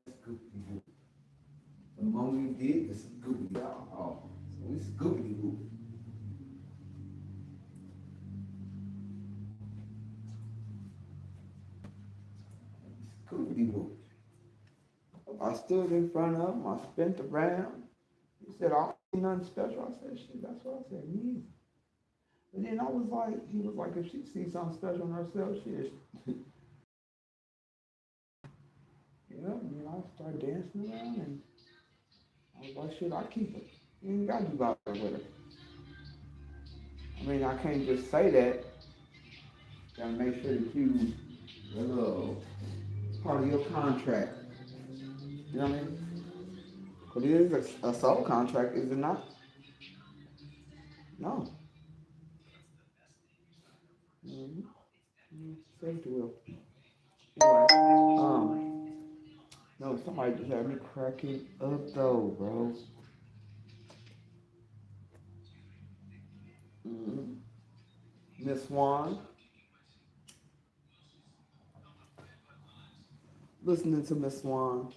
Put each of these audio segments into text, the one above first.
scoopity whoop. The moment we did the scoopity, oh, so we scoopity whoop. Scoopity whoop. I stood in front of him. I spent around. He said, "I don't see nothing special." I said, "Shit, that's what I said." Me. And then I was like, he was like, if she sees something special in herself, shit. Yeah, you know, I started dancing around and I was like, shit, I keep it. You ain't got to be bothered with her. I mean, I can't just say that. Gotta make sure that you, part of your contract. You know what I mean? But it is a soul contract, is it not? No. Mm-hmm. Safety will. Anyway, no, somebody just had me cracking up though, bro. Mm-hmm. Miss Swan, listening to Miss Swan.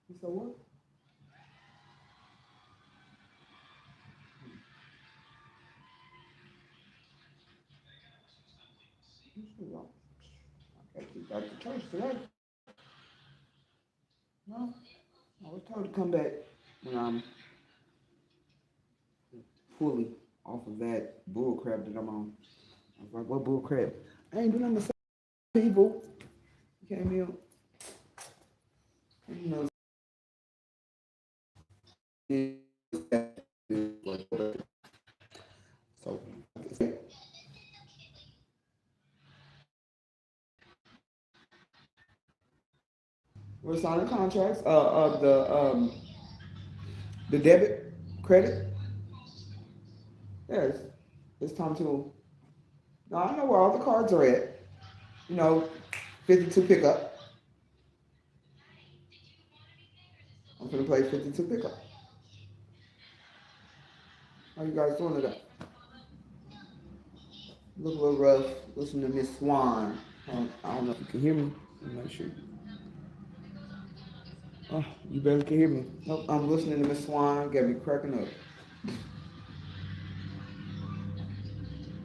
You said what? You said, well, I got you back to church today. No, I was told to come back when I'm fully off of that bull crap that I'm on. I was like, what bull crap? I ain't doing nothing to say people. You came here, you know, so we're signing contracts. The debit, credit. Yes, it's time to. Now I know where all the cards are at. You know, 52 pickup. I'm gonna play 52 pickup. How you guys doing today? Look a little rough. Listen to Miss Swan. I don't know if you can hear me. I'm not sure. Oh, you barely can hear me. Nope, I'm listening to Miss Swan. Got me cracking up.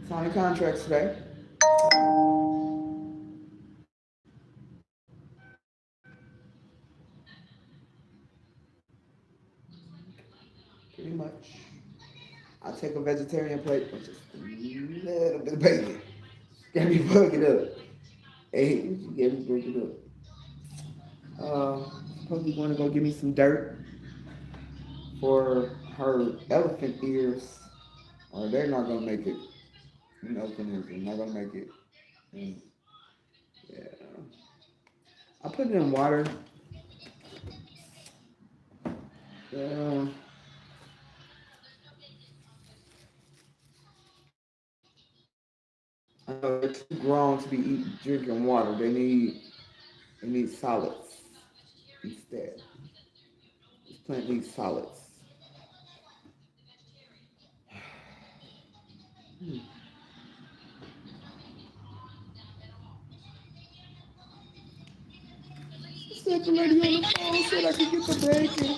Signing contracts today. Pretty much. I take a vegetarian plate with just a little bit of bacon. Got me bugging up. Hey, she got me bugging up. Probably want to go give me some dirt for her elephant ears, or they're not gonna make it. Elephant ears, they're not gonna make it. And yeah, I put it in water. Uh, I know they're too grown to be eating, drinking water. They need solids instead. This plant needs solids. Said the lady on the phone said I could get the bacon.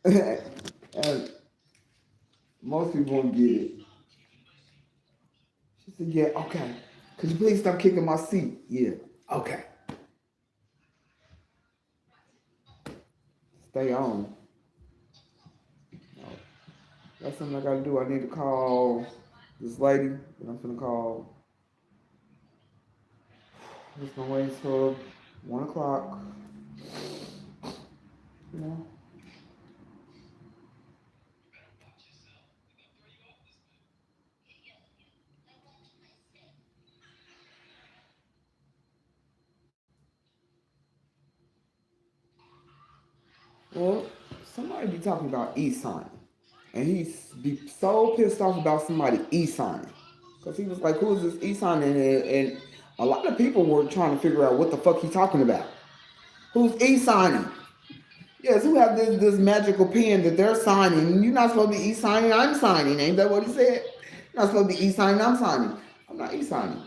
Yeah. And most people won't get it. She said, "Yeah, okay. Could you please stop kicking my seat?" Yeah, okay. Stay on. No, that's something I gotta do. I need to call this lady that I'm gonna call. I'm just gonna wait until 1 o'clock. You know, Well, somebody be talking about e-signing. And he's be so pissed off about somebody e-signing. Because he was like, who is this e-signing? And a lot of people were trying to figure out what the fuck he's talking about. Who's e-signing? Yes, who have this magical pen that they're signing. You're not supposed to be e-signing, I'm signing. Ain't that what he said? You're not supposed to be e-signing, I'm signing. I'm not e-signing.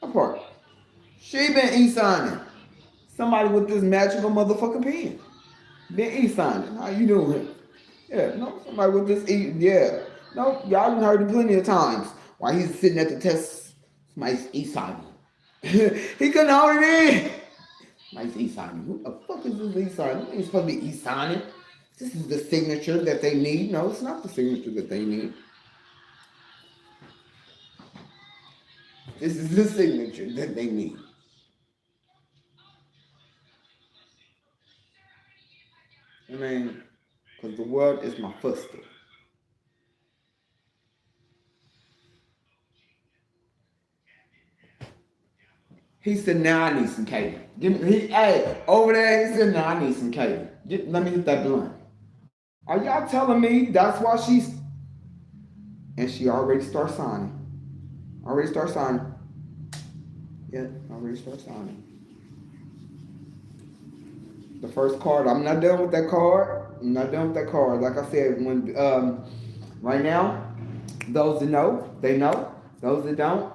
That part. She been e-signing. Somebody with this magical motherfucking pen. Been e-signing. How you doing? Yeah, no, somebody with this yeah. No, y'all done heard him plenty of times. While he's sitting at the test, somebody's e-signing. He couldn't hold it in. Somebody's e-signing. Who the fuck is this e-signing? You ain't supposed to be e-signing. This is the signature that they need. No, it's not the signature that they need. This is the signature that they need. I mean, because the world is my footstool. He said, now I need some Katie. Hey, over there, he said, now I need some Katie. Let me hit that blunt. Are y'all telling me that's why she's... And she already started signing. Already started signing. Yeah, already started signing. The first card, I'm not done with that card. I'm not done with that card. Like I said, when right now, those that know, they know. Those that don't,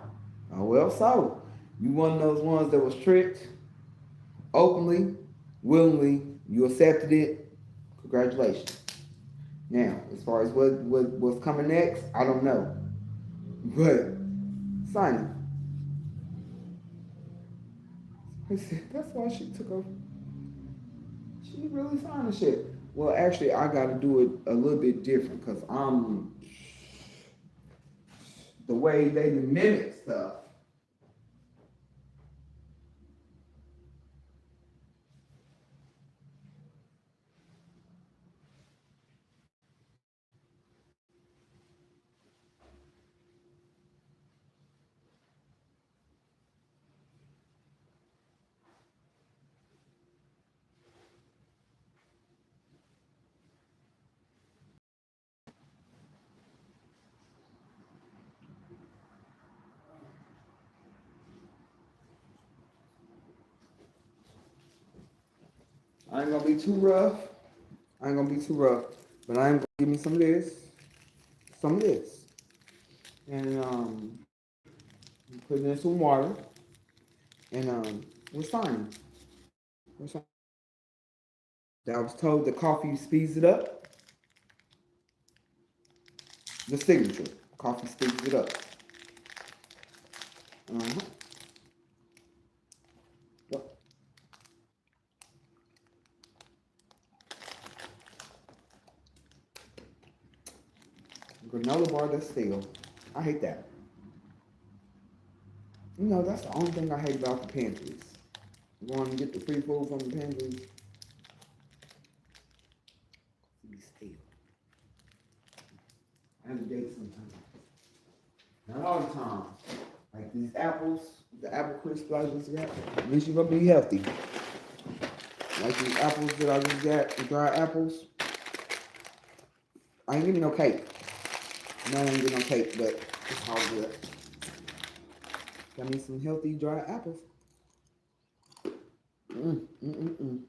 oh well, so. You one of those ones that was tricked openly, willingly, you accepted it. Congratulations. Now, as far as what's coming next, I don't know. But signing. He said, that's why she took over. She really signed the shit. Well, actually, I got to do it a little bit different because the way they mimic stuff. I ain't gonna be too rough. I ain't gonna be too rough, but I ain't gonna give me some of this, and put it in some water, and we're signing. We're signing. I was told the coffee speeds it up. The signature, coffee speeds it up. Uh-huh. Yep. Granola bar that's stale. I hate that. You know, that's the only thing I hate about the pantries. Going to get the free food from the pantries, be stale. I have a date sometimes. Not all the time. Like these apples, the apple crisp I just got. At least you're gonna be healthy. Like these apples that I just got, the dry apples. I ain't getting no cake. No, I ain't getting no cake, but it's all good. Got me some healthy dry apples. Mm, mm, mm, mm.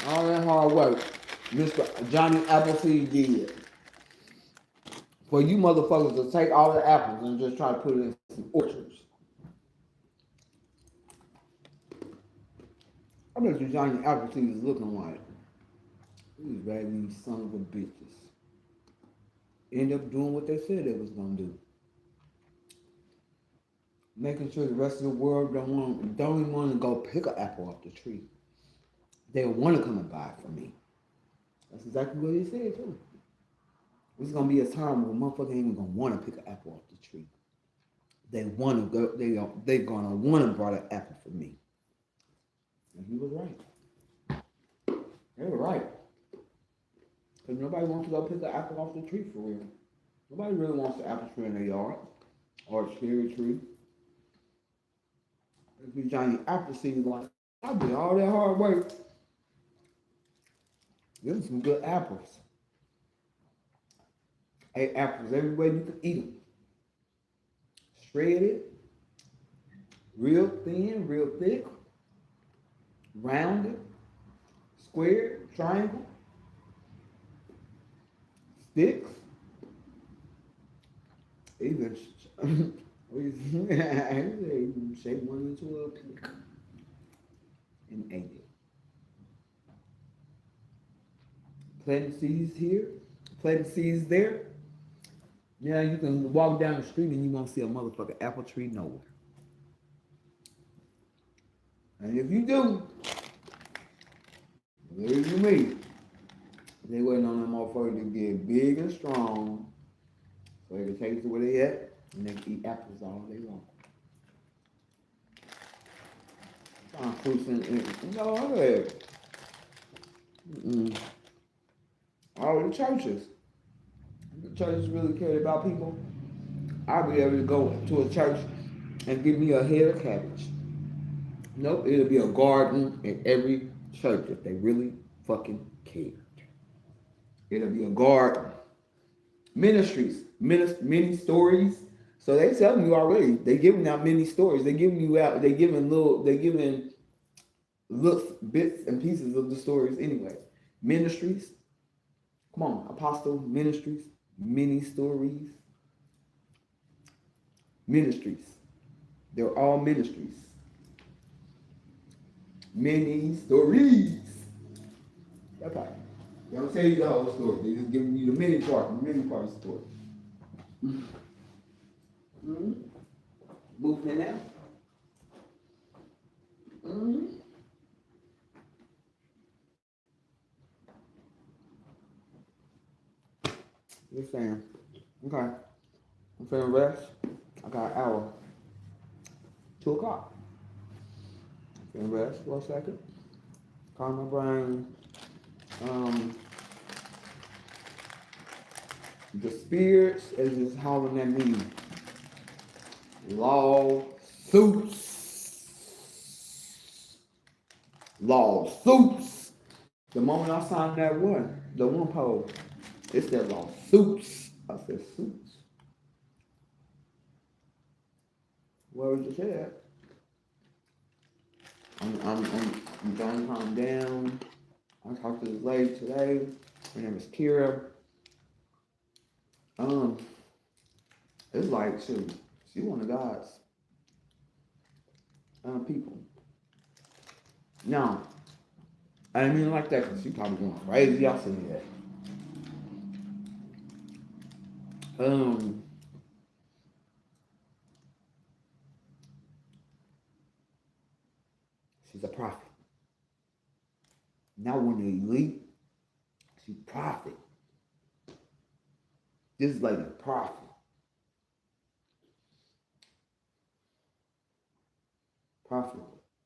All that hard work, Mr. Johnny Appleseed did. For you motherfuckers to take all the apples and just try to put it in some orchards. I bet you Johnny Appleseed is looking like these raggedy son of a bitches. End up doing what they said they was gonna do. Making sure the rest of the world don't even want to go pick an apple off the tree. They want to come and buy it from me. That's exactly what he said too. There's gonna be a time where motherfucker ain't even gonna want to pick an apple off the tree. They want to go. They're gonna want to buy an apple from me. And he was right. They were right. Because nobody wants to go pick an apple off the tree for real. Nobody really wants the apple tree in their yard or a cherry tree. If you trying to eat apple seeds, like, I did all that hard work. There's some good apples. Ate apples every way you could eat them. Shredded, real thin, real thick, rounded, square, triangle, sticks, even even shape one into a pick and ate it. Planting seeds here, planting seeds there. Yeah, you can walk down the street and you won't see a motherfucking apple tree nowhere. And if you do, believe you me, they waiting on them motherfuckers to get big and strong so they can take it to where they at and they can eat apples all day long. I'm cruising in, no, I had all the churches. The churches really cared about people. I'll be able to go to a church and give me a head of cabbage. Nope, it'll be a garden in every church if they really fucking cared. It'll be a garden. Ministries, many stories. So they telling you already. They giving out many stories. They giving you out. They giving looks, bits and pieces of the stories anyway. Ministries. Come on, apostle ministries, many stories. Ministries. They're all ministries. Many stories. Okay. They don't tell you the whole story. They just giving you the many part of the story. Mm-hmm. Moving it now. Mm-hmm. Just saying. Okay. I'm feeling rest. I got an hour. 2 o'clock. Feeling rest for a second. Calm my brain. The spirits is just hollering at me. Lawsuits. The moment I signed that the one poll, it said lawsuits. I said suits. What was you said? I'm trying to calm down. I talked to this lady today. Her name is Kira. It's like she one of God's people. Now, I didn't mean like that because she probably going crazy. I see that. She's a prophet. Not one of the elite. She's a prophet. This lady a prophet. Prophet.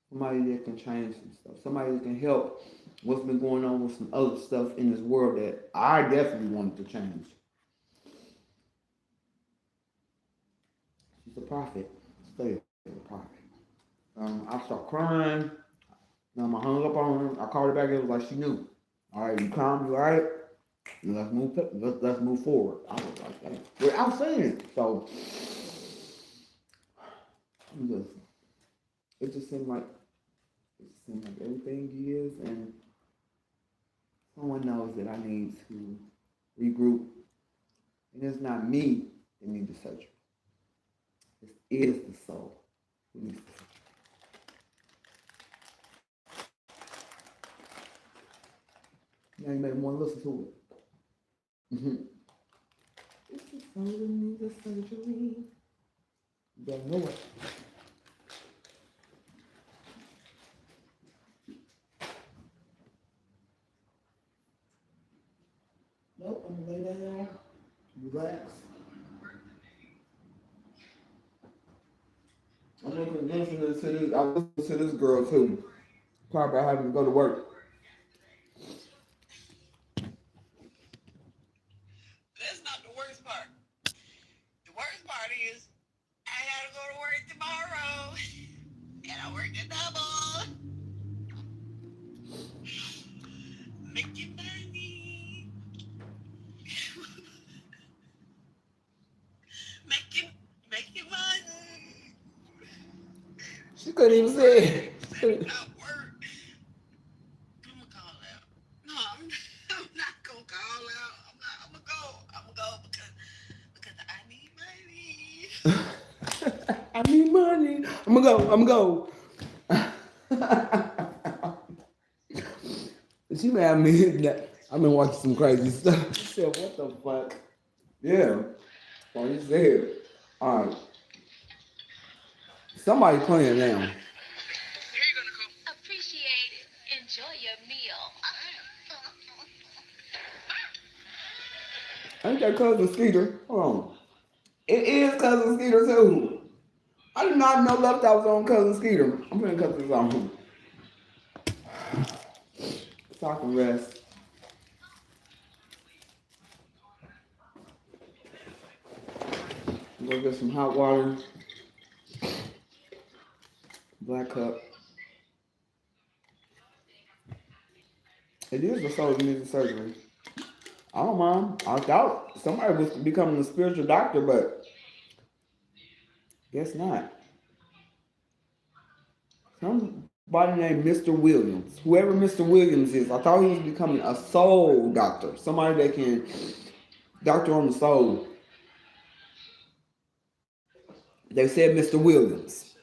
Somebody that can change some stuff. Somebody that can help what's been going on with some other stuff in this world that I definitely wanted to change. She's a prophet. Stay a prophet. I started crying. I hung up on her. I called her back. It was like she knew. All right, you calm, you all right? Let's move forward. I was like, hey, without saying it. So it just seemed like everything is, and someone knows that I need to regroup. And it's not me that needs the surgery. It is the soul who needs the surgery. Now you may want to listen to it. It's the soul that needs the surgery. You better know it. Nope, I'm gonna lay down, relax. I'm listening to this. I listen to this girl too. Talk about having to go to work. That's not the worst part. The worst part is I gotta go to work tomorrow. And I worked a double. Making money. making making money. She couldn't even say Right. it. She Said it couldn't. not work. I'm gonna call out. No, I'm not gonna call out. I'm gonna go. I'm gonna go because I need money. I need money. I'm gonna go. I'm gonna go. She mad at me that I've been watching some crazy stuff. She said, "What the fuck?" Yeah. What you said. All right. Somebody playing now. Here you go, Nicole. Appreciate it. Enjoy your meal. Ain't that cousin Skeeter? Hold on. It is cousin Skeeter too. I did not know left I was on cousin Skeeter. I'm gonna cut this off so I can rest. Go get some hot water, black cup. It is the soul music surgery. I don't mind. I thought somebody was becoming a spiritual doctor, but guess not. Somebody named Mr. Williams. Whoever Mr. Williams is, I thought he was becoming a soul doctor. Somebody that can doctor on the soul. They said Mr. Williams.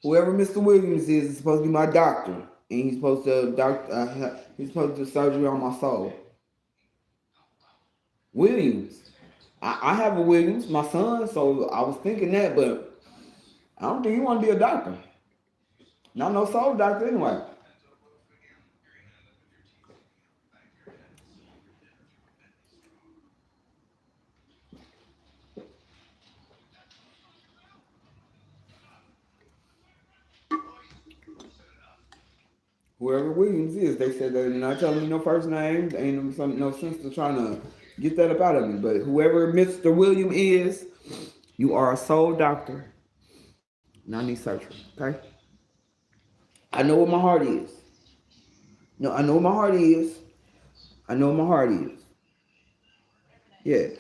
Whoever Mr. Williams is supposed to be my doctor, and he's supposed to do surgery on my soul. Williams. I have a Williams, my son, so I was thinking that, but I don't think he want to be a doctor. Not no soul doctor anyway. Whoever Williams is, they said they're not telling me no first name. There ain't no sense to trying to get that up out of me. But whoever Mr. William is, you are a soul doctor. And I need surgery. Okay? I know what my heart is. No, I know what my heart is. I know what my heart is. Yes.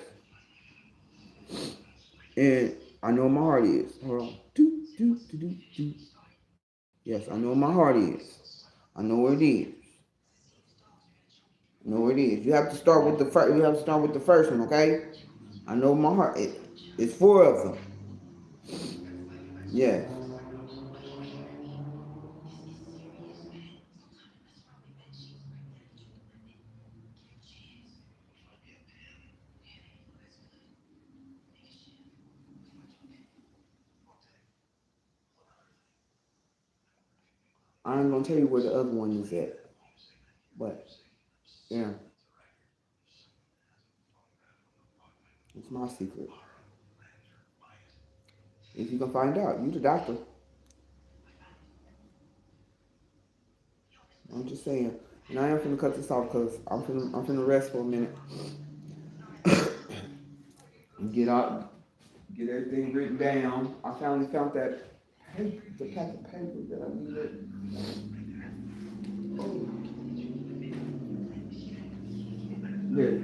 And I know what my heart is. Hold on. Do, do, do, do, do. Yes, I know what my heart is. I know what it is. I know what it is. You have to start with the first. You have to start with the first one, okay? I know my heart. It's four of them. Yes. I ain't gonna tell you where the other one is at, but yeah, it's my secret. If you can find out, you the doctor. I'm just saying. And I am finna cut this off because I'm finna rest for a minute and get everything written down. I finally found that the pack of paper that I needed. Oh, there.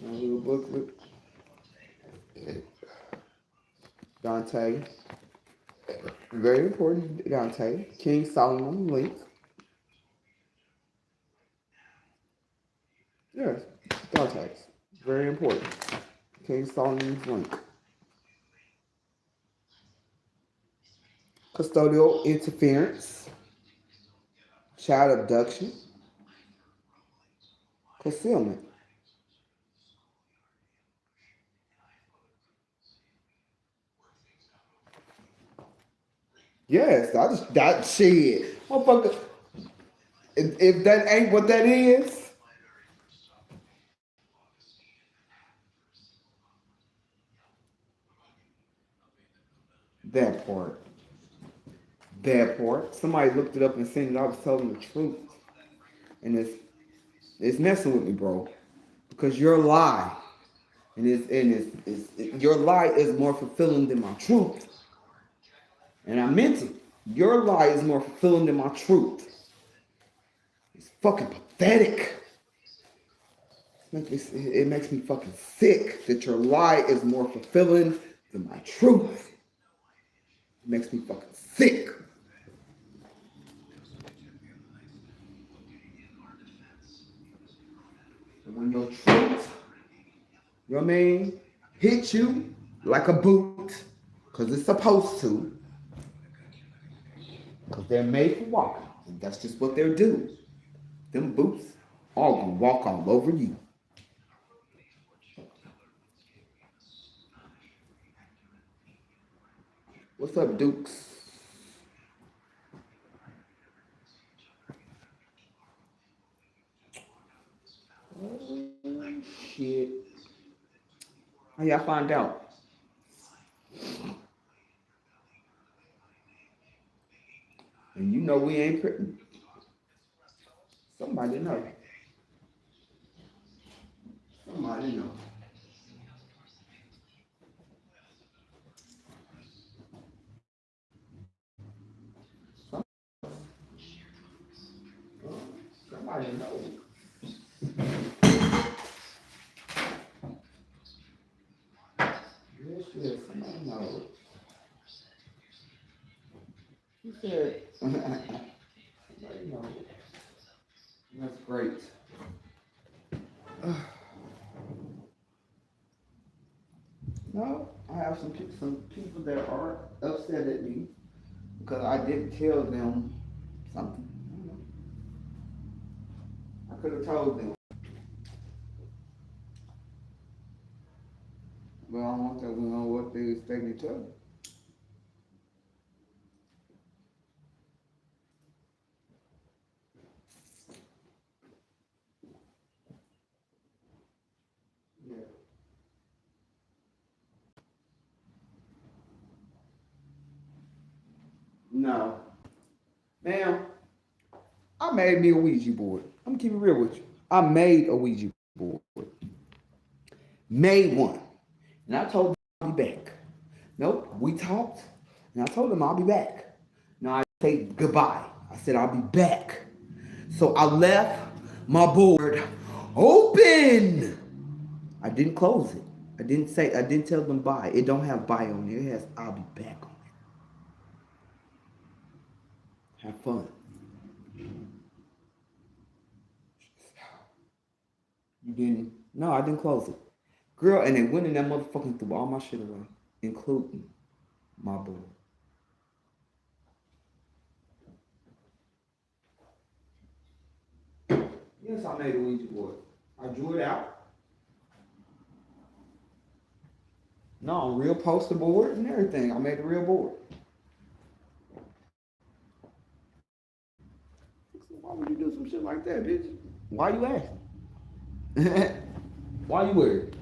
My little booklet. Dante. Very important, Dante. King Solomon link. Yes, Dante's. Very important. King Solomon's link. Custodial interference. Child abduction. Concealment. Yes, I just that shit. Motherfucker. If that ain't what that is, that part. That part. Somebody looked it up and said that I was telling the truth. And it's messing with me, bro. because your lie your lie is more fulfilling than my truth. And I meant it. Your lie is more fulfilling than my truth. It's fucking pathetic. It makes me fucking sick that your lie is more fulfilling than my truth. It makes me fucking sick. And when your truth, you know what I mean, hit you like a boot, because it's supposed to, because they're made for walking. And that's just what they're do. Them boots all gonna walk all over you. What's up, Dukes? Oh, shit. How y'all find out? And you know we ain't pretty. Somebody know. Somebody know. Somebody know. Yes, yes, somebody know. He said, somebody know. That's great. No, I have some people that are upset at me because I didn't tell them something. I could have told them, but I don't want them to know what they expect me to tell them. Yeah. No, ma'am. I made me a Ouija board. I'm gonna keep it real with you. I made a Ouija board. Made one. And I told them I'll be back. Nope, we talked, and I told them I'll be back. No, I say goodbye. I said I'll be back. So I left my board open. I didn't close it. I didn't tell them bye. It don't have bye on it. It has I'll be back on it. Have fun. You didn't? No, I didn't close it. Girl, and they went in that motherfucking threw all my shit away, including my board. Yes, I made a Ouija board. I drew it out. No, real poster board and everything. I made a real board. Why would you do some shit like that, bitch? Why you asking? Why you worried?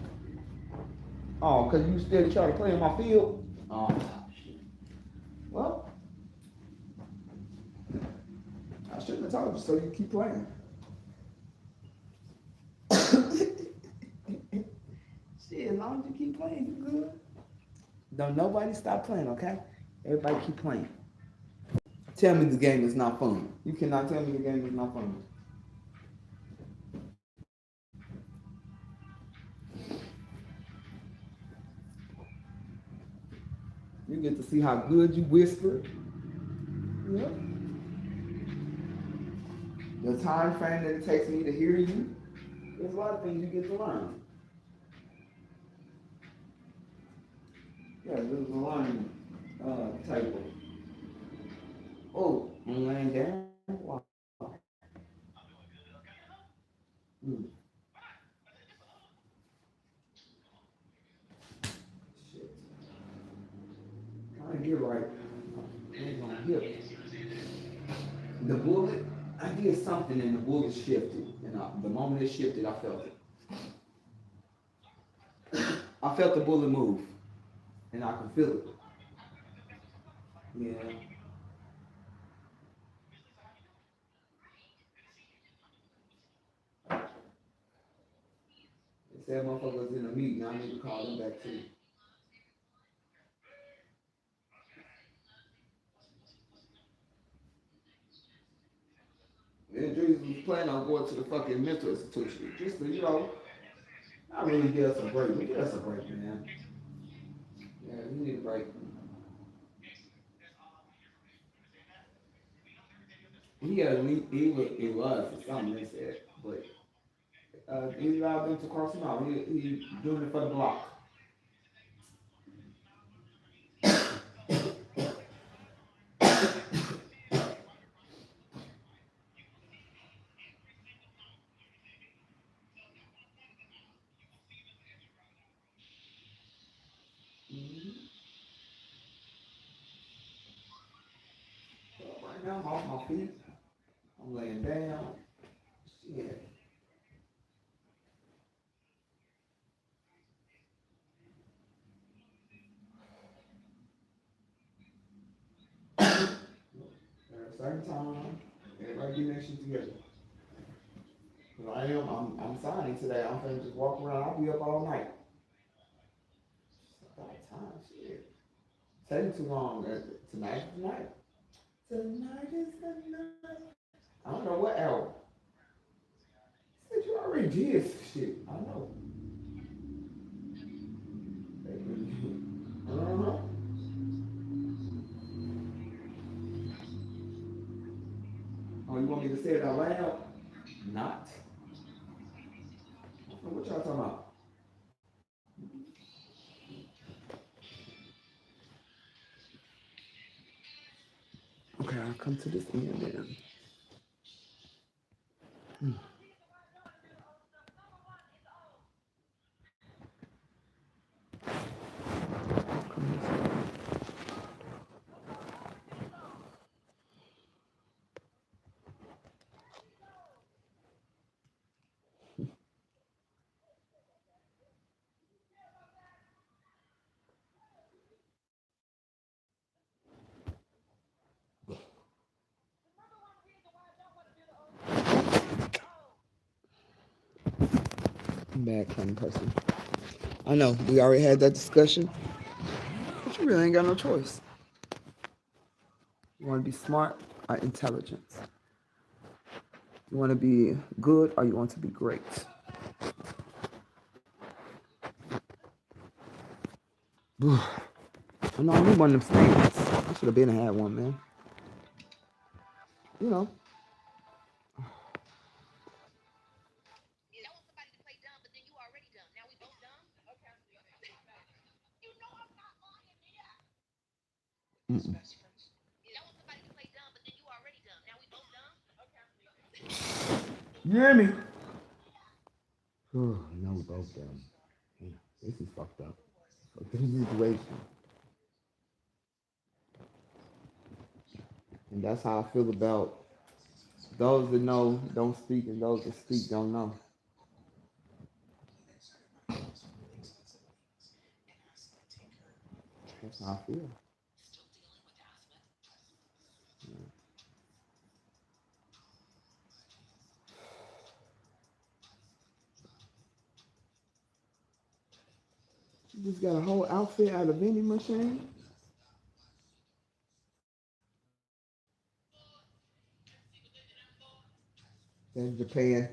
Oh, cause you still try to play in my field? Oh, shit. Well, I shouldn't have told you so you keep playing. Shit, as long as you keep playing, you good. Don't nobody stop playing, okay? Everybody keep playing. Tell me the game is not fun. You cannot tell me the game is not fun. You get to see how good you whisper. Yeah. The time frame that it takes me to hear you. There's a lot of things you get to learn. Yeah, this is a learning table. Oh, I'm laying down. Wow. Mm. Shit. I didn't get right. I ain't gonna hit. The bullet, I did something and the bullet shifted. And the moment it shifted, I felt it. I felt the bullet move. And I could feel it. Yeah. They said motherfuckers in a meeting. I need to call them back too. And Jesus was planning on going to the fucking mental institution. Just to, not really give us a break. But give us a break, man. Yeah, we need a break. He was or something they said. But he allowed them to cross him out. He doing it for the block. Mm-hmm. So right now I'm off my feet. I'm laying down. Shit. At a certain time, everybody get that shit together. Cause I'm signing today. I'm finna just walk around. I'll be up all night. About time, shit. Taking too long. Tonight. Tonight is the night. I don't know what album. Said you already did some shit. I know. Uh-huh. Oh, you want me to say it out loud? Not. What y'all talking about? Okay, I'll come to this end then. Bad kind of person. I know, we already had that discussion, but you really ain't got no choice. You want to be smart or intelligent? You want to be good or you want to be great? I know I need one of them stands. I should have been and had one, man. You know, mm-mm. You hear me? Oh, now we both done. Yeah, this is fucked up. This is situation. And that's how I feel about those that know don't speak and those that speak don't know. That's how I feel. You just got a whole outfit out of vending machine. That's Japan.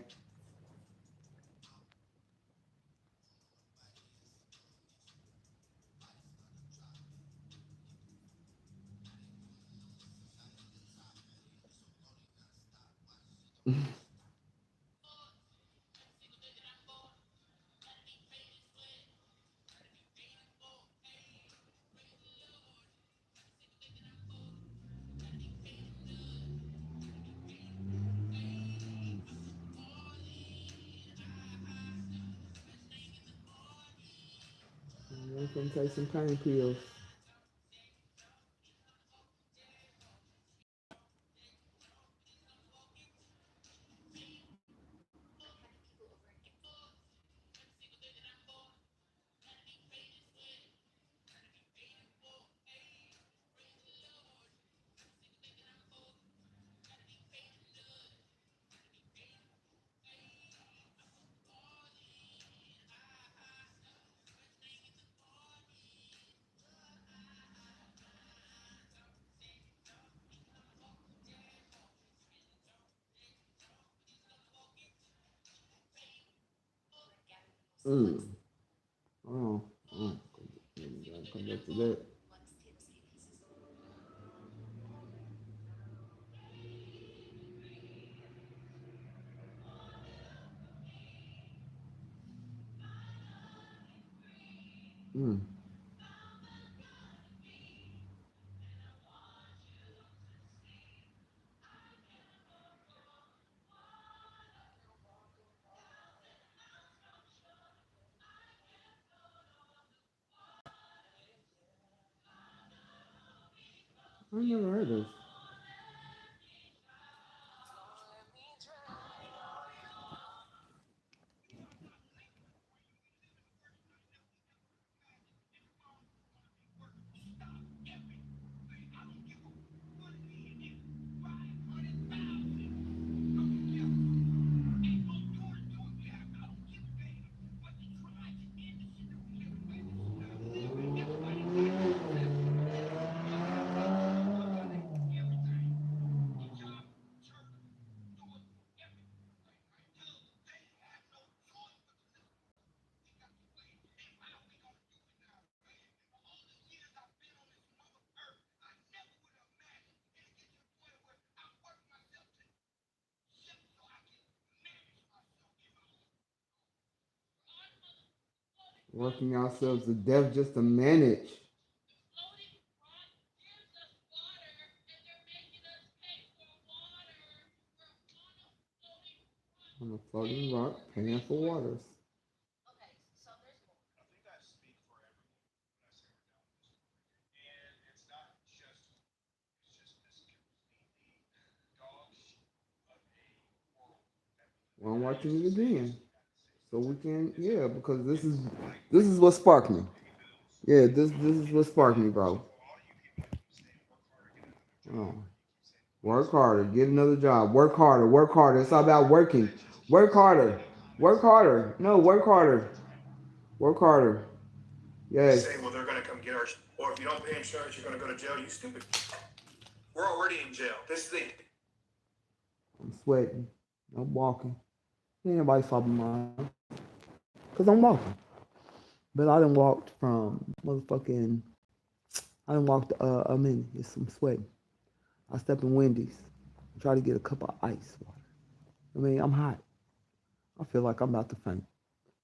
I'm gonna take some pain pills. Mm. Oh, oh. Come back to that. Mm. I never heard this. Working ourselves to death just to manage. On a floating rock, paying for waters. Well, I'm watching it again. So we can, yeah, because this is what sparked me. Yeah, this is what sparked me, bro. Oh. Work harder, get another job. Work harder, work harder. It's all about working. Work harder. Work harder. No, work harder. Work harder. Yes. Say, well, they're going to come get our, or if you don't pay insurance, you're going to go to jail. You stupid. We're already in jail. This is the. I'm sweating. I'm walking. Ain't nobody stopping mine. Cause I'm walking. But I done walked from motherfucking. I done walked a minute. It's some sweating. I step in Wendy's. Try to get a cup of ice water. I mean, I'm hot. I feel like I'm about to faint.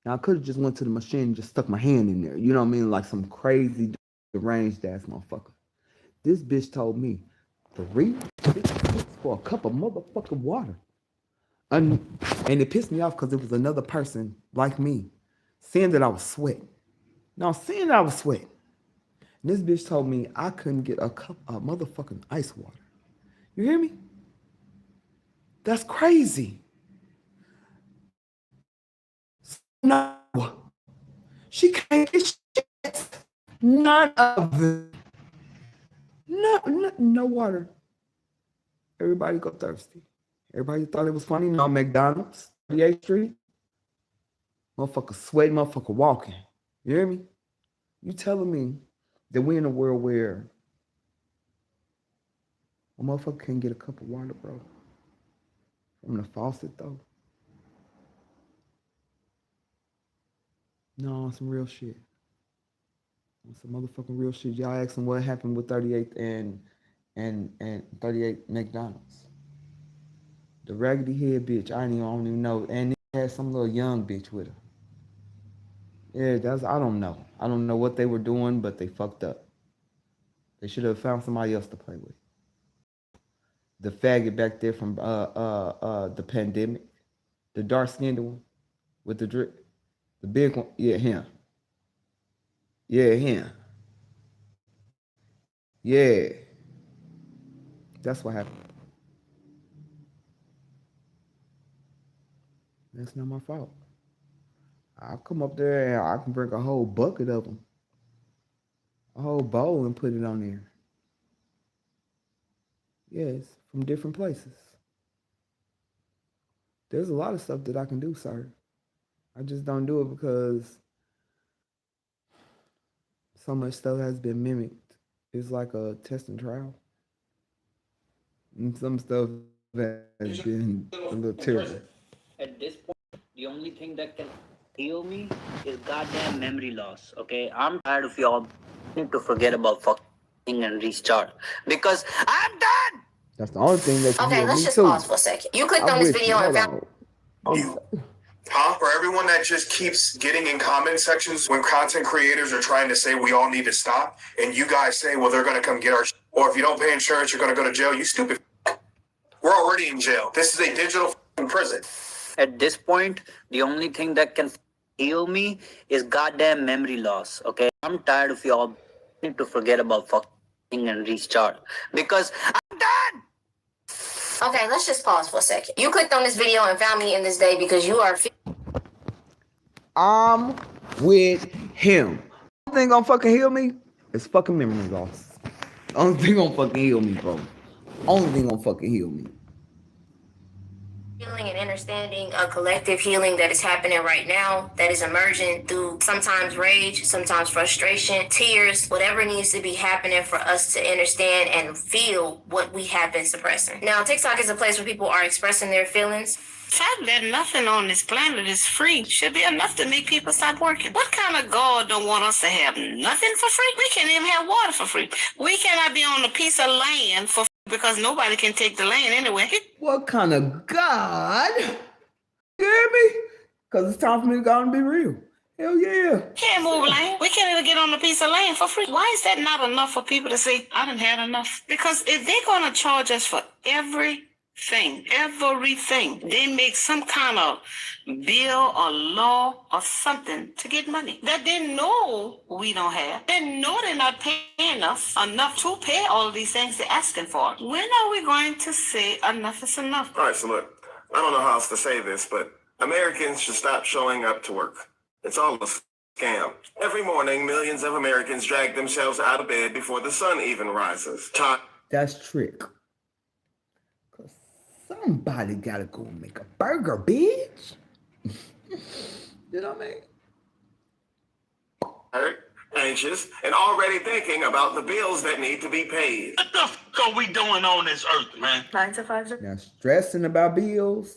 Now I could have just went to the machine and just stuck my hand in there. You know what I mean? Like some crazy deranged ass motherfucker. This bitch told me 3 for a cup of motherfucking water. And, and it pissed me off because it was another person like me saying that I was sweating. Now saying that I was sweating. And this bitch told me I couldn't get a cup of motherfucking ice water. You hear me? That's crazy. No. She can't get shit. None of it. No water. Everybody go thirsty. Everybody thought it was funny. No McDonald's, 38th Street. Motherfucker sweating, motherfucker walking. You hear me? You telling me that we in a world where a motherfucker can't get a cup of water, bro? From the faucet, though? No, some real shit. Some motherfucking real shit. Y'all asking what happened with 38th and 38 McDonald's. The raggedy head bitch, don't even know. And it had some little young bitch with her. Yeah, I don't know. I don't know what they were doing, but they fucked up. They should have found somebody else to play with. The faggot back there from the pandemic, the dark skinned one with the drip, the big one. Yeah, him. Yeah, him. Yeah, that's what happened. That's not my fault. I'll come up there and I can bring a whole bucket of them, a whole bowl, and put it on there. Yes, from different places. There's a lot of stuff that I can do, sir. I just don't do it because so much stuff has been mimicked. It's like a test and trial. And some stuff has been a little terrible. At this point, the only thing that can heal me is goddamn memory loss. Okay, I'm tired of y'all need to forget about fucking and restart because I'm done. That's the only thing that can Okay, heal let's me just pause too. for a second. You clicked I'm on this with you. video and Hold found on. You. Huh? For everyone that just keeps getting in comment sections when content creators are trying to say we all need to stop, and you guys say, well, they're going to come get our or if you don't pay insurance, you're going to go to jail. You stupid. We're already in jail. This is a digital prison. At this point, the only thing that can heal me is goddamn memory loss. Okay, I'm tired of y'all need to forget about fucking and restart because I'm done. Okay, let's just pause for a second. You clicked on this video and found me in this day because you are I'm with him. Only thing gonna fucking heal me is fucking memory loss. Only thing gonna fucking heal me, bro. Only thing gonna fucking heal me. feeling and understanding a collective healing that is happening right now, that is emerging through sometimes rage, sometimes frustration, tears, whatever needs to be happening for us to understand and feel what we have been suppressing. Now, TikTok is a place where people are expressing their feelings. Fact that nothing on this planet is free should be enough to make people stop working. What kind of God don't want us to have nothing for free? We can't even have water for free. We cannot be on a piece of land for free because nobody can take the land anyway. What kind of God? You hear me? Because it's time for me to go and be real. Hell yeah. Can't move land. We can't even get on a piece of land for free. Why is that not enough for people to say, I done had enough? Because if they're going to charge us for everything, they make some kind of bill or law or something to get money that they know we don't have. They know they're not paying us enough to pay all of these things they're asking for. When are we going to say enough is enough? All right, so look, I don't know how else to say this, but Americans should stop showing up to work. It's all a scam. Every morning, millions of Americans drag themselves out of bed before the sun even rises. That's trick. Because somebody got to go and make a burger, bitch. You know what I mean? Tired, anxious, and already thinking about the bills that need to be paid. What the fuck are we doing on this earth, man? 9 to 5. Now, stressing about bills,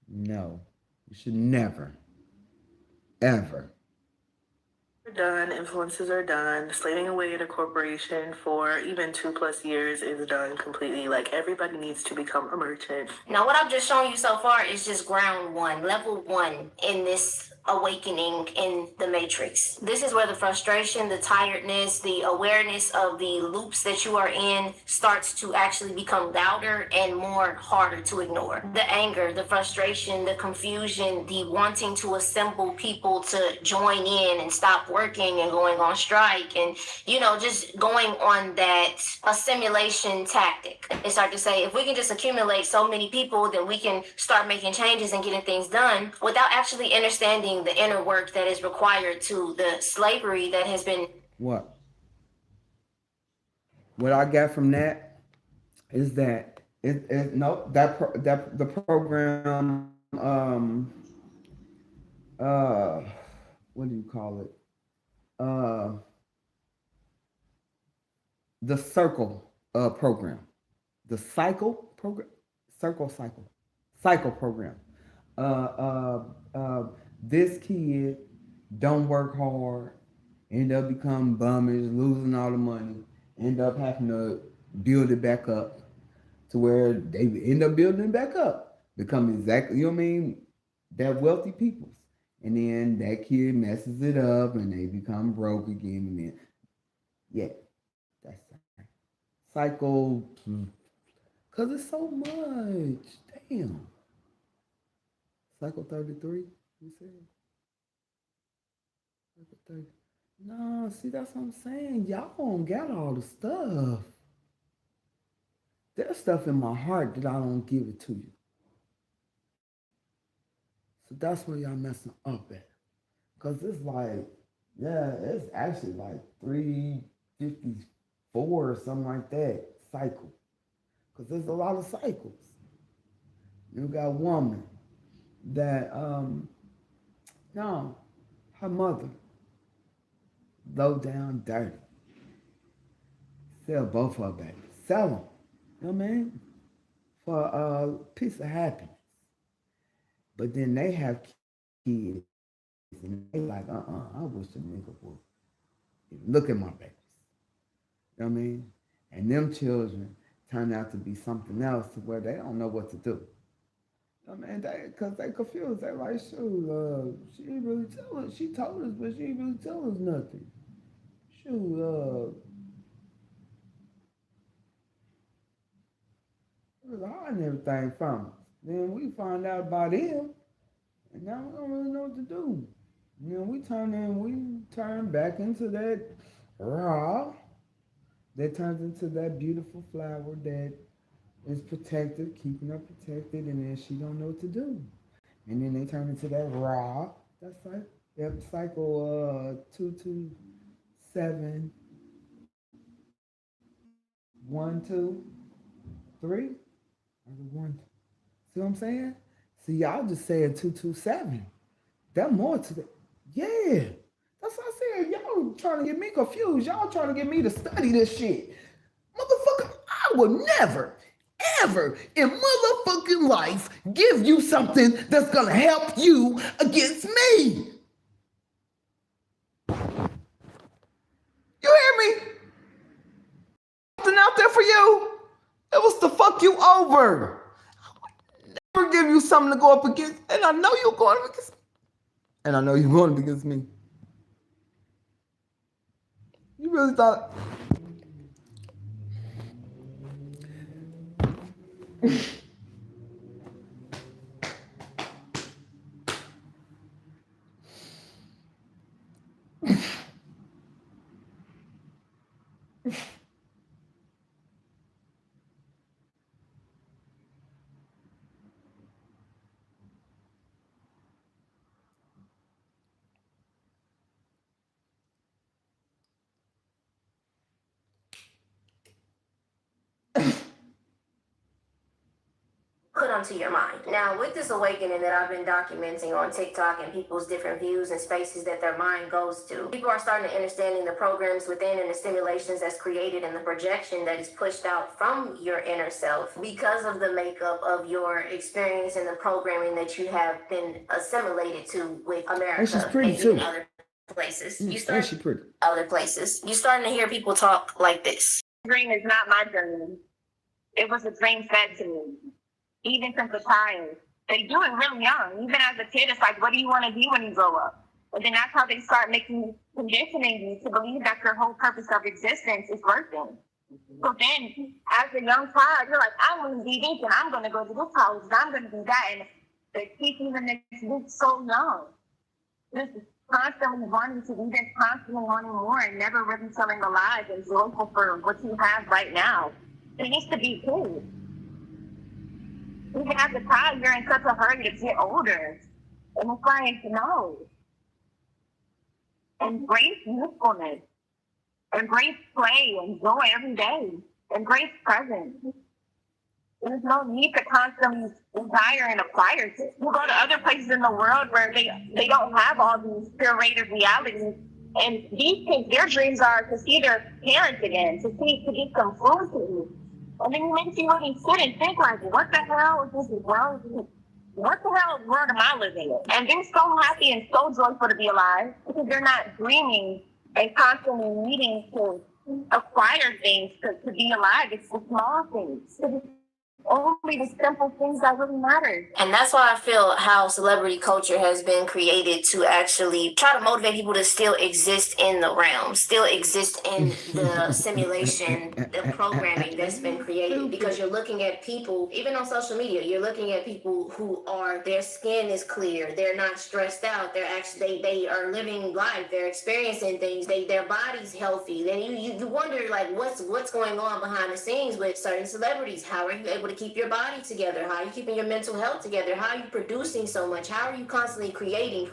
no. You should never, ever. Done, influences are done. Slaving away at a corporation for even 2+ years is done completely. Like, everybody needs to become a merchant. Now, what I've just shown you so far is just ground one, level one in this awakening in the matrix. This is where the frustration, the tiredness, the awareness of the loops that you are in starts to actually become louder and more harder to ignore. The anger, the frustration, the confusion, the wanting to assemble people to join in and stop working and going on strike and, just going on that assimilation tactic. They start to say, if we can just accumulate so many people, then we can start making changes and getting things done without actually understanding the inner work that is required to the slavery that has been. What? What I got from that is that the program what do you call it? The circle program. The cycle program. Cycle program. Uh this kid don't work hard, end up becoming bummers, losing all the money, end up having to build it back up to where they end up building it back up, become exactly, you know what I mean, that wealthy peoples. And then that kid messes it up and they become broke again. And then, yeah, that's cycle. Because it's so much. Damn. Cycle 33, you said? Cycle 30. No, see, that's what I'm saying. Y'all don't got all the stuff. There's stuff in my heart that I don't give it to you. So that's where y'all messing up at. Because it's like, yeah, it's actually like 354 or something like that cycle. Because there's a lot of cycles. You got a woman that, no, her mother, low down, dirty. Sell both of her babies. Sell them. You know what I mean? For a piece of happiness. But then they have kids, and they like, I wish a nigga would look at my babies. You know what I mean? And them children turn out to be something else to where they don't know what to do. I mean, because they confused. They like, shoot, she didn't really tell us. She told us, but she didn't really tell us nothing. Shoot, it was hiding everything from us. Then we find out about him, and now we don't really know what to do. You know, we turn back into that raw. That turns into that beautiful flower that is protected, keeping her protected, and then she don't know what to do. And then they turn into that raw. That's like that cycle 227 1 2 3. One. See what I'm saying? See, y'all just saying 227. That more to the yeah. That's what I said. Y'all trying to get me confused. Y'all trying to get me to study this shit. Motherfucker, I would never, ever in motherfucking life give you something that's gonna help you against me. You hear me? Something out there for you. It was to fuck you over. I would never give you something to go up against, and I know you're going up against me. And I know you're going up against me. You really thought put onto your mind. Now, with this awakening that I've been documenting on TikTok and people's different views and spaces that their mind goes to, people are starting to understanding the programs within and the stimulations that's created and the projection that is pushed out from your inner self because of the makeup of your experience and the programming that you have been assimilated to with America and she's pretty and too. even other places. And she's pretty. Other places. You're starting to hear people talk like this. Dream is not my dream. It was a dream fed to me. Even since a child. They do it really young. Even as a kid, it's like, what do you want to be when you grow up? And then that's how they start conditioning you to believe that your whole purpose of existence is working. So then, as a young child, you're like, I want to be this, and I'm going to go to this college, and I'm going to do that. And they keep you in this so young. Just constantly wanting to be this, constantly wanting more, and never really feeling alive and joyful for what you have right now. It needs to be cool. Even as a child, you're in such a hurry to get older. And it's like, no. Embrace youthfulness. Embrace play and joy every day. Embrace presence. There's no need to constantly desire and acquire. You go to other places in the world where they don't have all these curated realities. And these kids, their dreams are to see their parents again, to get some food to eat. And then it makes you really sit and think like, what the hell is this world? What the hell world am I living in? And they're so happy and so joyful to be alive because they're not dreaming and constantly needing to acquire things to be alive. It's the small things. Only the simple things that really matter. And that's why I feel how celebrity culture has been created to actually try to motivate people to still exist in the realm, still exist in the simulation, the programming that's been created. Because you're looking at people, even on social media, you're looking at people who are, their skin is clear, they're not stressed out, they're actually, they are living life, they're experiencing things, their body's healthy. Then you wonder like what's going on behind the scenes with certain celebrities. How are you able to keep your body together? How are you keeping your mental health together? How are you producing so much? How are you constantly creating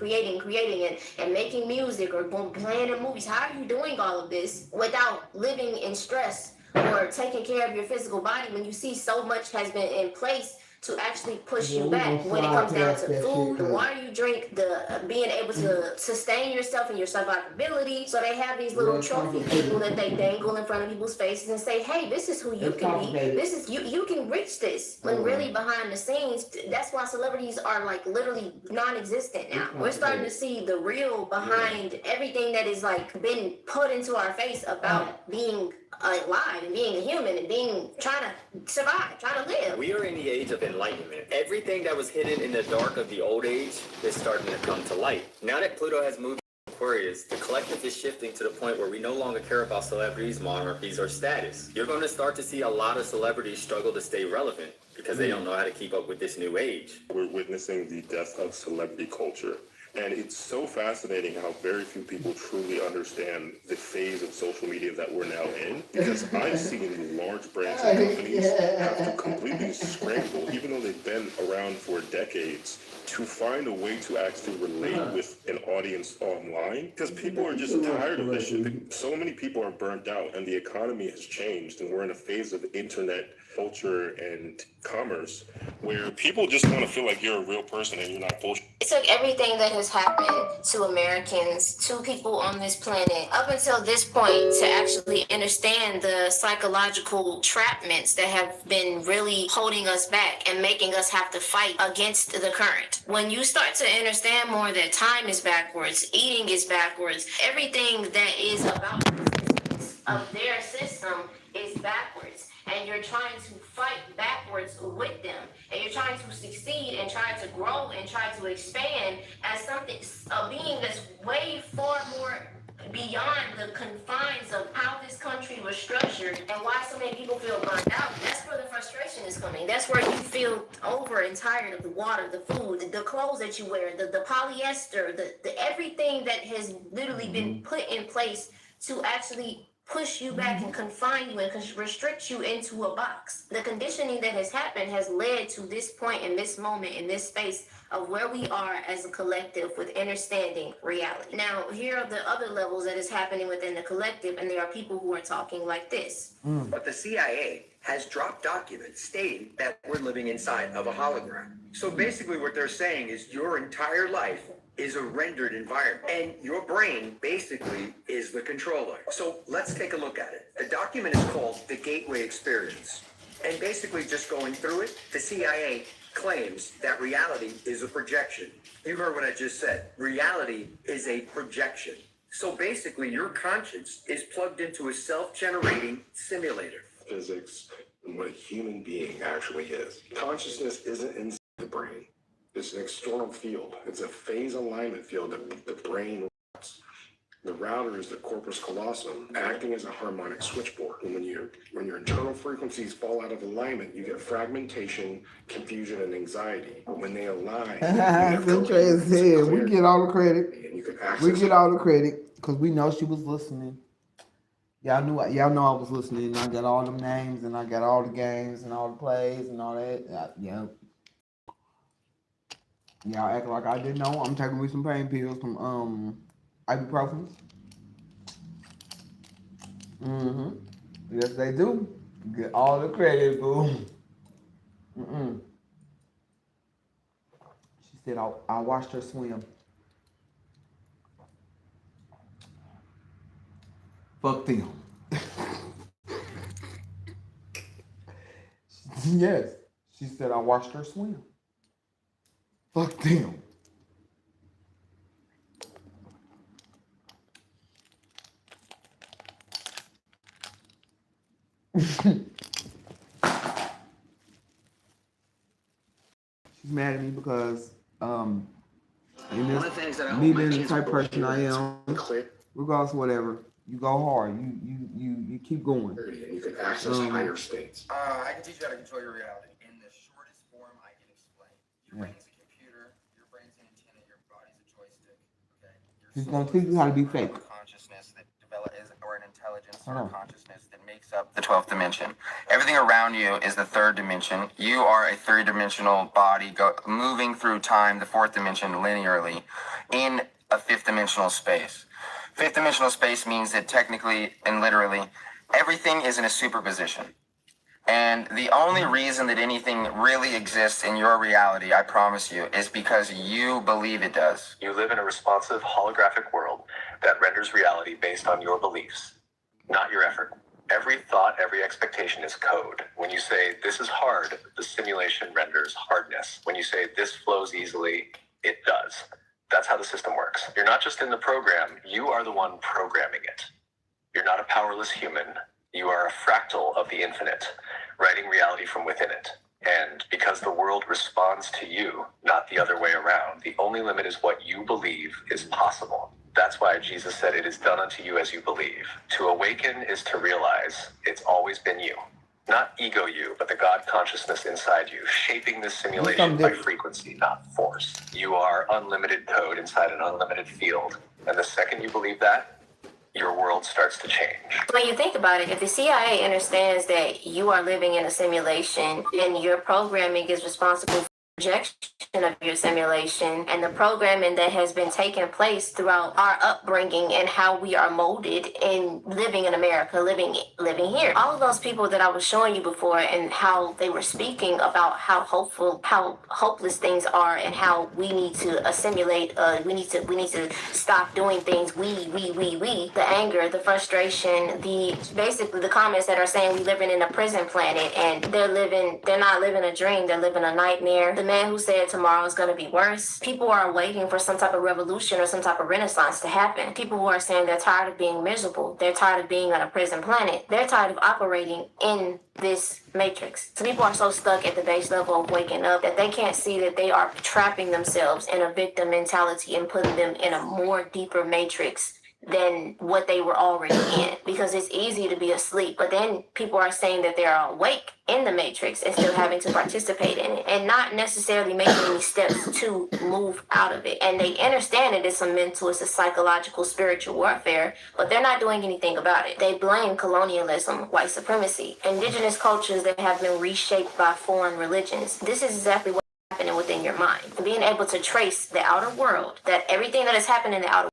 and making music or playing in movies? How are you doing all of this without living in stress or taking care of your physical body when you see so much has been in place to actually push Yeah, you we back gonna when it slide comes down past to that food, shit, the water you drink, the being able to sustain yourself and your survivability. So they have these little Yeah, it's trophy complicated. people that they dangle in front of people's faces and say, hey, this is who you It's can be. complicated. This is you can reach this. When really behind the scenes, that's why celebrities are like literally non-existent now. We're starting to see the real behind everything that is like been put into our face about being alive and being a human and being trying to survive, trying to live. We are in the age of enlightenment. Everything that was hidden in the dark of the old age is starting to come to light. Now that Pluto has moved to Aquarius, the collective is shifting to the point where we no longer care about celebrities, monarchies, or status. You're going to start to see a lot of celebrities struggle to stay relevant because they don't know how to keep up with this new age. We're witnessing the death of celebrity culture. And it's so fascinating how very few people truly understand the phase of social media that we're now in. Because I've seen large brands and companies have to completely scramble, even though they've been around for decades, to find a way to actually relate with an audience online. Because people are just tired of this shit. So many people are burnt out and the economy has changed and we're in a phase of internet culture and commerce where people just want to feel like you're a real person and you're not bullshit. It took everything that has happened to Americans, to people on this planet, up until this point to actually understand the psychological trapments that have been really holding us back and making us have to fight against the current. When you start to understand more that time is backwards, eating is backwards, everything that is about the existence of their system is backwards. And you're trying to fight backwards with them. And you're trying to succeed and try to grow and try to expand as something, a being that's way far more beyond the confines of how this country was structured and why so many people feel burned out. That's where the frustration is coming. That's where you feel over and tired of the water, the food, the clothes that you wear, the polyester, the everything that has literally been put in place to actually push you back and confine you and restrict you into a box. The conditioning that has happened has led to this point in this moment in this space of where we are as a collective with understanding reality. Now, here are the other levels that is happening within the collective, and there are people who are talking like this. But the CIA has dropped documents stating that we're living inside of a hologram. So basically what they're saying is your entire life is a rendered environment, and your brain basically is the controller. So let's take a look at it. The document is called the Gateway Experience. And basically just going through it, the CIA claims that reality is a projection. You heard what I just said. Reality is a projection. So basically your conscience is plugged into a self-generating simulator. Physics and what a human being actually is. Consciousness isn't inside the brain. It's an external field. It's a phase alignment field that the brain routes. The router is the corpus callosum, acting as a harmonic switchboard. And when your internal frequencies fall out of alignment, you get fragmentation, confusion, and anxiety. But when they align, Trey said, we get all the credit. and you can access We get all the credit because we know she was listening. Y'all know I was listening. I got all them names and I got all the games and all the plays and all that. Yeah. Y'all act like I didn't know. I'm taking me some pain pills from ibuprofen. Yes, they do. Get all the credit, boo. She said I watched her swim. Fuck them. Yes. She said I watched her swim. Fuck them. She's mad at me because in this, me being the type of person I am, regardless of whatever, you go hard. You keep going. and you can access higher states. I can teach you how to control your reality in the shortest form I can explain. Your brain's a computer, your brain's an antenna, your body's a joystick. Okay. She's gonna teach you how to be fake. Consciousness that develops, or an intelligence or consciousness that makes up the 12th dimension. Everything around you is the third dimension. You are a three-dimensional body moving through time, the fourth dimension, linearly in a fifth dimensional space. Fifth dimensional space means that technically and literally everything is in a superposition. And the only reason that anything really exists in your reality, I promise you, is because you believe it does. You live in a responsive holographic world that renders reality based on your beliefs, not your effort. Every thought, every expectation is code. When you say, this is hard, the simulation renders hardness. When you say, this flows easily, it does. That's how the system works. You're not just in the program, you are the one programming it. You're not a powerless human. You are a fractal of the infinite, writing reality from within it. And because the world responds to you, not the other way around, the only limit is what you believe is possible. That's why Jesus said, it is done unto you as you believe. To awaken is to realize it's always been you. Not ego you, but the God consciousness inside you, shaping this simulation by frequency, not force. You are unlimited code inside an unlimited field. And the second you believe that, your world starts to change. When you think about it, if the CIA understands that you are living in a simulation and your programming is responsible for projection of your simulation and the programming that has been taking place throughout our upbringing and how we are molded in living in America, living here. All of those people that I was showing you before and how they were speaking about how hopeless things are and how we need to assimilate, we need to stop doing things. We, the anger, the frustration, basically the comments that are saying we living in a prison planet and they're not living a dream, they're living a nightmare. The man who said tomorrow is going to be worse. People are waiting for some type of revolution or some type of renaissance to happen. People who are saying they're tired of being miserable. They're tired of being on a prison planet. They're tired of operating in this matrix. So people are so stuck at the base level of waking up that they can't see that they are trapping themselves in a victim mentality and putting them in a more deeper matrix than what they were already in, because it's easy to be asleep, but then people are saying that they're awake in the matrix and still having to participate in it and not necessarily making any steps to move out of it. And they understand that it's a mental, it's a psychological, spiritual warfare, but they're not doing anything about it. They blame colonialism, white supremacy, indigenous cultures that have been reshaped by foreign religions. This is exactly what's happening within your mind. Being able to trace the outer world, that everything that has happened in the outer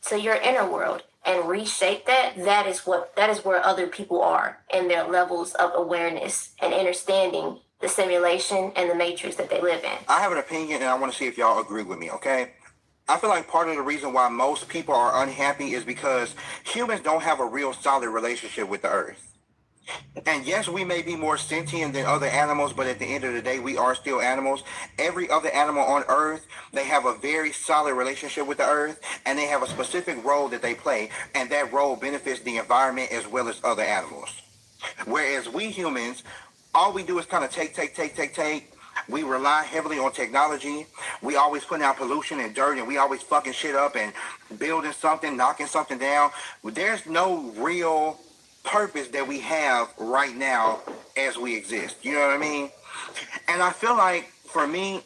to your inner world and reshape that is where other people are in their levels of awareness and understanding the simulation and the matrix that they live in. I have an opinion and I want to see if y'all agree with me, okay? I feel like part of the reason why most people are unhappy is because humans don't have a real solid relationship with the earth. And yes, we may be more sentient than other animals, but at the end of the day, we are still animals. Every other animal on Earth, they have a very solid relationship with the Earth, and they have a specific role that they play, and that role benefits the environment as well as other animals. Whereas we humans, all we do is kind of take. We rely heavily on technology. We always putting out pollution and dirt, and we always fucking shit up and building something, knocking something down. There's no real purpose that we have right now as we exist. You know what I mean? And I feel like, for me,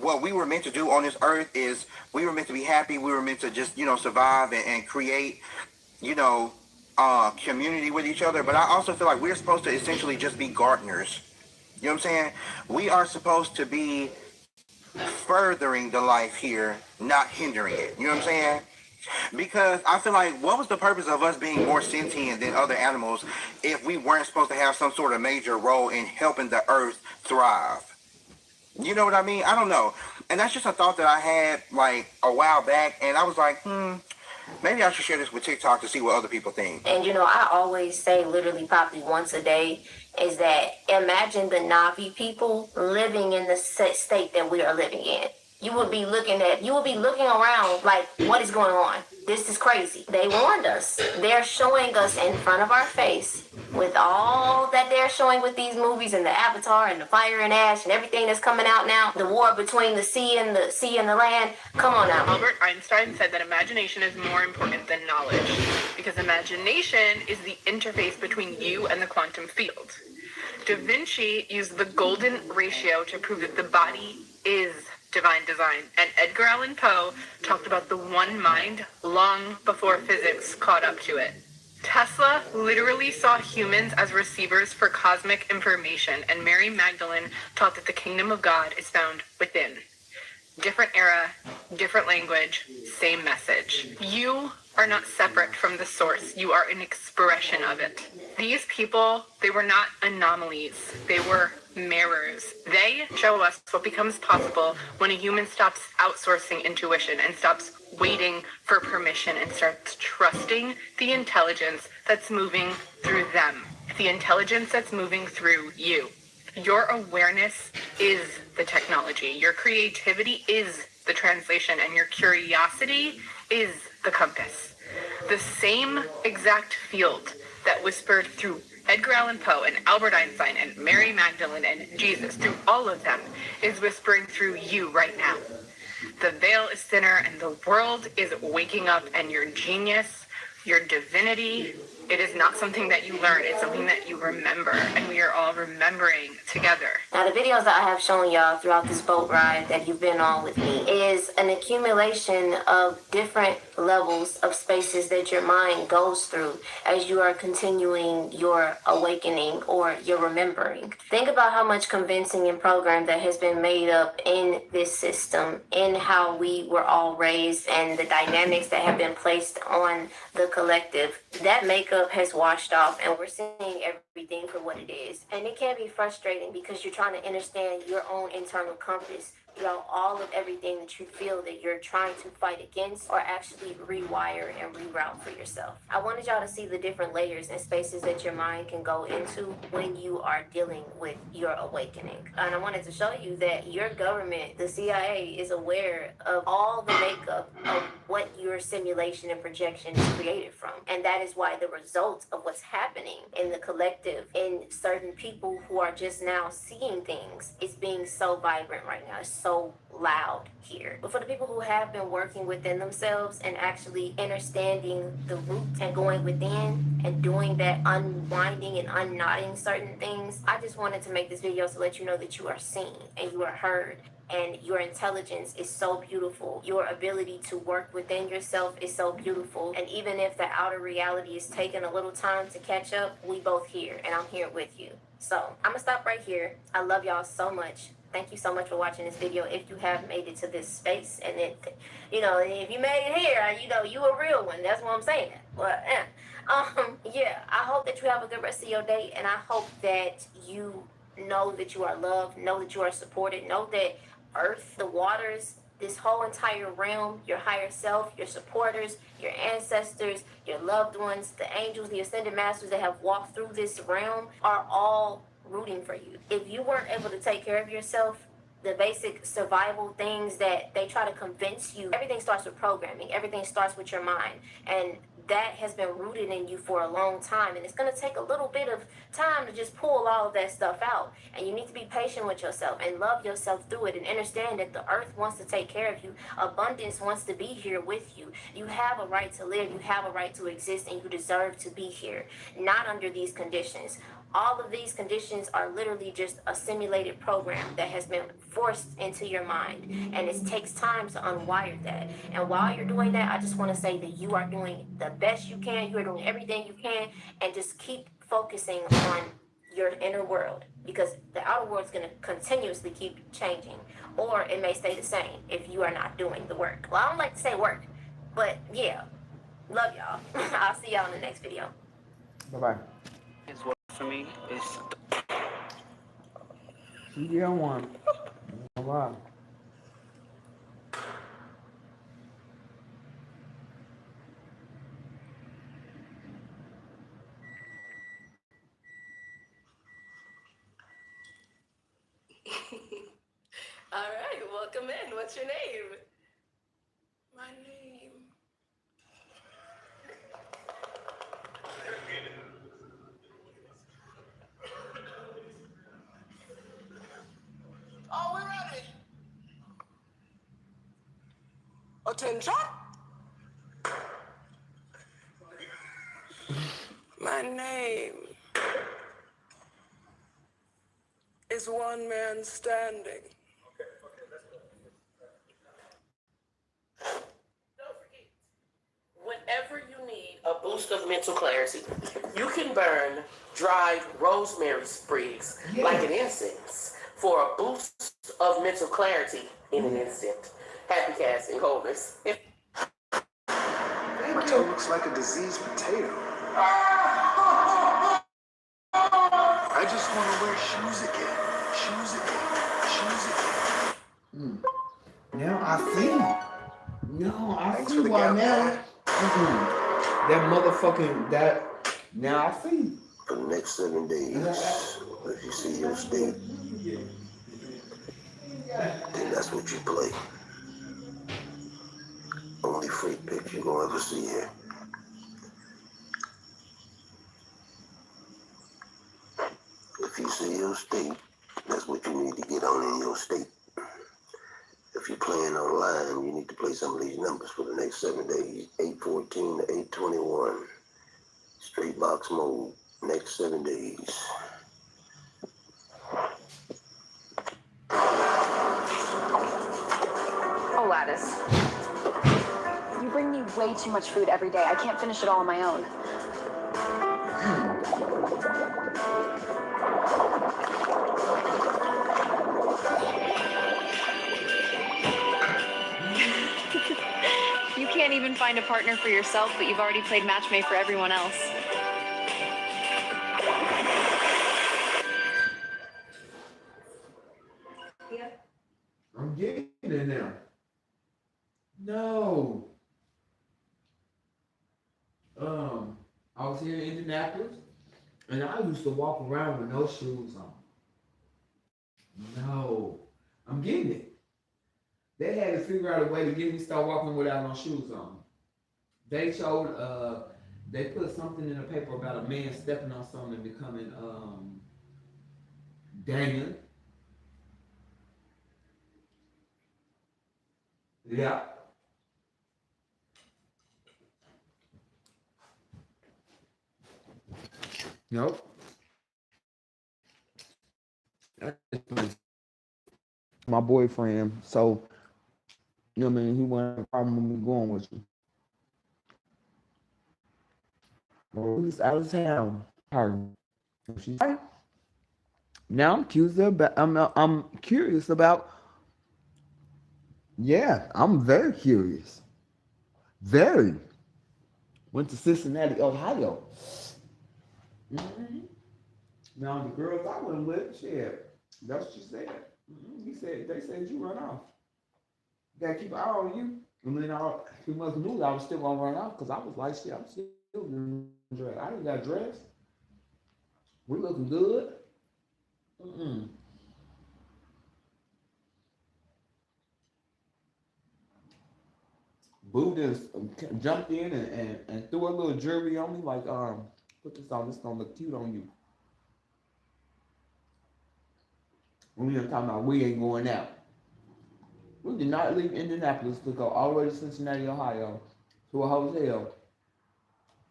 what we were meant to do on this earth is we were meant to be happy. We were meant to just, survive and create, community with each other. But I also feel like we're supposed to essentially just be gardeners. You know what I'm saying? We are supposed to be furthering the life here, not hindering it. You know what I'm saying? Because I feel like, what was the purpose of us being more sentient than other animals if we weren't supposed to have some sort of major role in helping the earth thrive? You know what I mean? I don't know. And that's just a thought that I had like a while back, and I was like, maybe I should share this with TikTok to see what other people think. And I always say, literally probably once a day, is that imagine the Navi people living in the state that we are living in. You will be looking around like, what is going on? This is crazy. They warned us. They're showing us in front of our face with all that they're showing with these movies and the Avatar and the Fire and Ash and everything that's coming out now, the war between the sea and the land. Come on now. Albert Einstein said that imagination is more important than knowledge because imagination is the interface between you and the quantum field. Da Vinci used the golden ratio to prove that the body is divine design, and Edgar Allan Poe talked about the one mind long before physics caught up to it. Tesla literally saw humans as receivers for cosmic information, and Mary Magdalene taught that the kingdom of God is found within. Different era, different language, same message. You are not separate from the source. You are an expression of it. These people, they were not anomalies. They were mirrors. They show us what becomes possible when a human stops outsourcing intuition and stops waiting for permission and starts trusting the intelligence that's moving through them, the intelligence that's moving through you. Your awareness is the technology. Your creativity is the translation, and your curiosity is the compass. The same exact field that whispered through Edgar Allan Poe and Albert Einstein and Mary Magdalene and Jesus, through all of them, is whispering through you right now. The veil is thinner and the world is waking up, and your genius, your divinity, it is not something that you learn, it's something that you remember, and we are all remembering together. Now, the videos that I have shown y'all throughout this boat ride that you've been on with me is an accumulation of different levels of spaces that your mind goes through as you are continuing your awakening or your remembering. Think about how much convincing and program that has been made up in this system, in how we were all raised, and the dynamics that have been placed on the collective. That makeup has washed off, and we're seeing everything for what it is. And it can be frustrating because you're trying to understand your own internal compass throughout all of everything that you feel that you're trying to fight against or actually rewire and reroute for yourself. I wanted y'all to see the different layers and spaces that your mind can go into when you are dealing with your awakening. And I wanted to show you that your government, the CIA, is aware of all the makeup of what your simulation and projection is created from. And that is why the result of what's happening in the collective, in certain people who are just now seeing things, is being so vibrant right now. It's so loud here. But for the people who have been working within themselves and actually understanding the root and going within and doing that unwinding and unknotting certain things, I just wanted to make this video to let you know that you are seen and you are heard. And your intelligence is so beautiful. Your ability to work within yourself is so beautiful. And even if the outer reality is taking a little time to catch up, we both here, and I'm here with you. So I'm gonna stop right here. I love y'all so much. Thank you so much for watching this video. If you have made it to this space, and it, if you made it here, you a real one. That's what I'm saying. But yeah, I hope that you have a good rest of your day, and I hope that you know that you are loved, know that you are supported, know that Earth, the waters, this whole entire realm, your higher self, your supporters, your ancestors, your loved ones, the angels, the ascended masters that have walked through this realm are all rooting for you. If you weren't able to take care of yourself, the basic survival things that they try to convince you, everything starts with programming. Everything starts with your mind. And that has been rooted in you for a long time. And it's going to take a little bit of time to just pull all of that stuff out. And you need to be patient with yourself and love yourself through it and understand that the earth wants to take care of you. Abundance wants to be here with you. You have a right to live. You have a right to exist, and you deserve to be here. Not under these conditions. All of these conditions are literally just a simulated program that has been forced into your mind. And it takes time to unwire that. And while you're doing that, I just want to say that you are doing the best you can. You are doing everything you can. And just keep focusing on your inner world. Because the outer world is going to continuously keep changing. Or it may stay the same if you are not doing the work. Well, I don't like to say work. But yeah, love y'all. I'll see y'all in the next video. Bye-bye. Is what for me is You don't want. Bye-bye. All right, welcome in. What's your name? My name. Oh, we're ready. Attention. My name is One Man Standing. Whenever you need a boost of mental clarity, you can burn dried rosemary sprigs like an incense for a boost of mental clarity in an instant. Happy casting, wholeness. Thank My toe looks like a diseased potato. I just want to wear shoes again. Shoes again. Now I see. No, I Thanks see for the why gap, now. Dad. That motherfucking that. Now I see. For the next 7 days, if you see your state, then that's what you play. Only freak pics you gonna ever see here. If you see your state, that's what you need to get on in your state. If you're playing online, you need to play some of these numbers for the next 7 days. 814 to 821. Straight box mode. Next 7 days. Oh, Lattice. You bring me way too much food every day. I can't finish it all on my own. You can't even find a partner for yourself, but you've already played matchmate for everyone else. I'm getting it now. No. I was here in Indianapolis, and I used to walk around with no shoes on. No. I'm getting it. They had to figure out a way to get me to start walking without no shoes on. They showed, they put something in the paper about a man stepping on something and becoming, Daniel. Yeah. Nope. My boyfriend, so you know what I mean, he wasn't a problem with me going with you. Well, he's out of town. Her. She's right. Now I'm curious about. Yeah, I'm very curious. Very. Went to Cincinnati, Ohio. Mm-hmm. Now the girls I went with, shit, that's what she said. Mm-hmm. They said you run off. You gotta keep an eye on you. And then he must knew I was still gonna run off because I was like, shit, I'm still dressed. I didn't got dressed. We looking good. Mm-mm. Boo just jumped in and threw a little jewelry on me, like, put this on, this gonna look cute on you. We ain't talking about we ain't going out. We did not leave Indianapolis to go all the way to Cincinnati, Ohio, to a hotel,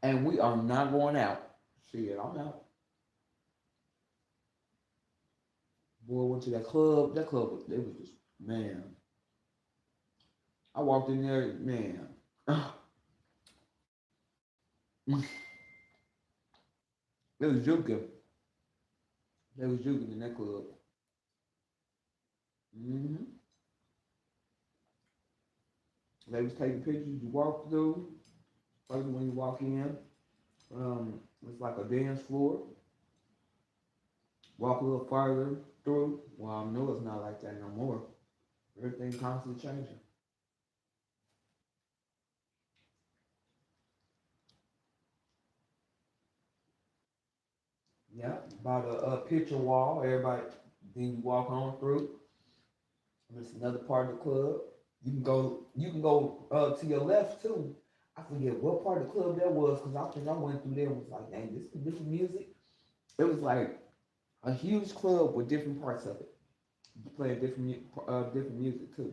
and we are not going out. Shit, I'm out. Boy, went to that club. That club, it was just, man. I walked in there, man. It was juking. They was juking in that club. Mm-hmm. They was taking pictures. You walk through. First when you walk in, it's like a dance floor. Walk a little farther through. Well, I know it's not like that no more. Everything constantly changing. Yeah, about a picture wall. Everybody, then you walk on through. It's another part of the club. You can go to your left too. I forget what part of the club that was because I think I went through there and was like, dang, this is different music. It was like a huge club with different parts of it. Playing different music too.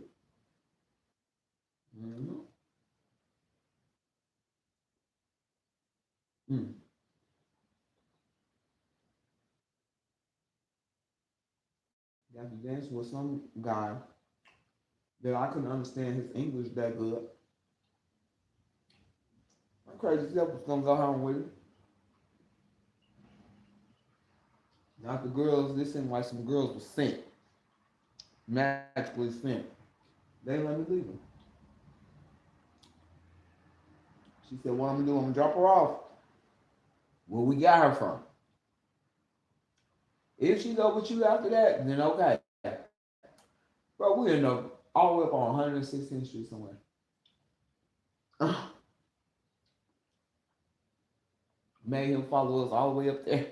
Mm-hmm. Mm. Got to dance with some guy that I couldn't understand his English that good. My crazy self was gonna go home with him. Not the girls. This seemed like some girls were sent, magically sent. They didn't let me leave them. She said, what I'm gonna do, I'm gonna drop her off where we got her from. If she go with you after that, then okay. Bro, we end up all the way up on 116th Street somewhere. Made him follow us all the way up there.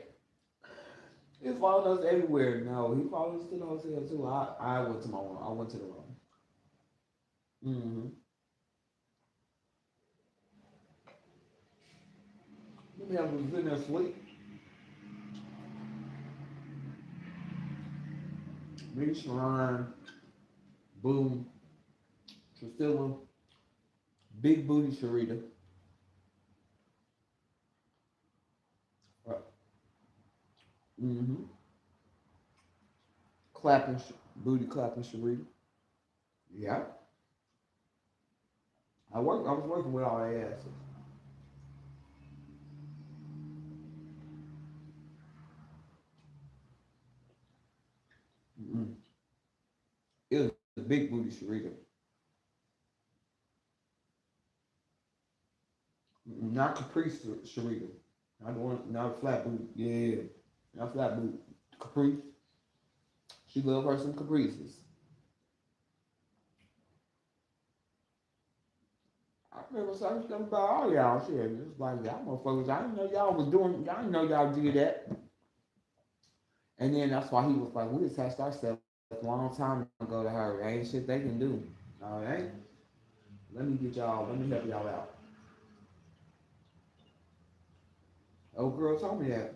He's following us everywhere. No, he followed us to the hotel too. I went to my room. I went to the room. Mm-hmm. Let me have a good night's sleep. Me, Sharon, Boom, Priscilla, Big Booty Sharita. Mm-hmm. Clapping, booty clapping Sharita. Yeah. I was working with all their asses. Mm-mm. It was a big booty Sharita. Not Caprice Sharita. Not the one, not a flat boot. Yeah. Not flat boot. Caprice. She loved her some caprices. I remember saying something about all y'all shit. It's like y'all motherfuckers, I didn't know y'all was doing, y'all didn't know y'all did that. And then that's why he was like, we attached ourselves a long time ago to her. Ain't shit they can do. All right? Let me help y'all out. Old girl told me that.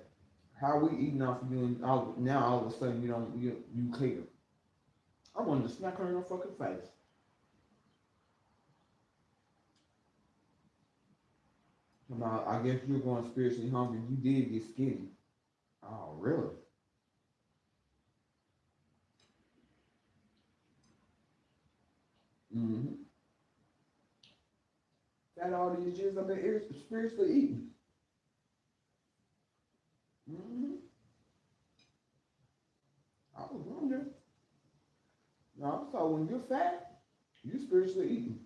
How we eating off of you and now all of a sudden you care. I wanted to smack her in her fucking face. I guess you're going spiritually hungry. You did get skinny. Oh, really? Mm-hmm. That all these years I've been spiritually eating. Mm-hmm. I was wondering. No, so when you're fat, you spiritually eating.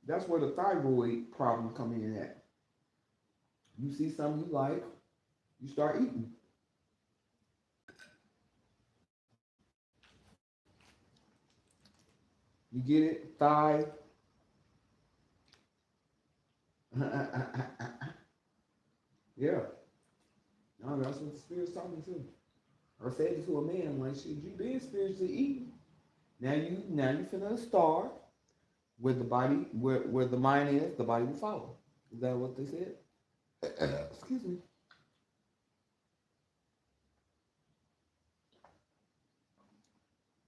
That's where the thyroid problem come in at. You see something you like, you start eating. You get it? Thigh. Yeah. No, that's what the spirit's talking to. Or said it to a man, like, shit, you been spiritually eating. Now you finna starve. Where the body, where the mind is, the body will follow. Is that what they said? Excuse me.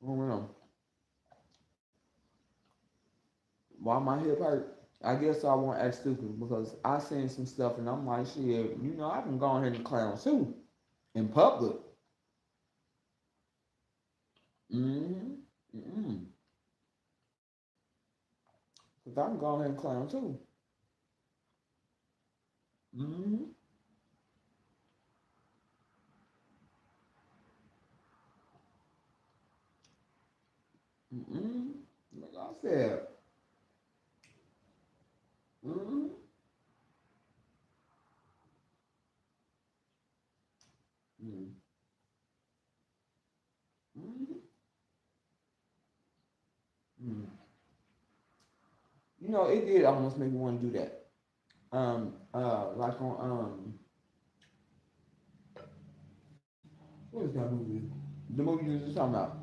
I don't know. Why my hip hurt? I guess I won't act stupid because I seen some stuff and I'm like, shit, I can go ahead and clown too. In public. Mm-hmm. Mm-hmm. Because I can go ahead and clown too. Mm-hmm. Mm-hmm. Like I said. Mm-hmm. Mm-hmm. Mm-hmm. Mm-hmm. It did almost make me want to do that. Like on what is that movie? The movie you was just talking about.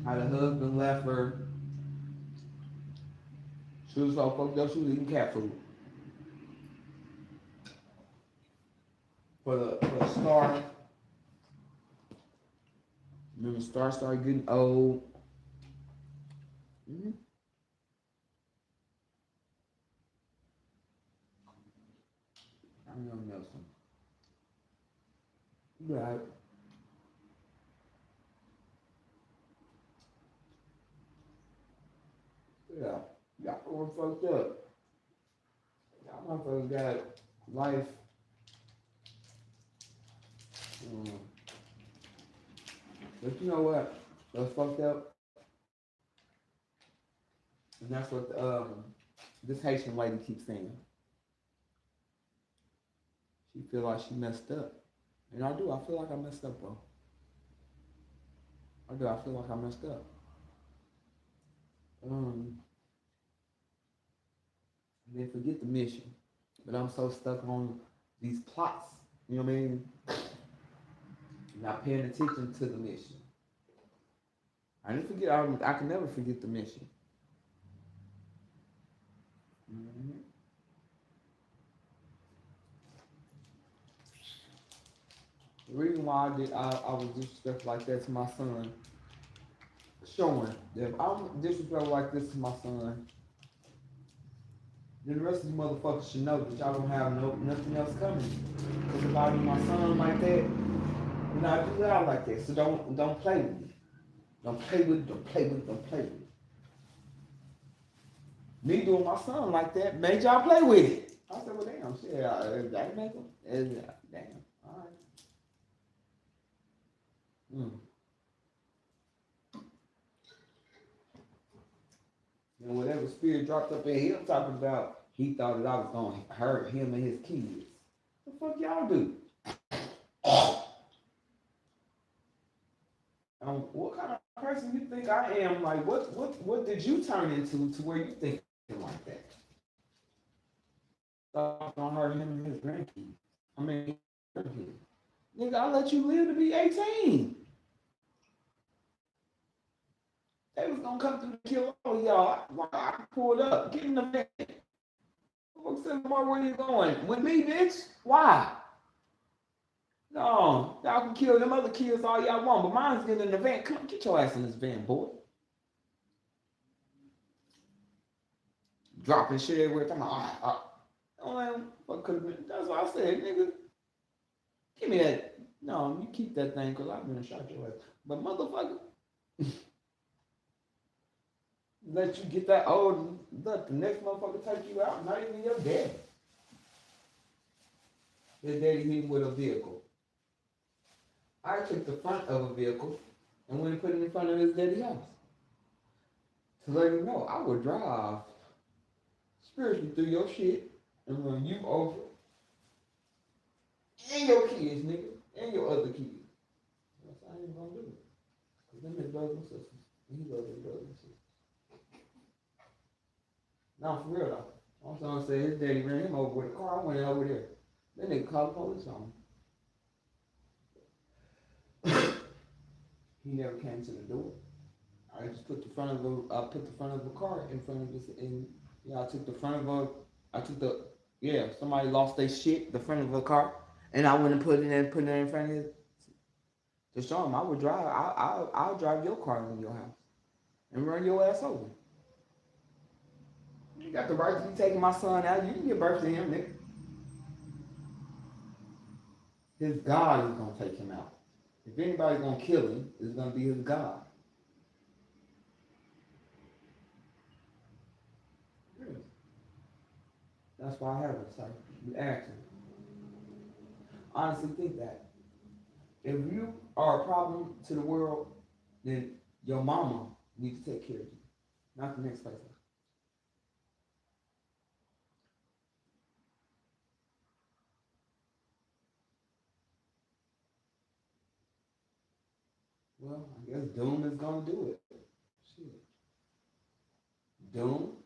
How the husband left her. She was so fucked up she was eating cat food. For the star. Remember Star started getting old. Mm-hmm. I know Nelson. Right. Yeah. Y'all going fucked up. Y'all motherfuckers got life. Um, but you know what? That's fucked up. And that's what this Haitian lady keeps saying she feel like she messed up. And I do. I feel like I messed up, bro. I do. I feel like I messed up. And then forget the mission. But I'm so stuck on these plots. You know what I mean? Not paying attention to the mission. I didn't forget. I can never forget the mission. Mm-hmm. The reason why I was disrespectful like that to my son, showing that if I'm disrespectful like this to my son, then the rest of you motherfuckers should know that y'all don't have nothing else coming. Because if I do my son like that, then I do y'all like that. So don't play with me. Don't play with, don't play with, don't play with me. Me doing my son like that made y'all play with it. I said, well, damn, shit, that make him. Damn, all right. And whatever spirit dropped up in him talking about, he thought that I was going to hurt him and his kids. What the fuck y'all do? What kind of person you think I am? Like, what did you turn into to where you think like that? Thought I was going to hurt him and his grandkids. I mean, nigga, I let you live to be 18. They was gonna come through the kill all y'all. I pulled up, get in the van. What's the more where you going? With me, bitch? Why? No, y'all can kill them other kids all y'all want, but mine's getting in the van. Come get your ass in this van, boy. Dropping shit everywhere. Come on. What could have been? That's what I said, nigga. Give me that. No, you keep that thing, cause I'm gonna shot your ass. But motherfucker. Let you get that old, let the next motherfucker take you out, not even your daddy. His daddy hit him with a vehicle. I took the front of a vehicle and went and put it in front of his daddy's house. To let him know, I would drive spiritually through your shit and run you over and your kids, nigga, and your other kids. That's how I ain't gonna do it. Because them his brothers and sisters. And he loves his brothers and sisters. No, for real though. I'm trying to say his daddy ran him over with a car. I went over there. Then they called the police on him. He never came to the door. I just put the front of the car in front of this, and yeah, I took the front of somebody lost their shit, the front of a car, and I went and put it in front of his, to show him I would drive, I'll drive your car into your house and run your ass over. You got the right to be taking my son out. You can give birth to him, nigga. His God is gonna take him out. If anybody's gonna kill him, it's gonna be his God. That's why I have it, sir. You ask him. Honestly think that. If you are a problem to the world, then your mama needs to take care of you, not the next person. Well, I guess Doom is gonna do it. Shit. Doom.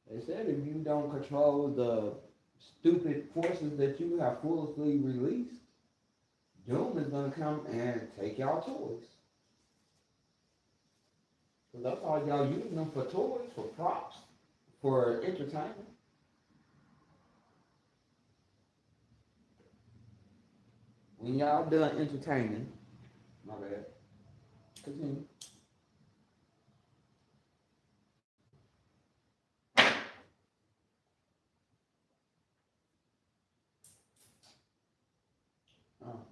They said if you don't control the stupid forces that you have foolishly released, Doom is gonna come and take y'all toys. So that's all y'all using them for toys, for props, for entertainment. When y'all done entertaining, my bad. Continue. Oh.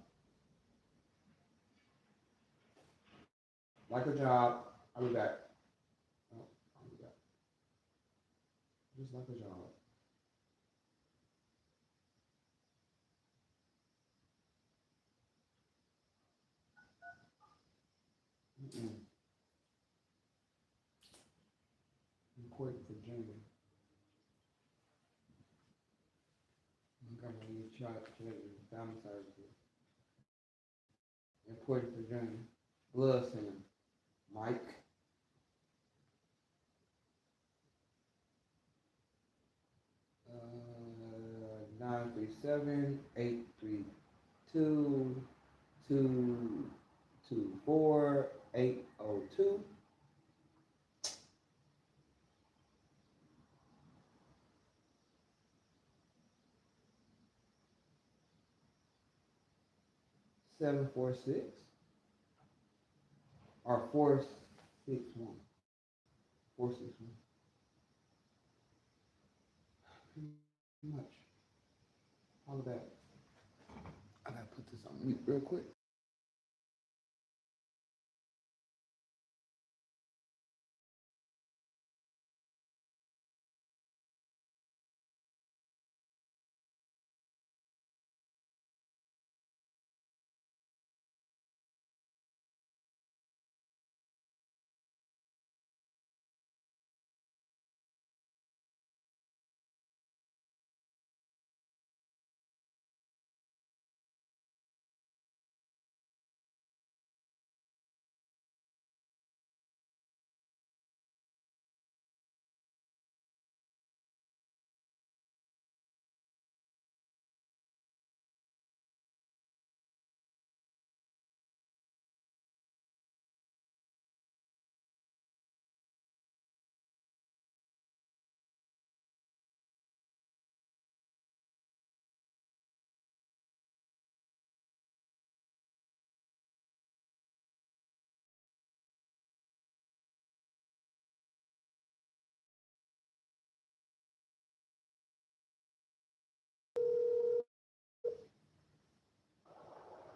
Like a job, I'll be back. Oh, I'll be back. Just like a job. Mm-mm. Important for Junior. Child Family Services. Important for journey. Blood center. Mike. 937-832-224-802. Seven 4-6 or 4-6-1. 4-6-1. Much. All of that. I gotta put this on mute real quick.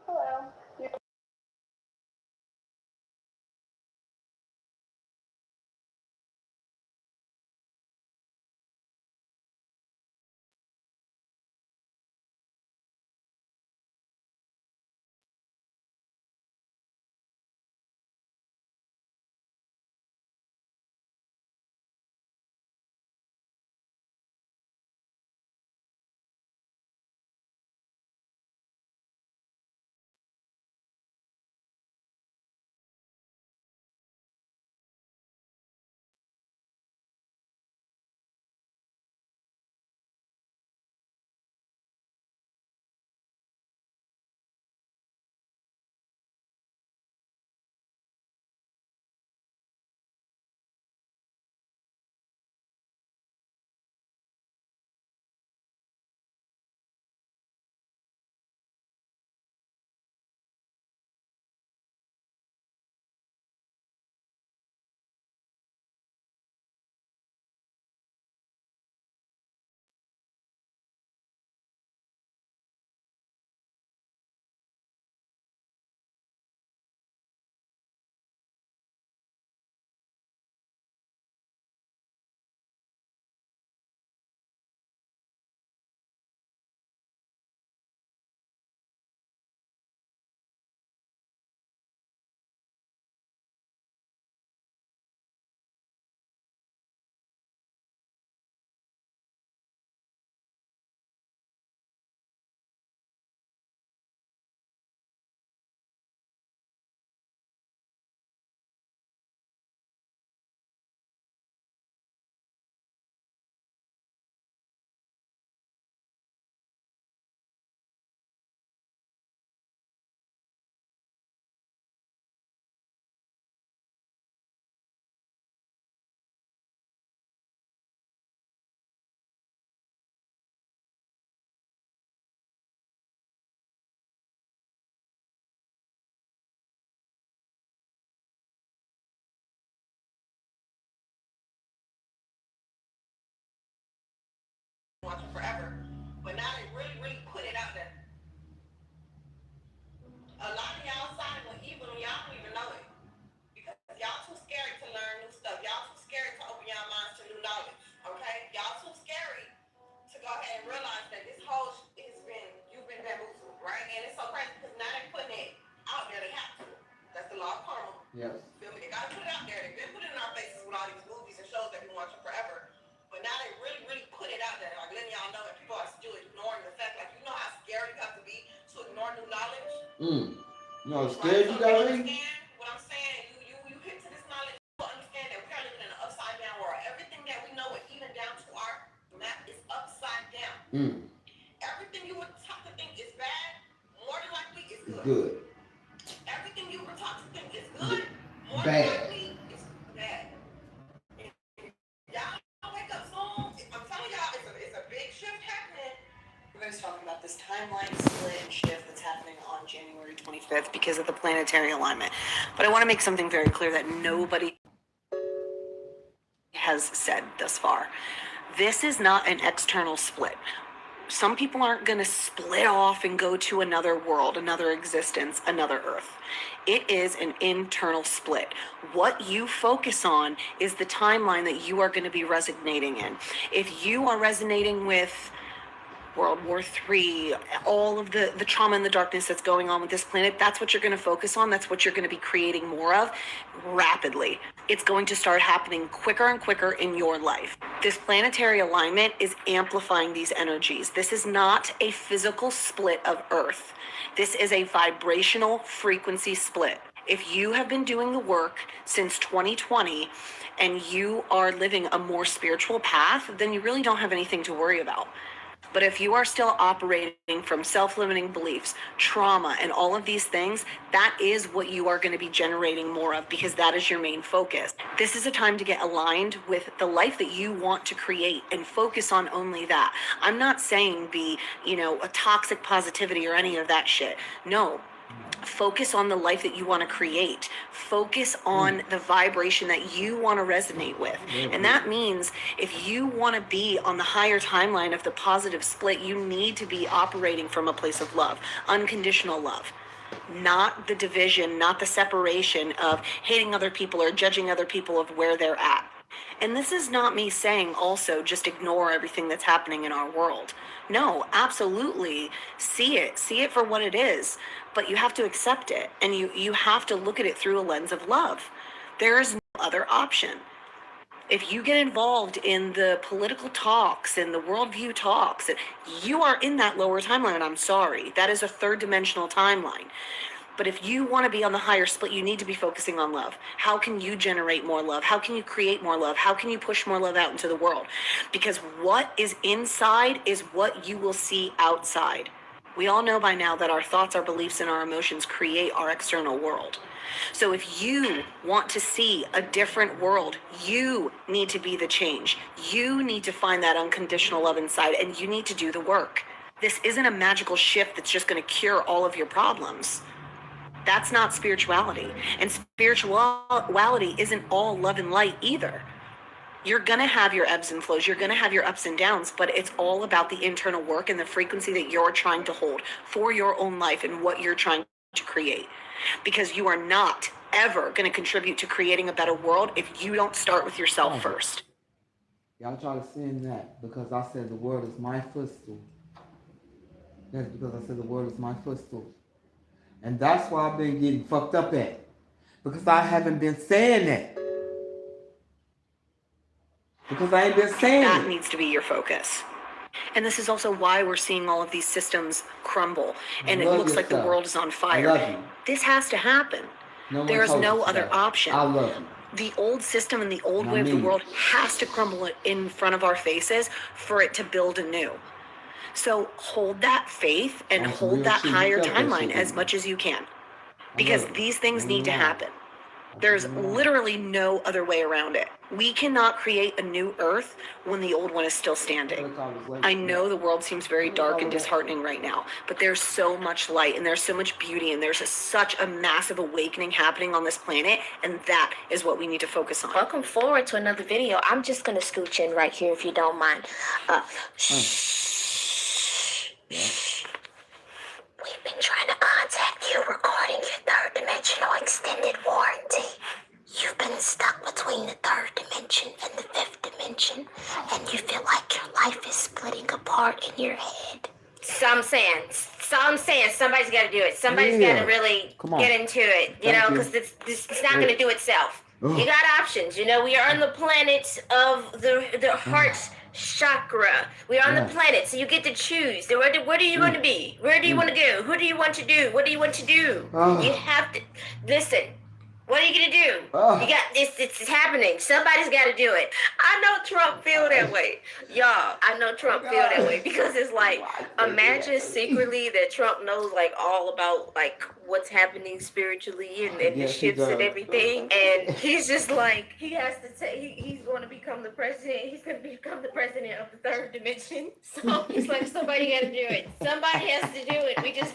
Hello. Watching forever, but now they really put it out there. A lot of y'all siding with evil and y'all don't even know it. Because y'all too scary to learn new stuff. Y'all too scary to open y'all minds to new knowledge. Okay? Y'all too scary to go ahead and realize that this whole you've been bamboozled, right? And it's so crazy because now they're putting it out there. They have to. That's the law of karma. Yes. Feel me? They gotta put it out there. They've been putting it in our faces with all these movies and shows that we've been watching forever. But now they really put it out there. Like letting y'all know that people are still ignoring the fact, like, you know how You know how scared you got me? What I'm saying, you hit to this knowledge, you understand that we are living in an upside down world. Everything that we know, even down to our map, is upside down. Everything you were taught to think is bad, more than likely is good. Good. Everything you were taught to think is good, more than Bad. likely is bad. Y'all wake up soon. I'm telling y'all, it's a big shift happening. Everybody's talking about this timeline split and shift that's happening on January 25th because of the planetary alignment. But I want to make something very clear that nobody has said thus far. This is not an external split. Some people aren't going to split off and go to another world, another existence, another Earth. It is an internal split. What you focus on is the timeline that you are going to be resonating in. If you are resonating with World War III, all of the trauma and the darkness that's going on with this planet, that's what you're going to focus on. That's what you're going to be creating more of rapidly. It's going to start happening quicker and quicker in your life. This planetary alignment is amplifying these energies. This is not a physical split of Earth. This is a vibrational frequency split. If you have been doing the work since 2020 and you are living a more spiritual path, then you really don't have anything to worry about. But if you are still operating from self-limiting beliefs, trauma, and all of these things, that is what you are going to be generating more of because that is your main focus. This is a time to get aligned with the life that you want to create and focus on only that. I'm not saying be, a toxic positivity or any of that shit. No. Focus on the life that you want to create. Focus on the vibration that you want to resonate with. And that means if you want to be on the higher timeline of the positive split, you need to be operating from a place of love, unconditional love. Not the division, not the separation of hating other people or judging other people of where they're at. And this is not me saying also just ignore everything that's happening in our world. No, absolutely. See it for what it is, but you have to accept it and you have to look at it through a lens of love. There is no other option. If you get involved in the political talks and the worldview talks, you are in that lower timeline. I'm sorry. That is a third dimensional timeline. But if you want to be on the higher split, you need to be focusing on love. How can you generate more love? How can you create more love? How can you push more love out into the world? Because what is inside is what you will see outside. We all know by now that our thoughts, our beliefs, and our emotions create our external world. So if you want to see a different world, you need to be the change. You need to find that unconditional love inside, and you need to do the work. This isn't a magical shift that's just going to cure all of your problems. That's not spirituality. And spirituality isn't all love and light either. You're going to have your ebbs and flows. You're going to have your ups and downs, but it's all about the internal work and the frequency that you're trying to hold for your own life and what you're trying to create. Because you are not ever going to contribute to creating a better world if you don't start with yourself first. Y'all try to sin that because I said the word is my footstool. That's because I said the word is my footstool. And that's why I've been getting fucked up at. Because I haven't been saying that. Because I ain't been saying that it. That needs to be your focus. And this is also why we're seeing all of these systems crumble. And it looks like the world is on fire. I love you. This has to happen. There is no other option. I love you. The old system and the old way of the world has to crumble in front of our faces for it to build anew. So hold that faith and hold that higher timeline as much as you can. Because these things need to happen. There's literally no other way around it. We cannot create a new earth when the old one is still standing. I know the world seems very dark and disheartening right now, but there's so much light and there's so much beauty and there's such a massive awakening happening on this planet, and that is what we need to focus on. Welcome forward to another video. I'm just going to scooch in right here if you don't mind. We've been trying to contact you regarding your third dimensional extended warranty. You've been stuck between the third dimension and the fifth dimension, and you feel like your life is splitting apart in your head. So I'm saying somebody's got to do it. Somebody's got to really get into it, because it's not going to do itself. You got options. You know, we are on the planet of the heart chakra. We are on the planet, so you get to choose. Where do you want to be? Where do you want to go? Who do you want to do? What do you want to do? You have to listen. What are you gonna do? You got this. It's happening. Somebody's got to do it. I know Trump feel that way, y'all. I know Trump feel that way because it's like, imagine secretly that Trump knows like all about like what's happening spiritually and the shifts and everything, and he's just like he has to take. He's going to become the president. He's going to become the president of the third dimension. So he's like, somebody got to do it. Somebody has to do it.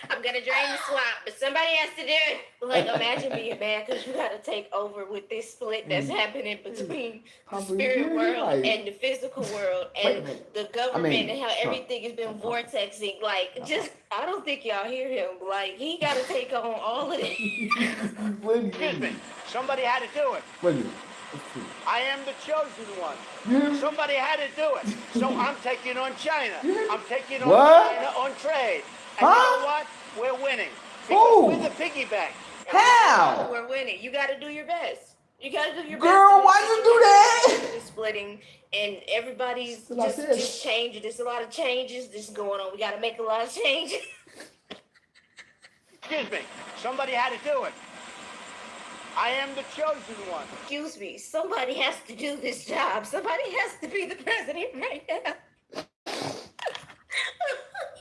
I'm gonna drain the swamp, but somebody has to do it. Like, imagine being mad because you gotta take over with this split that's happening between the spirit world and the physical world and the government and how everything has been vortexing. Like, just, I don't think y'all hear him. Like, he gotta take on all of it. Excuse me. Somebody had to do it. I am the chosen one. Somebody had to do it. So I'm taking on China. I'm taking on China on trade. And you know what? We're winning. Because we're the piggy bank. How? We're winning. You gotta do your best. You gotta do your best. Girl, why you do that? It's splitting and everybody's just changing. There's a lot of changes just going on. We gotta make a lot of changes. Excuse me. Somebody had to do it. I am the chosen one. Excuse me. Somebody has to do this job. Somebody has to be the president right now.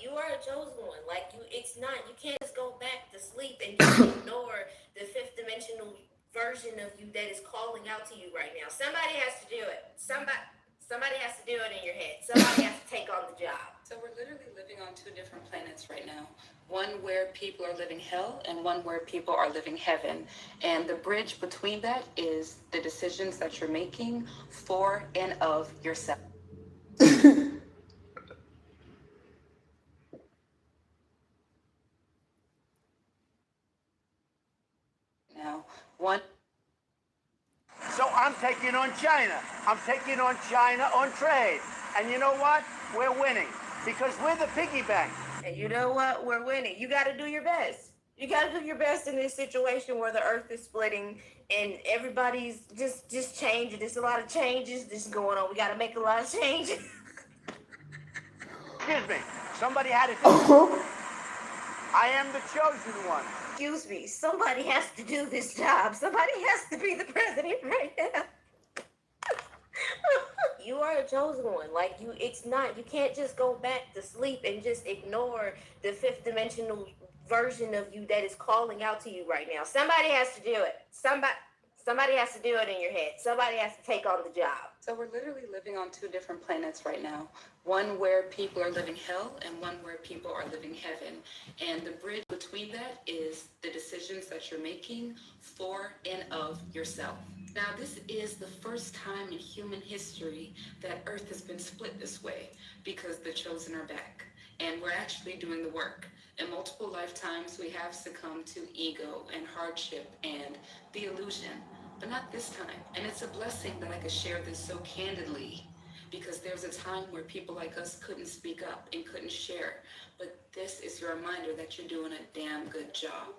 You are a chosen one. Like, it's not, you can't just go back to sleep and just ignore the fifth dimensional version of you that is calling out to you right now. Somebody has to do it. Somebody has to do it in your head. Somebody has to take on the job. So we're literally living on two different planets right now. One where people are living hell and one where people are living heaven. And the bridge between that is the decisions that you're making for and of yourself. Now, one. So I'm taking on China. I'm taking on China on trade. And you know what? We're winning. Because we're the piggy bank. And you know what? We're winning. You got to do your best. You got to do your best in this situation where the earth is splitting and everybody's just changing. There's a lot of changes just going on. We got to make a lot of changes. Excuse me. Somebody had to do it. I am the chosen one. Excuse me. Somebody has to do this job. Somebody has to be the president right now. You are a chosen one. Like, it's not, you can't just go back to sleep and just ignore the fifth dimensional version of you that is calling out to you right now. Somebody has to do it. Somebody has to do it in your head. Somebody has to take on the job. So we're literally living on two different planets right now. One where people are living hell and one where people are living heaven. And the bridge between that is the decisions that you're making for and of yourself. Now, this is the first time in human history that Earth has been split this way because the chosen are back. And we're actually doing the work. In multiple lifetimes, we have succumbed to ego and hardship and the illusion, but not this time. And it's a blessing that I could share this so candidly because there's a time where people like us couldn't speak up and couldn't share. But this is your reminder that you're doing a damn good job.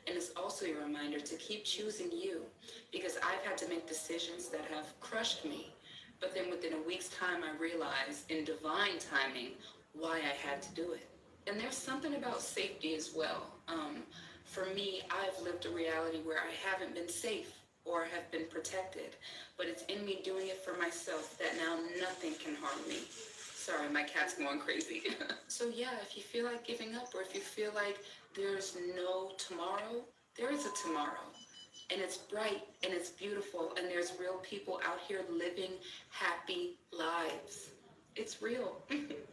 And it's also your reminder to keep choosing you because I've had to make decisions that have crushed me. But then within a week's time, I realized in divine timing why I had to do it. And there's something about safety as well. For me, I've lived a reality where I haven't been safe or have been protected, but it's in me doing it for myself that now nothing can harm me. Sorry, my cat's going crazy. So yeah, if you feel like giving up or if you feel like there's no tomorrow, there is a tomorrow. And it's bright and it's beautiful and there's real people out here living happy lives. It's real.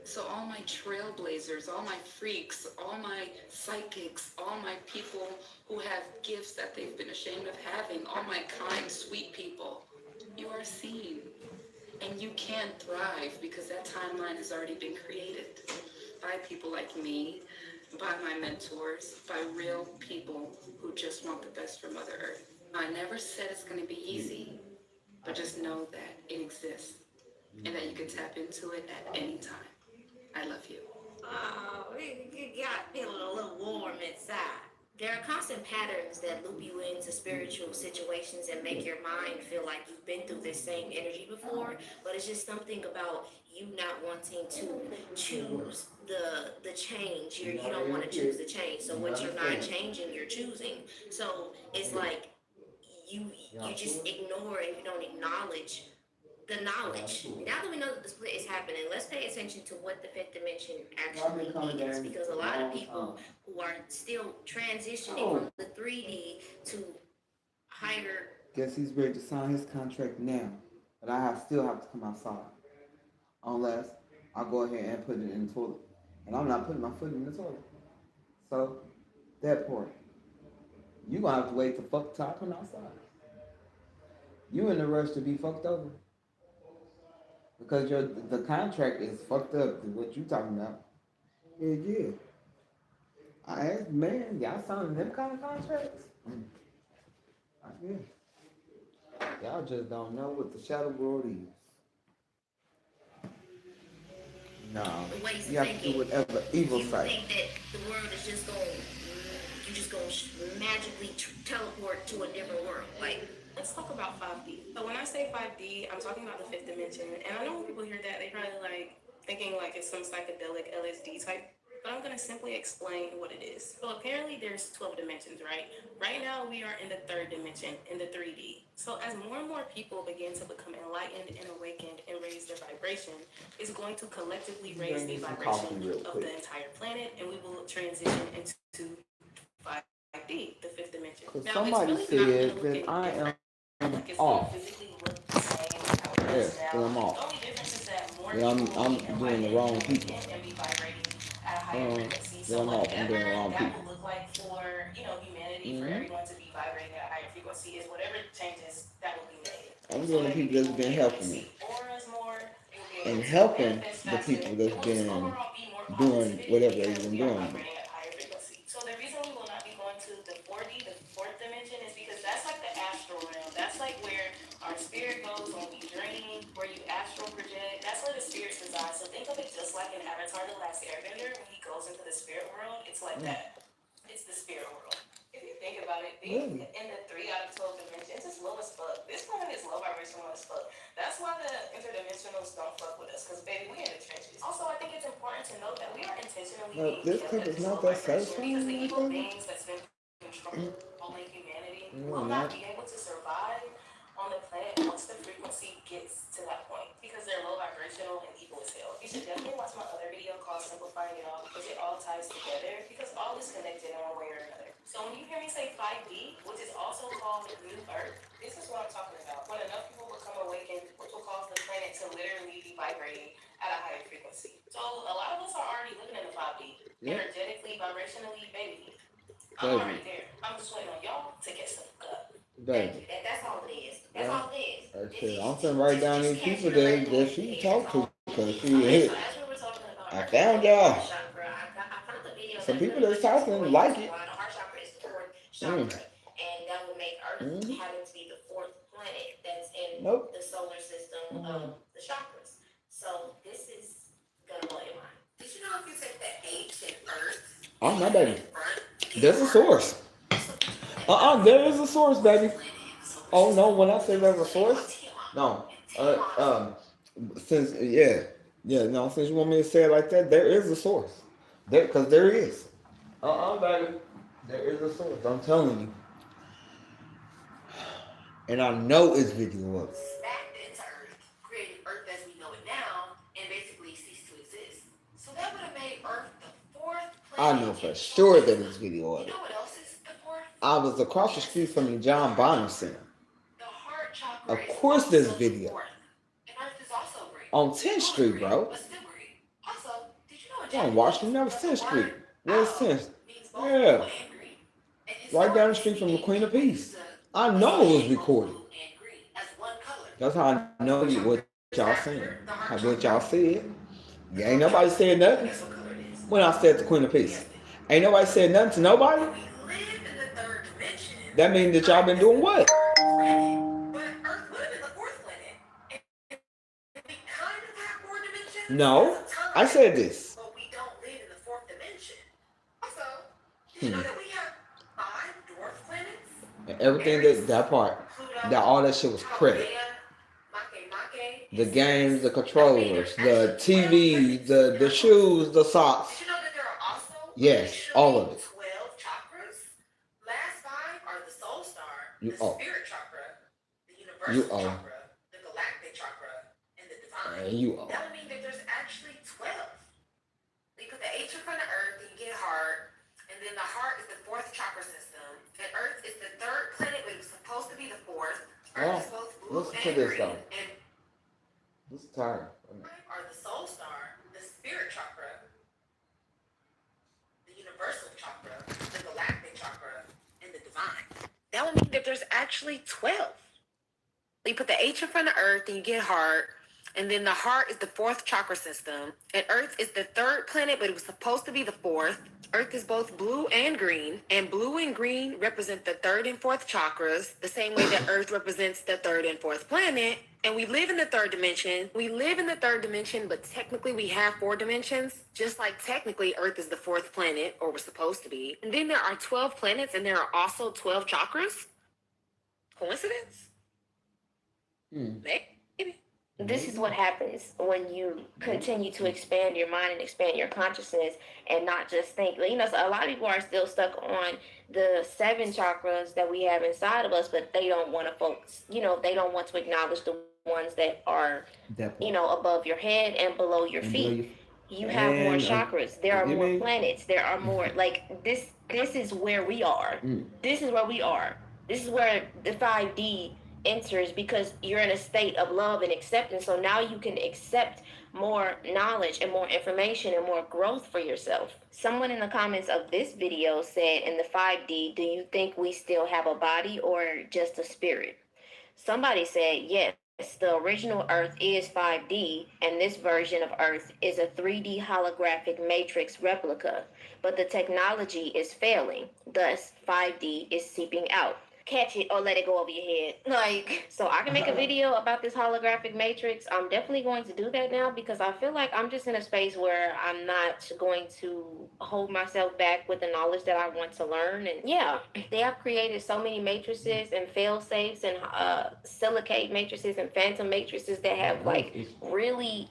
So all my trailblazers, all my freaks, all my psychics, all my people who have gifts that they've been ashamed of having, all my kind, sweet people, you are seen. And you can thrive because that timeline has already been created by people like me, by my mentors, by real people who just want the best for Mother Earth. I never said it's going to be easy, but just know that it exists and that you can tap into it at any time. I love you. Oh, you got feeling a little warm inside. There are constant patterns that loop you into spiritual situations and make your mind feel like you've been through this same energy before, but it's just something about you not wanting to choose the change. You don't want to choose the change. So what you're not changing, you're choosing. So it's like you just ignore and you don't acknowledge the knowledge. Now that we know that the split is happening, let's pay attention to what the fifth dimension actually means, because a lot of people who are still transitioning from the 3D to higher. Guess he's ready to sign his contract now, but still have to come outside unless I go ahead and put it in the toilet, and I'm not putting my foot in the toilet. So that part, you gonna have to wait to fuck till I come outside. You in a rush to be fucked over because the contract is fucked up. What you talking about? Yeah. I asked, man, y'all signing them kind of contracts? I guess. Y'all just don't know what the shadow world is. No, you have to do whatever evil side. You think that the world is just going, you just going to magically teleport to a different world. Like, Let's talk about 5D. So when I say 5D, I'm talking about the fifth dimension. And I know when people hear that, they probably like thinking like it's some psychedelic LSD type. But I'm going to simply explain what it is. So apparently there's 12 dimensions, right? Right now we are in the third dimension, in the 3D. So as more and more people begin to become enlightened and awakened and raise their vibration, it's going to collectively raise the vibration of the entire planet, and we will transition into 5D, the fifth dimension. Now, somebody said that I am off. Yes, that I'm off. Yeah, I'm doing the wrong people. That I'm off. I'm doing the wrong people. That will look like for humanity, for everyone to be vibrating at a higher frequency is whatever changes that will be made. I'm doing the people that's been helping me. And helping the people that's been doing whatever they've been doing. So the reason we will not be going to the 4D, the fourth dimension, is because that's like the astral realm. That's like where our spirit goes when we dream, where you astral project. That's where the spirits reside. So think of it just like in Avatar: The Last Airbender. When he goes into the spirit world, it's like that. It's the spirit world. If you think about it, being in the 3 out of 12 dimensions is low as fuck. This planet is low vibrational as fuck. That's why the interdimensionals don't fuck with us, because baby, we in the trenches. Also, I think it's important to note that we are intentionally being This clip is not that satisfying. because the evil beings that's been controlling humanity will not be able to survive on the planet once the frequency gets to that point, because they're low vibrational and evil as hell. You should definitely watch my other video called Simplifying It All, because it all ties together, because all is connected in one way or another. So when you hear me say 5D, which is also called New Earth, this is what I'm talking about. When enough people become awakened, which will cause the planet to literally be vibrating at a higher frequency. So a lot of us are already living in the 5D, energetically, vibrationally, baby. I'm already there. I'm just waiting on y'all to get stuff up. Baby. That's all it is. That's all it is. Okay, I'm finna write down these people that she talked to, because she I found y'all. Some people that's talking like it. And that would make Earth having to be the fourth planet that's in the solar system of the chakras. So this is gonna blow your mind. Did you know if you take the H in Earth? Oh my baby. There's a source. There is a source, baby. Oh no, when I say there's a source, no. Since since you want me to say it like that, there is a source. Because there is. Baby. There is a source. I'm telling you. And I know it's video up. Smacked into Earth, creating Earth as we know it now, and basically ceased to exist. So that would have made Earth the fourth planet. I know for sure that it's video of it. You know what else is the fourth? I was across the street from the John Bonham Center. The heart chakra. Of course there's video. And Earth is also green. On 10th Street, bro. But still green. Also, did you know You're on Washington, never 10th Street. Where's 10th? Yeah. Right down the street from the Queen of Peace. I know it was recorded. That's how I know what y'all saying. What y'all said. Ain't nobody said nothing when I said the Queen of Peace. Ain't nobody said nothing to nobody. That means that y'all been doing what? No, I said this. And everything that part, that all that shit was credit. The games, the controllers, the TVs, the shoes, the socks. Did you know that there are also Yes, all of it. 12 chakras? Last 5 are the soul star, You the owe. spirit chakra, the You universal owe. chakra, the galactic chakra, and the divine. And you owe. That would mean that there's actually 12. You put the H in front of Earth, and you get heart, and then the heart is the 4th chakra system, and Earth is the 3rd planet, but it was supposed to be the 4th. Earth is both blue Listen and to this green, though. and This is tired. are the soul star, the spirit chakra, the universal chakra, the galactic chakra, and the divine. That would mean that there's actually 12. You put the H in front of Earth and you get heart, and then the heart is the 4th chakra system, and Earth is the 3rd planet, but it was supposed to be the 4th. Earth is both blue and blue and green represent the 3rd and 4th chakras, the same way that Earth represents the 3rd and 4th planet. And we live in the 3rd dimension. We live in the 3rd dimension, but technically we have 4 dimensions, just like technically Earth is the 4th planet, or was supposed to be. And then there are 12 planets, and there are also 12 chakras. Coincidence? Maybe. This is what happens when you continue to expand your mind and expand your consciousness and not just think. So a lot of people are still stuck on the 7 chakras that we have inside of us, but they don't want to focus. They don't want to acknowledge the ones that are, above your head and below your feet. You have more chakras. There are more planets. There are more, like, this is where we are. This is where we are. This is where the 5D enters, because you're in a state of love and acceptance. So now you can accept more knowledge and more information and more growth for yourself. Someone in the comments of this video said, in the 5D, do you think we still have a body or just a spirit? Somebody said, yes, the original Earth is 5D, and this version of Earth is a 3D holographic matrix replica, but the technology is failing, thus 5D is seeping out. Catch it or let it go over your head. So I can make a video about this holographic matrix. I'm definitely going to do that now, because I feel like I'm just in a space where I'm not going to hold myself back with the knowledge that I want to learn. And yeah, they have created so many matrices and fail safes and silicate matrices and phantom matrices that have really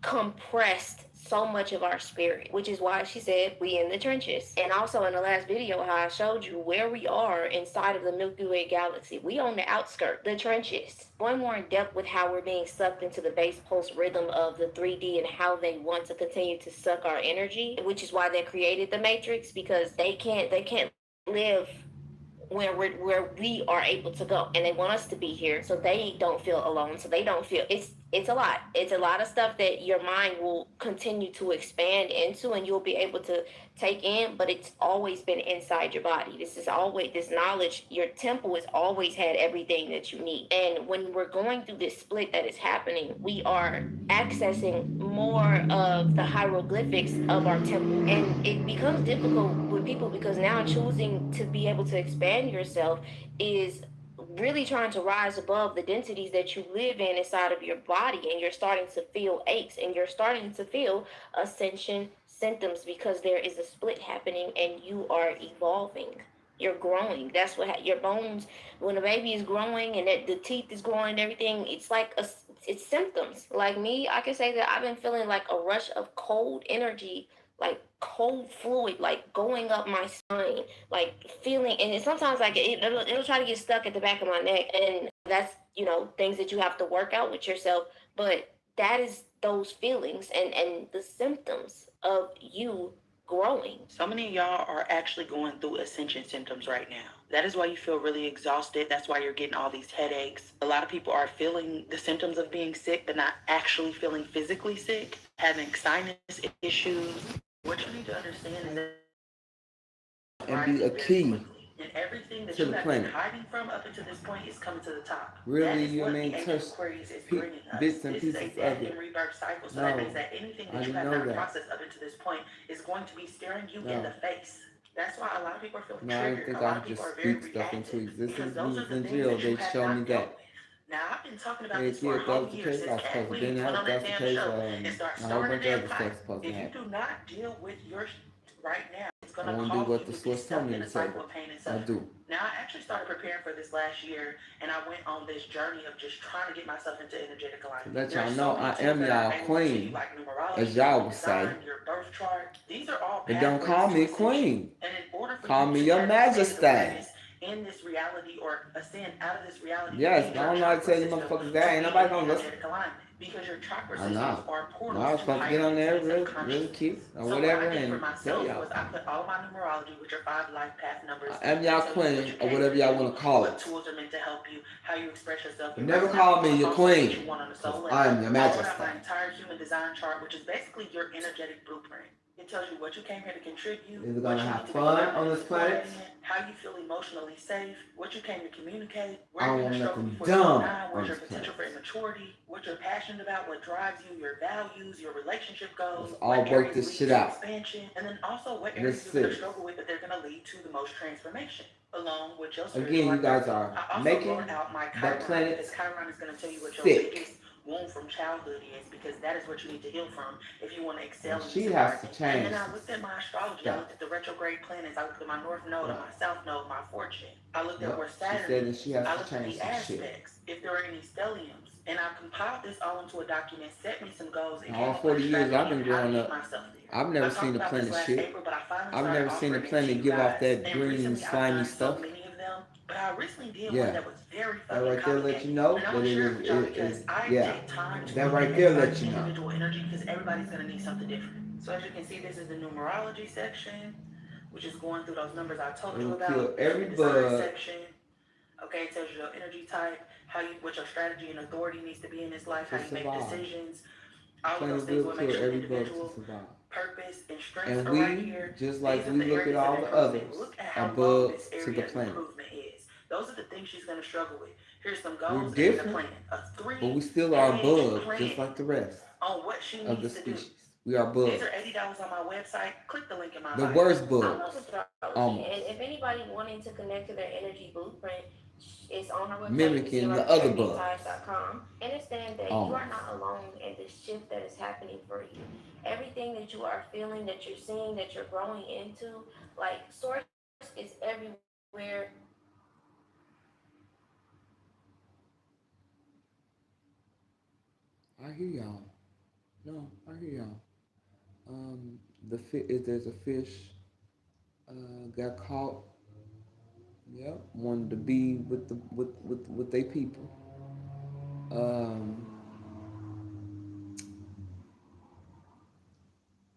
compressed so much of our spirit, which is why she said we in the trenches. And also in the last video, how I showed you where we are inside of the Milky Way galaxy. We on the outskirts, the trenches. Going more in depth with how we're being sucked into the base pulse rhythm of the 3D and how they want to continue to suck our energy, which is why they created the Matrix, because they can't live where we are able to go, and they want us to be here so they don't feel alone, so they don't feel it's a lot of stuff that your mind will continue to expand into and you'll be able to take in, but it's always been inside your body. This knowledge, your temple has always had everything that you need. And when we're going through this split that is happening, we are accessing more of the hieroglyphics of our temple, and it becomes difficult with people, because now choosing to be able to expand yourself is really trying to rise above the densities that you live in inside of your body, and you're starting to feel aches and you're starting to feel ascension symptoms, because there is a split happening and you are evolving. You're growing. That's what your bones, when a baby is growing and the teeth is growing and everything, it's like it's symptoms. Like me, I can say that I've been feeling like a rush of cold energy, like cold fluid, like going up my spine, like feeling, and sometimes like it'll try to get stuck at the back of my neck, and that's things that you have to work out with yourself. But that is those feelings and the symptoms of you growing. So many of y'all are actually going through ascension symptoms right now. That is why you feel really exhausted. That's why you're getting all these headaches. A lot of people are feeling the symptoms of being sick, but not actually feeling physically sick, having sinus issues. What you need to understand is that and be a key and everything that to you the have planet. been hiding from up until this point is coming to the top. Really, you touch bits and pieces of it. Rebirth cycle. So No, that means that anything I that you didn't have know not that. processed up until this point is going to be staring you in No. the face. That's why a lot of people are feeling No, I didn't triggered. think A lot I of could people just are very speak stuff into reactive, existence. because When those I are was the in things jail, that you they have showed not me dealt that. with. Now, I've been talking about Hey, this for a if that whole was the year case, since I was Cat supposed to Williams be went out. on If that that's the damn case, show and started a whole stirring the bunch of damn other pot. stuff's supposed to If you happen. do not deal with your right now, it's I going to want to do cause what you the to get Swiss told stuck me in to a say. cycle of pain and I suffering. do. Now, I actually started preparing for this last year, and I went on this journey of just trying to get myself into energetic alignment. Let There's y'all know so many I tools am that are y'all able to teach you, queen, like numerology, as y'all human would say. design, your birth chart. These are all But don't pathways call to me ascension. queen. And in order for Call you me to your have extended majesty. awareness in this reality or ascend out of this reality, Yes, you need I your don't know how to chakra tell you system motherfuckers to that. Ain't be nobody in gonna listen. energetic alignment. Because your chakra I systems know. are No, I portals was to supposed to higher get on there states of real consciousness. cute or So whatever what I did for and tell myself y'all. was I put all my numerology, which are 5 life path numbers. I am y'all Tell you what queen you or can whatever y'all want to call what it. tools are meant to help you, how you express yourself, But your never personality, call me your also what you queen. want on the soul I level. am your I wrote majesty. out my entire human design chart, which is basically your energetic blueprint. It tells you what you came here to contribute, Is it what gonna you have need to fun develop on and this support planet? in, how you feel emotionally safe, what you came to communicate, I where you're don't going want to struggle nothing before dumb 29, on where's your this potential planet. for immaturity, what you're passionate about, what drives you, your values, your relationship goals, Let's all what work areas this lead shit to out. expansion, and then also what And areas it's you're going to serious. struggle with, but they're going to lead to the most transformation, along with your Again, spiritual you guys identity. are I also making wrote out my the Chiron, planet because Chiron is going to tell you what your sick. biggest wound from childhood is, because that is what you need to heal from if you want to excel And in she this has to environment. change And then I looked at my astrology. I stuff. looked at the retrograde planets. I looked at my north node and Yep. my south node, my fortune. I looked at Yep. where She Saturn said that is. she has I to looked at change the some shit. aspects, if there are any stelliums. And I compiled this all into a document, set me some goals, and In came all up with a 40 years strategy I've been on how to growing get up, myself there. I've I never talked seen the about this planet last shit. April, but I finally I've started never seen the offering it to planet you give off guys. that And green recently I've slimy done stuff. so many of them, but I recently did one Yeah. that was very That fucking right there let you complicated. know And I that want to it share it is, with y'all it because is, I yeah. take time to That look right at there let everybody's you know. individual energy because everybody's going to need something different. So as you can see, this is the numerology section, which is going through those numbers I told It you will about. kill The every human design bug. section. Okay, it tells you your energy type, what your strategy and authority needs to be in this life, how To you make survive. decisions. All of Planet those things will what makes kill you an every bug to individual. survive. Purpose and strengths And are right we, here. just like These are we the look at areas of all the improvement. others, Look at are how low bugs this to area the of planet. improvement is. Those are the things she's going to struggle with. Here's some We're goals and then a different, plan. A but we 3-page still are bugs, plan just like the rest on what she of the needs to do. species. We are These bugs. are $80 on my website. Click the link in my The bio. worst I bugs, love astrology, almost. and if anybody wanting to connect to their energy blueprint, it's on her website. Mimicking the other bugs. CRThighs.com. Understand that you Almost. are not alone in this shift that is happening for you. Everything that you are feeling, that you're seeing, that you're growing into, like source is everywhere. I hear y'all. No, I hear y'all. There's a fish got caught. Yep, wanted to be with they people. Um,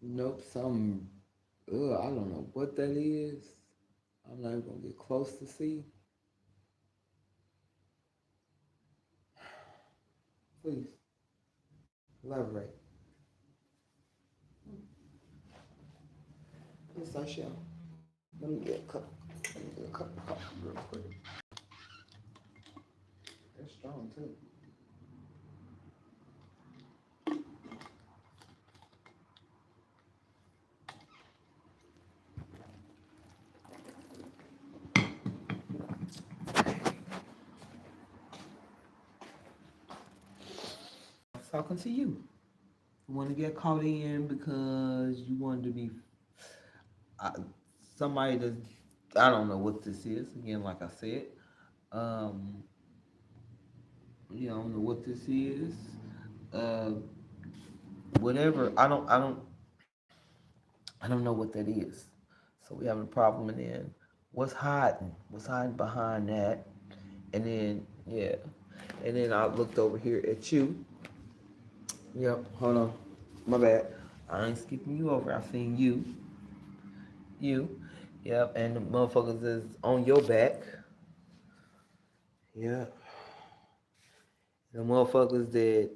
nope, some. I don't know what that is. I'm not even gonna get close to see. Please elaborate. Yes, I shall. Let me get a cup. Let me get a cup of coffee real quick. They're strong too. I was talking to you. You want to get caught in because you wanted to be somebody that I don't know what this is. Again, like I said, um, I don't know what this is. Uh, whatever. I don't know what that is. So we having a problem, and then what's hiding? What's hiding behind that? And then yeah, and then I looked over here at you. Yep. Hold on. My bad. I ain't skipping you over. I seen you. You. Yep. And the motherfuckers is on your back. Yep. The motherfuckers that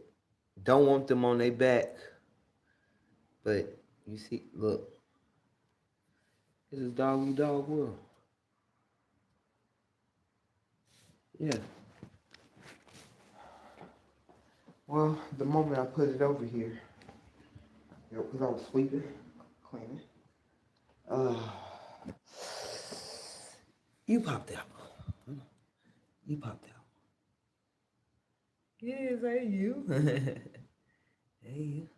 don't want them on their back. But you see, look, this is dog eat dog world. Yeah. Well, the moment I put it over here, because I was sweeping, cleaning, you popped out. You popped out. Yes, hey you. Hey you.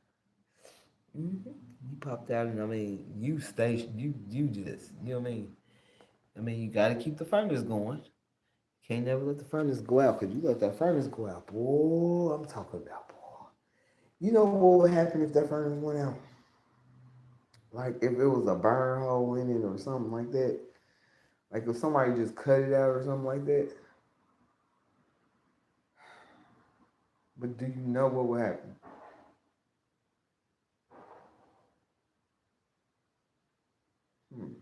Mm-hmm. You popped out, and I mean, you station, you just, you know what I mean? I mean, you gotta keep the furnace going. Can't never let the furnace go out, because you let that furnace go out, boy, I'm talking about, boy. You know what would happen if that furnace went out? Like, if it was a burn hole in it or something like that. Like, if somebody just cut it out or something like that. But do you know what would happen? Hmm.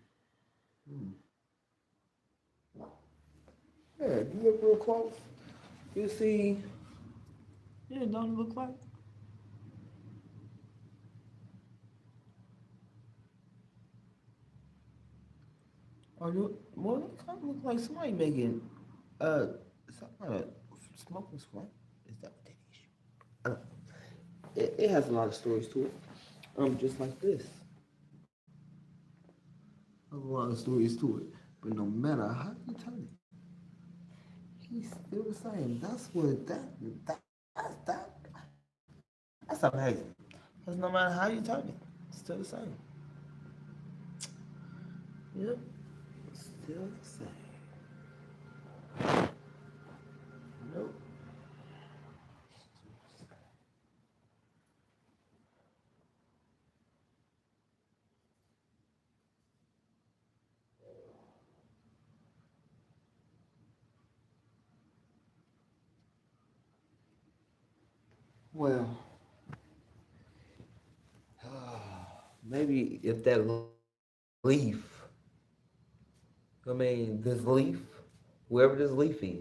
Hmm. Yeah, if you look real close, you see, yeah, don't it look like? Or you, well, it kind of look like somebody making, some kind of smoking squat. Is that what that is? It has a lot of stories to it. Just like this. A lot of stories to it. But no matter how you turn it, he's still the same. That that that's amazing. Because no matter how you turn it, it's still the same. Yep. Still the same. Nope. Well, maybe if that leaf, I mean, this leaf, whoever this leaf is,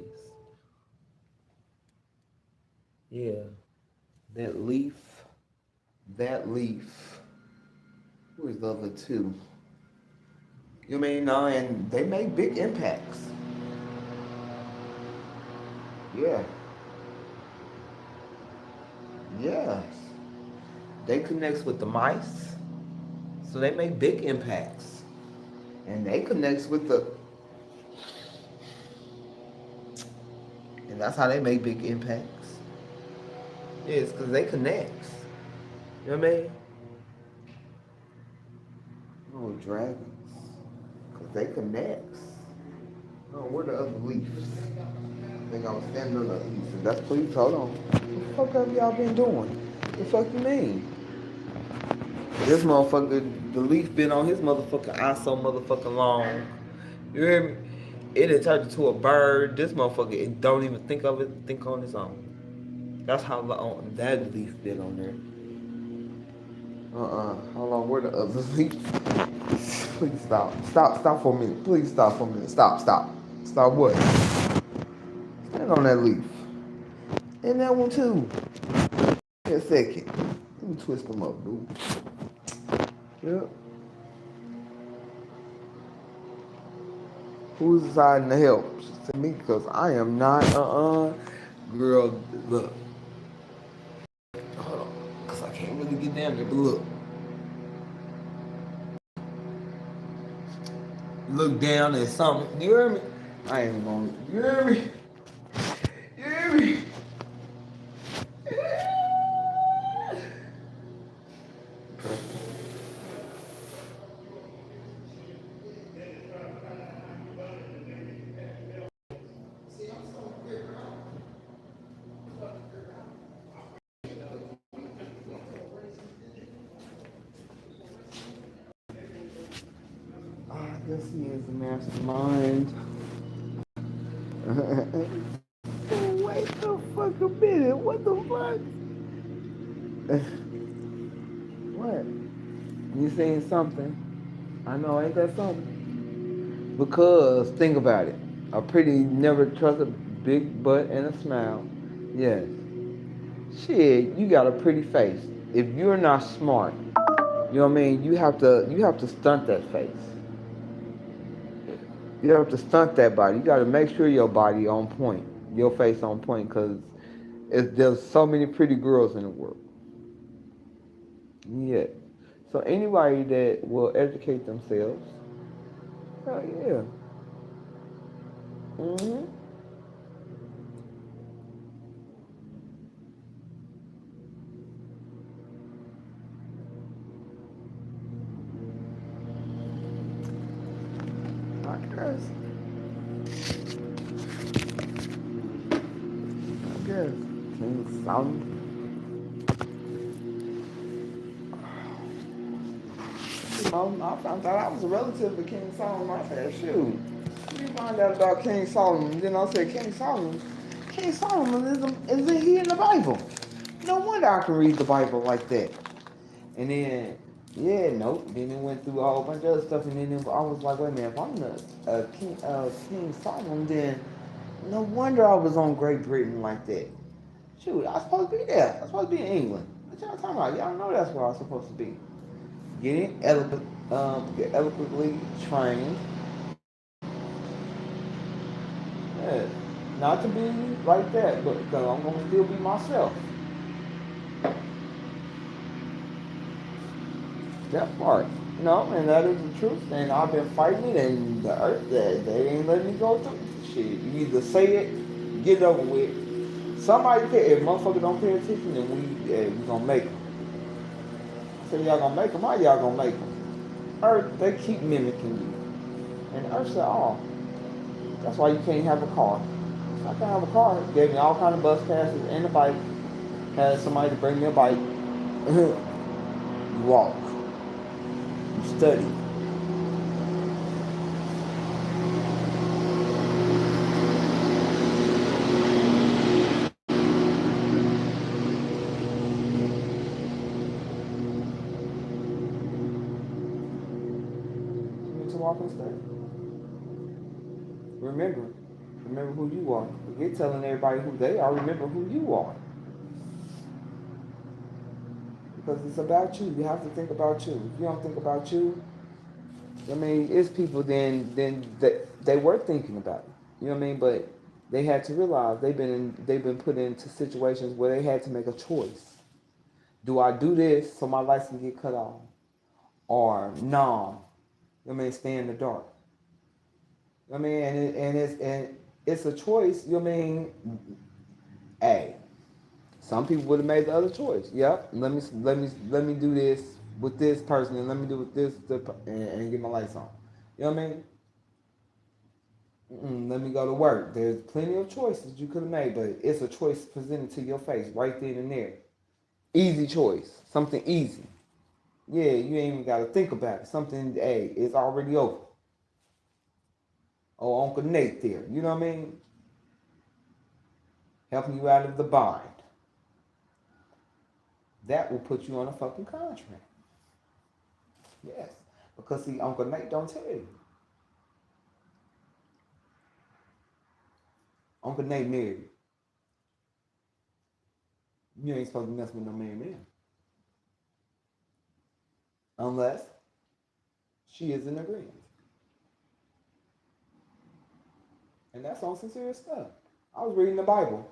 yeah, that leaf, that leaf, who is the other two? You mean, no, and they make big impacts. Yeah, yes. They connects with the mice, so they make big impacts. And they connects with the, and that's how they make big impacts. Yeah, it's because they connects. You know what I mean? Oh, dragons. Because they connects. Oh, where the other leaves? I think I was standing on the leaves. That's please, hold on. What the fuck have y'all been doing? What the fuck you mean? This motherfucker, the leaf been on his motherfucking eye so motherfucking long. You hear me? It had turned into a bird. This motherfucker, it don't even think of it, think on its own. That's how long that leaf been on there. Hold on, where the other leaf? Please stop. Stop for a minute. Please stop for a minute. Stop. Stop what? Stand on that leaf. And that one too. Wait a second. Let me twist them up, dude. Yep. Who's deciding to help? She said me because I am not, girl, look. Hold on. Because I can't really get down there, but look. Look down at something. You hear me? I ain't gonna, you hear me? You hear me? I guess he is the mastermind. Wait the fuck a minute. What the fuck? What? You saying something? I know, ain't that something? Because think about it. A pretty never trust a big butt and a smile. Yes. Shit, you got a pretty face. If you're not smart, you know what I mean, you have to stunt that face. You have to stunt that body. You got to make sure your body on point, your face on point, because there's so many pretty girls in the world. Yeah. So anybody that will educate themselves, hell yeah. Hmm. I guess. King Solomon. I thought I was a relative of King Solomon. I said, shoot. Let me find out about King Solomon. Then I said, King Solomon. King Solomon isn't he in the Bible? No wonder I can read the Bible like that. And then, yeah, nope. Then it went through a whole bunch of other stuff. And then I was like, wait a minute, if I'm the King Solomon, then no wonder I was on Great Britain like that. Shoot, I was supposed to be there. I was supposed to be in England. What y'all talking about? Y'all know that's where I was supposed to be. Getting get eloquently trained. Yeah. Not to be like that, but because I'm going to still be myself. That part. No, and that is the truth. And I've been fighting it, and the earth, they ain't letting me go through this shit. You either say it, get it over with. Somebody pay. If motherfuckers don't pay attention, then we gonna make them. So y'all gonna make them? How y'all gonna make them? Earth, they keep mimicking you. And Earth said, oh, that's why you can't have a car. So I can't have a car. Gave me all kind of bus passes and a bike. Had somebody to bring me a bike. You walk. You study. You need to walk and study. Remember who you are. Forget telling everybody who they are. Remember who you are. Because it's about you. You have to think about you. If you don't think about you, I mean, it's people then they were thinking about it. You know what I mean? But they had to realize they've been put into situations where they had to make a choice. Do I do this so my lights can get cut off? Or no, you know what I mean, stay in the dark. You know what I mean, and it's a choice, you know what I mean? Hey, some people would have made the other choice. Yep, let me do this with this person, and let me do with this and get my lights on. You know what I mean? Let me go to work. There's plenty of choices you could have made, but it's a choice presented to your face right then and there. Easy choice, something easy. Yeah, you ain't even got to think about it. Something, hey, it's already over. Oh, Uncle Nate there. You know what I mean? Helping you out of the bind. That will put you on a fucking contract. Yes. Because see, Uncle Nate don't tell you. Uncle Nate married. You ain't supposed to mess with no married man. Unless she is in agreement. And that's on some serious stuff. I was reading the Bible.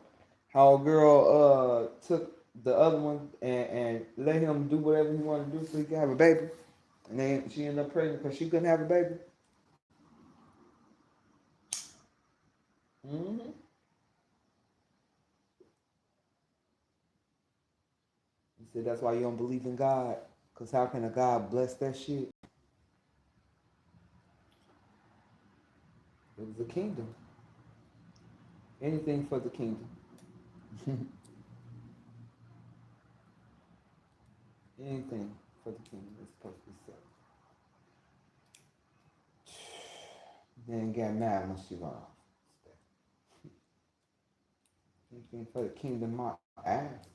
How a girl took the other one and let him do whatever he wanted to do so he could have a baby. And then she ended up pregnant because she couldn't have a baby. Mm-hmm. He said that's why you don't believe in God. Because how can a God bless that shit? It was a kingdom. Anything for the kingdom. Anything for the kingdom is supposed to be said. Then get mad when she gone. Anything for the kingdom, my ass.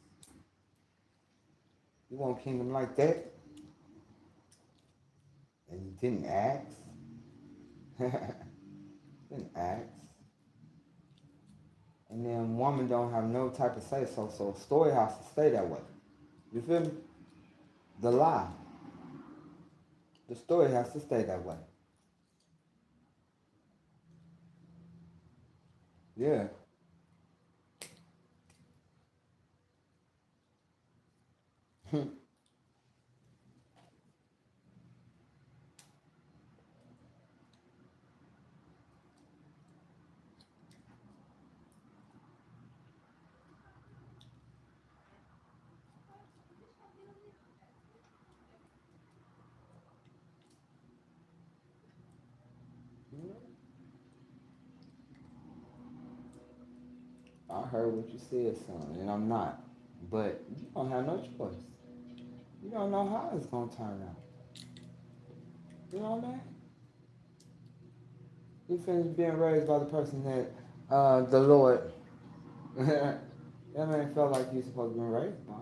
You want a kingdom like that? And you didn't ask? Didn't ask. And then woman don't have no type of say so story has to stay that way. You feel me? The lie. The story has to stay that way. Yeah. I heard what you said, son, and I'm not. But you don't have no choice. You don't know how it's gonna turn out. You know what I mean? You finished being raised by the person that the Lord that man felt like you supposed to be raised by.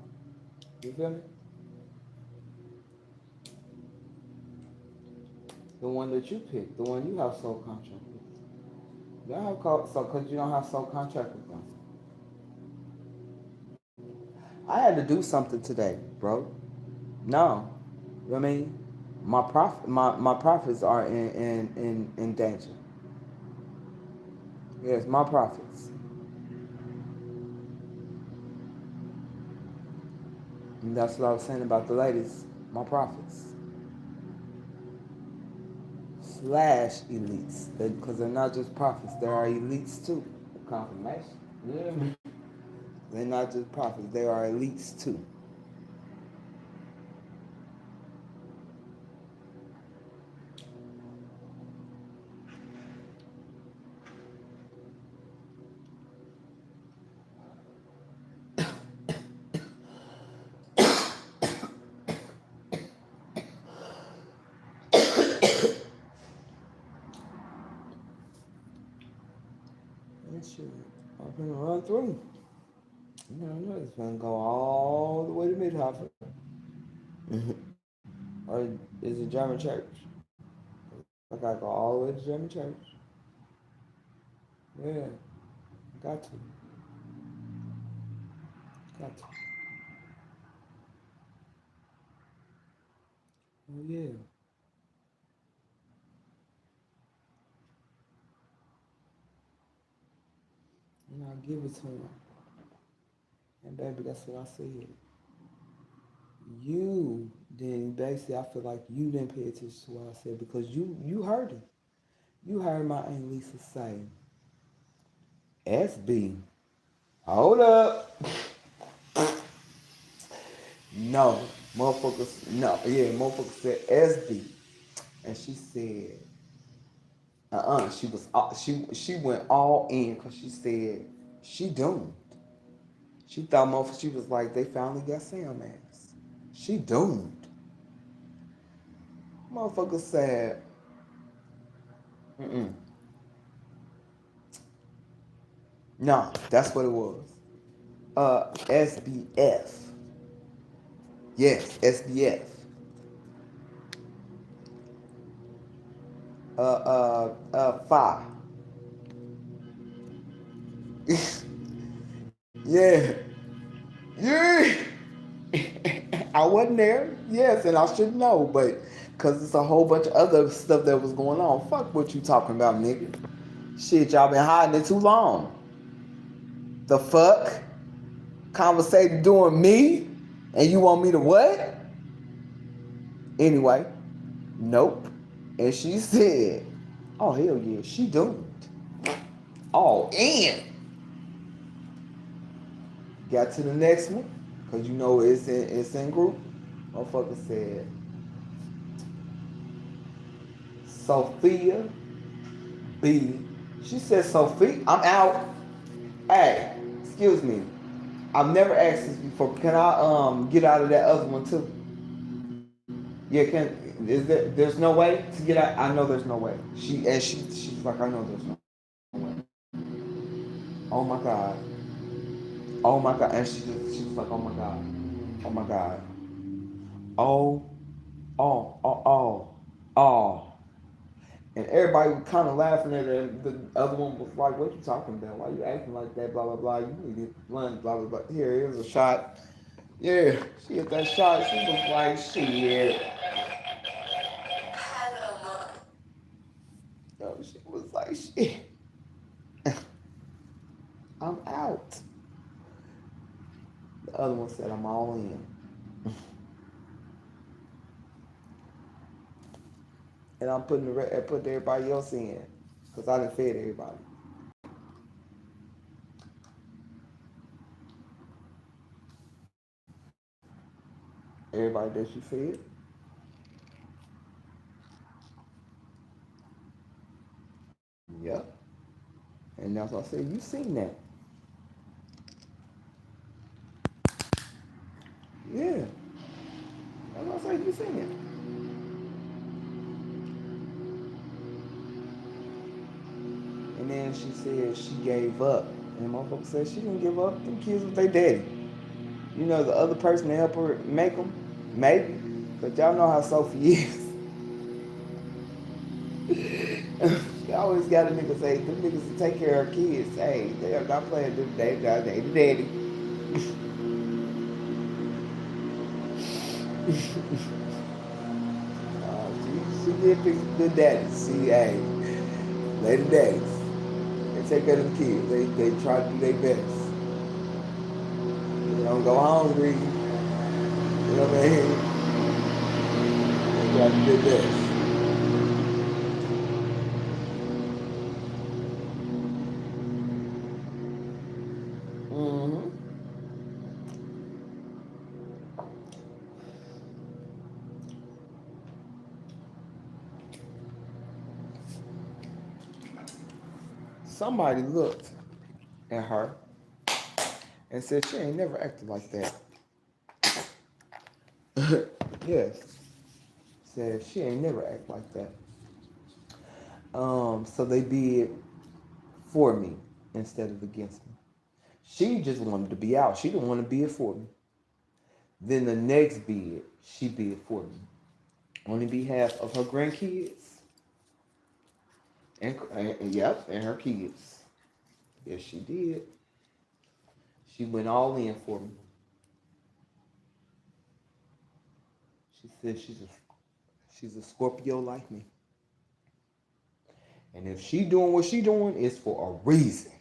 You feel me? The one that you picked, the one you have soul contract with. You don't have so because you don't have soul contract with them. I had to do something today, bro. No. You know what I mean? My profits are in danger. Yes, my profits. And that's what I was saying about the ladies. My profits. Slash elites. Because they're not just prophets, they are elites too. Confirmation. Yeah. They're not just prophets, they are elites too. That shit, I'm gonna run through. You know, it's gonna go all the way to Midhoffer. Or is it German church? I gotta go all the way to German church. Yeah, got to. Got to. Oh yeah. And I'll give it to him. And baby, that's what I said. You didn't basically I feel like you didn't pay attention to what I said because you heard it. You heard my Aunt Lisa say, SB, hold up. No, motherfuckers, no, yeah, motherfuckers said SB. And she said, she was she went all in because she said she doomed. She thought motherfucker, she was like, they finally got Sam ass. She doomed. Motherfucker said, mm-mm. No, that's what it was. SBF. Yes, SBF. Five. Yeah. Yeah. I wasn't there. Yes, and I should know, but because it's a whole bunch of other stuff that was going on. Fuck what you talking about, nigga. Shit, y'all been hiding it too long. The fuck? Conversating doing me? And you want me to what? Anyway, nope. And she said, oh hell yeah, she doomed. Oh, and got to the next one, cause you know it's in group. Motherfucker said, Sophia B. She said, Sophia, I'm out. Hey, excuse me. I've never asked this before. Can I get out of that other one too? Yeah, there's no way to get out? I know there's no way. She's like, I know there's no way. Oh my God. Oh my God. And she was like, oh my God. Oh my God. Oh, oh. And everybody was kind of laughing at her. And the other one was like, what you talking about? Why you acting like that? Blah, blah, blah. You need to run, blah, blah, blah. Here's a shot. Yeah, she hit that shot. She was like, shit. No, she was like, shit. I'm out. The other one said, I'm all in. And I'm putting everybody else in. Because I done fed everybody. Everybody that she fed. Yep. And that's what I said, you seen that. Yeah. That's what I said, you seen it. And then she said she gave up. And motherfucker said she didn't give up. Them kids with their daddy. You know, the other person to help her make them? Maybe. But y'all know how Sophie is. She always got a nigga say, them niggas to take care of her kids. Hey, they are not playing them. They the daddy. She did pick some good daddies. See, hey, lady daddies. They take care of them kids. They try to do their best. They don't go hungry. You know what I mean? They try to do their best. Mm-hmm. Somebody looked at her and said she ain't never acted like that. Yes. Said she ain't never act like that. So they did for me instead of against me. She just wanted to be out. She didn't want to be it for me. Then the next bid, she bid for me. On behalf of her grandkids. And yep, and her kids. Yes, she did. She went all in for me. She said she's a Scorpio like me. And if she doing what she doing, it's for a reason.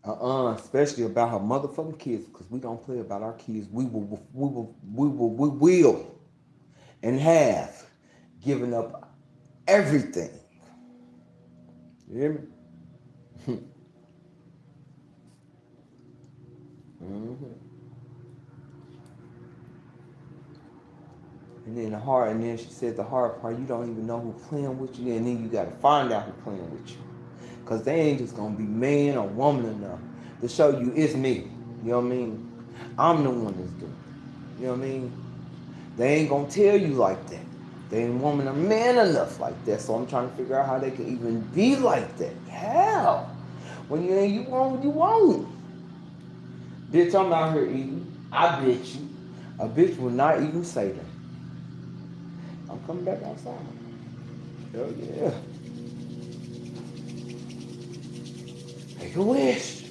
Especially about her motherfucking kids, because we don't play about our kids. We will and have given up everything. You hear me? Mm-hmm. And then she said the hard part, you don't even know who's playing with you, and then you gotta find out who's playing with you. Cause they ain't just gonna be man or woman enough to show you it's me. You know what I mean? I'm the one that's doing it. You know what I mean? They ain't gonna tell you like that. They ain't woman or man enough like that. So I'm trying to figure out how they can even be like that. How? When you ain't, you want what you want. Bitch, I'm out here eating. I bet you. A bitch will not even say that. I'm coming back outside. Hell yeah. Make a wish.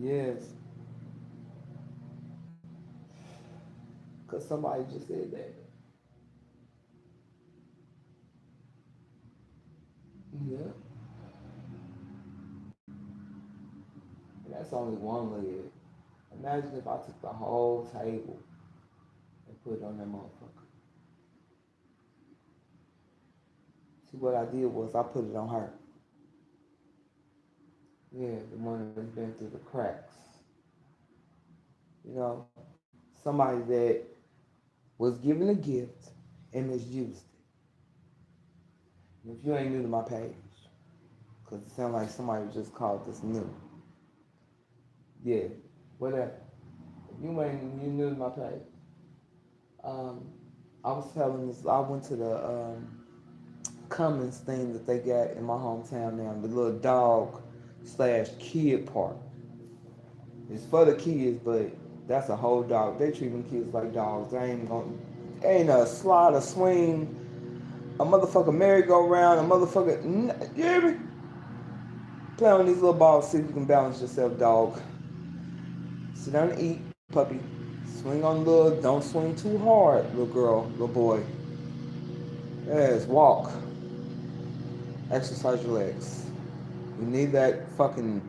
Yes. Because somebody just said that. Yeah. And that's only one leg. Imagine if I took the whole table and put it on that motherfucker. See, what I did was I put it on her. Yeah, the one that's been through the cracks. You know, somebody that was given a gift and misused it. And if you ain't new to my page, because it sounds like somebody just called this new. Yeah, whatever. If you new to my page. I was telling this, I went to the Cummins thing that they got in my hometown now, the little dog / kid park. It's for the kids, but that's a whole dog. They treat them kids like dogs. Ain't a slide, a swing, a motherfucker merry-go-round, a motherfucker, you hear me? Play on these little balls, see if you can balance yourself, dog. Sit down and eat, puppy. Swing on little, don't swing too hard, little girl, little boy. Yes, walk. Exercise your legs. You need that fucking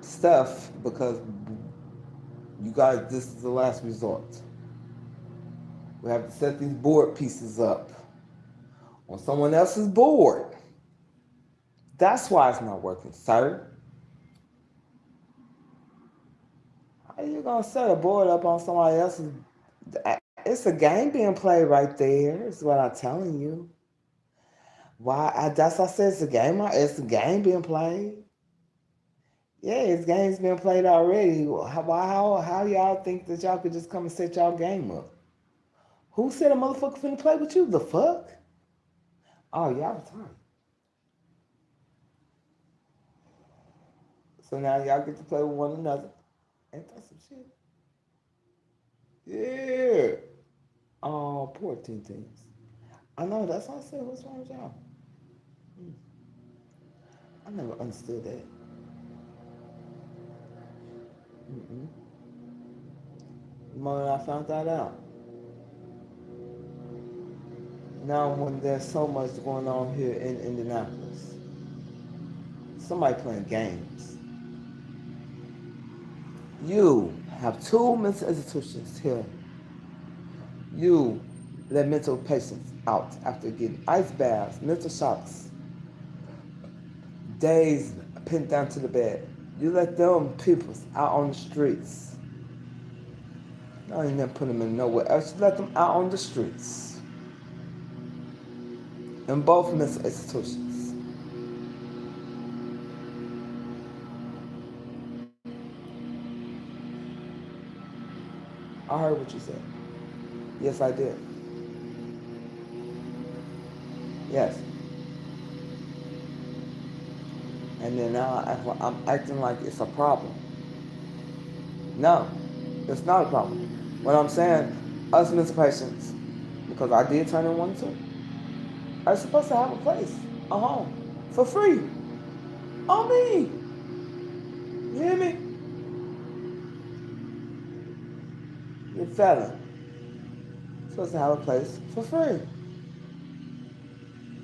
stuff because you guys, this is the last resort. We have to set these board pieces up on someone else's board. That's why it's not working, sir. I How you gonna set a board up on somebody else's? It's a game being played right there. Is what I'm telling you. That's I said it's a game. It's a game being played. Yeah, it's games being played already. How y'all think that y'all could just come and set y'all game up? Who said a motherfucker finna play with you? The fuck? Oh, y'all retarded. So now y'all get to play with one another. Ain't that some shit? Yeah. Oh, poor teen things. I know, that's what I said. What's wrong with y'all? I never understood that. Mm-mm. The moment I found that out. Now when there's so much going on here in Indianapolis, somebody playing games. You have two mental institutions here. You let mental patients out after getting ice baths, mental shocks, days pinned down to the bed. You let them peoples out on the streets. No, you never put them in nowhere else. You let them out on the streets. In both mental institutions. I heard what you said. Yes, I did. Yes. And then now I'm acting like it's a problem. No, it's not a problem. What I'm saying, us mental patients, because I did turn in one too, are supposed to have a place, a home, for free. On me. You hear me? You're a felon. Supposed to have a place for free.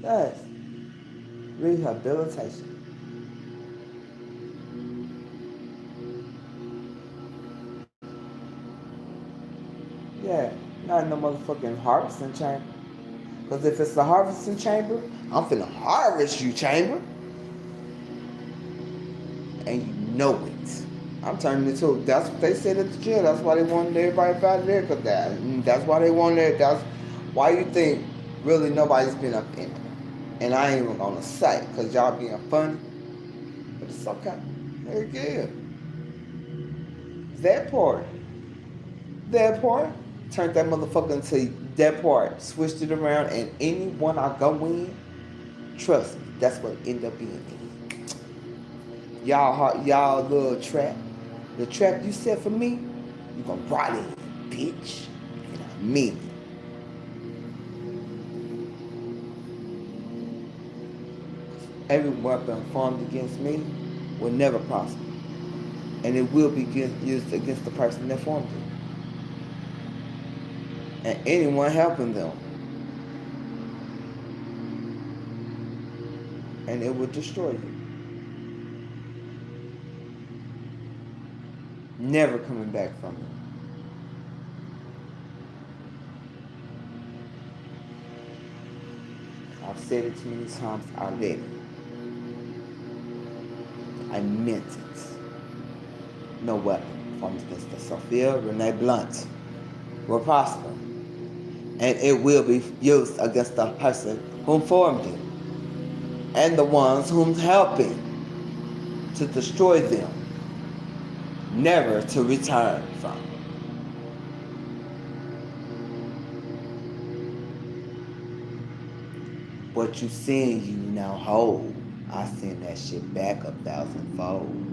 Yes. Rehabilitation. Yeah. Not in the motherfucking harvesting chamber. Because if it's the harvesting chamber, I'm finna harvest you, chamber. And you know it. I'm turning it to, that's what they said at the jail. That's why they wanted everybody out of there. Because that's why they wanted, that's why you think really nobody's been up in it. And I ain't even gonna say, because y'all being funny. But it's okay. They're good. That part. Turned that motherfucker into that part. Switched it around, and anyone I go in, trust me, that's what it end up being. Y'all little trap. The trap you set for me, you gonna rot in, bitch. And I mean it. Every weapon formed against me will never prosper. And it will be used against the person that formed it. And anyone helping them. And it will destroy you. Never coming back from it. I've said it too many times already. I meant it. No weapon formed against the Sophia René Blount will prosper. And it will be used against the person whom formed it. And the ones whom helping to destroy them. Never to return from. What you seeing you now hold, I send that shit back 1,000-fold.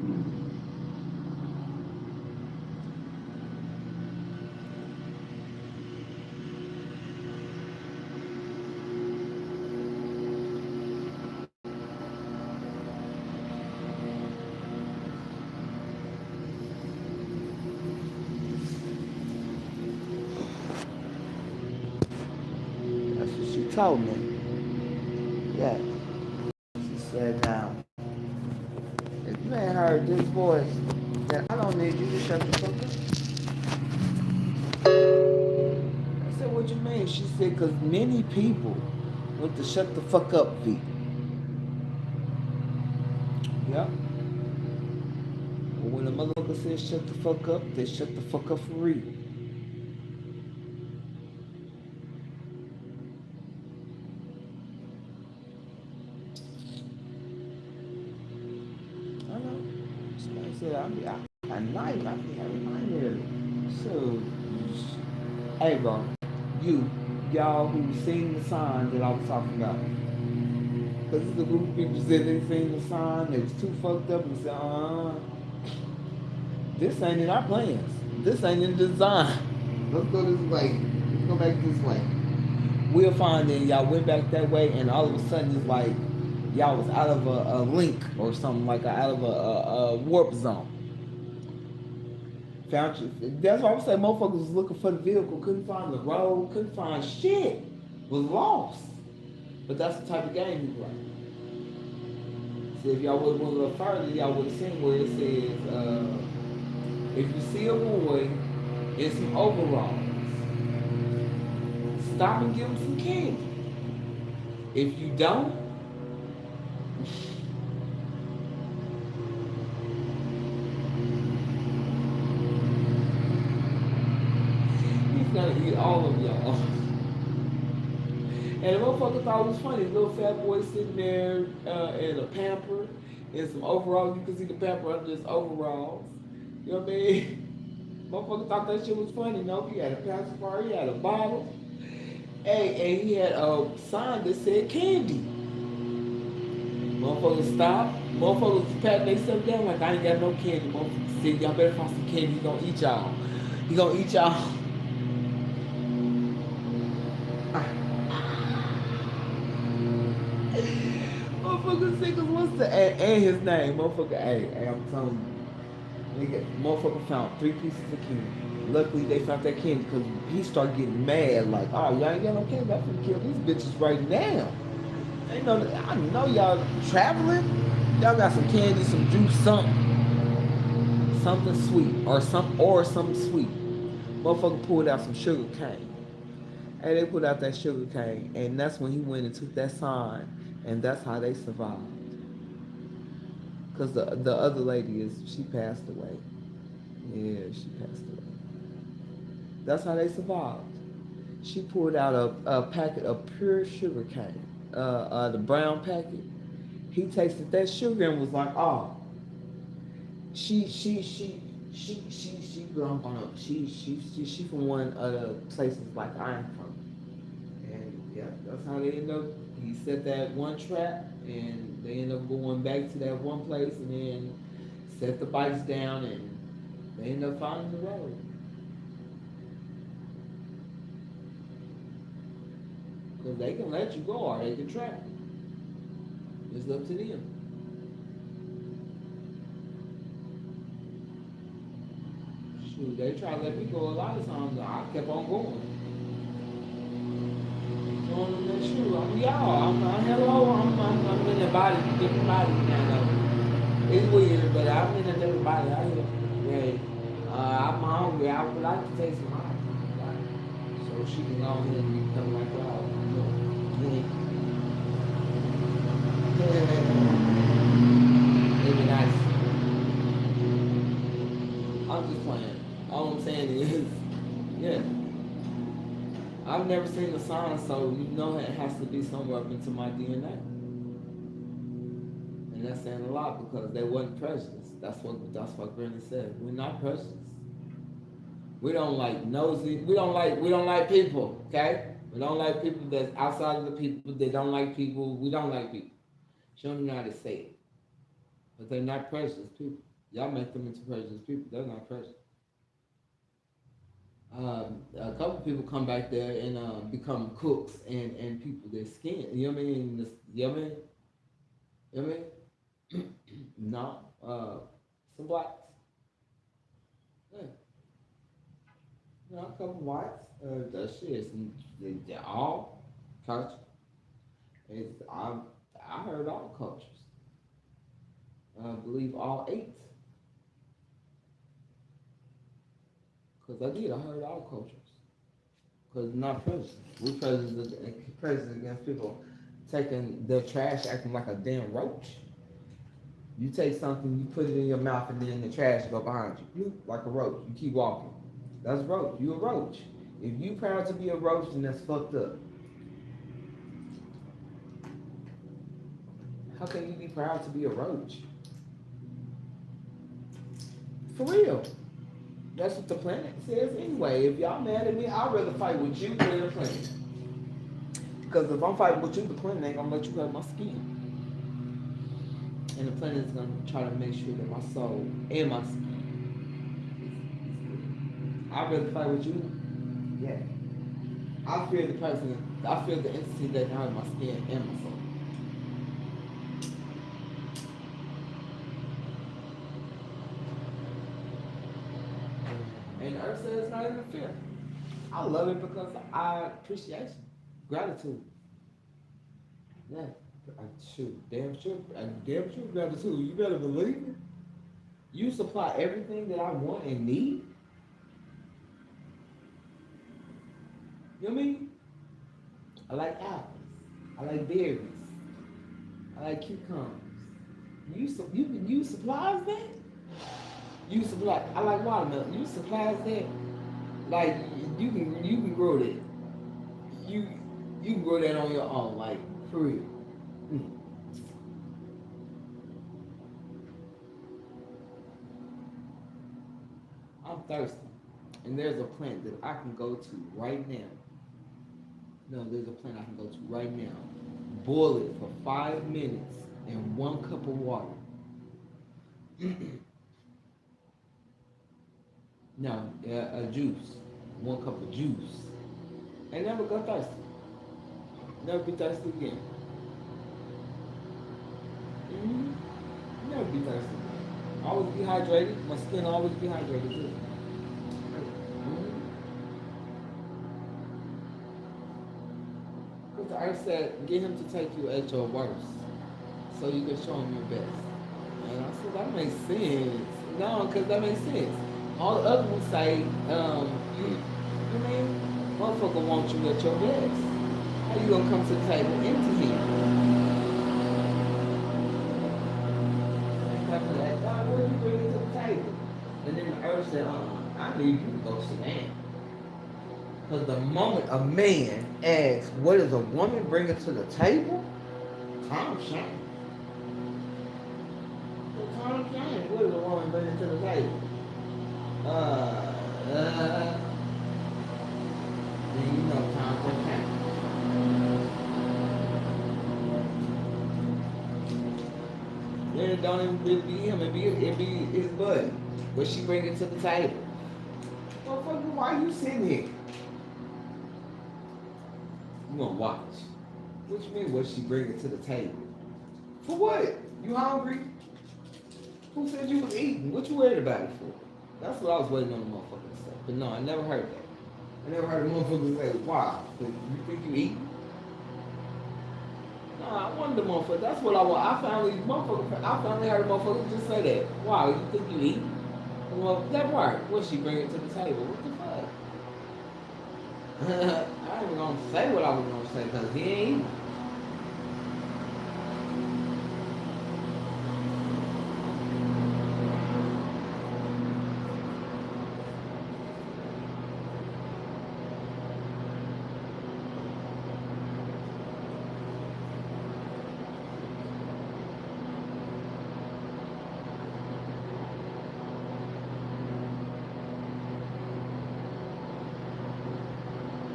That's what she told me. Yeah. She said now, if you ain't heard this voice, then I don't need you to shut the fuck up. I said, what you mean? She said, because many people want to shut the fuck up, V. Yeah. But when a motherfucker said shut the fuck up, they shut the fuck up for real. I know. Somebody said I night, I be having nightmares. So, hey bro, y'all who seen the sign that I was talking about. Because the group of people said they seen the sign, they was too fucked up and said, this ain't in our plans. This ain't in the design. Let's go this way. Let's go back this way. We'll find that y'all went back that way and all of a sudden it's like y'all was out of a link or something, like out of a warp zone. Found you. That's why I was saying motherfuckers was looking for the vehicle, couldn't find the road, couldn't find shit. Was lost. But that's the type of game you play. See, if y'all would have went a little further, y'all would have seen where it says, if you see a boy in some overalls, stop and give him some candy. If you don't, he's gonna eat all of y'all. And the motherfucker thought it was funny. Little fat boy sitting there in a pamper, in some overalls. You can see the pamper under his overalls. You know what I mean? Motherfucker thought that shit was funny. Nope, he had a pacifier, he had a bottle. Hey, and he had a sign that said candy. Motherfuckers stopped. Motherfuckers was patting themselves down like, I ain't got no candy. Motherfuckers said, y'all better find some candy. He gonna eat y'all. He gonna eat y'all. Motherfucker said, cause what's the, and his name? Motherfucker, hey, I'm telling you. Nigga, motherfucker found 3 pieces of candy. Luckily, they found that candy because he started getting mad. Like, oh, y'all ain't got no candy. I'm finna kill these bitches right now. I know y'all traveling. Y'all got some candy, some juice, something sweet, or something sweet. Motherfucker pulled out some sugar cane. Hey, they pulled out that sugar cane, and that's when he went and took that sign, and that's how they survived. Cause the other lady she passed away. Yeah, she passed away. That's how they survived. She pulled out a packet of pure sugar cane, the brown packet. He tasted that sugar and was like, oh, she from one of the places like I am from. And yeah, that's how they end up. He set that one trap and they end up going back to that one place and then set the bikes down and they end up finding the road. Because they can let you go or they can trap you. It's up to them. Shoot, they try to let me go a lot of times. I kept on going. Going in that shoe. I'm y'all. Hello. I'm in the body, different body now. It's weird, but I'm in a different body out here. Yeah. I'm hungry. I would like to take some hot. So she can go ahead and become like wow. It'd be nice. I'm just playing. All I'm saying is, yeah. I've never seen the sign, so you know it has to be somewhere up into my DNA. And that's saying a lot because they wasn't prejudiced. That's what Granny said. We're not prejudiced. We don't like nosy. We don't like people. Okay. We don't like people that's outside of the people. They don't like people. We don't like people. She don't know how to say it. But they're not prejudiced people. Y'all make them into prejudiced people. They're not prejudiced. A couple people come back there and become cooks and people their skin. You know what I mean? You know what I mean? You know what I mean? No. Some blacks. Yeah. You know, a couple whites. That shit. They're all cultures. I heard all cultures. I believe all 8. Because I heard all cultures. Because not prejudice. We're prejudiced against people taking their trash, acting like a damn roach. You take something, you put it in your mouth, and then the trash go behind you. Like a roach. You keep walking. That's a roach. You a roach. If you proud to be a roach, then that's fucked up. How can you be proud to be a roach? For real. That's what the planet says anyway. If y'all mad at me, I'd rather fight with you than the planet. Because if I'm fighting with you, the planet ain't gonna let you hurt my skin. And the planet is gonna try to make sure that my soul and my skin is good. I'd rather fight with you. Yeah. I fear the person, I fear the entity that can hurt my skin and my soul. And the earth says it's not even fear. I love it because I appreciate gratitude. Yeah. Shoot, damn sure gratitude. You better believe it. You supply everything that I want and need. You know what I mean? I like apples. I like berries. I like cucumbers. You supplies that? You supply. I like watermelon. You supplies that? Like you can grow that. You you can grow that on your own, like for real. Mm. I'm thirsty, and there's a plant that I can go to right now. No, there's a plant I can go to right now. Boil it for 5 minutes in 1 cup of water. No, a juice. 1 cup of juice. And never go thirsty. Never be thirsty again. Never be thirsty. Always be hydrated. My skin always be hydrated too. Because the earth said, get him to take you at your worst, so you can show him your best. And I said, that makes sense. No, because that makes sense. All the other ones say, you mean, motherfucker wants you at your best. How you gonna come to the table empty here? God, what are you bringing to the table? And then the earth said, I need you to go sit down. Because the moment a man asks, what is a woman bringing to the table? Time shame. Time shame. What is a woman bringing to the table? Then you know time for time. Then it don't even really be him, it be his buddy. What she bringing to the table? Motherfucker, why you sitting here? You gonna watch. What you mean what she bringing to the table? For what? You hungry? Who said you was eating? What you worried about it for? That's what I was waiting on the motherfucker to say. But no, I never heard that. I never heard a motherfucker say, why? You think you eating? Nah, I wanted the motherfucker. That's what I want. I finally heard a motherfucker just say that. Why? You think you eating? Well, that part. What she bringing to the table? What the fuck? I ain't even gonna say what I was gonna say because he ain't eating.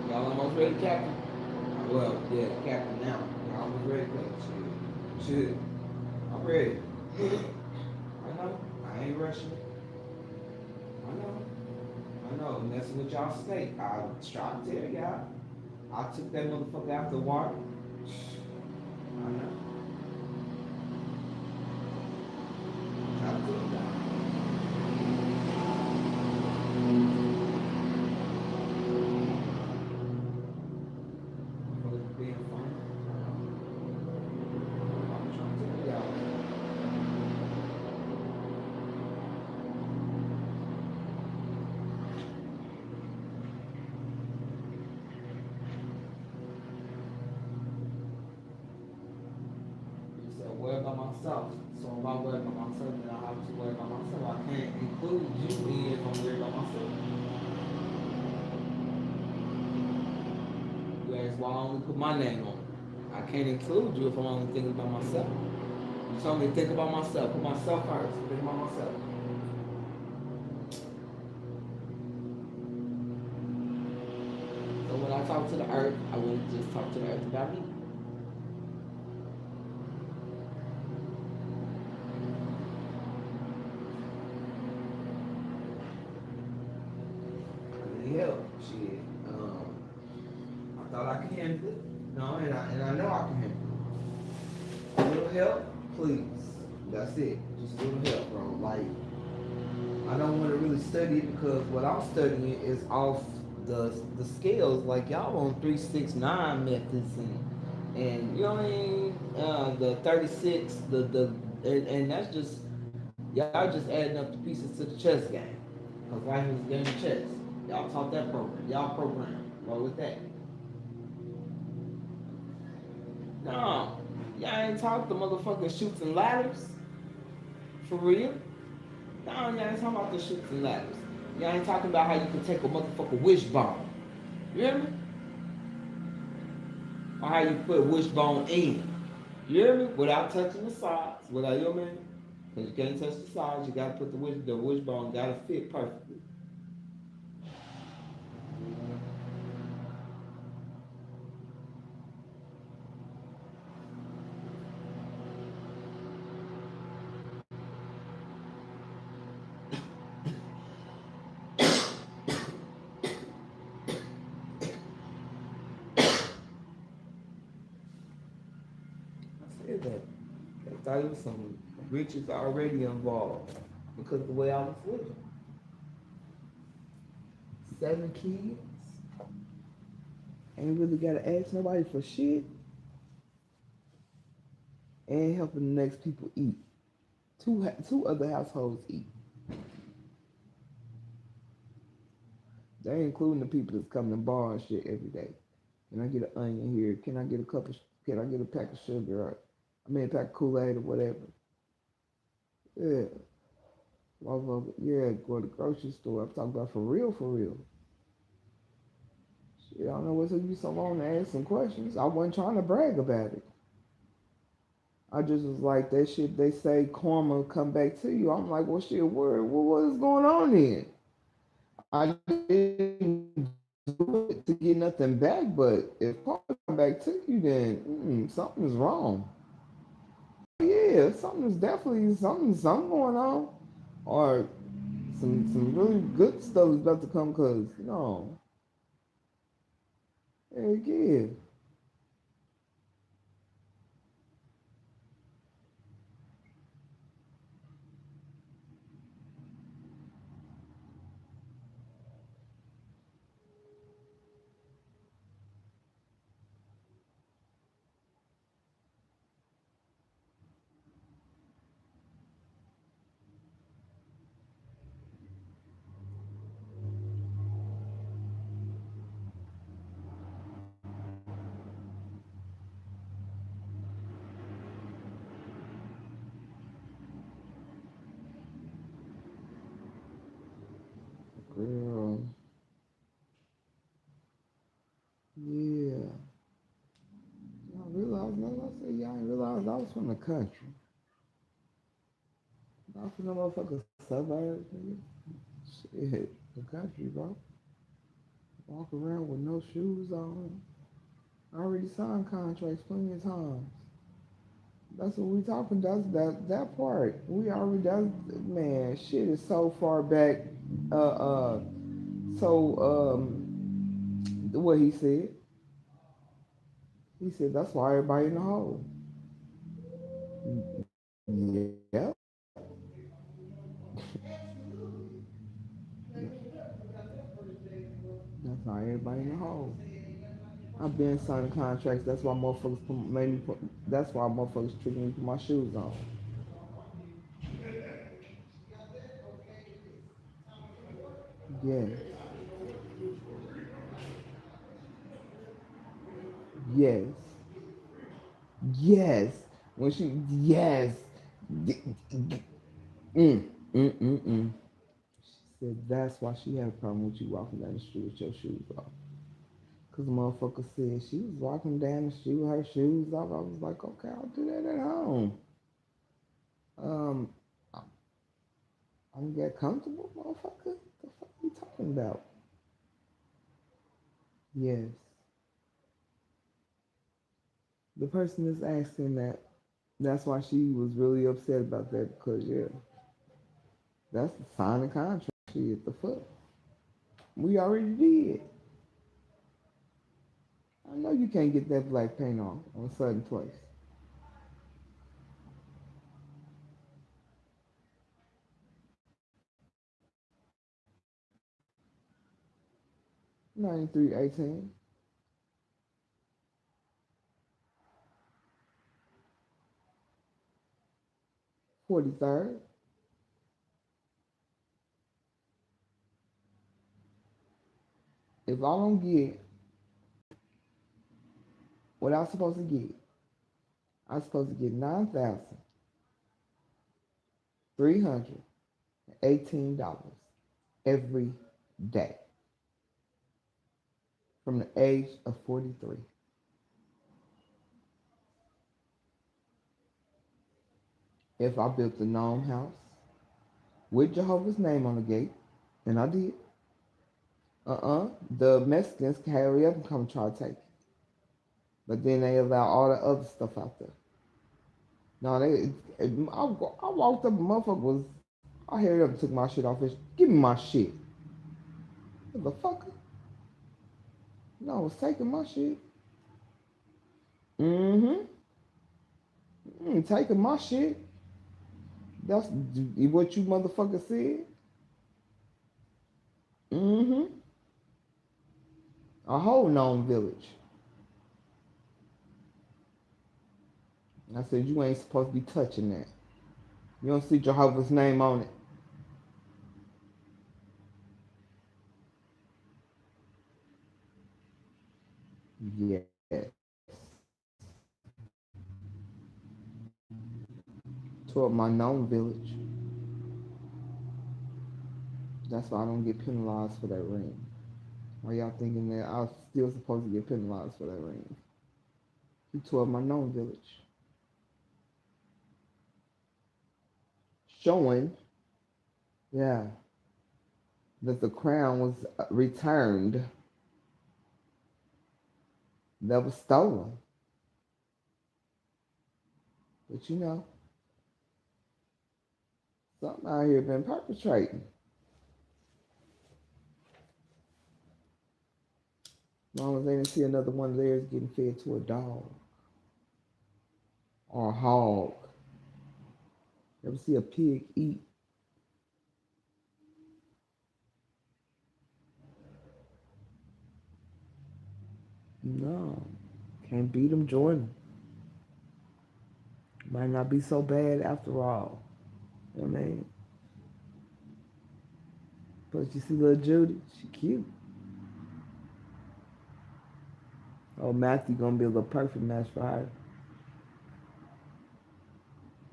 Y'all almost ready, Captain? Well, yeah, Captain now. Y'all almost ready, Shit. I'm ready. I know. I ain't rushing. I know. Messing with y'all steak. I was trying to tell y'all. I took that motherfucker out the water. I know. I took it out. Being funny. I'm trying to tell y'all. You said, what about by myself. So if I worry about myself, then I have to worry about myself. I can't include you in if I'm worried about myself. You ask why I only put my name on it. I can't include you if I'm only thinking about myself. You told me to think about myself. Put myself first. Think about myself. So when I talk to the earth, I wouldn't just talk to the earth about me. I need help. Shit. I thought I could handle it. No, and I know I can handle it. A little help, please. That's it. Just a little help, bro. Like, I don't want to really study it because what I'm studying is off the scales. Like y'all on 369 methods and you know what I mean. The 36, and that's just y'all just adding up the pieces to the chess game. Cause life is a game of chess. Y'all taught that program. Y'all program. Roll with that. No, y'all ain't taught the motherfucking shoots and ladders. For real. No, y'all ain't talking about the shoots and ladders. Y'all ain't talking about how you can take a motherfucking wishbone. You hear me? Or how you put wishbone in. You hear me? Without touching the sides. Without, you know what I mean? Because you can't touch the sides. You gotta put the wishbone gotta fit perfectly. I said that. I thought there was some riches already involved. Because of the way I was living. 7 kids. Ain't really gotta ask nobody for shit. And helping the next people eat. Two other households eat. They ain't including the people that's coming to bar and shit every day. Can I get an onion here? Can I get a cup of? Can I get a pack of sugar? Or, I mean, a pack of Kool-Aid or whatever. Yeah, motherfucker. Yeah, go to the grocery store. I'm talking about for real, for real. Shit, I don't know what took you so long to ask some questions. I wasn't trying to brag about it. I just was like, that shit. They say karma come back to you. I'm like, well, shit, what is going on here? I didn't do it to get nothing back, but if karma come back to you, then something's wrong. Yeah, something's definitely something going on, or some really good stuff is about to come. Cause heck yeah. Girl, yeah. Y'all realize, no, I said y'all ain't realize I was from the country. Not from the motherfucking suburbs, nigga. Shit, the country, bro. Walk around with no shoes on. I already signed contracts plenty of times. That's what we talking. That's that part. We already. That's man. Shit is so far back. So what he said. He said that's why everybody in the hole. Yeah. That's why everybody in the hole. I've been signing contracts. That's why motherfuckers made me put. That's why motherfuckers tricking me to put my shoes on. Yes. Yes. Yes. When she, yes. She said that's why she had a problem with you walking down the street with your shoes off. Because the motherfucker said she was walking down the street with her shoes off. I was like, okay, I'll do that at home. Um, I'm get comfortable, motherfucker. The fuck are you talking about? Yes. The person is asking that. That's why she was really upset about that because, yeah, that's the sign of contract. Shit, the fuck? We already did. I know you can't get that black paint off on a certain place. 9318, 43rd. If I don't get what I'm supposed to get, I'm supposed to get $9,318 every day from the age of 43. If I built a gnome house with Jehovah's name on the gate, and I did, the Mexicans can hurry up and come try to take it. But then they allow all the other stuff out there. No, I walked up, a motherfucker was, I hurried up and took my shit off. Give me my shit. Motherfucker. No, I was taking my shit. Mm-hmm. Taking my shit. That's what you motherfucker said. Mm-hmm. A whole known village. I said, you ain't supposed to be touching that. You don't see Jehovah's name on it. Yes. Toward my known village. That's why I don't get penalized for that ring. Why y'all thinking that I was still supposed to get penalized for that ring? He tore my known village. Showing, yeah, that the crown was returned, that was stolen. But you know, something out here been perpetrating. As long as they didn't see another one of theirs getting fed to a dog or a hog. Ever see a pig eat? No. Can't beat them, join them. Might not be so bad after all. You know what I mean? But you see little Judy, she cute. Oh, Matthew gonna be a little perfect match for her.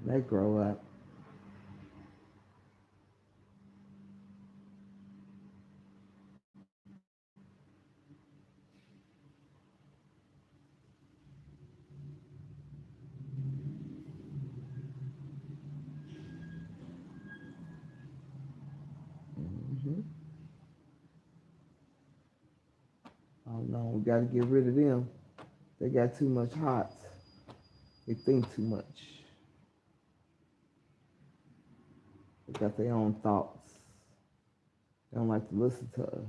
They grow up. Mm-hmm. Oh no, we gotta get rid of them. They got too much hots. They think too much. They got their own thoughts. They don't like to listen to us.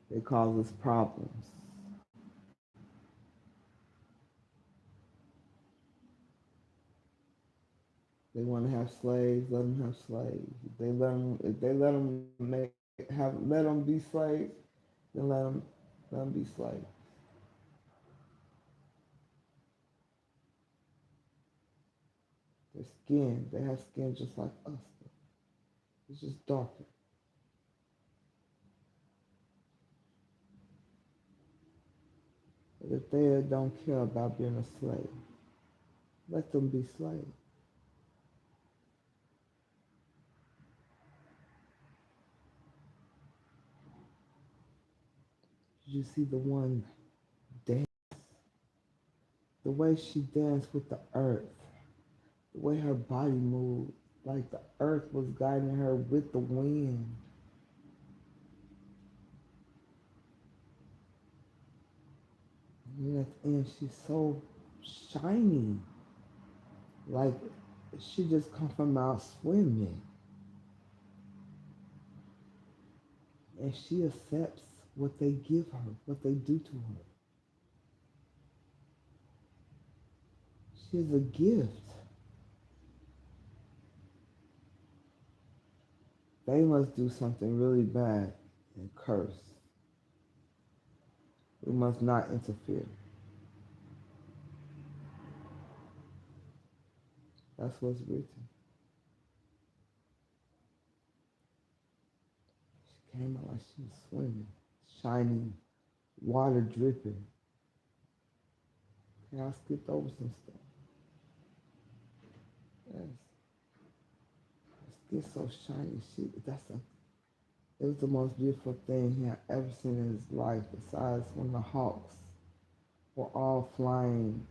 They cause us problems. They want to have slaves. Let them have slaves. If they let them let them be slaves, then let them be slaves. Their skin, they have skin just like us. It's just darker. they don't care about being a slave. Let them be slaves. You see the one dance, the way she danced with the earth, the way her body moved, like the earth was guiding her with the wind. And at the end, she's so shiny, like she just come from out swimming, and she accepts what they give her, what they do to her. She's a gift. They must do something really bad and curse. We must not interfere. That's what's written. She came out like she was swimming, shining, water dripping. And I skipped over some stuff. Yes. Her skin so shiny. It was the most beautiful thing he had ever seen in his life, besides when the hawks were all flying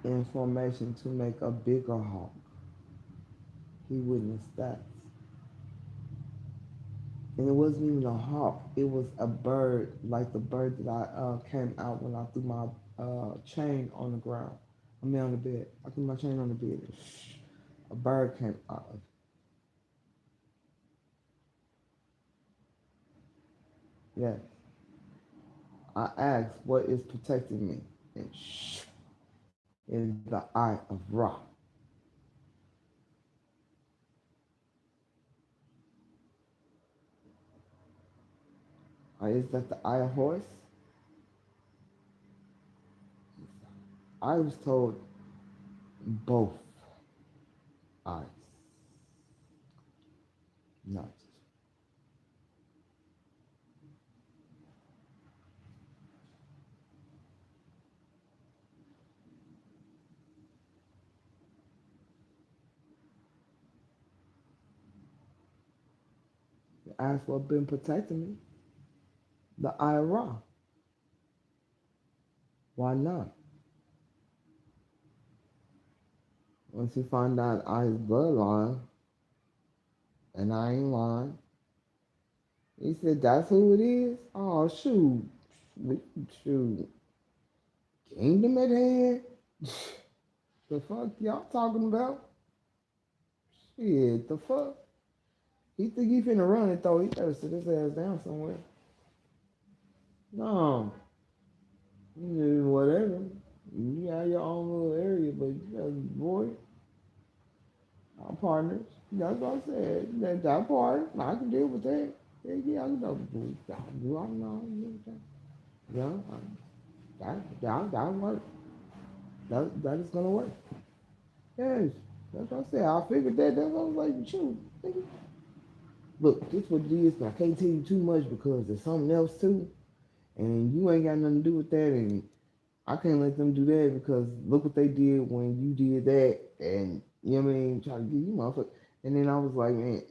in formation to make a bigger hawk. He witnessed that. And it wasn't even a hawk. It was a bird, like the bird that I came out when I threw my chain on the ground. I mean on the bed. I threw my chain on the bed. A bird came out of it. Yes. I asked, what is protecting me? And is the eye of Ra. Or is that the eye of Horus? I was told both eyes. Not just. Asked what been protecting me. The eye of Ra. Why not? Once you find out I's bloodline, and I ain't lying, he said that's who it is? Oh shoot. Shoot. Kingdom at hand? The fuck y'all talking about? Shit, the fuck? He think he finna run it though. He better sit his ass down somewhere. No. Whatever. You got your own little area, but you got boy. Our partners. That's what I said. That part, I can deal with that. Yeah, I can deal with that. I don't know. Yeah, that work. That is gonna work. Yes. That's what I said. I figured that. That's what I was like, shoot. Look, this what it is, but I can't tell you too much because there's something else too. And you ain't got nothing to do with that, and I can't let them do that because look what they did when you did that, and you know what I mean, try to get you motherfucker. And then I was like, man,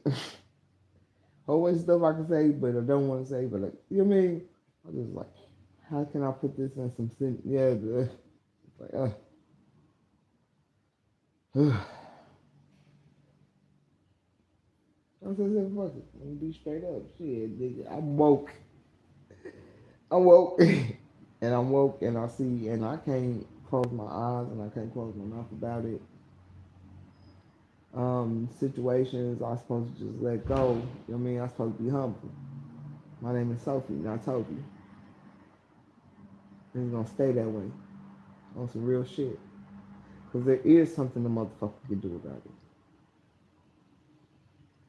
whole bunch of stuff I can say, but I don't want to say, but like, you know what I mean? I was just like, how can I put this in some sense? Yeah, like, I said, fuck it, let me be straight up. Shit, nigga, I'm woke, and I'm woke, and I see, and I can't close my eyes, and I can't close my mouth about it. Situations I'm supposed to just let go. You know what I mean? I'm supposed to be humble. My name is Sophie, not Toby. And it's gonna stay that way. On some real shit. Because there is something the motherfucker can do about it.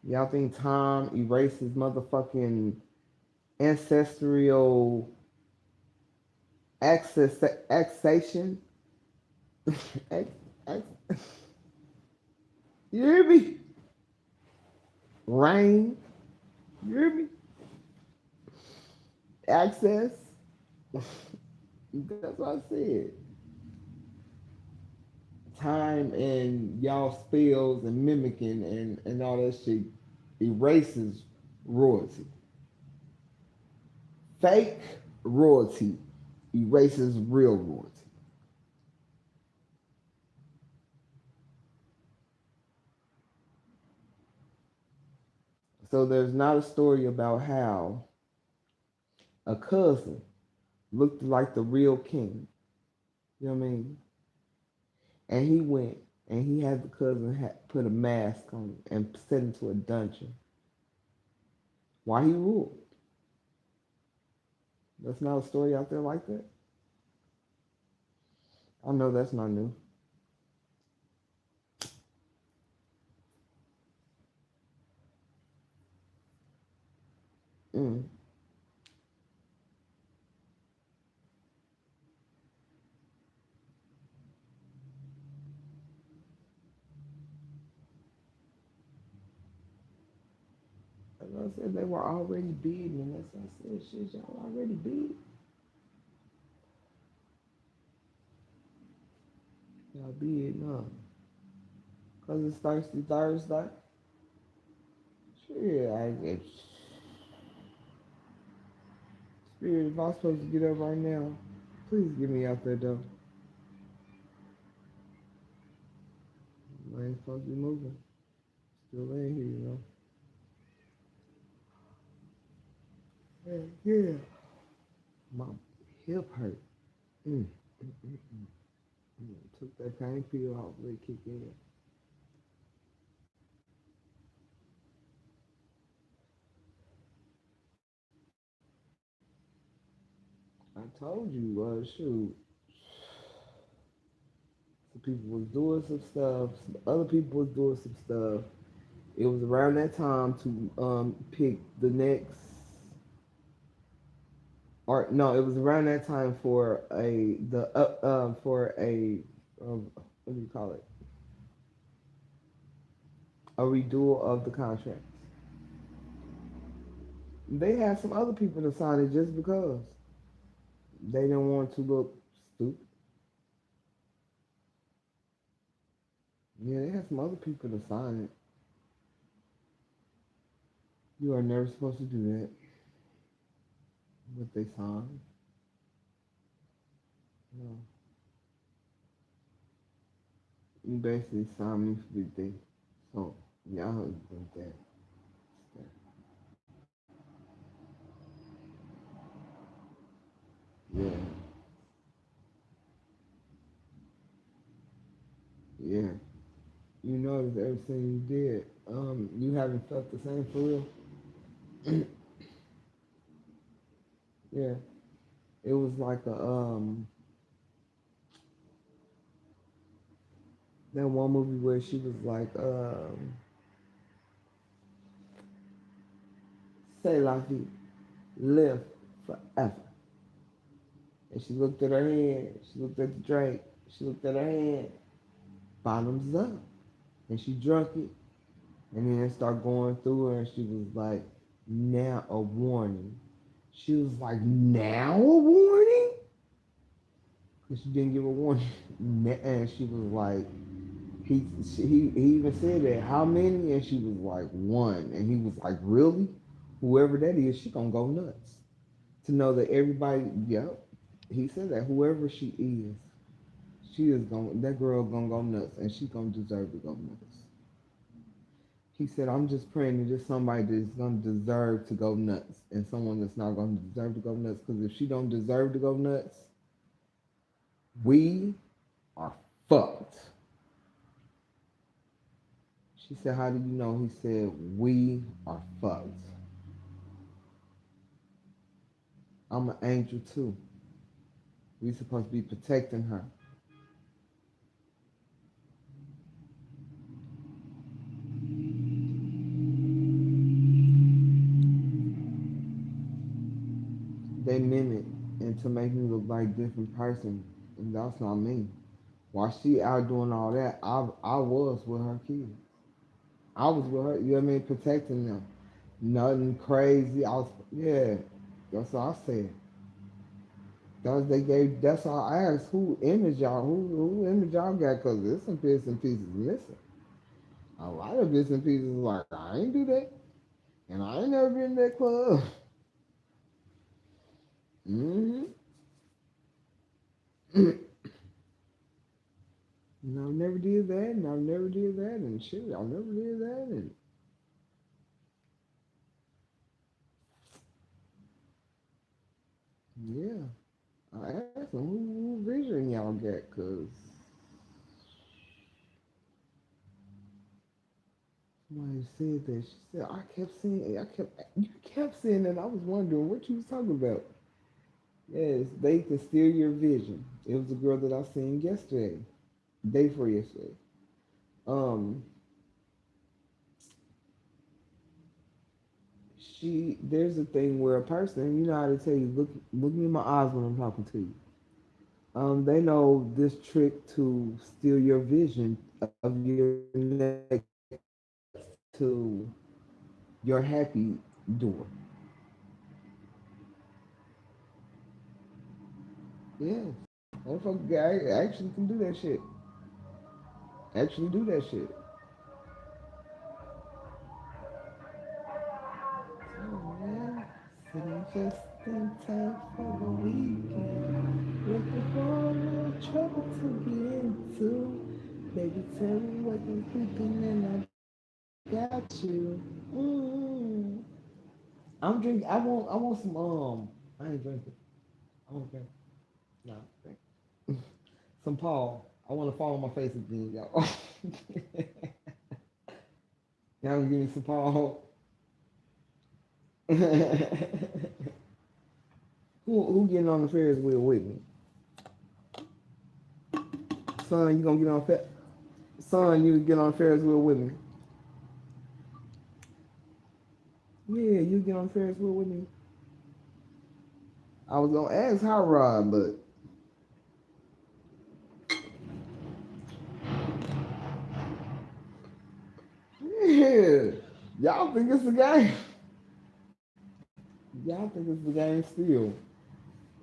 Y'all think time erases motherfucking ancestral accession? You hear me? Rain. You hear me? Access. That's what I said. Time and y'all spells and mimicking and all that shit erases royalty. Fake royalty erases real royalty. So there's not a story about how a cousin looked like the real king. You know what I mean? And he went and he had the cousin put a mask on and set into a dungeon while he ruled. That's not a story out there like that. I know that's not new. Mm. As I said, they were already big, and that's what I said. Shit, y'all already big. Y'all big, no. Cause it's Thirsty Thursday. Shit, I get Spirit. If I was supposed to get up right now, please get me out there though. I ain't supposed to be moving. Still laying here, you know. Yeah. My hip hurt. Mm. Mm, mm, mm. Took that pain pill off, let it kick in. I told you, shoot. Some people was doing some stuff. Some other people was doing some stuff. It was around that time to pick the next, or no, it was around that time for what do you call it? A renewal of the contract. They had some other people to sign it just because they didn't want to look stupid. Yeah, they had some other people to sign it. You are never supposed to do that. What they signed. No. You basically signed me for the day. So y'all think that. Yeah. Yeah. You notice everything you did. You haven't felt the same for real. Yeah. It was like that one movie where she was like, say la vie, live forever. And she looked at her hand, she looked at the drink, she looked at her hand, bottoms up. And she drunk it. And then it started going through her and she was like, now a warning. She was like, now a warning? Because she didn't give a warning. And she was like, he even said that, how many? And she was like, one. And he was like, really? Whoever that is, she gonna go nuts. To know that everybody, yep. He said that whoever she is, that girl gonna go nuts and she gonna deserve to go nuts. He said, I'm just praying that there's somebody that's gonna deserve to go nuts and someone that's not gonna deserve to go nuts. Because if she don't deserve to go nuts, we are fucked. She said, how do you know? He said, we are fucked. I'm an angel too. We supposed to be protecting her. They mimic and to make me look like a different person. And that's not me. While she out doing all that, I was with her kids. I was with her, you know what I mean, protecting them. Nothing crazy. Yeah, that's what I said. That's all I asked. Who image y'all? Who image y'all got? Cause there's some bits and pieces missing. A lot of bits and pieces like I ain't do that, and I ain't never been in that club. Mm-hmm. And I never did that, and I never did that, and shit, I never did that, and yeah. I asked them who vision y'all got, cause somebody said that. She said you kept saying that. I was wondering what you was talking about. Yes, they can steal your vision. It was a girl that I seen yesterday, day before yesterday. Um, there's a thing where a person, you know how to tell you, look me in my eyes when I'm talking to you. They know this trick to steal your vision of your next to your happy door. Yes, motherfucker guy actually can do that shit. Actually do that shit. Oh man, sitting just in time for the weekend. Looking for a little trouble to get into. Baby, tell me what you thinking and I got you. Mm. I'm drinking. I want some. I ain't drinking. I won't drink. No, drink. Some Paul. I want to fall on my face again, y'all. Y'all give me some Paul. Who getting on the Ferris wheel with me? Son, you gonna get on Son, you get on the Ferris wheel with me. Yeah, you get on the Ferris wheel with me. I was gonna ask Hot Rod, but yeah, y'all think it's a game. Y'all think it's a game still.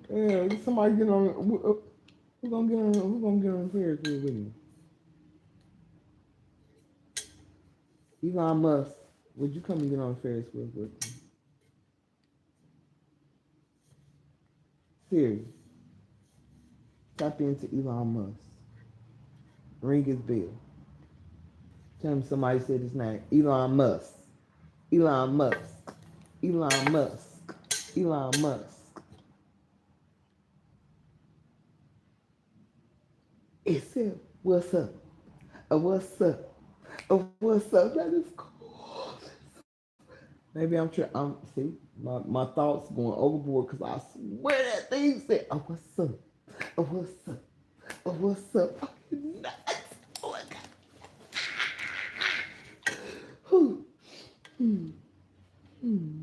Yeah, somebody get on. Who gonna get on? Who gonna get on the Ferris wheel with me? Elon Musk, would you come and get on the Ferris wheel with me? Serious. Tap into Elon Musk. Ring his bell. Tell him somebody said his name. Elon Musk. Elon Musk. Elon Musk. Elon Musk. It said, what's up? What's up? What's up? That is cool. Maybe I'm see my thoughts going overboard because I swear that thing said, what's up? What's up? What's up? Oh, you nuts. Oh my God. Whew. Hmm. Hmm.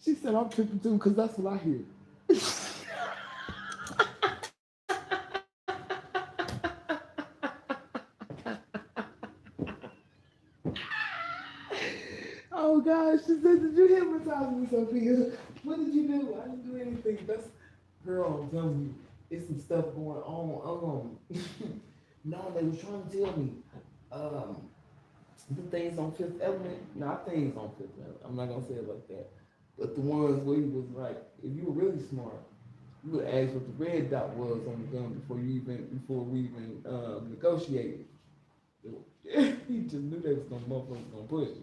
She said I'm tripping too because that's what I hear. Oh gosh, she said, did you hypnotize me, Sophia? What did you do? I didn't do anything. That's girl, I'm telling you, it's some stuff going on. No, they was trying to tell me. Um, the things on Fifth Element, not things on Fifth Element. I'm not gonna say it like that. But the ones where he was like, if you were really smart, you would ask what the red dot was on the gun before we even negotiated. He just knew they was gonna push it.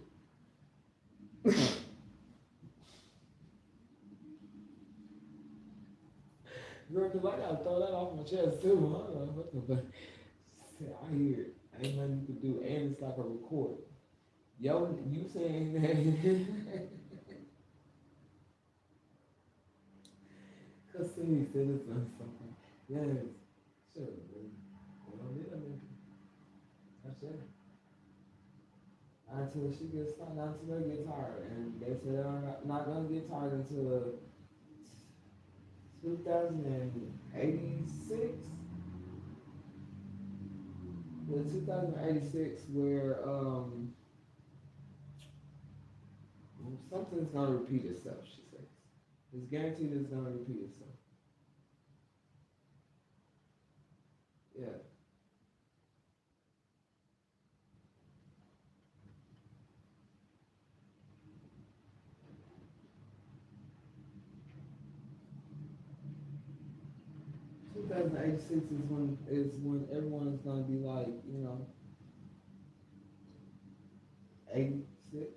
Girl, cause I gotta throw that off my chest too. What the fuck? I hear it. Ain't nothing you can do, and it's like a recording. Yo, you saying that? Cause Cindy said it's on something. Yes, sure. Well, yeah, man. I said until she gets tired, until they get tired, and they said they're not gonna get tired until 2086. The 2086 where something's gonna repeat itself, she says. It's guaranteed it's gonna repeat itself. Yeah. Two thousand 86 is when everyone is gonna be like, 86.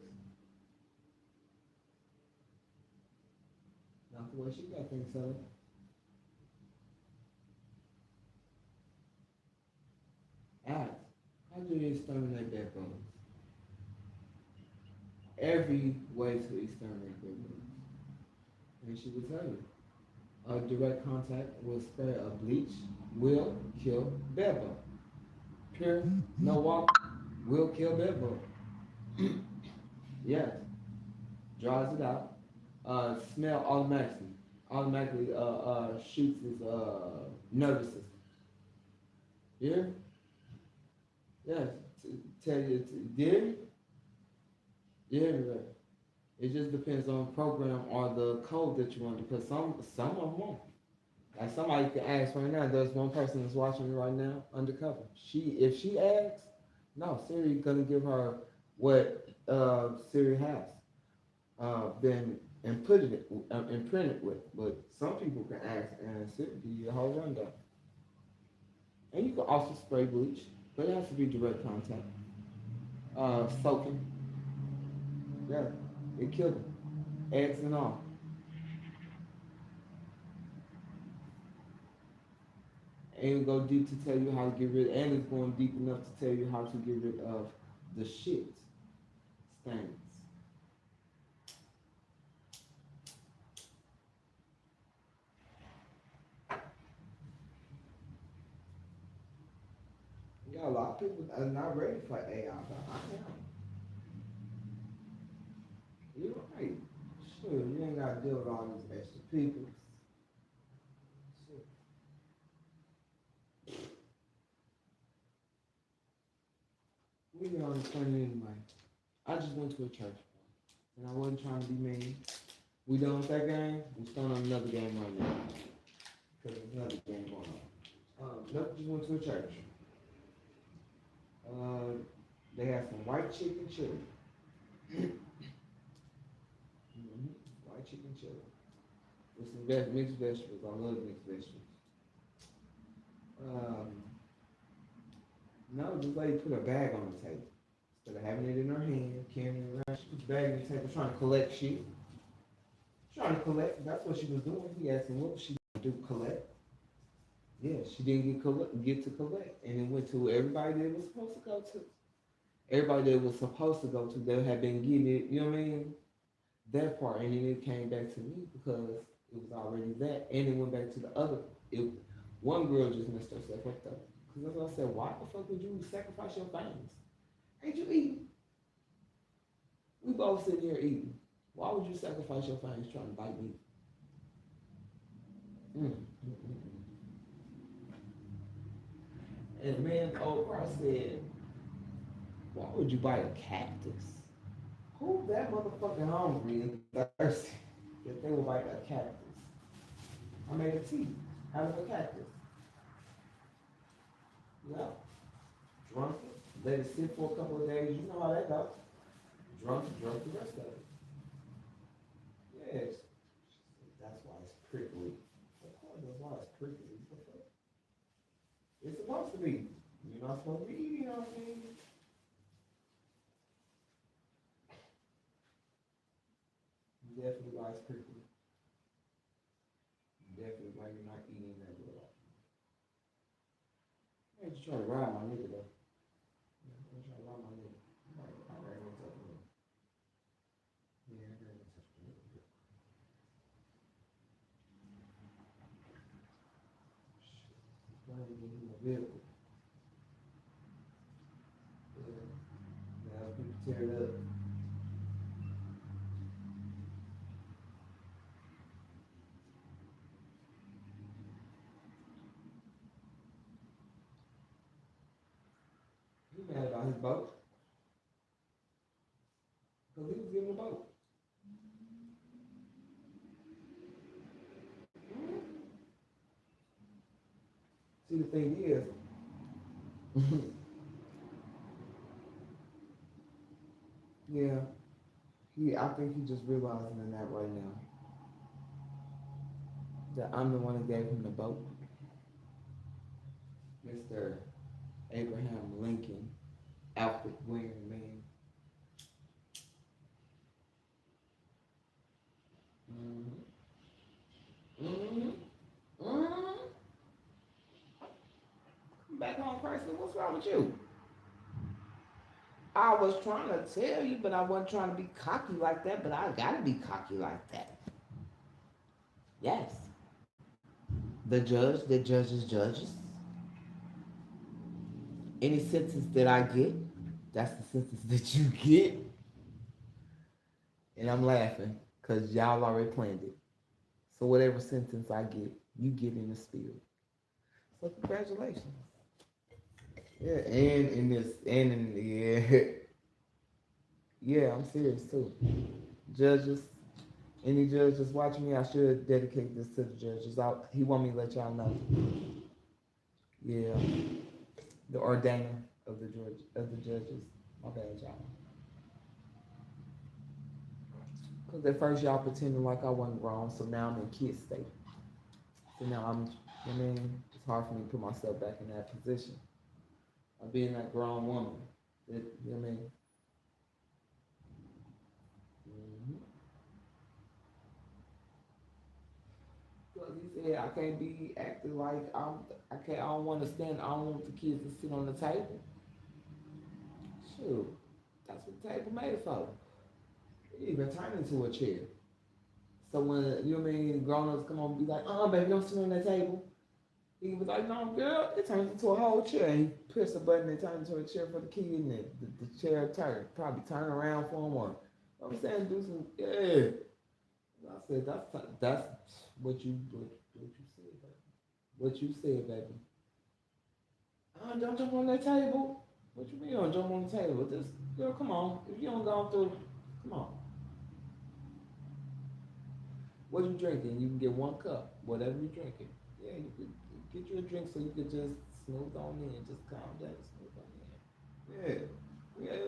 Not the way she got things set up. Ask, how do you exterminate bed bugs? Every way to exterminate bed bugs. And she will tell you. A direct contact with spray of bleach will kill bed bug. Pure, no water, will kill bed bug. Yes. Dries it out. Smell automatically shoots his nervous system. Yeah? Yes. Tell you, did yeah, right. It just depends on the program or the code that you want, because some of them won't. Like somebody can ask right now. There's one person that's watching me right now, undercover. If she asks, no, Siri gonna give her what Siri has been imprinted with. But some people can ask and Siri give you a whole rundown. And you can also spray bleach, but it has to be direct contact. Soaking, yeah, it killed them, eggs and all. And it go deep to tell you how to get rid, and it's going deep enough to tell you how to get rid of the shit stains. Yeah, a lot of people are not ready for AI, but I am. You're right. Sure, you ain't got to deal with all these extra people. Sure. We get on the planet anyway. I just went to a church, and I wasn't trying to be mean. We done with that game. We starting on another game right now. Because there's another game going on. Nope, just went to a church. They had some white chicken chili. White chicken chili. With some mixed vegetables. I love mixed vegetables. No, this lady put a bag on the table. Instead of having it in her hand, carrying it around, she put the bag on the table trying to collect shit. Trying to collect, that's what she was doing. He asked me what was she going to do, collect? Yeah, she didn't get to collect. And it went to everybody that it was supposed to go to. Everybody that was supposed to go to, they had been getting it, you know what I mean? That part, and then it came back to me because it was already that, and it went back to the other. One girl just messed herself up though, because that's what I said. Why the fuck would you sacrifice your fangs? Ain't you eating? We both sitting here eating. Why would you sacrifice your fangs trying to bite me? And the man over, I said, why would you bite a cactus? Who's that motherfucking hungry and thirsty that they would bite a cactus? I made a tea out of a cactus. Yeah. Drunk it, let it sit for a couple of days. You know how that goes. Drunk the rest of it. Yes. That's why it's prickly. Of course, that's why it's prickly. It's supposed to be. You're not supposed to be eating, you know what I mean? Definitely why it's prickly. Definitely why you're not eating that well. I just try to ride my nigga though. I'm trying to ride my nigga. I gotta go touch him. Yeah, I gotta go touch him. Trying to get him a vehicle. Yeah. Now people tear it up. He mad about his boat. Because he was getting a boat. thing is, yeah, I think he just realizing that right now that I'm the one that gave him the vote, Mr. Abraham Lincoln, outfit wearing man. Mm-hmm. Mm-hmm. Mm-hmm. Come back home, Chrysler. What's wrong with you? I was trying to tell you, but I wasn't trying to be cocky like that. But I gotta be cocky like that. Yes. The judge that judges judges. Any sentence that I get, that's the sentence that you get. And I'm laughing because y'all already planned it. So whatever sentence I get, you get in the spirit. So congratulations. Yeah, and in this, and in yeah, yeah, I'm serious too. Judges, any judges watching me, I should dedicate this to the judges. He want me to let y'all know. Yeah, the ordainer of the judges. My bad, y'all. Cause at first y'all pretending like I wasn't wrong, so now I'm in kid state. So now I mean, it's hard for me to put myself back in that position of being that grown woman. You know what I mean? Mm-hmm. Cause he said I can't be acting like I don't want to stand. I don't want the kids to sit on the table. Shoot, that's what the table made for. It even turn into a chair. So when you know what I mean, grown ups come on and be like, baby, don't sit on that table. He was like, no, girl, it turns into a whole chair. And he pushed a button and turned into a chair for the kid, and the chair probably turn around for him, or I'm saying, do some, yeah. I said, that's what you said, baby. What you said, baby. Don't jump on that table. What you mean don't jump on the table? Just, girl, come on. If you don't go through, come on. What you drinking? You can get one cup, whatever you're drinking. Yeah, you could get you a drink so you could just smooth on in, just calm down, smooth on in. Yeah, yeah.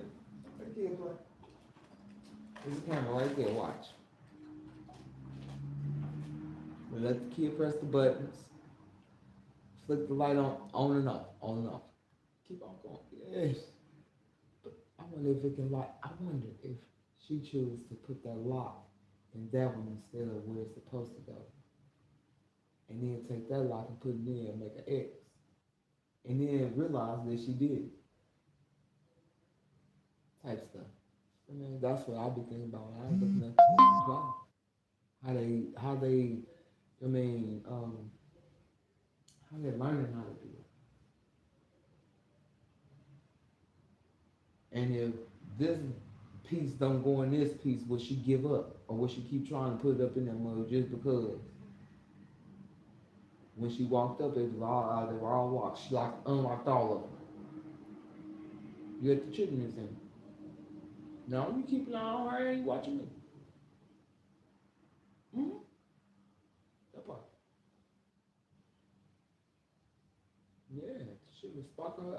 That kid play. There's a camera right there. Watch. We let the kid press the buttons, flick the light on and off, on and off. Keep on going. Yes. But I wonder if it can lock. I wonder if she chooses to put that lock in that one instead of where it's supposed to go. And then take that lock and put it in and make an X. And then realize that she did it. Type stuff. I mean, that's what I'll be thinking about when I was looking at the cloud. How they, I mean, how they learning how to do it. And if this piece don't go in this piece, will she give up? Or will she keep trying to put it up in that mode just because? When she walked up, they were all locked. She unlocked all of them. You at the chicken museum. No, you keep an eye on her and you watching me. Mm-hmm. That part. Yeah, she was sparking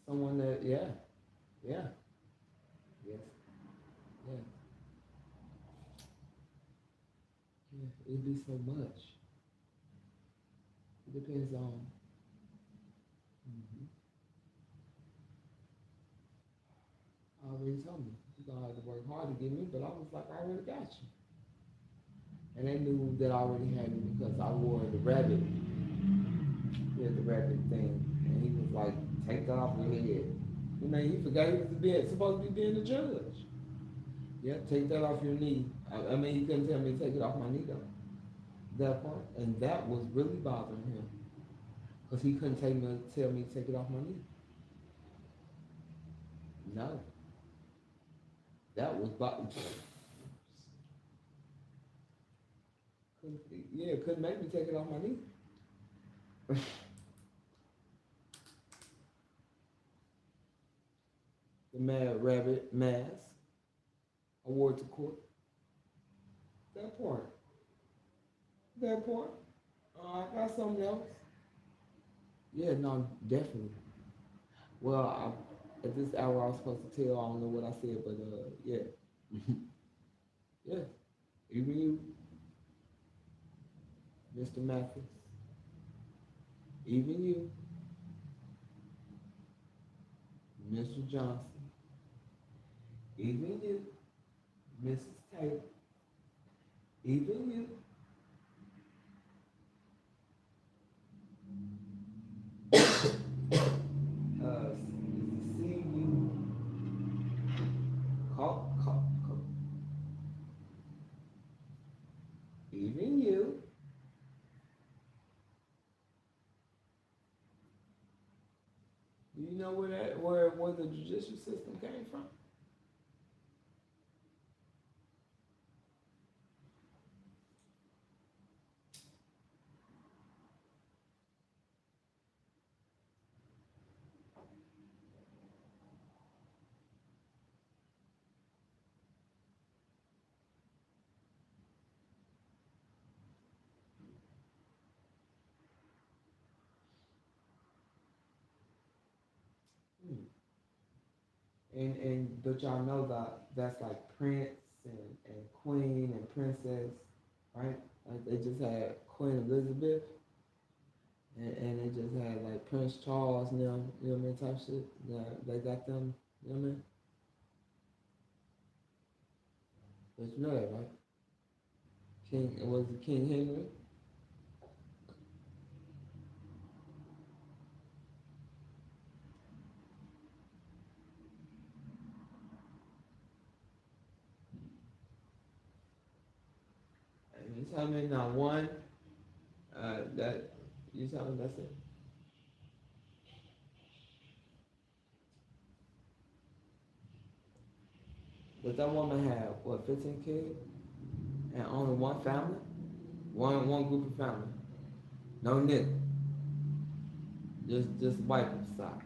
someone that, yeah, yes, yeah. It'd be so much. It depends on. Mm-hmm. Already told me you're gonna have to work hard to get me, but I was like, I already got you. And they knew that I already had me because I wore the rabbit. He had the rabbit thing, and he was like, take that off your head. You know, he forgot he was supposed to be being the judge. Yeah, take that off your knee. I mean, he couldn't tell me to take it off my knee though. That part, and that was really bothering him because he couldn't tell me to take it off my knee. No, that was couldn't make me take it off my knee. The Mad Rabbit mask. I wore it to court. That part. I got something else. Yeah, no, definitely. Well, at this hour I was supposed to tell. I don't know what I said, but yeah, yeah. Even you, Mr. Mathis. Even you, Mr. Johnson. Even you, Mrs. Taylor. Even you. See you. Call. Even you. Do you know where the judicial system came from? Hmm. And but y'all know that that's like Prince and Queen and Princess, right? Like they just had Queen Elizabeth and they just had like Prince Charles and them, you know what I mean, type shit. Yeah, they got them, you know what I mean? But you know that, right? King was it King Henry? And you tell me not one, that you tell me that's it. But that woman had what, 15 kids and only one family? One group of family. No nigga. Just white side.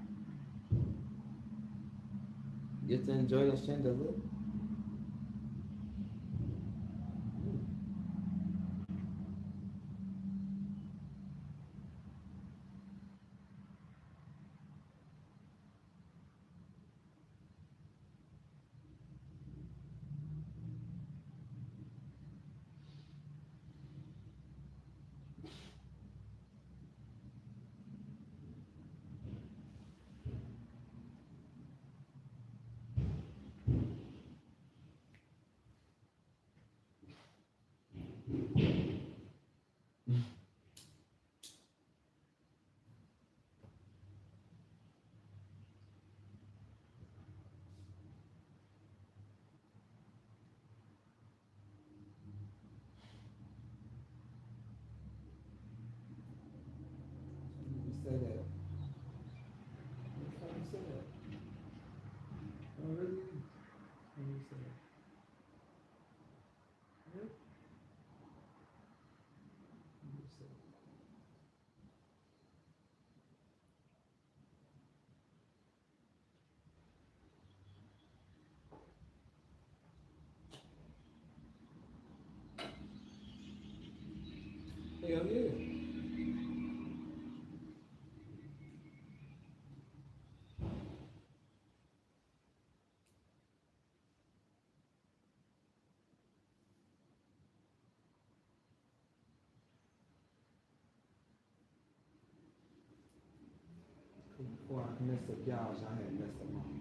Get to enjoy that shit, does it? You say that. Next time you say that. Oh really? When you say that. Yeah? When you say that. Hell yeah. Before I mess up y'all, I had messed up mine.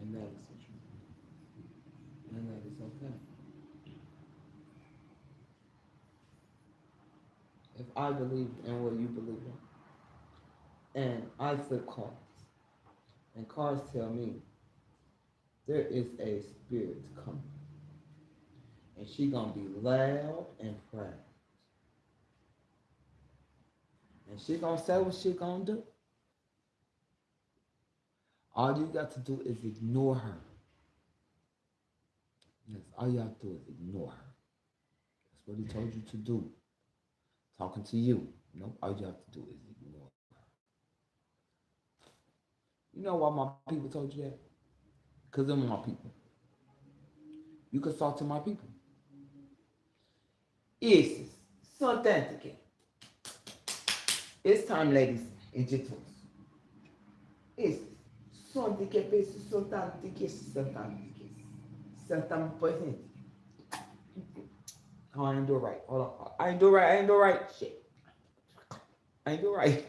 And that is the truth. And that is okay. If I believe in what you believe in, and I flip cards, and cards tell me there is a spirit coming, and she gonna be loud and proud, and she gonna say what she gonna do. All you got to do is ignore her. Yes, all you have to do is ignore her. That's what he told you to do. Talking to you. No, all you have to do is ignore her. You know why my people told you that? Because them my people. You can talk to my people. Esses são tanto que. It's time, ladies and gentlemen. Esses são de que pessoas são tanto que são tanto que são tão presentes. Oh, I ain't do it right. Hold on. I ain't do it right. I ain't do it right. Shit. I ain't do it right.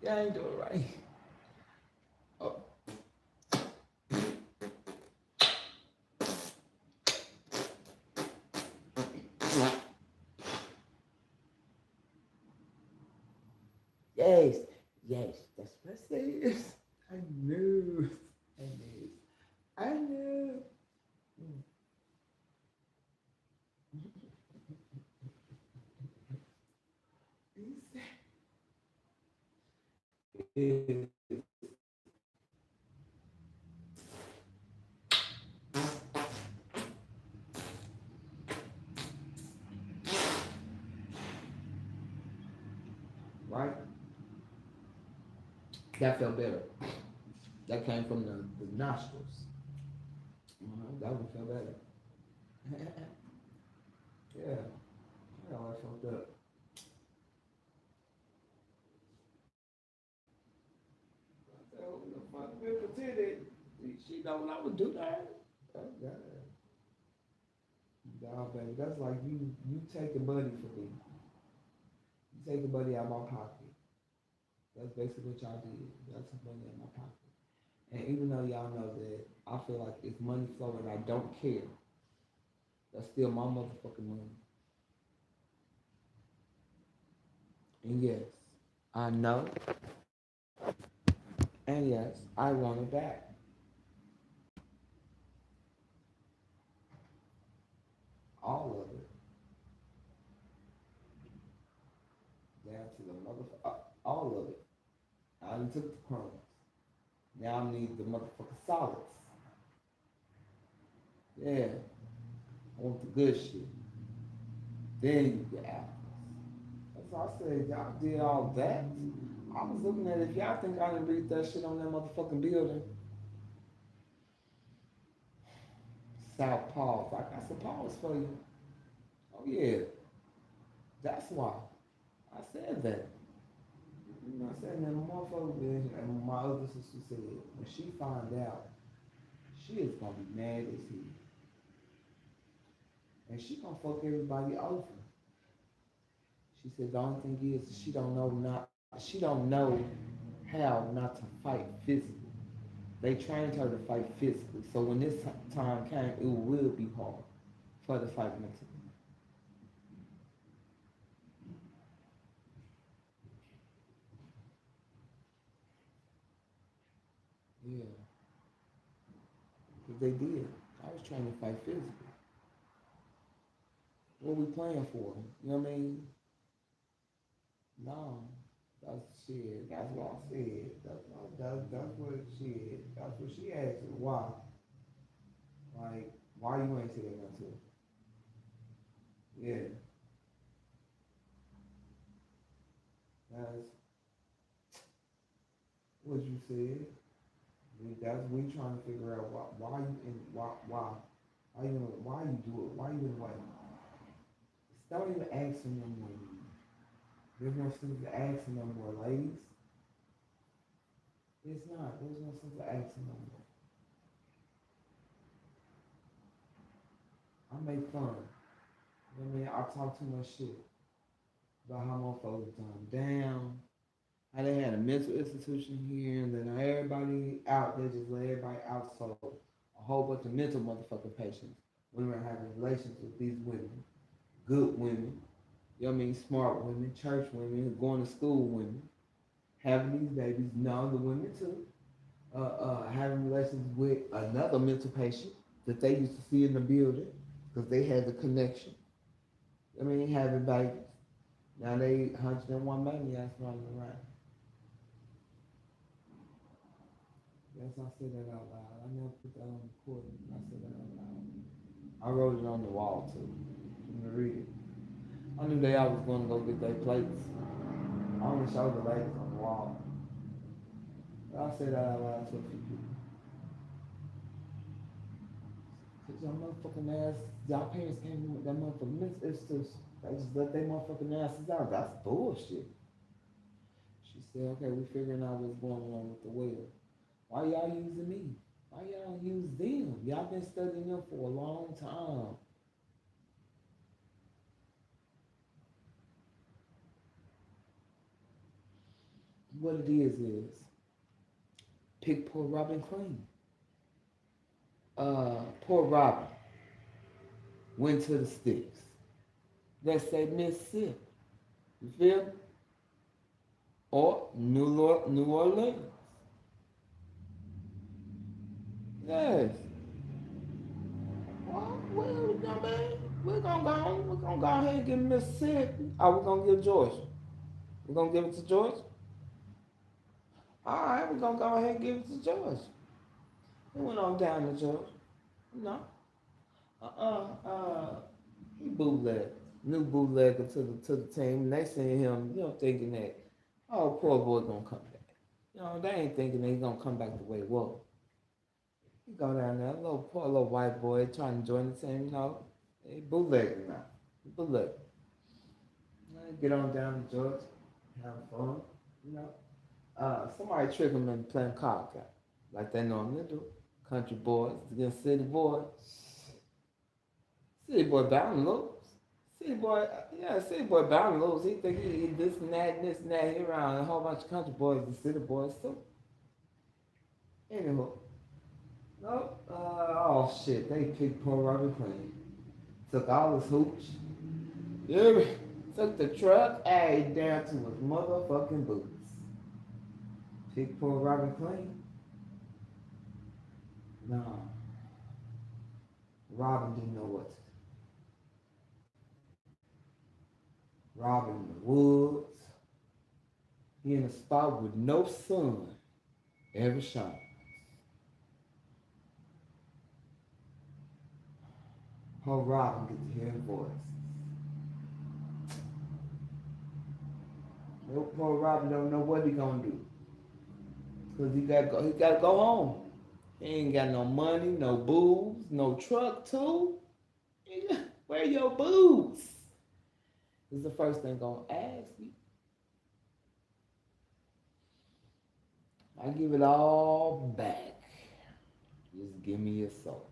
Yeah, I ain't do it right. Oh. Yes, yes, that's what I said. I knew. I knew. I knew. Right? That felt better. That came from the nostrils. That one felt better. Yeah. I always felt up. So the fuck been pretending she don't know what to do that. Oh God. Nah, baby, that's like you take a money from me. You take the money out of my pocket. That's basically what y'all did. Y'all took money out of my pocket. And even though y'all know that I feel like it's money flowing, I don't care. That's still my motherfucking money. And yes, I know. And yes, I want it back. All of it. Down to the motherfucker. All of it. I done took the crumbs. Now I need the motherfucking solids. Yeah. I want the good shit. Then you get apples. That's why I said y'all did all that. I was looking at it. If y'all think I didn't read that shit on that motherfucking building, South Paws. I got some paws for you. Oh yeah. That's why. I said that. You know what I'm saying? And the motherfucker bitch and my other sister said when she find out, she is gonna be mad as hell. And she gonna fuck everybody over. She said the only thing is she don't know how not to fight physically. They trained her to fight physically. So when this time came, it will be hard for her to fight mentally. Yeah. Because they did. I was trying to fight physically. What we playing for? You know what I mean? No. That's shit. That's what I said. That's what shit. That's what she asked me. Why? Like, why you ain't saying that to her? Yeah. That's what you said. That's we trying to figure out why you in why you do it? Why you in the way? Don't even ask them no more. There's no sense to asking no more, ladies. It's not. There's no sense to asking no more. I make fun. You know what I mean? I talk too much shit about how motherfuckers dumb down, how they had a mental institution here, and then everybody out there just let everybody out. So a whole bunch of mental motherfucking patients. Women are having relations with these women, good women. You know what I mean? Smart women, church women, going to school women, having these babies. No, the women too. Having relations with another mental patient that they used to see in the building because they had the connection. I mean, having babies. Now they 101 maniacs running around. Yes, I said that out loud. I never put that on recording. I said that out loud. I wrote it on the wall too. I'm gonna read it. I knew they all was gonna go get their plates. I only showed the ladies on the wall. But I said that out loud to a few people. Cause y'all motherfucking ass, y'all parents came in with that motherfucking it's they just let their motherfucking asses out. That's bullshit. She said, okay, we figuring out what's going on with the well. Why y'all using me? Why y'all don't use them? Y'all been studying them for a long time. What it is pick poor Robin clean. Poor Robin went to the sticks. Let's say Mississippi. You feel me? Or New Orleans. Yes. Well, we're gonna go ahead and give Mississippi. Are we gonna give Georgia? We're gonna give it to Georgia? Alright, we're gonna go ahead and give it to Georgia. He went on down to Georgia. No. He bootleg. New bootlegger to the team. And they seen him, thinking that, oh, poor boy gonna come back. They ain't thinking that he's gonna come back the way it was. He go down there, poor little white boy trying to join the team, he bootlegging now. He bootlegging. Get on down to Georgia, have fun, somebody trick him into playing card game, like they normally do. Country boys against city boys. City boy bound to lose. City boy bound to lose. He think he this and that, he around a whole bunch of country boys and city boys too. Anywho. Nope. Oh shit, they picked poor Robert Clean. Took all his hooch. Yeah, took the truck, down to his motherfucking boots. Picked poor Robert Clean. No. Robin didn't know what to do. Robin in the woods. He in a spot with no sun ever shines. Poor Robin get to hear his voice. Poor Robin don't know what he gonna do. Cause he gotta go home. He ain't got no money, no booze, no truck too. Where your boots? This is the first thing gonna ask you. I give it all back. Just give me your soul.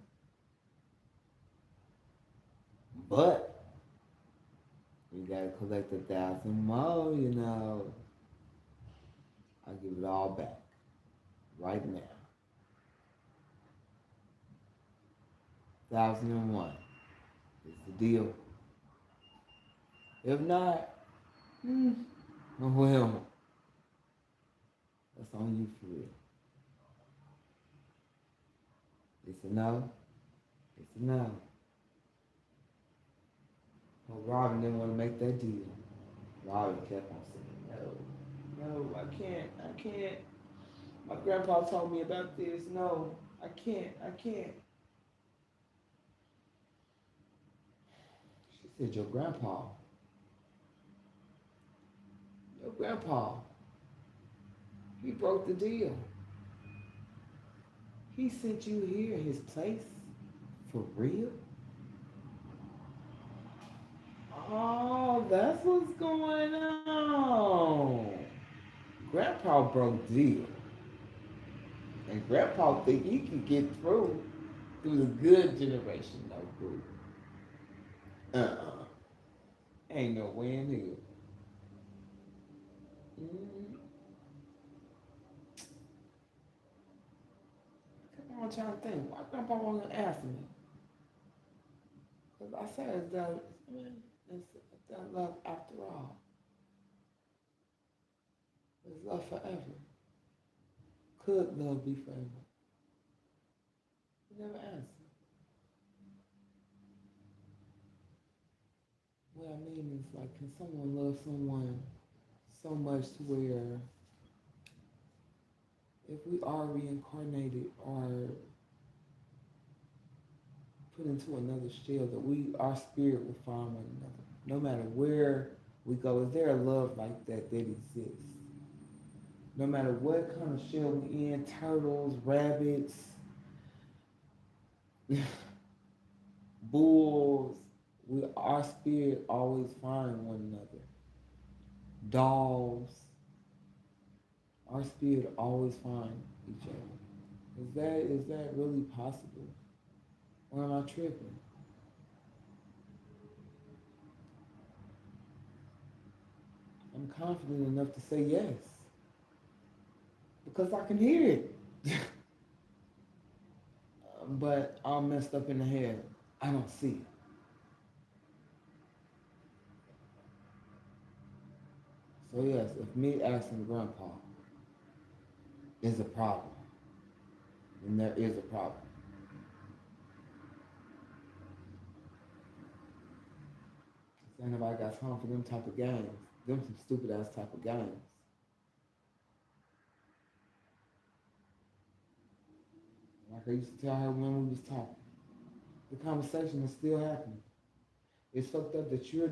But you gotta collect 1,000 more, I give it all back. Right now. 1,001 is the deal. If not, well, that's on you for real. It's a no. It's a no. Well, Robin didn't want to make that deal. Robin kept on saying, no, I can't. My grandpa told me about this. No, I can't. She said, your grandpa, he broke the deal. He sent you here in his place? For real? Oh, that's what's going on. Grandpa broke the deal. And Grandpa think he can get through the good generation of group. Ain't no way in hell. I'm trying to think. Why Grandpa wasn't asking me? Because I said it's that love after all. It's love forever. Could love be forever? He never asked me. What I mean is, like, can someone love someone so much to where if we are reincarnated or put into another shell, that our spirit will find one another. No matter where we go, is there a love like that exists? No matter what kind of shell we in, turtles, rabbits, Bulls, our spirit always find one another. Dogs, our spirit always find each other. Is that really possible? Or am I tripping? I'm confident enough to say yes. Because I can hear it. But I'm messed up in the head. I don't see it. So yes, if me asking grandpa is a problem, then there is a problem. Ain't nobody got time for them type of games. Them some stupid ass type of games. Like I used to tell her when we was talking. The conversation is still happening. It's fucked up that you're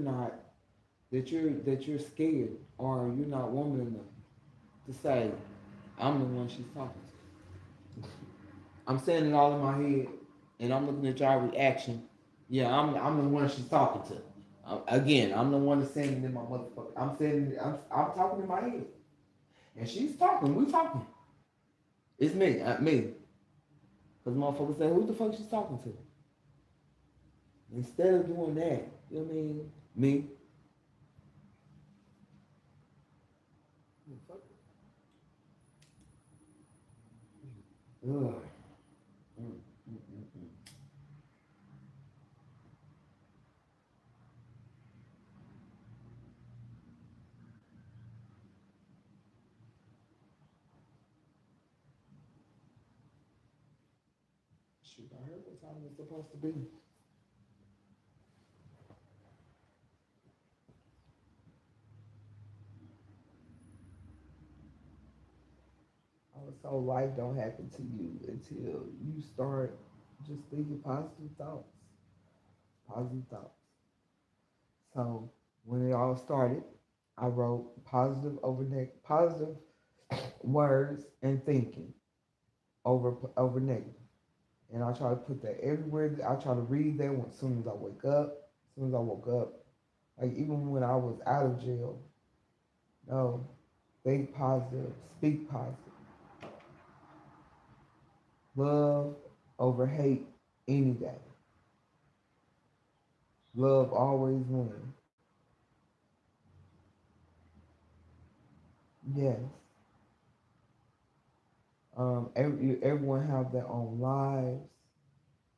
scared or you're not woman enough to say, I'm the one she's talking to. I'm saying it all in my head and I'm looking at y'all reaction. Yeah, I'm the one she's talking to. Again, I'm the one that's saying it in my motherfucker. I'm talking in my head. And she's talking, we talking. It's me. Because motherfuckers say, who the fuck she's talking to? Instead of doing that, you know what I mean? Me. Ugh. Shoot, I heard what time it's supposed to be. So life don't happen to you until you start just thinking positive thoughts. Positive thoughts. So when it all started, I wrote positive words and thinking over negative. And I try to put that everywhere. I try to read that as soon as I wake up. As soon as I woke up. Like even when I was out of jail. No, think positive, speak positive. Love over hate any day. Love always wins. Yes. Everyone have their own lives.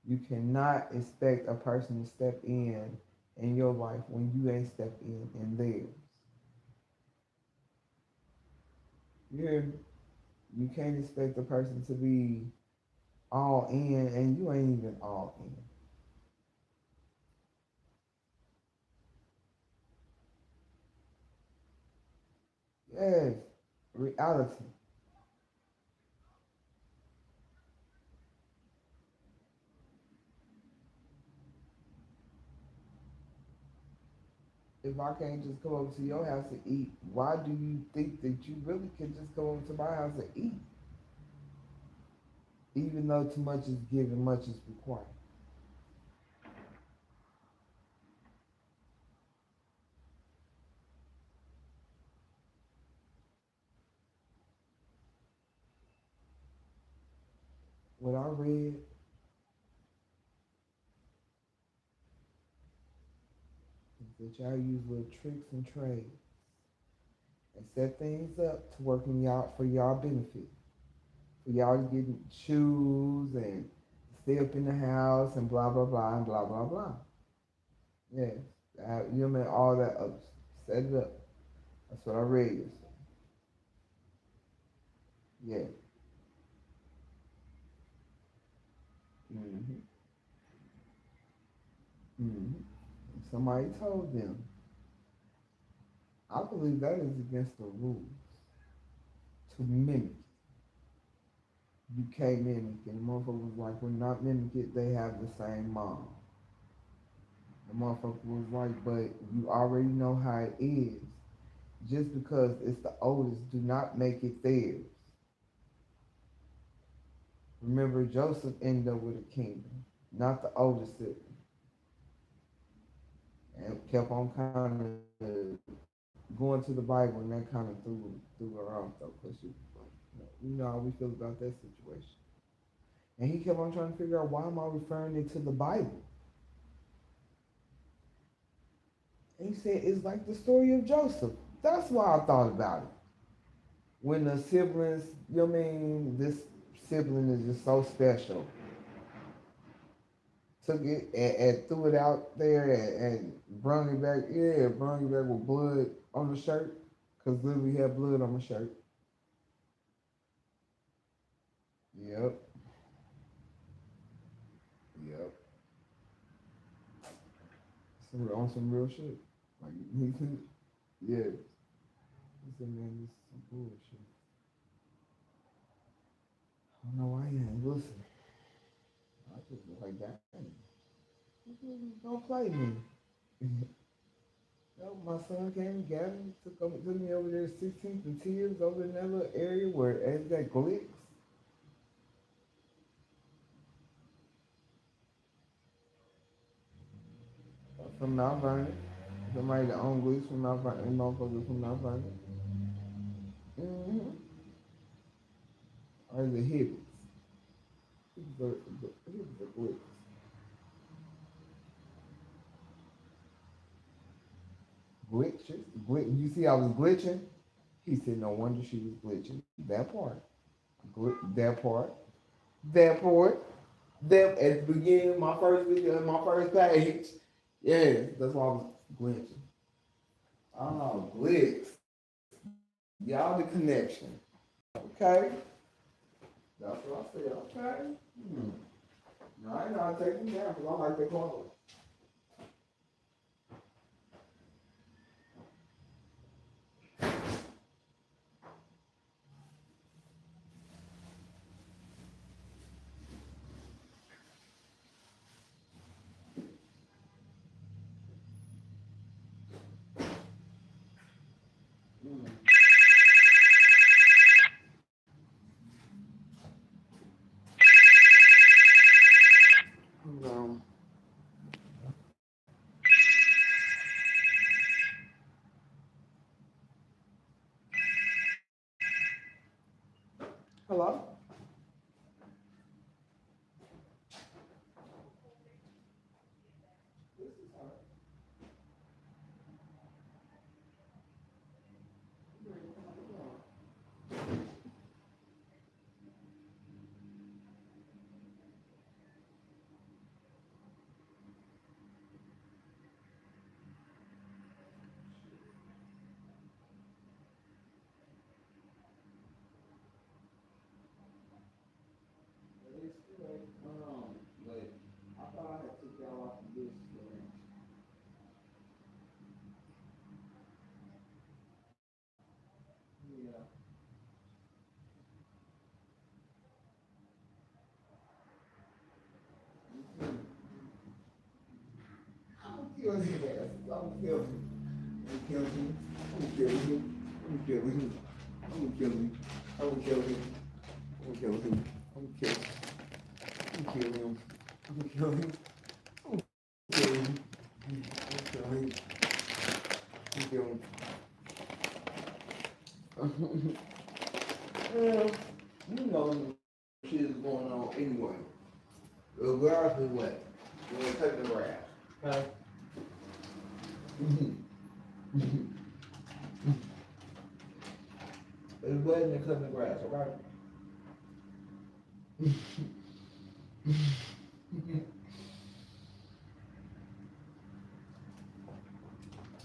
You cannot expect a person to step in your life when you ain't stepped in theirs. You hear me? You can't expect a person to be all in and you ain't even all in. Yes, reality. If I can't just come over to your house and eat, why do you think that you really can just come over to my house and eat? Even though too much is given, much is required. What I read is that y'all use little tricks and trades and set things up to work in y'all for y'all benefit. For y'all to get shoes and stay up in the house and blah blah blah and blah blah blah. Yes, you know what I mean, all that other stuff. Set it up. That's what I read yesterday. Yeah. Mm-hmm. Mm-hmm. Somebody told them. I believe that is against the rules to mimic. You can't mimic it. The motherfucker was like, we're not mimic it, they have the same mom. The motherfucker was like, but you already know how it is. Just because it's the oldest, do not make it theirs. Remember, Joseph ended up with a kingdom, not the oldest sibling. kept on kind of going to the Bible, and that kind of threw her off though, because you know how we feel about that situation. And he kept on trying to figure out, why am I referring it to the Bible? And he said, it's like the story of Joseph. That's why I thought about it. When the siblings, you know what I mean, this sibling is just so special. Took it and threw it out there and brung it back. Yeah, brung it back with blood on the shirt. Because literally had blood on the shirt. Yep. Yep. On some real shit. Like, yeah. He said, man, this is some bullshit. I don't know why you ain't listen. I just was like, dang. Don't play me. No, my son came and got me, took me over there 16th and Tears over in that little area where it got glicks. From Mount Vernon. Somebody that owned glicks from Mount Vernon, motherfuckers from Mount Vernon. Mm-hmm. Or the Hibbits. The glicks. Glitches. You see, I was glitching. He said, no wonder she was glitching. That part. That part. That part. That at the beginning, my first video, my first page. Yeah, that's why I was glitching. Oh, glitch. Y'all the connection. Okay. That's what I said. Okay. No, I know I take them down because I like their clothes. Hello? But I thought I had took y'all off the list for that. Yeah. I'm gonna kill his ass. I'm gonna kill him. I'm gonna kill him. I'm gonna kill him. I'm gonna kill him. I'm gonna kill him. I'm gonna kill him. I'm gonna kill him. I'm gonna kill him. I'm gonna kill him. I'm gonna kill him. I'm gonna kill him. I'm gonna kill him. I'm gonna kill him. Well, you know shit is going on anyway. Regardless of what. You ain't cutting the grass. Okay? It's wedding and cutting the grass, okay?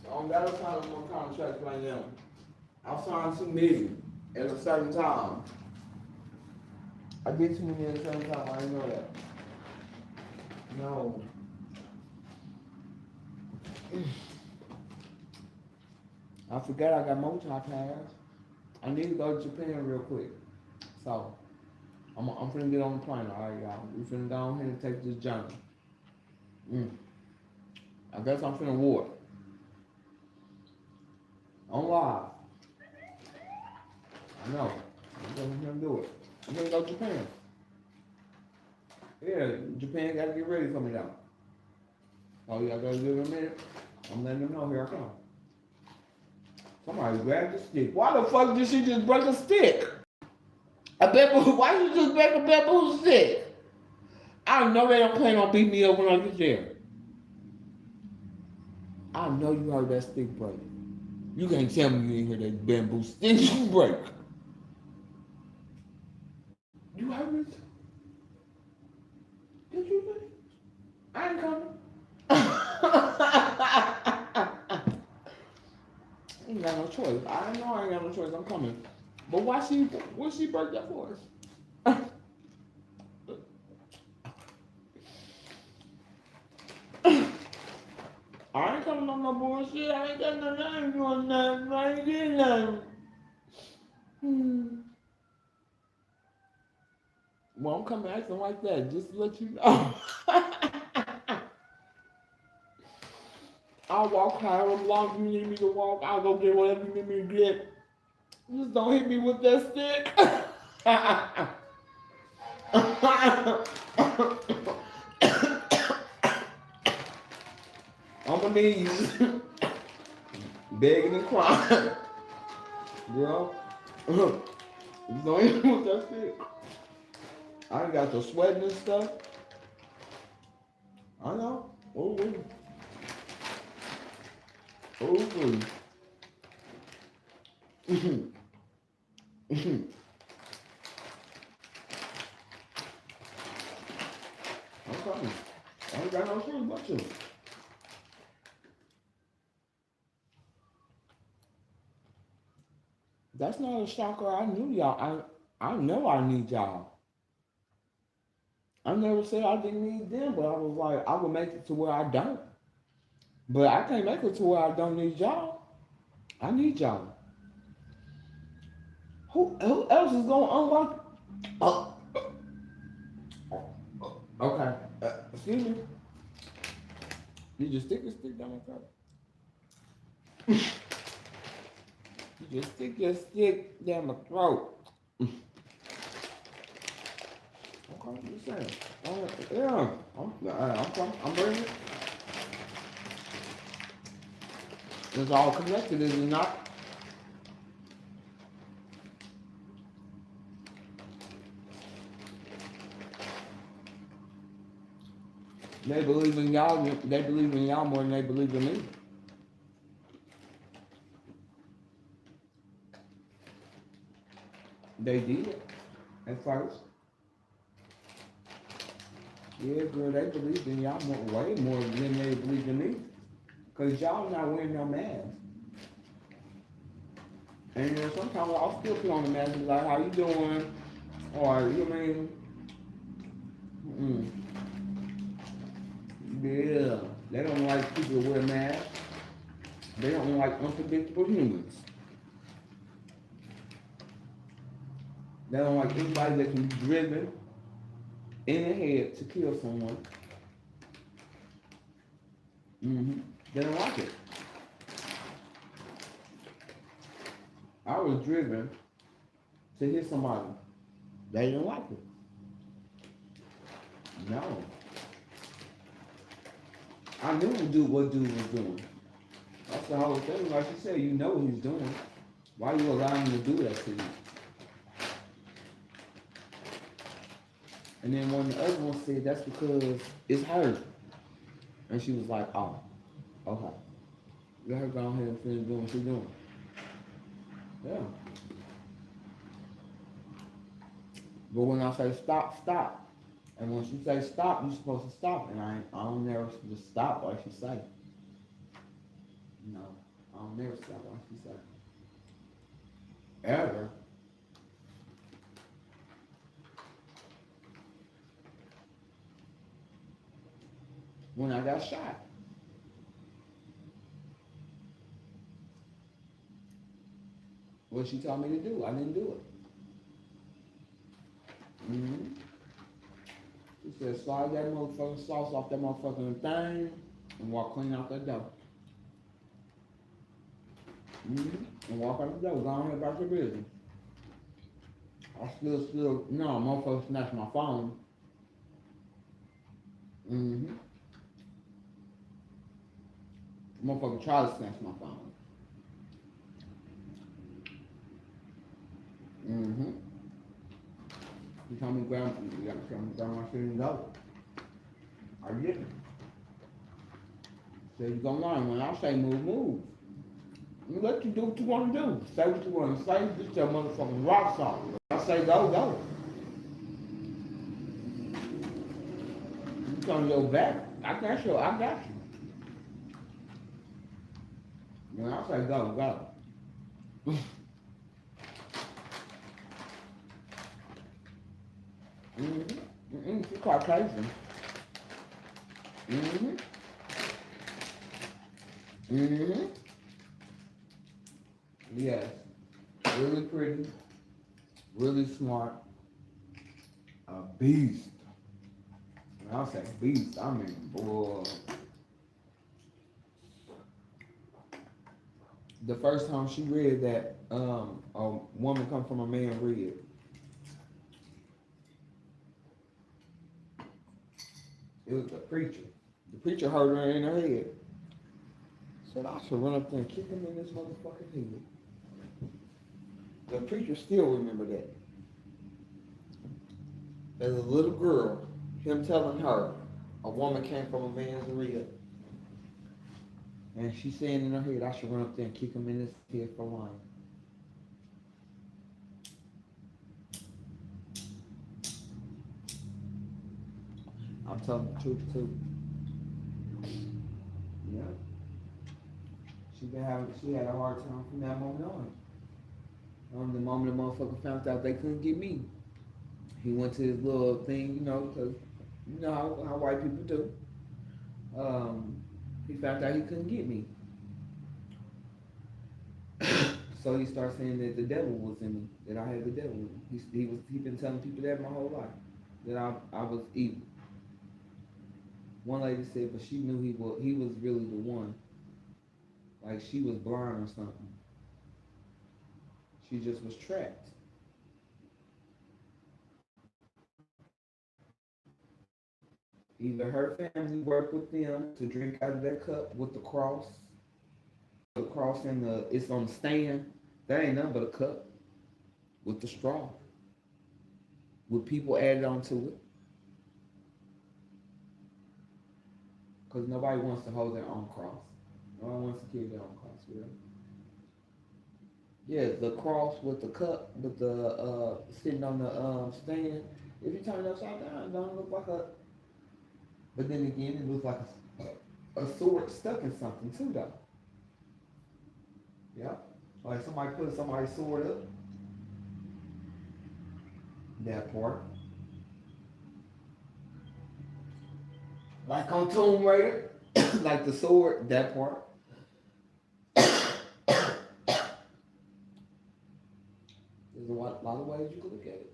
I don't gotta sign no contracts right now. I'll sign too many at a certain time. I get too many at a certain time, I didn't know that. No. I forgot I got multi-pass. I need to go to Japan real quick. So, I'm finna get on the plane, alright, y'all. We finna go ahead and take this journey. I guess I'm finna war. On live. I know. I'm gonna do it. I'm gonna go to Japan. Yeah, Japan gotta get ready for me now. Oh, y'all gotta give it a minute. I'm letting them know here I come. Somebody grabbed the stick. Why the fuck did she just break a stick? A bamboo? Why did you just break a bamboo stick? I know they don't plan on beating me up when I get there. I know you heard that stick break. You can't tell me you didn't hear that bamboo stick break. You heard it? Did you hear it? I ain't coming. I ain't got no choice. I know I ain't got no choice. I'm coming. But what she break that for us? I ain't coming on no bullshit. I ain't got no nothing doing nothing. I ain't getting nothing. Well, I'm coming acting like that, just to let you know. I'll walk however long you need me to walk. I'll go get whatever you need me to get. Just don't hit me with that stick. On my knees, begging and crying. Girl, just don't hit me with that stick. I ain't got the sweating and stuff. I know. Oh, please. I'm coming. I ain't got no choice but to. That's not a shocker. I knew y'all. I know I need y'all. I never said I didn't need them, but I was like, I would make it to where I don't. But I can't make it to where I don't need y'all. I need y'all. Who else is gonna unlock? Oh, okay. Excuse me. You just stick your stick down my throat. You just stick your stick down my throat. Okay, you saying? Yeah, I'm bringing it. It's all connected, is it not? They believe in y'all. They believe in y'all more than they believe in me. They did at first. Yeah, girl, they believed in y'all way more than they believe in me. Cause y'all not wearing no mask. And then sometimes I'll still put on the mask and be like, how you doing? Or, you mean? Yeah. They don't like people to wear masks. They don't like unpredictable humans. They don't like anybody that can be driven in the head to kill someone. They don't like it. I was driven to hit somebody. They didn't like it. No. I knew what dude was doing. That's the whole thing. Like you said, you know what he's doing. Why you allowing him to do that to you? And then one of the other ones said, that's because it's her. And she was like, oh, okay. Let her go ahead and finish doing what she's doing. Yeah. But when I say stop, stop. And when she say stop, you're supposed to stop. And I don't never just stop like she say. No, I don't never stop like she say. Ever. When I got shot. What she told me to do, I didn't do it. She said, slide that motherfucking sauce off that motherfucking thing and walk clean out that door. And walk out the door, go on about your business. I still, no, motherfucker snatched my phone. Motherfucker tried to snatch my phone. Mm-hmm. He told me grab my shit and go. I didn't. So you gonna learn when I say move, move. You let you do what you want to do. Say what you want to say. This your motherfucking rock song. I say go, go. You turn your back. I got you. When I say go, go. She's Caucasian. Yes. Really pretty. Really smart. A beast. When I say beast, I mean boy. The first time she read that a woman come from a man read. It was the preacher. The preacher heard her in her head. Said I should run up there and kick him in his motherfucking head. The preacher still remember that. As a little girl, him telling her a woman came from a man's rib. And she's saying in her head, I should run up there and kick him in his head for lying. I'm telling the truth too. Yeah. She had a hard time from that moment on. The moment the motherfucker found out they couldn't get me, he went to his little thing, because you know how white people do. He found out he couldn't get me. So he started saying that the devil was in me, that I had the devil in me. He been telling people that my whole life, that I was evil. One lady said, but she knew he was really the one. Like she was blind or something. She just was trapped. Either her family worked with them to drink out of that cup with the cross. The cross it's on the stand. That ain't nothing but a cup with the straw. With people added onto it. Because nobody wants to hold their own cross. Nobody wants to carry their own cross, really. Yeah, the cross with the cup, with the sitting on the stand. If you turn it upside down, it don't look like a. But then again, it looks like a sword stuck in something too, though. Yeah, like somebody put somebody's sword up. That part. Like on Tomb Raider, like the sword. That part. There's a lot of ways you can look at it.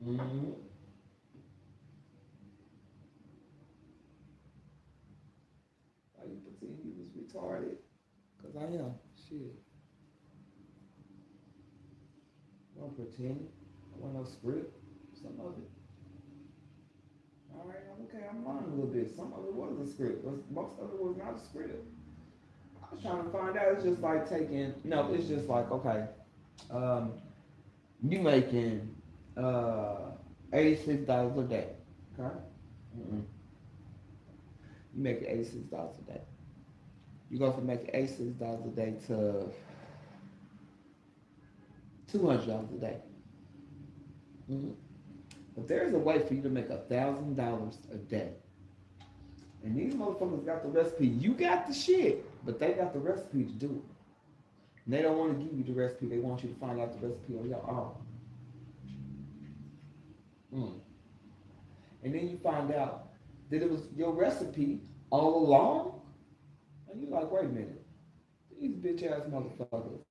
Mm-hmm. Why you pretend you was retarded? Cause I am. Shit. Don't pretend. I want no script. Some of it. Alright, okay, I'm learning a little bit. Some of it was a script. Most of it was not a script. I was trying to find out. It's just like it's just like, okay, you making $86 a day. Okay? You making $86 a day. You go from making $86 a day to $200 a day. But there's a way for you to make $1,000 a day. And these motherfuckers got the recipe. You got the shit, but they got the recipe to do it. And they don't want to give you the recipe. They want you to find out the recipe on your own. And then you find out that it was your recipe all along. And you're like, wait a minute. These bitch ass motherfuckers,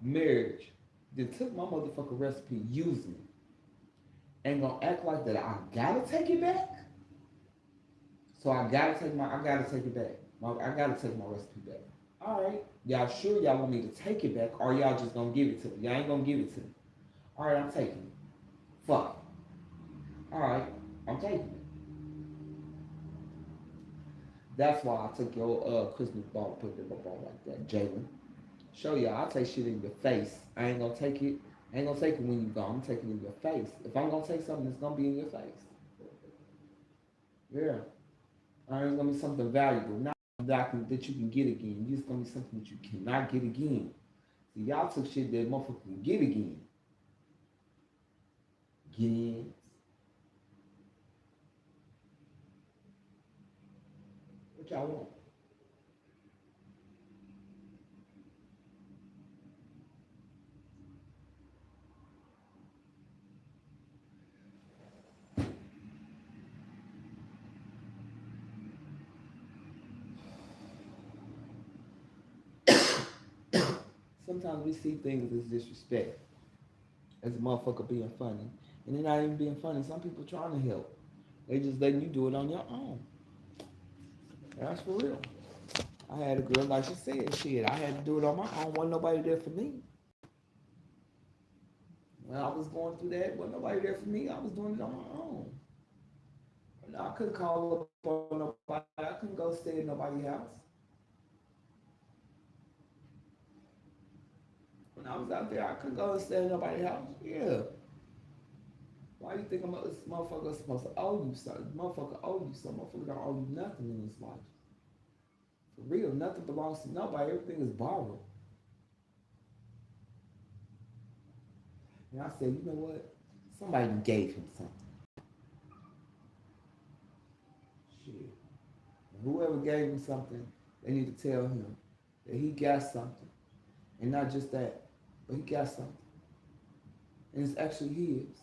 marriage, they took my motherfucking recipe using it. And gonna act like that I gotta take it back. So I gotta take it back. I gotta take my recipe back. Alright, y'all sure y'all want me to take it back, or y'all just gonna give it to me? Y'all ain't gonna give it to me. Alright, I'm taking it. Fuck. Alright, I'm taking That's why I took your Christmas ball and put it in my ball like that, Jalen. Show y'all, I take shit in your face. I ain't gonna take it. I ain't gonna take it when you gone. I'm taking it in your face. If I'm gonna take something, it's gonna be in your face. Yeah. I ain't gonna be something valuable. Not that you can get again. It's gonna be something that you cannot get again. See, y'all took shit that motherfucker can get again. Again. What y'all want? Sometimes we see things as disrespect, as a motherfucker being funny. And they're not even being funny. Some people trying to help. They just letting you do it on your own. That's for real. I had a girl, like she said, shit, I had to do it on my own. Wasn't nobody there for me. When I was going through that, wasn't nobody there for me. I was doing it on my own. I couldn't call up on nobody. I couldn't go stay at nobody's house. When I was out there, I couldn't go and stay at nobody's house. Yeah. Why do you think this motherfucker supposed to owe you something? Motherfucker owe you something. Motherfucker don't owe you nothing in this life. For real, nothing belongs to nobody. Everything is borrowed. And I said, you know what? Somebody gave him something. Shit. And whoever gave him something, they need to tell him that he got something. And not just that, but he got something. And it's actually his.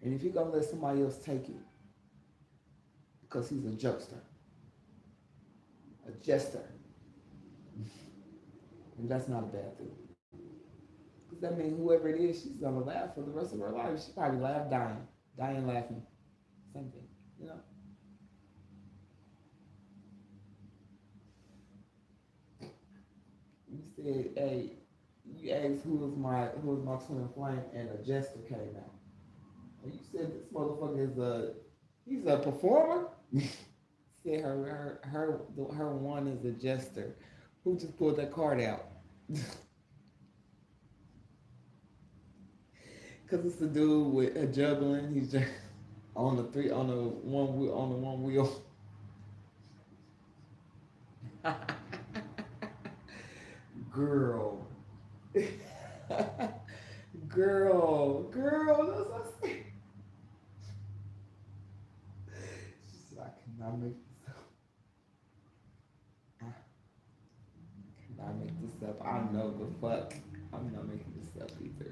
And if he gonna let somebody else take it, because he's a jokester, a jester, and that's not a bad thing. Because that means whoever it is, she's gonna laugh for the rest of her life. She probably laugh dying laughing. Same thing, you know. You said, hey, you asked who was my twin flame, and a jester came out. And you said this motherfucker he's a performer. Said her one is a jester. Who just pulled that card out? Cause it's a dude with a juggling. He's just on the one wheel. Girl. Girl, that's what I said. She said, I cannot make this up. I cannot make this up. I know the fuck. I'm not making this up either.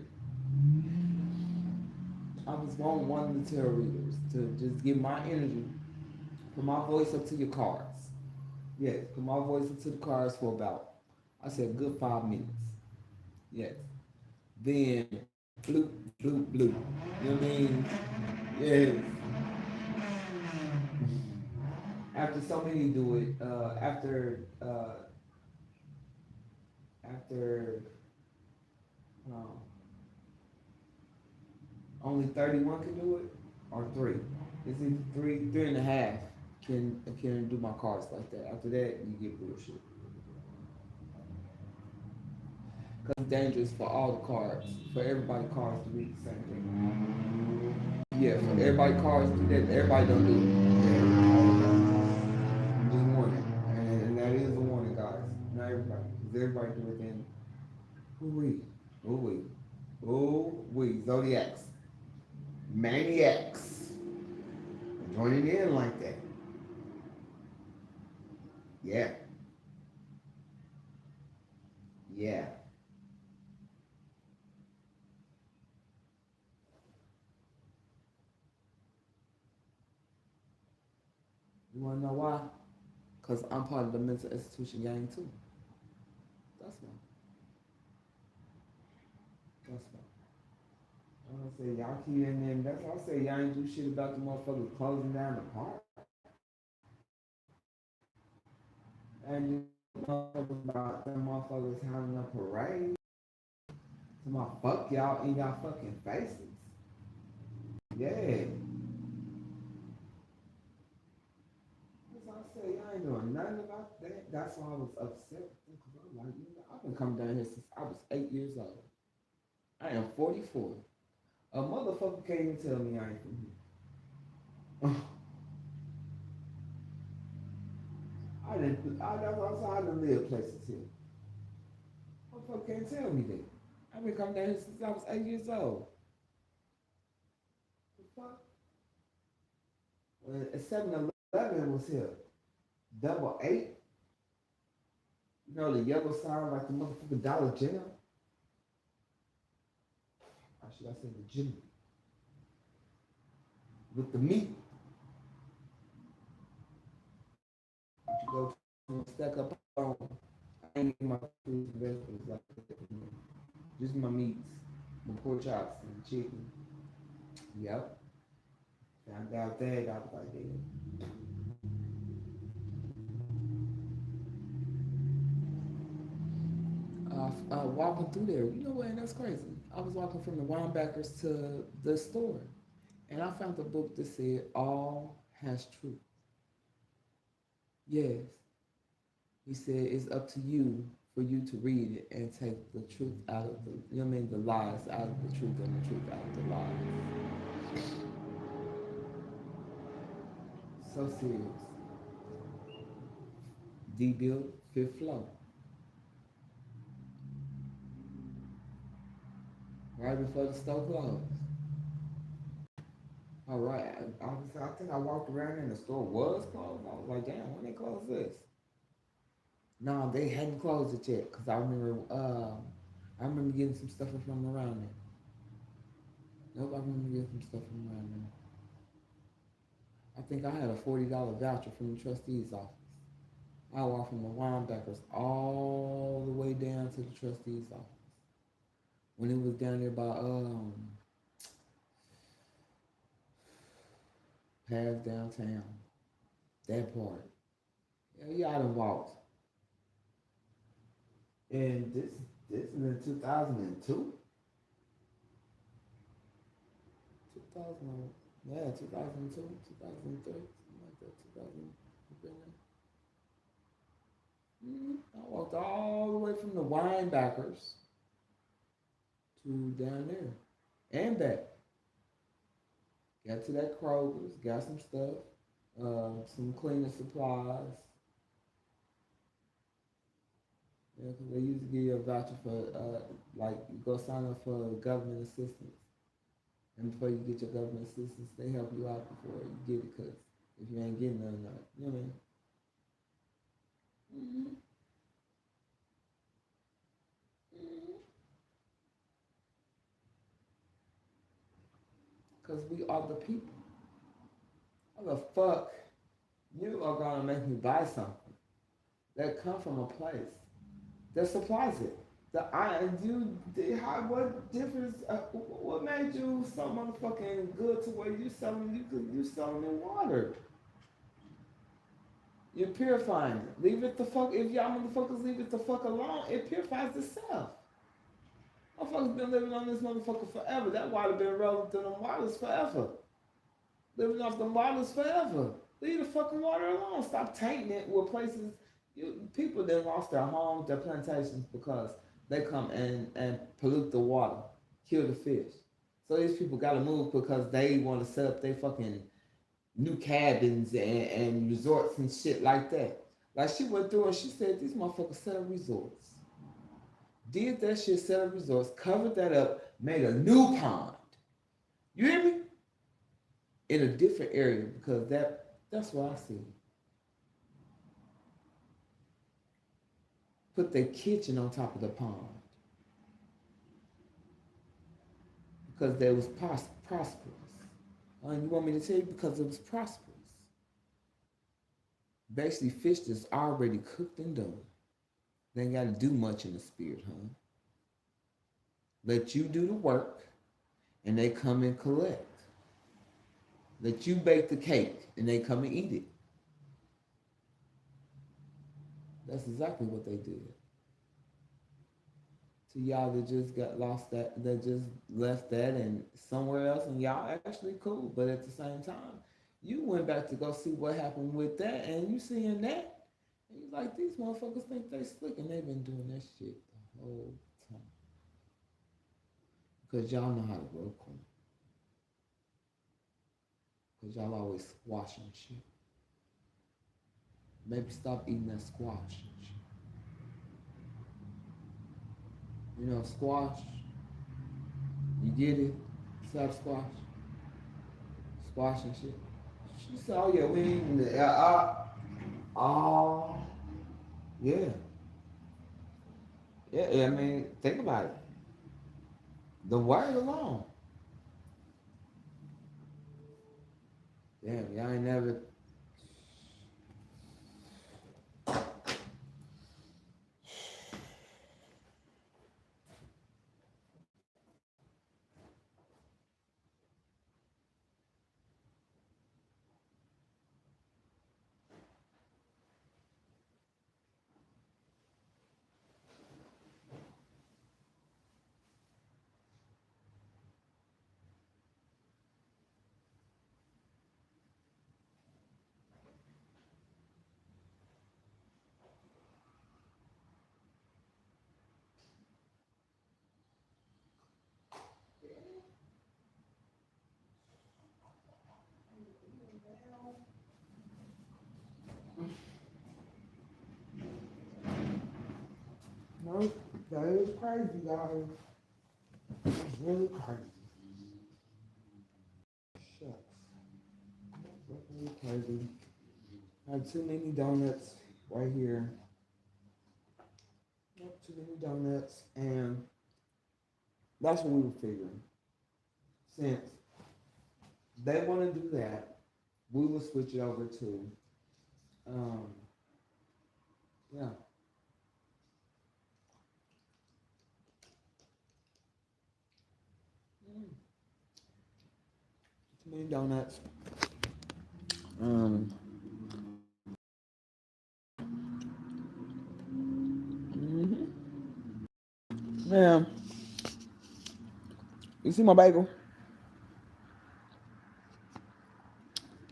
I was wanting one of the tarot readers to just give my energy, put my voice up to your cards. Yes, put my voice into the cards for about, I said, a good 5 minutes. Yes. Then, bloop, bloop, bloop. You know what I mean? Yes. After so many do it, after only 31 can do it, or three. It's either three and a half can do my cards like that. After that, you get bullshit. Because it's dangerous for all the cards, for everybody cards to read the same thing. Yeah, for everybody cards to do that, everybody don't do it. I'm just warning. And that is a warning, guys. Not everybody. Because everybody do it then. Who we? Zodiacs. Maniacs. Joining in like that. Yeah. Yeah. You wanna know why? Because I'm part of the mental institution gang too. That's why. That's why. I say y'all keep in there. That's why I say y'all ain't do shit about the motherfuckers closing down the park. And you motherfuckers about them motherfuckers having a parade. Somebody fuck y'all in y'all fucking faces. Yeah. I say I ain't doing nothing about that. That's why I was upset. Because I'm like, I've been coming down here since I was 8 years old. I am 44. A motherfucker can't even tell me I ain't from here. That's also I done live places here. Motherfucker can't tell me that. I've been coming down here since I was 8 years old. The fuck? When 7-Eleven was here, double eight. You know the yellow sign like the motherfucking Dollar General? Or should I say the General? With the meat. You go to stack up on. I ain't eating my fruits and vegetables like that. Just my meats, my pork chops and chicken. Yep. Found out that I was like, yeah. Walking through there, you know what? And that's crazy. I was walking from the Winebackers to the store, and I found a book that said all has truth. Yes, he said it's up to you for you to read it and take the truth out of the, you know what I mean, the lies out of the truth and the truth out of the lies. So serious. D-Bill, fifth floor. Right before the store closed. All right, I think I walked around and the store was closed. I was like, damn, when they close this? No, they hadn't closed it yet. Cause I remember getting some stuff from around there. Nope, I remember getting some stuff from around there. I think I had a $40 voucher from the trustee's office. I walked from the Winebackers all the way down to the trustee's office. When it was down there by past downtown. That part. Yeah, I done walked. And this is in 2002? 2000, yeah, 2002, 2003, something like that, 2000. I walked all the way from the Winebackers to down there and back. Got to that Kroger's, got some stuff, some cleaning supplies. Yeah, because they used to give you a voucher for, like, you go sign up for government assistance. And before you get your government assistance, they help you out before you get it, because if you ain't getting none, you know what I mean? Mm-hmm. Because we are the people. How the fuck you are gonna make me buy something that come from a place that supplies it? What difference? What made you so motherfucking good to where you selling in water? You're purifying it. Leave it the fuck. If y'all motherfuckers leave it the fuck alone, it purifies itself. Motherfuckers been living on this motherfucker forever. That water been rolling through them waters forever. Living off them waters forever. Leave the fucking water alone. Stop tainting it with places. People that lost their homes, their plantations because they come and pollute the water, kill the fish. So these people gotta move because they want to set up their fucking new cabins and resorts and shit like that. Like she went through and she said these motherfuckers set up resorts. Did that shit, set up resorts, covered that up, made a new pond. You hear me? In a different area because that's what I see. Put their kitchen on top of the pond because they was prosperous. And you want me to tell you because it was prosperous. Basically, fish that's already cooked and done. They ain't got to do much in the spirit, huh? Let you do the work, and they come and collect. Let you bake the cake, and they come and eat it. That's exactly what they did. To y'all that just got lost that just left that and somewhere else, and y'all actually cool, but at the same time, You went back to go see what happened with that, and you seeing that, and you like, these motherfuckers think they slick, and they've been doing that shit the whole time. Because y'all know how to grow corn. Because y'all always squashing shit. Maybe stop eating that squash. You know, squash. You get it? Stop squash. Squash and shit. She said, oh yeah, we ain't eating that. Oh, yeah. Yeah, I mean, think about it. The word alone. Damn, y'all ain't never. No, that is crazy, guys. It's really crazy. Shucks. That's really crazy. I had too many donuts right here. Too many donuts, and that's what we were figuring. Since they want to do that, we will switch it over to, yeah. Too many donuts. Man, you see my bagel?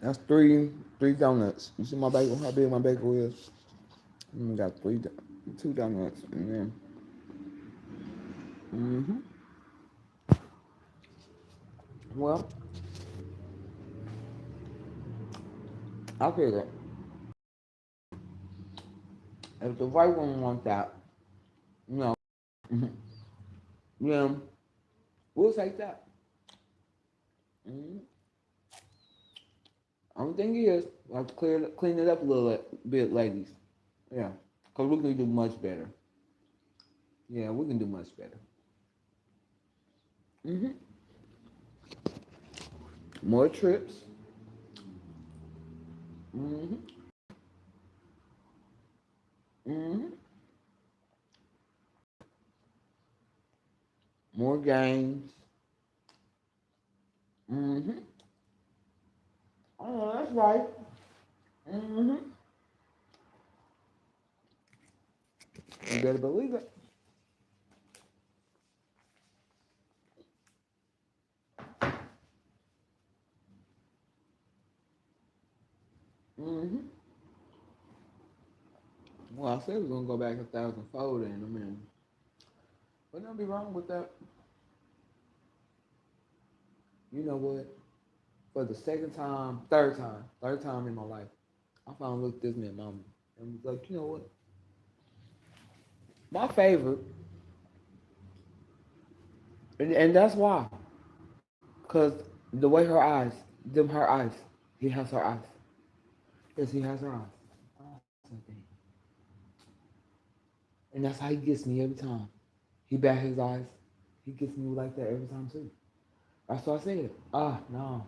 That's three donuts. You see my bagel? How big my bagel is? Got two donuts, and then, well, I figure if the white one wants that, you know, yeah, we'll take that. Only thing is, I have to clean it up a little bit, ladies. Yeah, because we can do much better. Yeah, we can do much better. More trips. hmm hmm More games. hmm Oh, that's right. hmm You better believe it. hmm Well, I said we're gonna go back 1,000-fold, and I mean, would not be wrong with that. You know what? For the third time in my life, I finally looked this man mama and was like, you know what? My favorite, and that's why, cause the way her eyes, he has her eyes. Yes, he has her eyes. Oh, something. And that's how he gets me every time. He bat his eyes. He gets me like that every time too. That's what I said. No.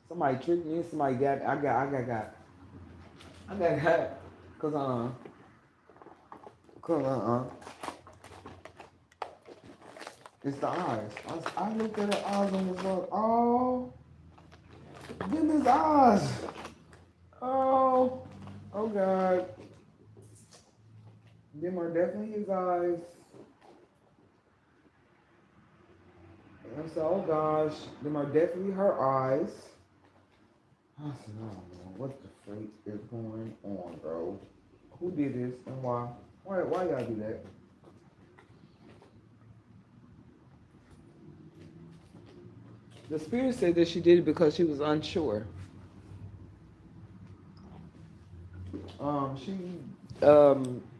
Somebody tricked me. Somebody got. I got. Cause it's the eyes. I looked at the eyes and was like, oh, them his eyes. Oh, oh God. Them are definitely his eyes. And I said, oh gosh, them are definitely her eyes. I said, oh man, what the freak is going on, bro? Who did this and why? Why y'all do that? The spirit said that she did it because she was unsure. She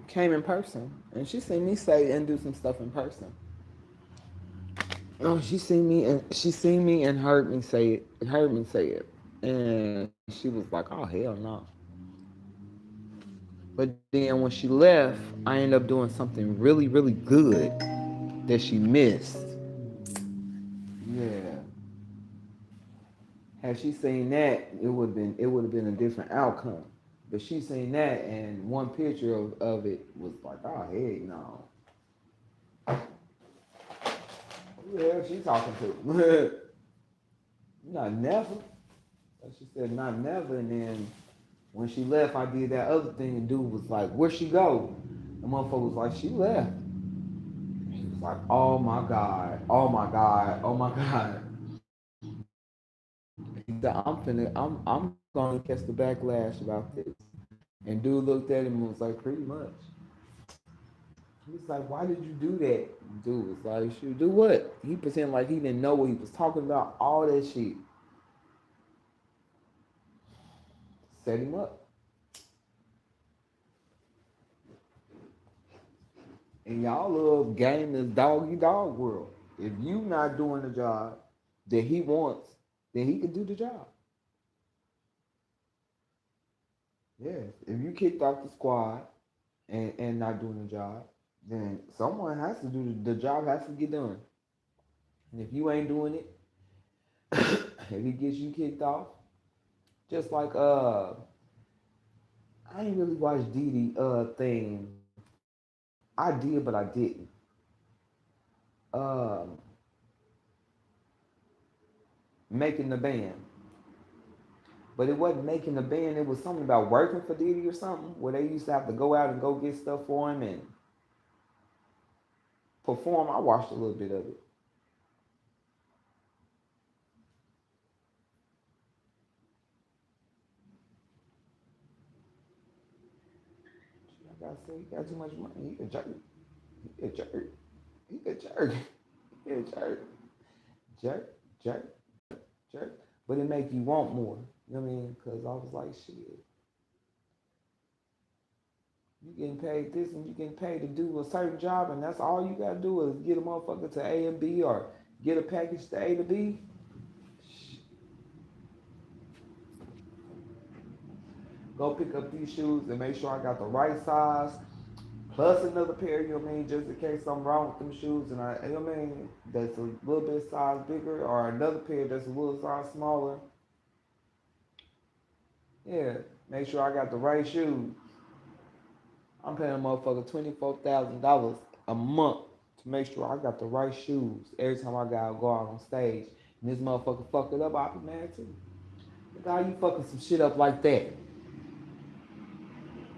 came in person and she seen me say and do some stuff in person. Oh, she seen me and heard me say it, and she was like, "Oh hell no!" But then when she left, I ended up doing something really, really good that she missed. Yeah. Had she seen that, it would have been a different outcome. But she seen that, and one picture of it was like, "Oh heck no!" Who the hell she talking to? Not never. She said not never, and then when she left, I did that other thing, and dude was like, "Where'd she go?" The motherfucker was like, "She left." He was like, "Oh my god, oh my god, oh my god." He said, I'm gonna catch the backlash about this." And dude looked at him and was like, "Pretty much." He was like, "Why did you do that?" Dude was like, "Shoot, do what?" He pretended like he didn't know what he was talking about. All that shit set him up. And y'all little game is doggy dog world. If you not doing the job that he wants, then he can do the job. Yeah. If you kicked off the squad and not doing the job, then someone has to do the job has to get done. And if you ain't doing it, if he gets you kicked off, just like I ain't really watched Dee Dee thing. I did, but I didn't. Um Making the band. But it wasn't making the band, it was something about working for Diddy or something, where they used to have to go out and go get stuff for him and perform. I watched a little bit of it. I gotta say, he got too much money. He a jerk. He a jerk. He a jerk. He a jerk. Jerk, jerk, jerk. But it make you want more. You know what I mean? Because I was like, shit. You getting paid this and you getting paid to do a certain job, and that's all you gotta do is get a motherfucker to A and B or get a package to A to B. Go pick up these shoes and make sure I got the right size, plus another pair, you know what I mean, just in case something wrong with them shoes, and you know what I mean, that's a little bit size bigger, or another pair that's a little size smaller. Yeah, make sure I got the right shoes. I'm paying a motherfucker $24,000 a month to make sure I got the right shoes every time I gotta go out on stage. And this motherfucker fuck it up, I'll be mad too. Look how you fucking some shit up like that.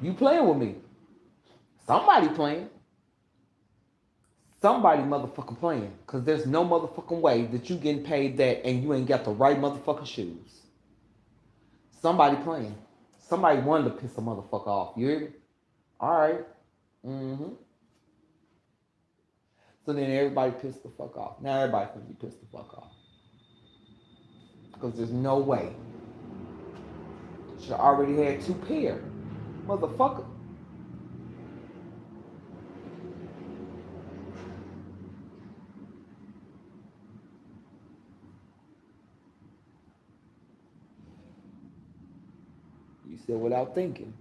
You playing with me. Somebody playing. Somebody motherfucking playing. Cause there's no motherfucking way that you getting paid that and you ain't got the right motherfucking shoes. Somebody playing. Somebody wanted to piss a motherfucker off. You hear me? Alright. Mm-hmm. So then everybody pissed the fuck off. Now everybody can be pissed the fuck off. Because there's no way. She already had two pair. Motherfucker. You said without thinking.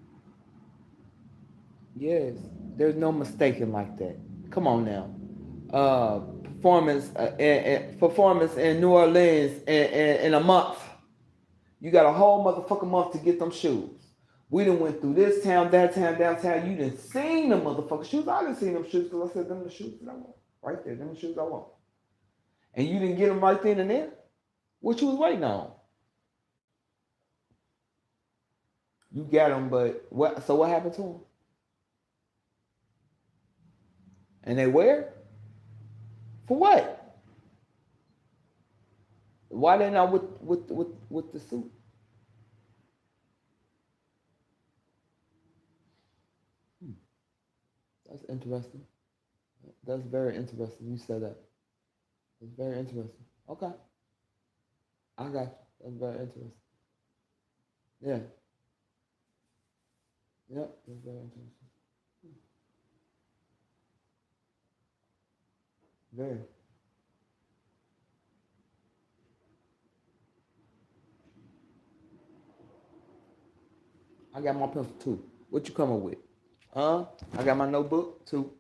Yes. There's no mistaking like that. Come on now. Performance in New Orleans in a month. You got a whole motherfucking month to get them shoes. We done went through this town, that town, downtown. You done seen them motherfucking shoes. I done seen them shoes because I said them the shoes that I want. Right there, them the shoes I want. And you didn't get them right then and there. What you was waiting on? You got them, but what? So what happened to them? And they wear? For what? Why they not with the suit? Hmm. That's interesting. That's very interesting. You said that. It's very interesting. Okay. I got you. That's very interesting. Yeah. Yep. That's very interesting. Very. I got my pencil too. What you coming with? I got my notebook too.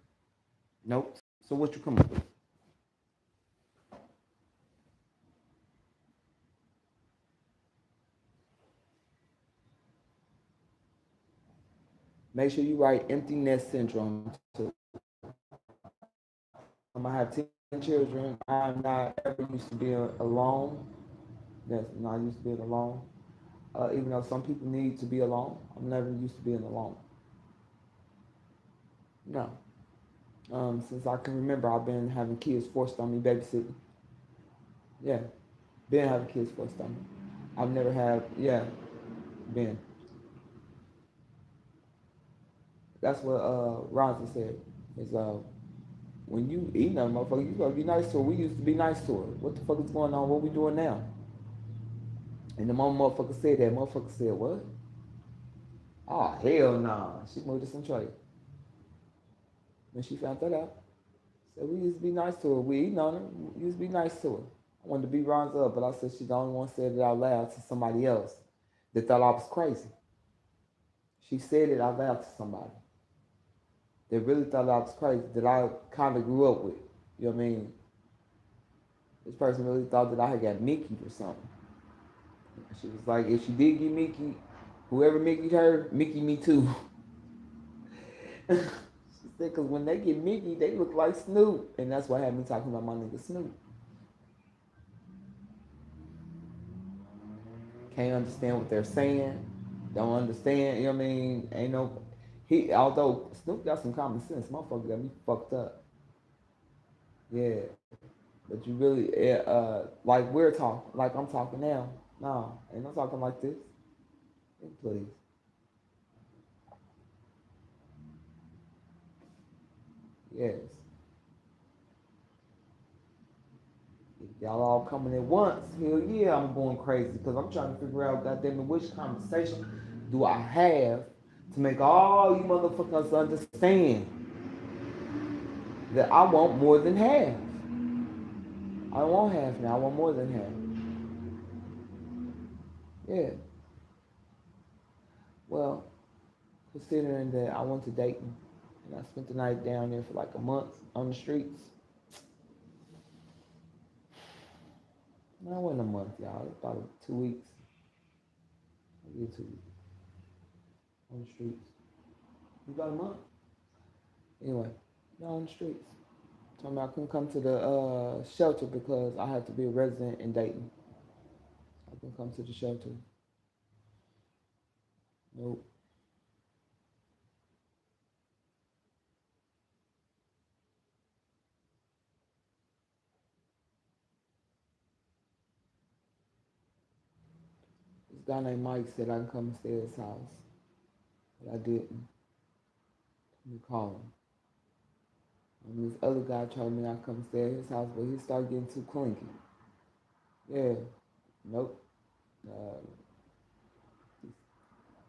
Notes. So what you coming with? Make sure you write empty nest syndrome too. I have 10 children. I'm not ever used to being alone. Yes, I'm not used to being alone. Even though some people need to be alone, I'm never used to being alone. No. Since I can remember, I've been having kids forced on me babysitting. Yeah, been having kids forced on me. I've never had, yeah, been. That's what Ronson said. Is when you eat nothing, motherfucker, you gotta be nice to her. We used to be nice to her. What the fuck is going on? What we doing now? And the mom motherfucker said that. Motherfucker said what? Oh hell nah. She moved to some trade. When she found that out, said we used to be nice to her. We eating on her. We used to be nice to her. I wanted to beat Ron's up, but I said she's the only one said it out loud to somebody else that thought I was crazy. She said it out loud to somebody that really thought I was crazy, that I kind of grew up with. You know what I mean? This person really thought that I had got Mickey or something. She was like, if she did get Mickey, whoever Mickey'd her, Mickey me too. She said, because when they get Mickey, they look like Snoop. And that's what had me talking about my nigga Snoop. Can't understand what they're saying. Don't understand, you know what I mean? Ain't no, although Snoop got some common sense, motherfucker got me fucked up. Yeah. But you really, like we're talking, like I'm talking now. No, ain't no talking like this. Please. Yes. If y'all all coming at once, hell yeah, I'm going crazy because I'm trying to figure out, goddamn it, which conversation do I have to make all you motherfuckers understand that I want more than half. I don't want half now, I want more than half. Yeah. Well, considering that I went to Dayton and I spent the night down there for like a month on the streets. No, it wasn't a month, y'all. It was about 2 weeks. Maybe 2 weeks on the streets. It was about a month. Anyway, y'all on the streets. Told me I couldn't come to the shelter because I had to be a resident in Dayton. I couldn't come to the shelter. Nope. This guy named Mike said I can come and stay at his house. But I didn't. Let me call him. And this other guy told me I come and stay at his house, but he started getting too clinky. Yeah. Nope. Uh,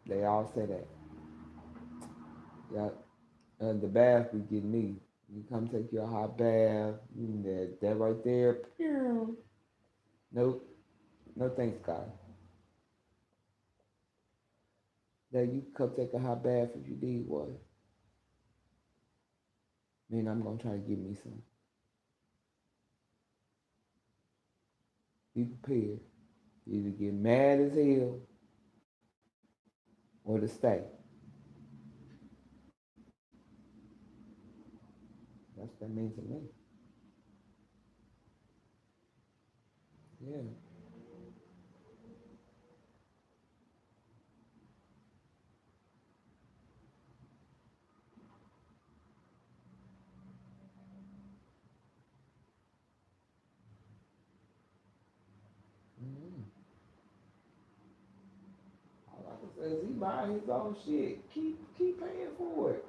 they all say that. Yeah. The bath be getting me. You come take your hot bath. That right there. Nope. No thanks, God. That you come take a hot bath if you need one. Man, I'm gonna try to get me some. Be prepared. Either get mad as hell or to stay. That's what that means to me. Yeah. Mm-hmm. All I can say is he buying his own shit. Keep paying for it.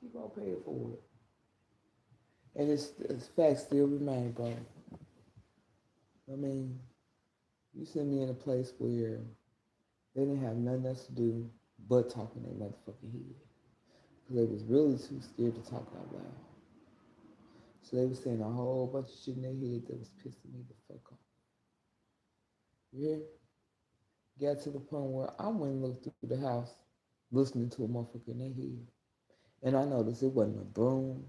Keep on paying for it. And it's facts still remain, bro. I mean, you send me in a place where they didn't have nothing else to do but talk in their motherfucking head. Because they was really too scared to talk out loud. So they was saying a whole bunch of shit in their head that was pissing me the fuck off. You hear? Got to the point where I went and looked through the house listening to a motherfucker in their head. And I noticed it wasn't a broom,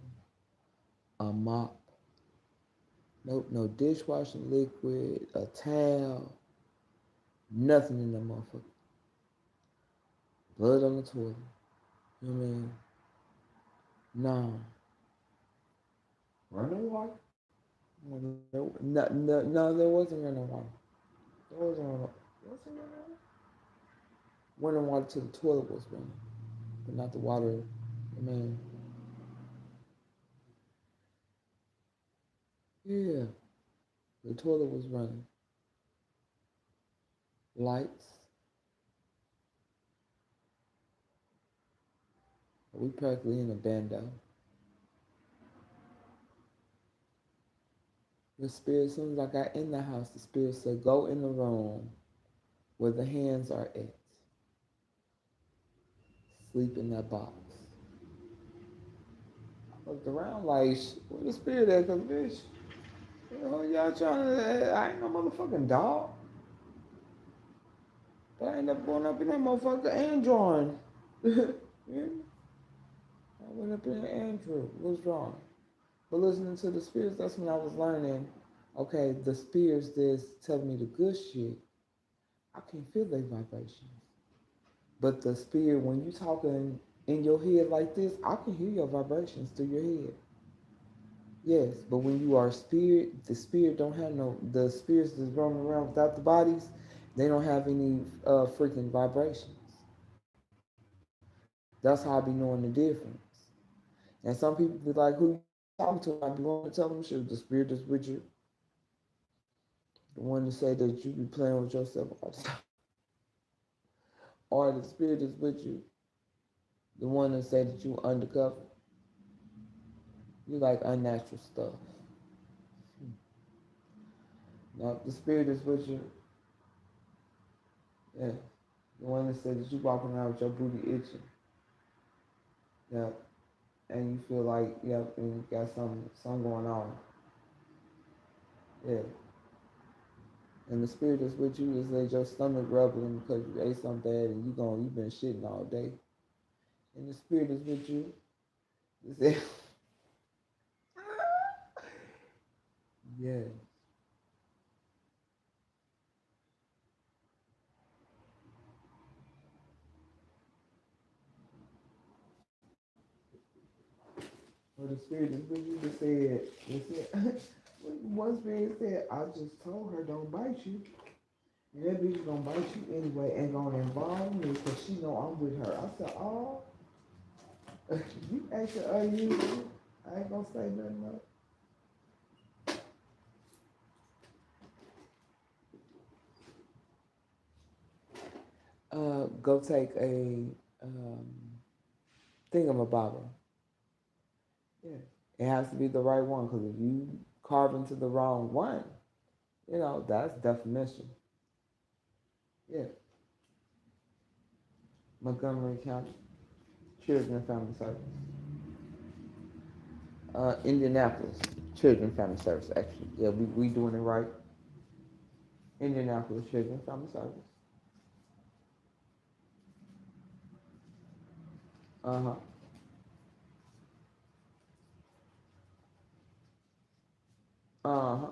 a mop, no dishwashing liquid, a towel, nothing in that motherfucker. Blood on the toilet. You know what I mean? No. Running water? No, there wasn't running water. There wasn't running water. Was there running water? Running water to the toilet was running, but not the water. I mean, yeah, the toilet was running. Lights. We practically in a bando. The spirit, as soon as I got in the house, the spirit said, go in the room where the hands are at. Sleep in that box. I looked around like, where the spirit at? Because, bitch, you know, y'all trying to, I ain't no motherfucking dog. But I ended up going up in that motherfucker and drawing. Yeah. I went up in there and was drawing. But listening to the spirits, that's when I was learning, okay, the spirits that's telling me the good shit, I can feel their vibrations. But the spirit, when you talking in your head like this, I can hear your vibrations through your head. Yes, but when you are spirit, the spirit don't have no, the spirits that's roaming around without the bodies, they don't have any freaking vibrations. That's how I be knowing the difference. And some people be like, who you talking to? I be wanting to tell them shit, the spirit that's with you. The one to say that you be playing with yourself all the time. Or the spirit that's with you. The one that say that you undercover. You like unnatural stuff. Now, the spirit that's with you. Yeah. The one that said that you walking around with your booty itching. Yeah. And you feel like, yeah, and you got something going on. Yeah. And the spirit that's with you is that your stomach rumbling because you ate something bad and you've been shitting all day. And the spirit is with you. Is yeah. Well, the spirit is with you that said, one spirit said, I just told her don't bite you. And that bitch gonna bite you anyway and gonna involve me because she know I'm with her. I said, oh, you acting unusual. I ain't gonna say nothing else. Go take a thingamabobber. Yeah. It has to be the right one because if you carve into the wrong one, you know, that's defamation. Yeah. Montgomery County, Children and Family Service. Indianapolis, Children and Family Service, actually. Yeah, we doing it right. Indianapolis, Children and Family Service. Uh-huh. Uh-huh.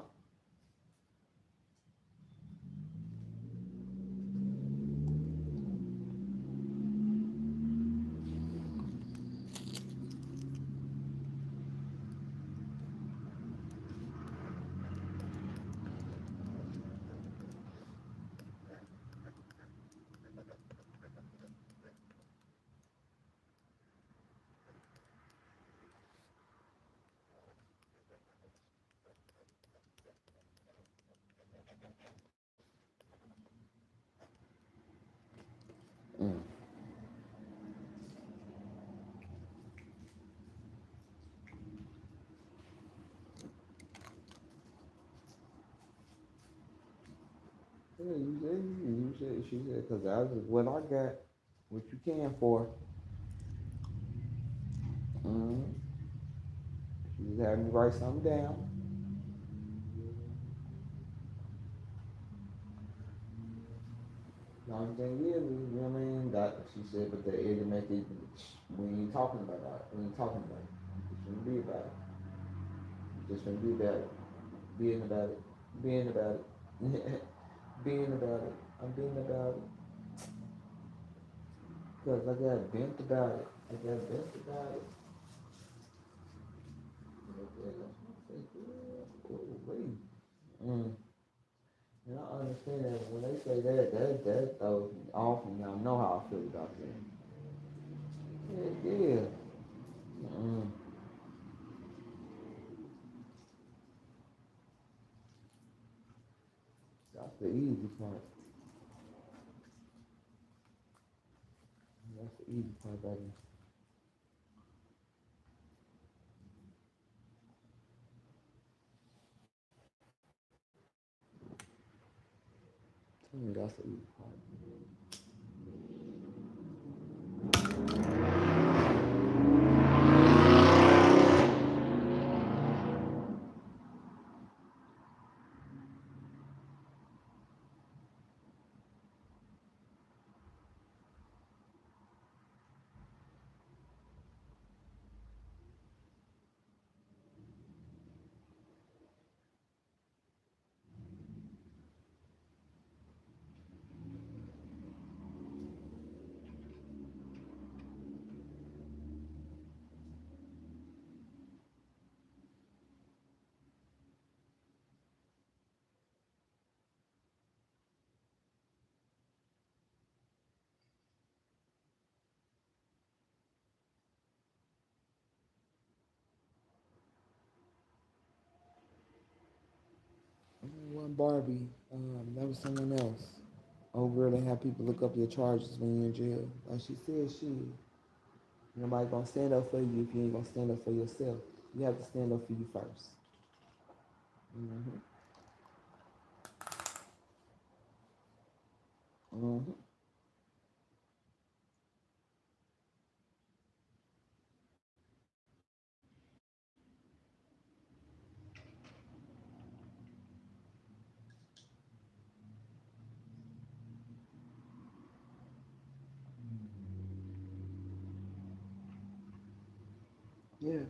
Yeah, she said, because that's what I got, what you can for. Mm-hmm. She just had me write something down. The only thing is, you know what I mean? That she said, but it'll make it, we ain't talking about that. We ain't talking about it. It shouldn't be about it. It just shouldn't be about it. Being about it. Being about it. Being about it. I'm being about it. Because I got bent about it. I got bent about it. Mm. And I understand that when they say that throws me off, and y'all know how I feel about that. Yeah. Mm. That's the easy part. That's the easy part, baby. Tell me that's the easy part. One Barbie, that was someone else. Over there, they have people look up your charges when you're in jail. Like she said, nobody gonna stand up for you if you ain't gonna stand up for yourself. You have to stand up for you 1st. Mm-hmm. Mm-hmm. Yes.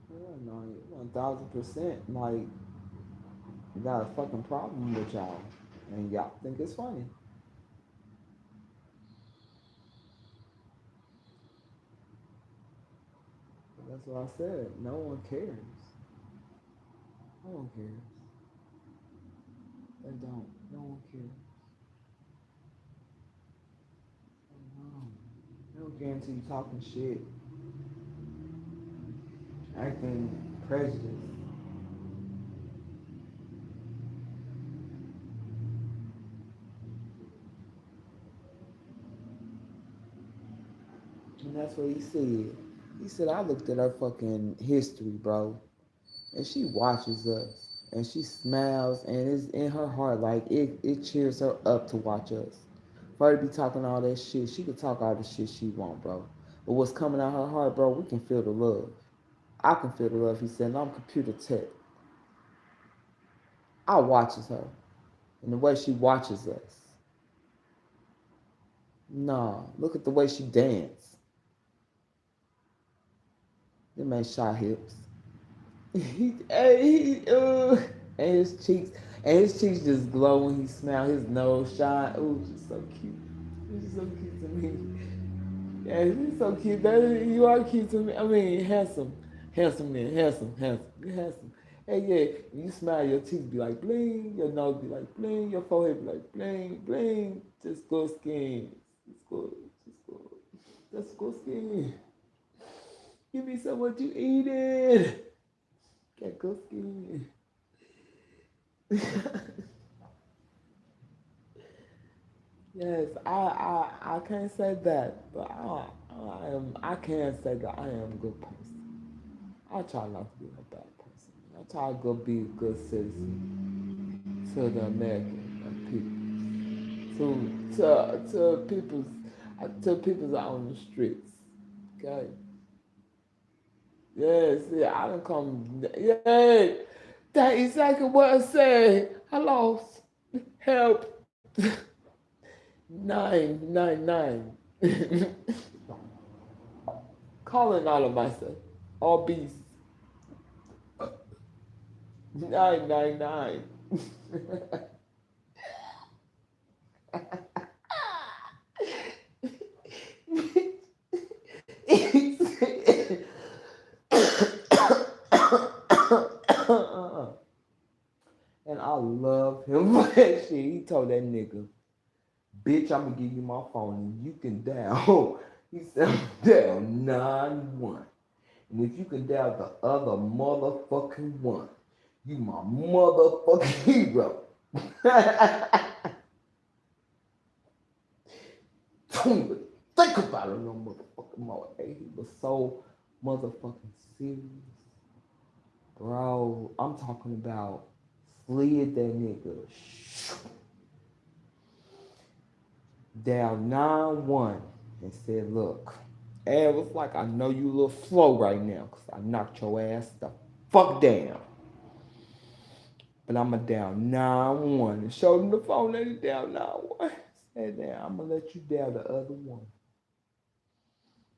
Yeah, no, 1000%. Like, you got a fucking problem with y'all, and y'all think it's funny. That's what I said. No one cares. No one cares. They don't. No one cares. No. They don't care until you talking shit, acting prejudiced. And that's what he said. He said, I looked at her fucking history, bro. And she watches us. And she smiles and it's in her heart like it cheers her up to watch us. For her to be talking all that shit, she could talk all the shit she want, bro. But what's coming out her heart, bro, we can feel the love. I can feel the love. He said, and I'm computer tech. I watches her. And the way she watches us. Nah, look at the way she dance. Them ain't shot hips. And his cheeks just glow when he smiles. His nose shine. Ooh, just so cute. He's so cute to me. Yeah, he's so cute. You are cute to me. I mean, handsome, handsome man, handsome. You're handsome. Hey, yeah, when you smile, your teeth be like bling, your nose be like bling, your forehead be like bling, bling. Just good skin. Just good, just good. That's good skin. Give me some what you eating. Got good skin. Yes, I can't say that, but I can say that I am a good person. I try not to be a bad person. I try to be a good citizen to the American people, to people's out on the streets. Okay. Yes, yeah, I don't come. Yeah, that's exactly what I said. I lost. Help. 999. Calling all of myself. All beasts. 999. And I love him for that shit. He told that nigga, bitch, I'm gonna give you my phone and you can dial. He said, dial 91. And if you can dial the other motherfucking one, you my motherfucking hero. Don't even think about it no motherfucking more. Hey, he was so motherfucking serious. Bro, I'm talking about slid that nigga down 9-1 and said, look, and it was like, I know you a little slow right now because I knocked your ass the fuck down. But I'm going to down 9-1 and showed him the phone that he down 9-1. Said, now I'm going to let you down the other one.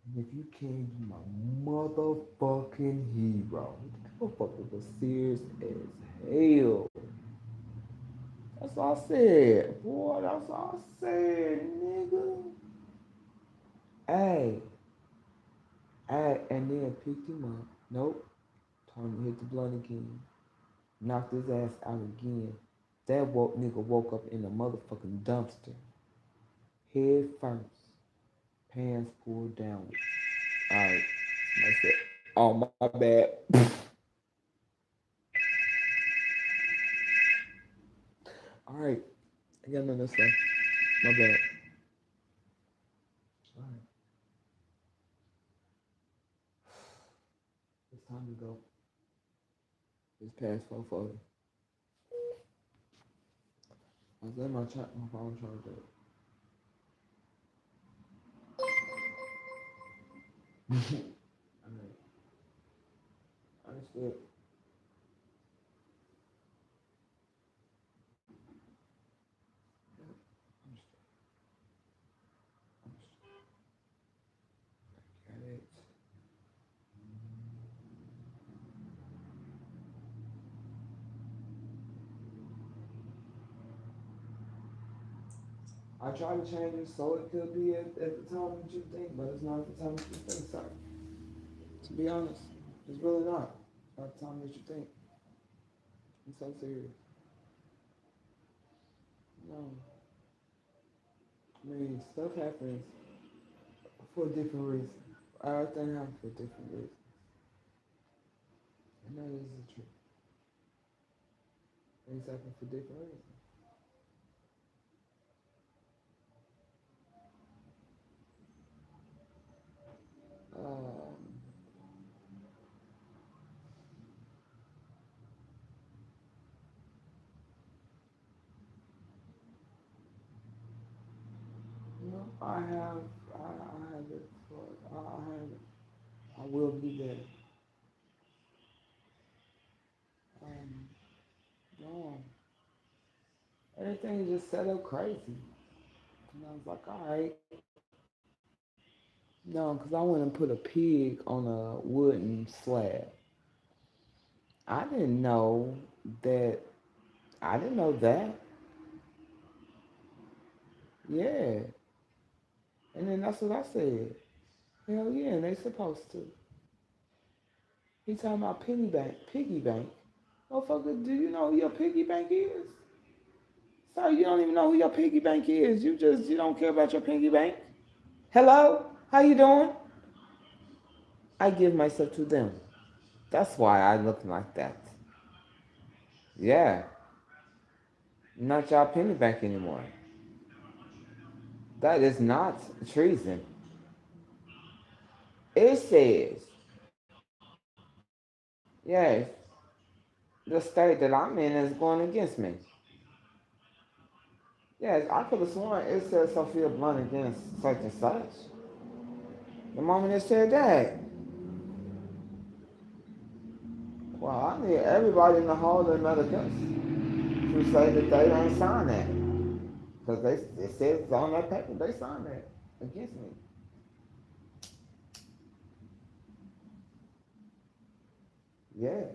And if you can, you my motherfucking hero. The motherfucker was serious as hell. That's all I said. Boy, that's all I said, nigga. Hey. Hey, and then picked him up. Nope. Told him to hit the blunt again. Knocked his ass out again. That nigga woke up in a motherfucking dumpster. Head first. Pants pulled down. Alright. Somebody said, oh, my bad. Alright. I got nothing to say. My bad. Alright. It's time to go. It's past 4:40. I was letting my phone charge up. Alright. Understood. Got it. I try to change it so it could be at the time that you think, but it's not at the time that you think, sorry. To be honest, it's really not. It's not the time that you think. I'm so serious. No. I mean, stuff happens for different reasons. Everything happens for different reasons. And that is the truth. Things happen for different reasons. No, I have it for, I have it. I will be there. No. Everything just set up crazy. And I was like, all right. No, because I went and put a pig on a wooden slab. I didn't know that. I didn't know that. Yeah. And then that's what I said. Hell yeah, and they supposed to. He talking about piggy bank. Motherfucker, do you know who your piggy bank is? Sorry, you don't even know who your piggy bank is. You don't care about your piggy bank. Hello? How you doing? I give myself to them. That's why I look like that. Yeah. Not y'all penny bank anymore. That is not treason. It says, yes, the state that I'm in is going against me. Yes, I could have sworn it said Sophia Blount against such and such. The moment it said that, well, I need everybody in the whole Americans to say that they ain't signed that. Because it says on that paper they signed that against me. Yeah.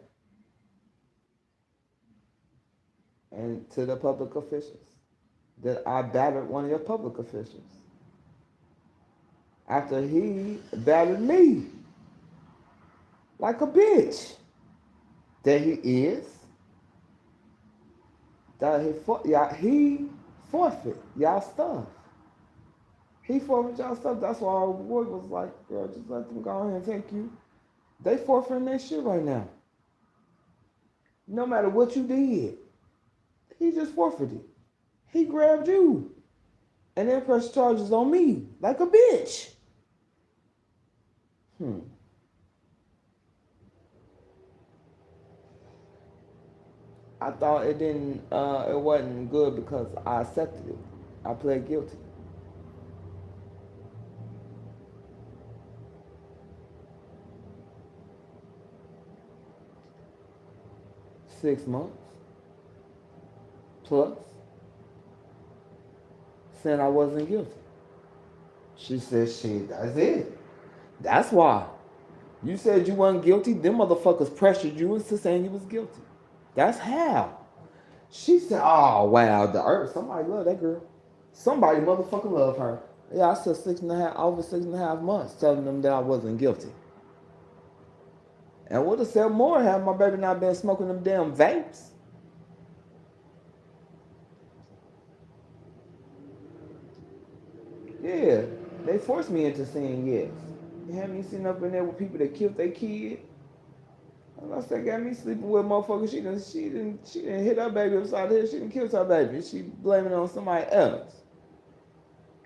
And to the public officials, that I battered one of your public officials after he battered me like a bitch. That he is. That he forfeit y'all stuff. He forfeit y'all stuff. That's why our boy was like, girl, just let them go ahead and take you. They forfeiting their shit right now. No matter what you did, he just forfeited. He grabbed you and then pressed charges on me like a bitch. I thought it wasn't good because I accepted it. I pled guilty. 6 months plus saying I wasn't guilty. She said, shit, that's it. That's why. You said you wasn't guilty, them motherfuckers pressured you into saying you was guilty. That's how. She said, oh wow, the earth, somebody love that girl. Somebody motherfucking love her. Yeah, I said over 6.5 months telling them that I wasn't guilty. And would have said more had my baby not been smoking them damn vapes. Yeah, they forced me into saying yes. They had me sitting up in there with people that killed their kid. And I said, got me sleeping with motherfuckers. She didn't hit her baby upside the head. She didn't kill her baby. She blaming it on somebody else.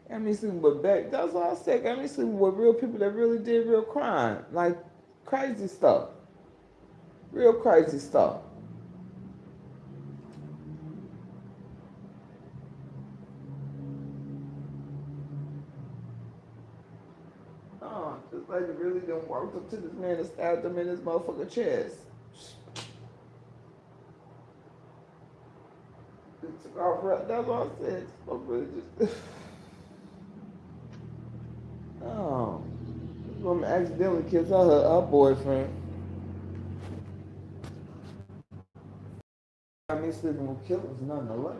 Got me sleeping with baby. That's what I said. Got me sleeping with real people that really did real crime. Like crazy stuff. Real crazy stuff. This lady really done walked up to this man and stabbed him in his motherfucking chest. Took off right. That's what I said. Really just oh, this woman accidentally killed her boyfriend. I mean, sleeping with killers nonetheless.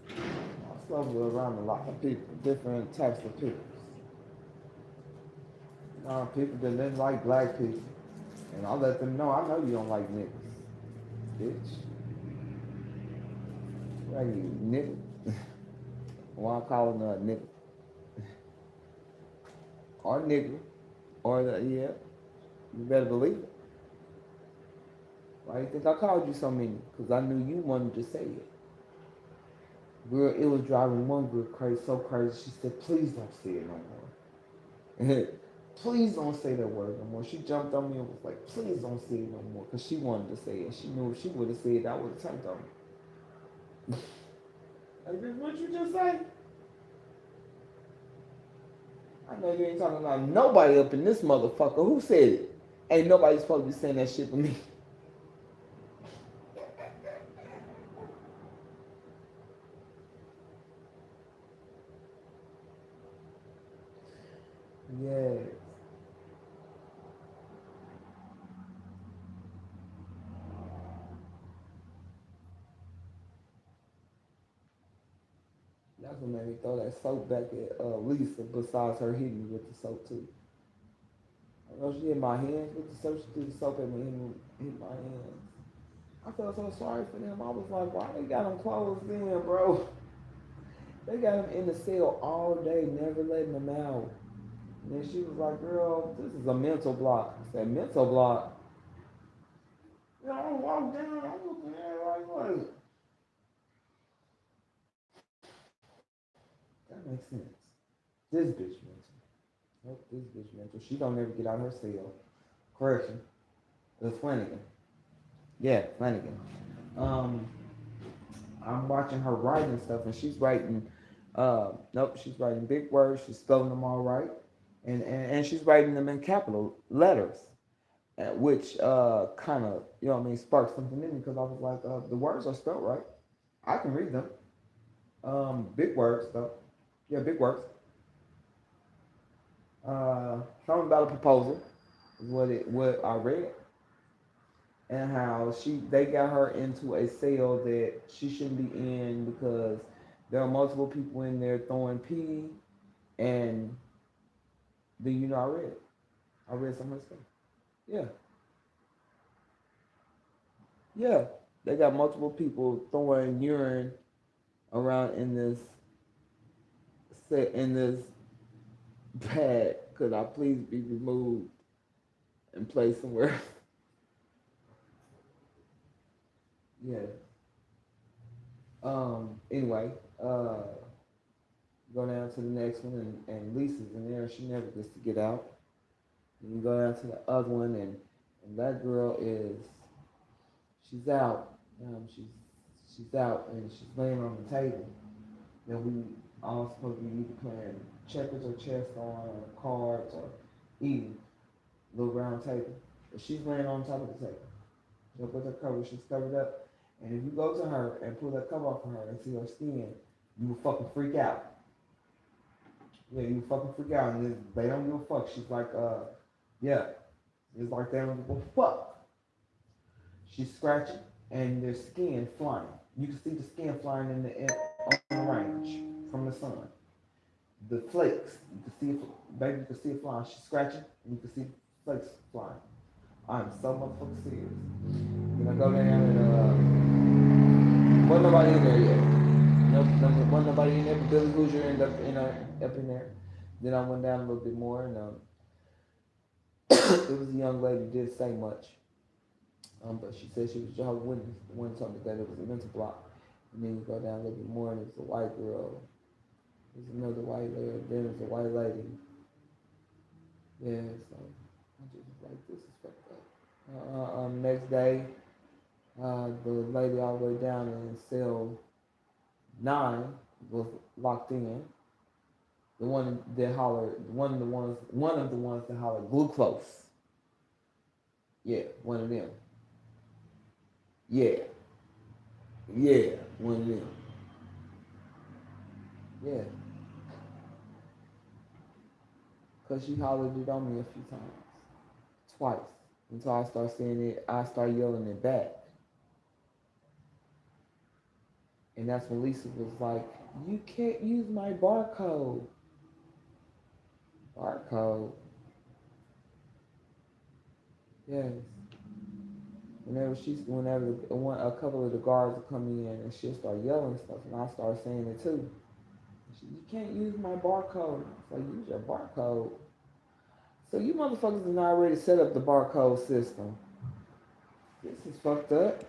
I slept with around a lot of people, different types of people. People that didn't like black people. And I let them know, I know you don't like niggas. Bitch. Why you nigga? Why I'm calling her a nigga? Or nigga. Or yeah. You better believe it. Why do you think I called you so many? Because I knew you wanted to say it. Girl, it was driving one girl crazy, so crazy. She said, please don't say it no more. Please don't say that word no more. She jumped on me and was like, please don't say it no more. Because she wanted to say it. She knew if she would have said it, I would have turned on me. Like, what you just say? I know you ain't talking about nobody up in this motherfucker. Who said it? Ain't nobody supposed to be saying that shit for me. Yes. That's what made me throw that soap back at Lisa, besides her hitting me with the soap too. I know she hit my hands with the soap, she threw the soap at me and hit my hands. I felt so sorry for them. I was like, why they got them closed in, bro? They got him in the cell all day, never letting him out. And then she was like, girl, this is a mental block. I said, mental block? You know, I walk down, I'm looking at it like, what? That makes sense. This bitch mental. Nope, this bitch mental. She don't ever get out of her cell. Correction. It was Flanagan. Yeah, Flanagan. Um, I'm watching her writing stuff, and she's writing. Nope, she's writing big words. She's spelling them all right, and she's writing them in capital letters, which kind of sparked something in me because I was like, the words are spelled right. I can read them. Big words though. Yeah, big words. Something about a proposal is what I read, and how they got her into a cell that she shouldn't be in because there are multiple people in there throwing pee, and then I read it. I read some of her stuff. Yeah, yeah. They got multiple people throwing urine around in this pad. Could I please be removed and placed somewhere? Yeah. Anyway, go down to the next one, and Lisa's in there. She never gets to get out. And you go down to the other one, and that girl she's out. She's out, and she's laying on the table. And we all supposed to be either playing checkers or chess or cards or eating little round table. But she's laying on top of the table. So with her cover, she's covered up. And if you go to her and pull that cover off of her and see her skin, you will fucking freak out. Yeah, you will fucking freak out. And they don't give a fuck. She's like, yeah. It's like they don't give a fuck. She's scratching and there's skin flying. You can see the skin flying on the range from the sun. The flakes, you can see it, baby, you can see it flying. She's scratching and you can see flakes flying. I'm so motherfucking serious. Then I go down and wasn't nobody in there yet. Nope, wasn't nobody in there, but Billy Hoosier ended up in there. Then I went down a little bit more, and it was a young lady, didn't say much. But she said she was Jehovah's Witness. The one told me that it was a mental block. And then you go down a little bit more, and it was a white girl. There's another white lady. Then there's a white lady. Yeah, so I just like, this is fucked up. Next day, the lady all the way down in cell 9 was locked in. The one that hollered, one of the ones that hollered glucose. Yeah, one of them. Yeah, one of them. Yeah, cause she hollered it on me a few times, twice. Until I start saying it, I start yelling it back. And that's when Lisa was like, "You can't use my barcode." Barcode. Yes. Whenever a couple of the guards would come in and she'll start yelling stuff, and I start saying it too. You can't use my barcode. It's like, use your barcode. So you motherfuckers have already set up the barcode system. This is fucked up.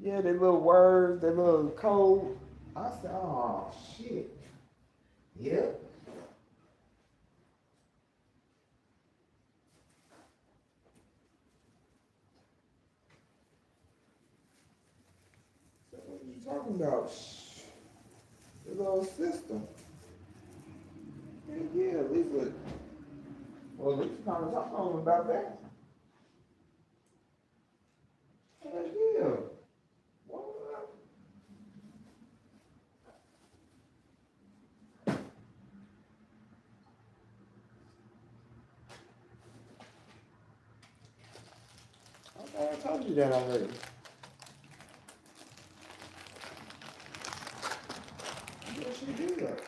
Yeah, their little words, their little code. I said, oh shit. Yep. So what are you talking about? The little system. Yeah, at least well, at least kind of talking about that. Yeah. I told you that already. Yes, she did.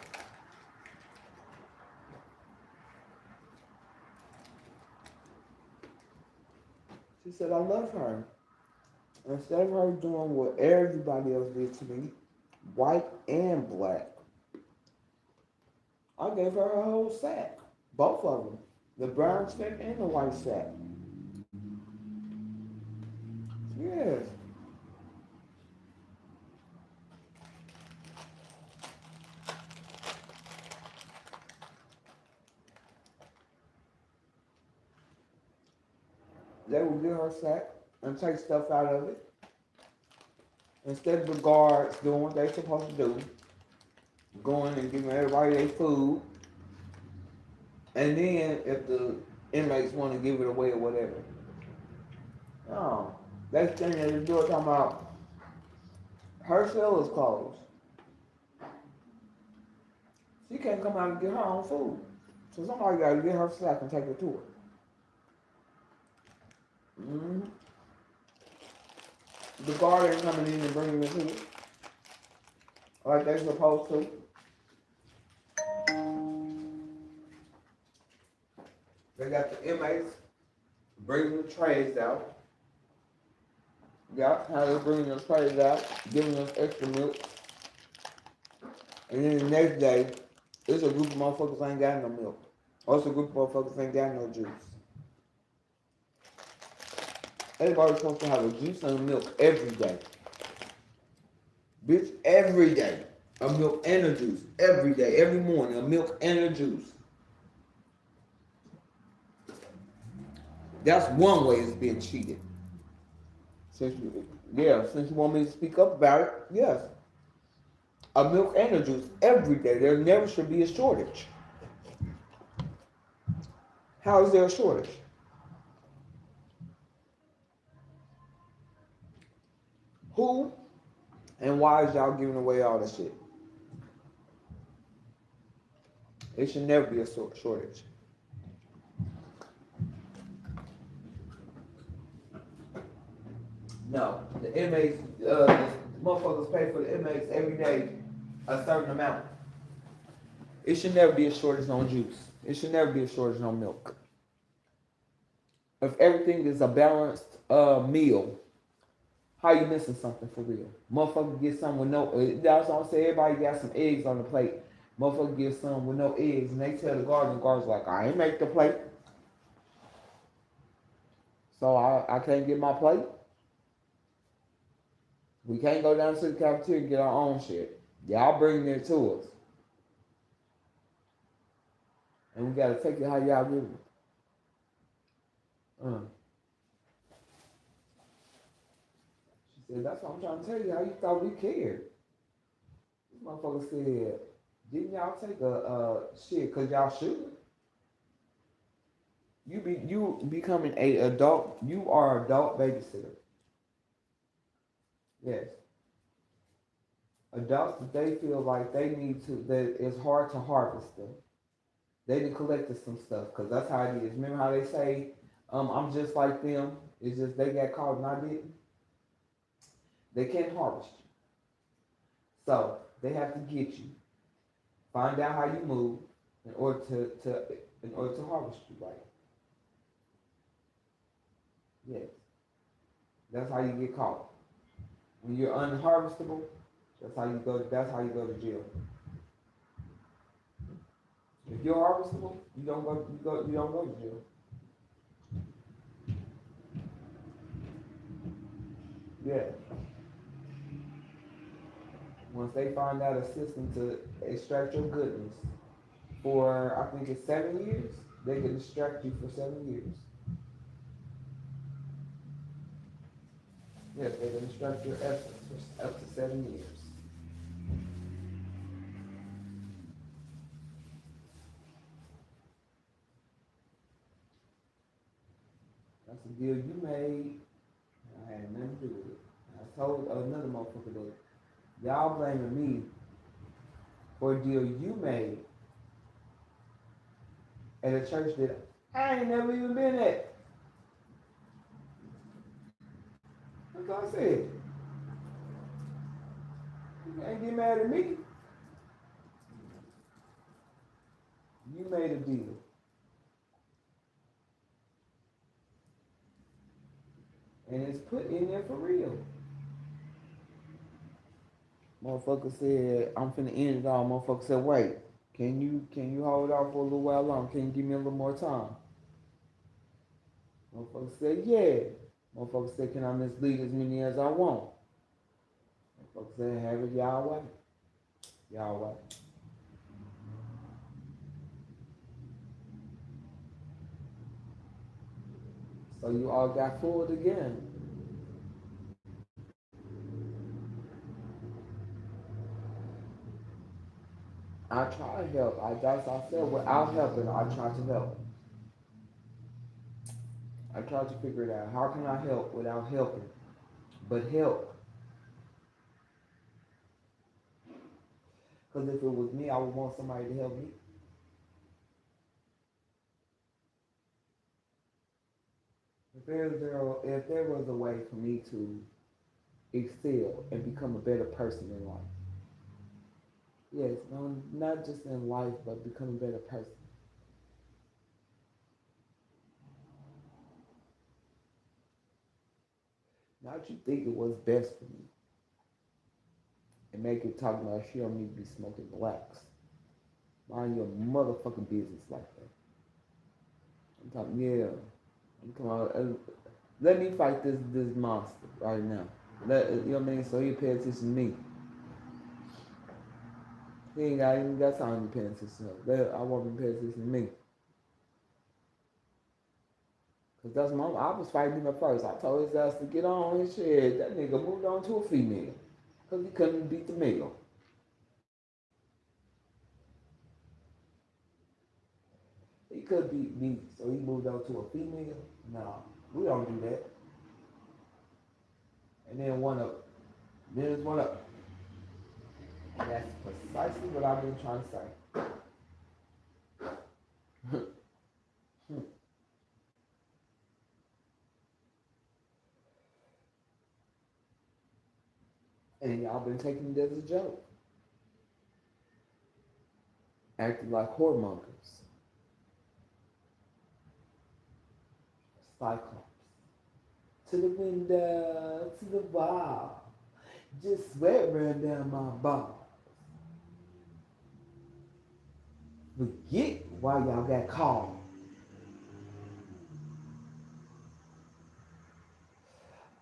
She said, I love her. Instead of her doing what everybody else did to me, white and black, I gave her a whole sack. Both of them. The brown sack and the white sack. Yes. They will get her sack and take stuff out of it. Instead of the guards doing what they're supposed to do, going and giving everybody their food, and then if the inmates want to give it away or whatever. No. They standing at the door talking about her cell is closed. She can't come out and get her own food. So somebody got to get her sack and take it to her. Mm-hmm. The guard ain't coming in and bringing it to her like they supposed to. They got the inmates bringing the trays out. Yeah, how they bringing the trays out, giving us extra milk. And then the next day, it's a group of motherfuckers ain't got no milk. Or it's a group of motherfuckers ain't got no juice. Everybody's supposed to have a juice and a milk every day. Bitch, every day. A milk and a juice. Every day, every morning, a milk and a juice. That's one way it's being cheated. Since you want me to speak up about it, yes. A milk and a juice every day. There never should be a shortage. How is there a shortage? Who and why is y'all giving away all this shit? It should never be a shortage. No, the inmates, the motherfuckers pay for the inmates every day a certain amount. It should never be a shortage on juice. It should never be a shortage on milk. If everything is a balanced meal, how you missing something for real? Motherfucker get some with no, that's what I'm saying, everybody got some eggs on the plate. Motherfucker get some with no eggs, and they tell the guard's like, I ain't make the plate. So I can't get my plate. We can't go down to the cafeteria and get our own shit. Y'all bring it to us. And we gotta take it how y'all give it. She said, that's what I'm trying to tell you, how you thought we cared. This motherfucker said, didn't y'all take a shit cause y'all should? You becoming a adult, you are adult babysitter. Yes. Adults, they feel like they need to, that it's hard to harvest them. They done collected some stuff, because that's how it is. Remember how they say, I'm just like them, it's just they got caught and I didn't? They can't harvest you. So, they have to get you. Find out how you move in order to harvest you right. Yes. That's how you get caught. When you're unharvestable, that's how you go to jail. If you're harvestable, you don't go to jail. Yeah. Once they find out a system to extract your goodness for, I think it's 7 years, they can extract you for 7 years. Yes, they can extract your essence for up to 7 years. That's a deal you made. I had nothing to do with it. I told another motherfucker that y'all blaming me for a deal you made at a church that I ain't never even been at. That's what I said. You can't get mad at me. You made a deal. And it's put in there for real. Motherfucker said, I'm finna end it all. Motherfucker said, wait, can you hold off for a little while longer? Can you give me a little more time? Motherfucker said, yeah. Motherfuckers say, can I mislead as many as I want? Motherfuckers say, have it y'all way. Y'all way. So you all got fooled again. I try to help. I said without helping, I try to help. I try to figure it out. How can I help without helping? But help. Because if it was me, I would want somebody to help me. If there was a way for me to excel and become a better person in life, yes, no, not just in life, but become a better person. Not you think it was best for me, and make it talk about she don't need to be smoking blacks. Mind your motherfucking business like that. I'm talking, yeah. I'm talking about, let me fight this monster right now. You know what I mean? So he pay attention to me. He ain't even got time to pay attention to him. I want him to pay attention to me. Cause that's I was fighting him at first. I told his ass to get on his shit. That nigga moved on to a female. Cause he couldn't beat the male. He could beat me, so he moved on to a female. No, we don't do that. And then there's one up. And that's precisely what I've been trying to say. And y'all been taking it as a joke. Acting like whoremongers. Cyclops. To the window, to the wall. Just sweat ran down my balls. Forget why y'all got called.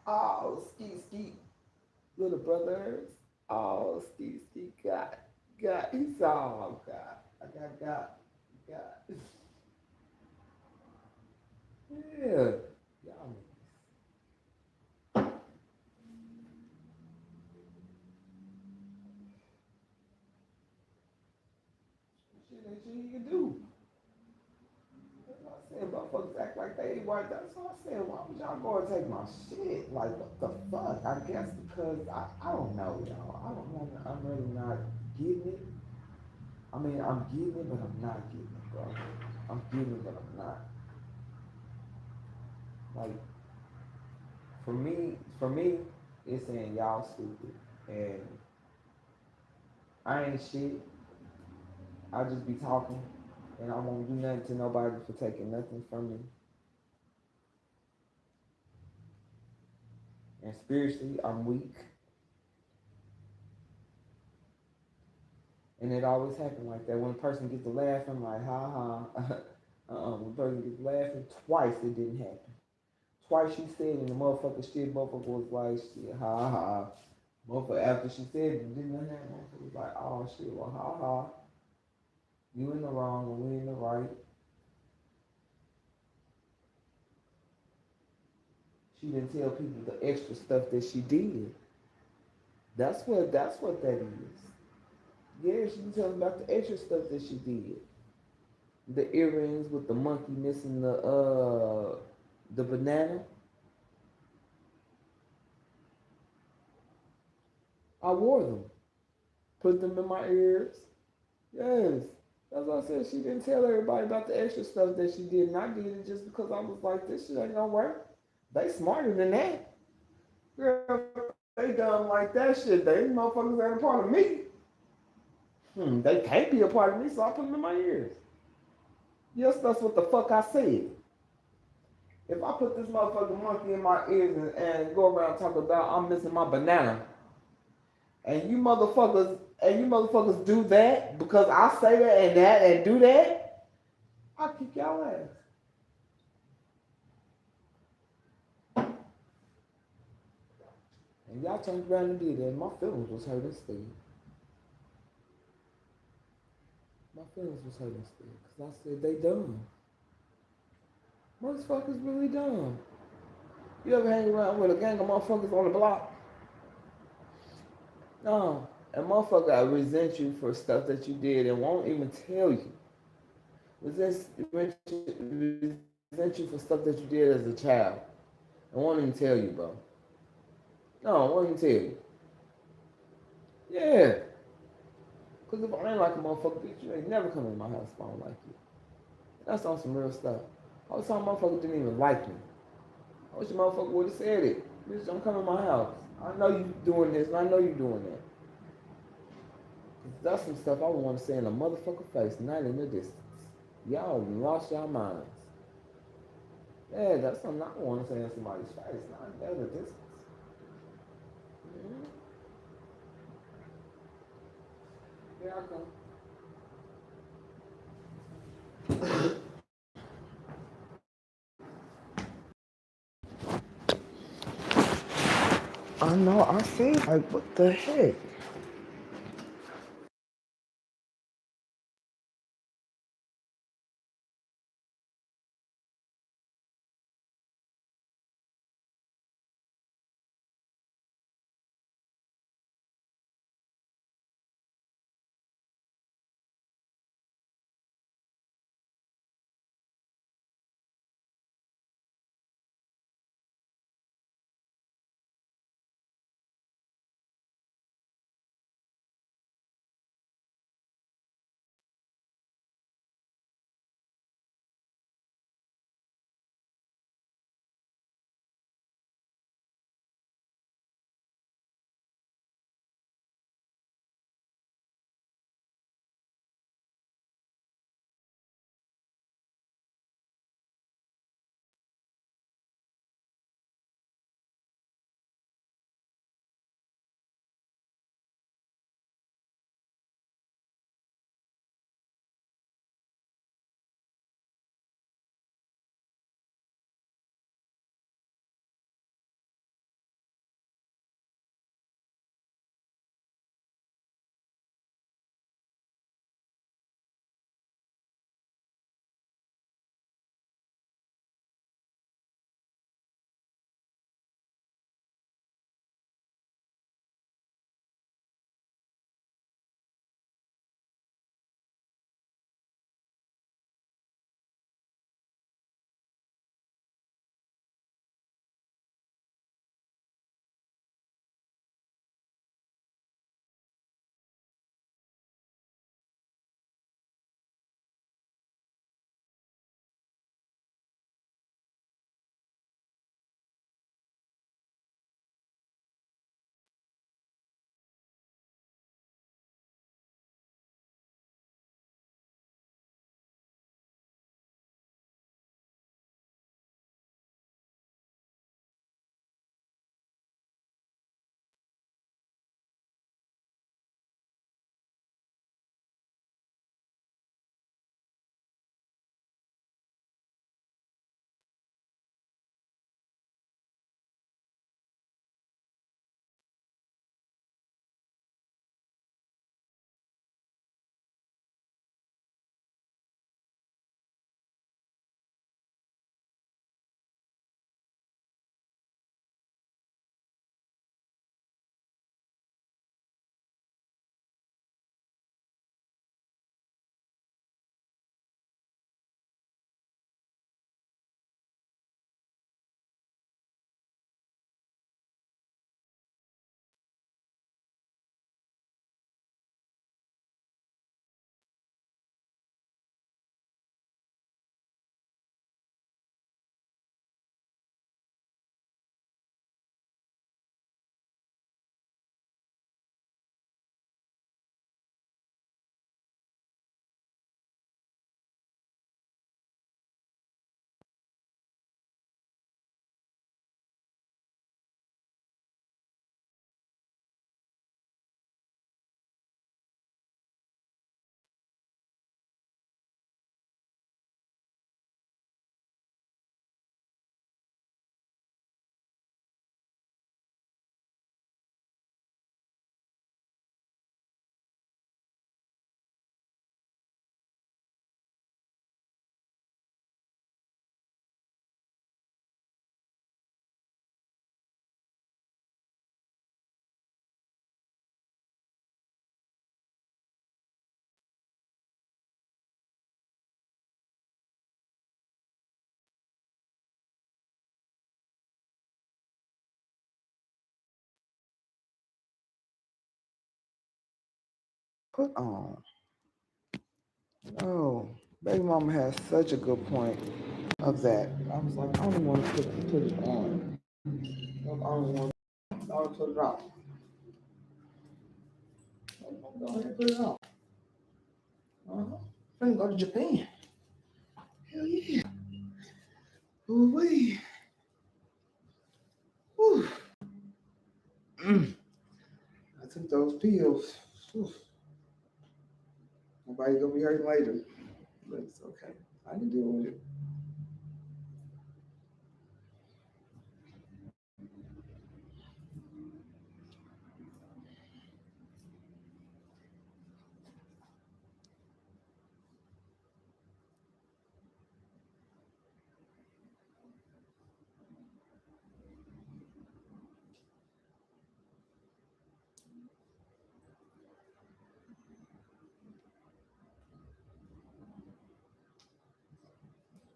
Oh, ski, little brothers. Oh, ski, got. He's all got. I got. Yeah. Y'all. Shit ain't shit you can do. That's what I said. Motherfuckers act like they ain't white. That's what I said. Why would y'all go and take my shit? Like, what the fuck? I guess because I don't know, y'all. I don't know. I'm really not getting it. I mean, I'm getting it, but I'm not getting it, bro. I'm getting it, but I'm not. Like, for me, it's saying y'all stupid. And I ain't shit. I just be talking. And I won't do nothing to nobody for taking nothing from me. And spiritually, I'm weak. And it always happens like that. When a person gets to laughing, like, ha ha. When a person gets laughing, twice it didn't happen. Twice she said, and the motherfucker shit, motherfucker was like, shit, ha ha. Motherfucker, after she said it, didn't happen. Motherfucker was like, oh shit, well, ha ha. You in the wrong and we in the right. She didn't tell people the extra stuff that she did. That's what that is. Yeah, she didn't tell them about the extra stuff that she did. The earrings with the monkey missing the banana. I wore them. Put them in my ears. Yes. That's what I said. She didn't tell everybody about the extra stuff that she did. And I did it just because I was like, this shit ain't gonna work. They smarter than that. Girl, they dumb like that shit. They motherfuckers ain't a part of me. They can't be a part of me, so I put them in my ears. Yes, that's what the fuck I said. If I put this motherfucking monkey in my ears and go around talking about I'm missing my banana, and you motherfuckers do that because I say that and do that, I'll kick y'all ass. And y'all turned around and did that. My feelings was hurt instead. My feelings was hurt instead. Because I said, they dumb. Motherfuckers really dumb. You ever hang around with a gang of motherfuckers on the block? No. And motherfucker resent you for stuff that you did and won't even tell you. Resent you for stuff that you did as a child and won't even tell you, bro. No, won't even tell you. Yeah. Because if I ain't like a motherfucker, bitch, you ain't never come in my house if I don't like you. That's on some real stuff. All the time motherfucker didn't even like me. I wish the motherfucker would have said it. Bitch, don't come in my house. I know you doing this and I know you doing that. That's some stuff I would want to say in a motherfucker face, not in the distance. Y'all lost y'all minds. Yeah, that's something I don't want to say in somebody's face, not in the distance. Mm-hmm. Here I come. I know, I see, like, what the heck? put on. Oh, baby mama has such a good point of that. I was like, I don't want to put it on. I don't want to put it on. Go ahead and put it on. I'm gonna go to Japan. Hell yeah. Ooh wee. Whew. I took those pills. Whew. Nobody's gonna be hurting later. But it's okay. I can deal with it.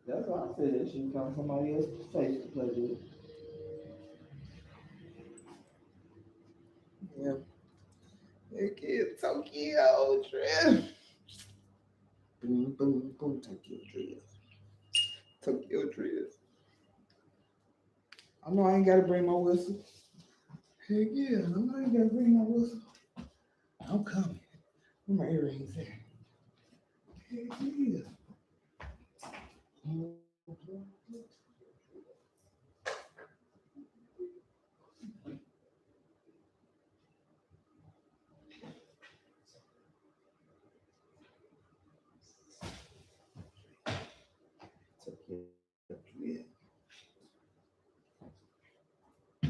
That's why I said that she found somebody else's face to play with. Yeah. It gets Tokyo Drift. Boom, boom, boom, Tokyo Drift. Tokyo Drift. I know I ain't gotta bring my whistle. Heck yeah, I know I ain't gotta bring my whistle. I'm coming. Where my earrings at? Heck yeah. Tokyo Drift.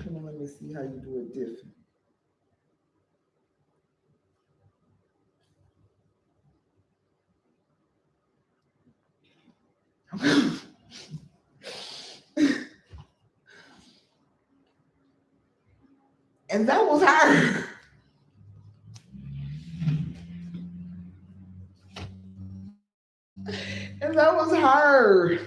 Come on, let me see how you do it different. And that was her. And that was her.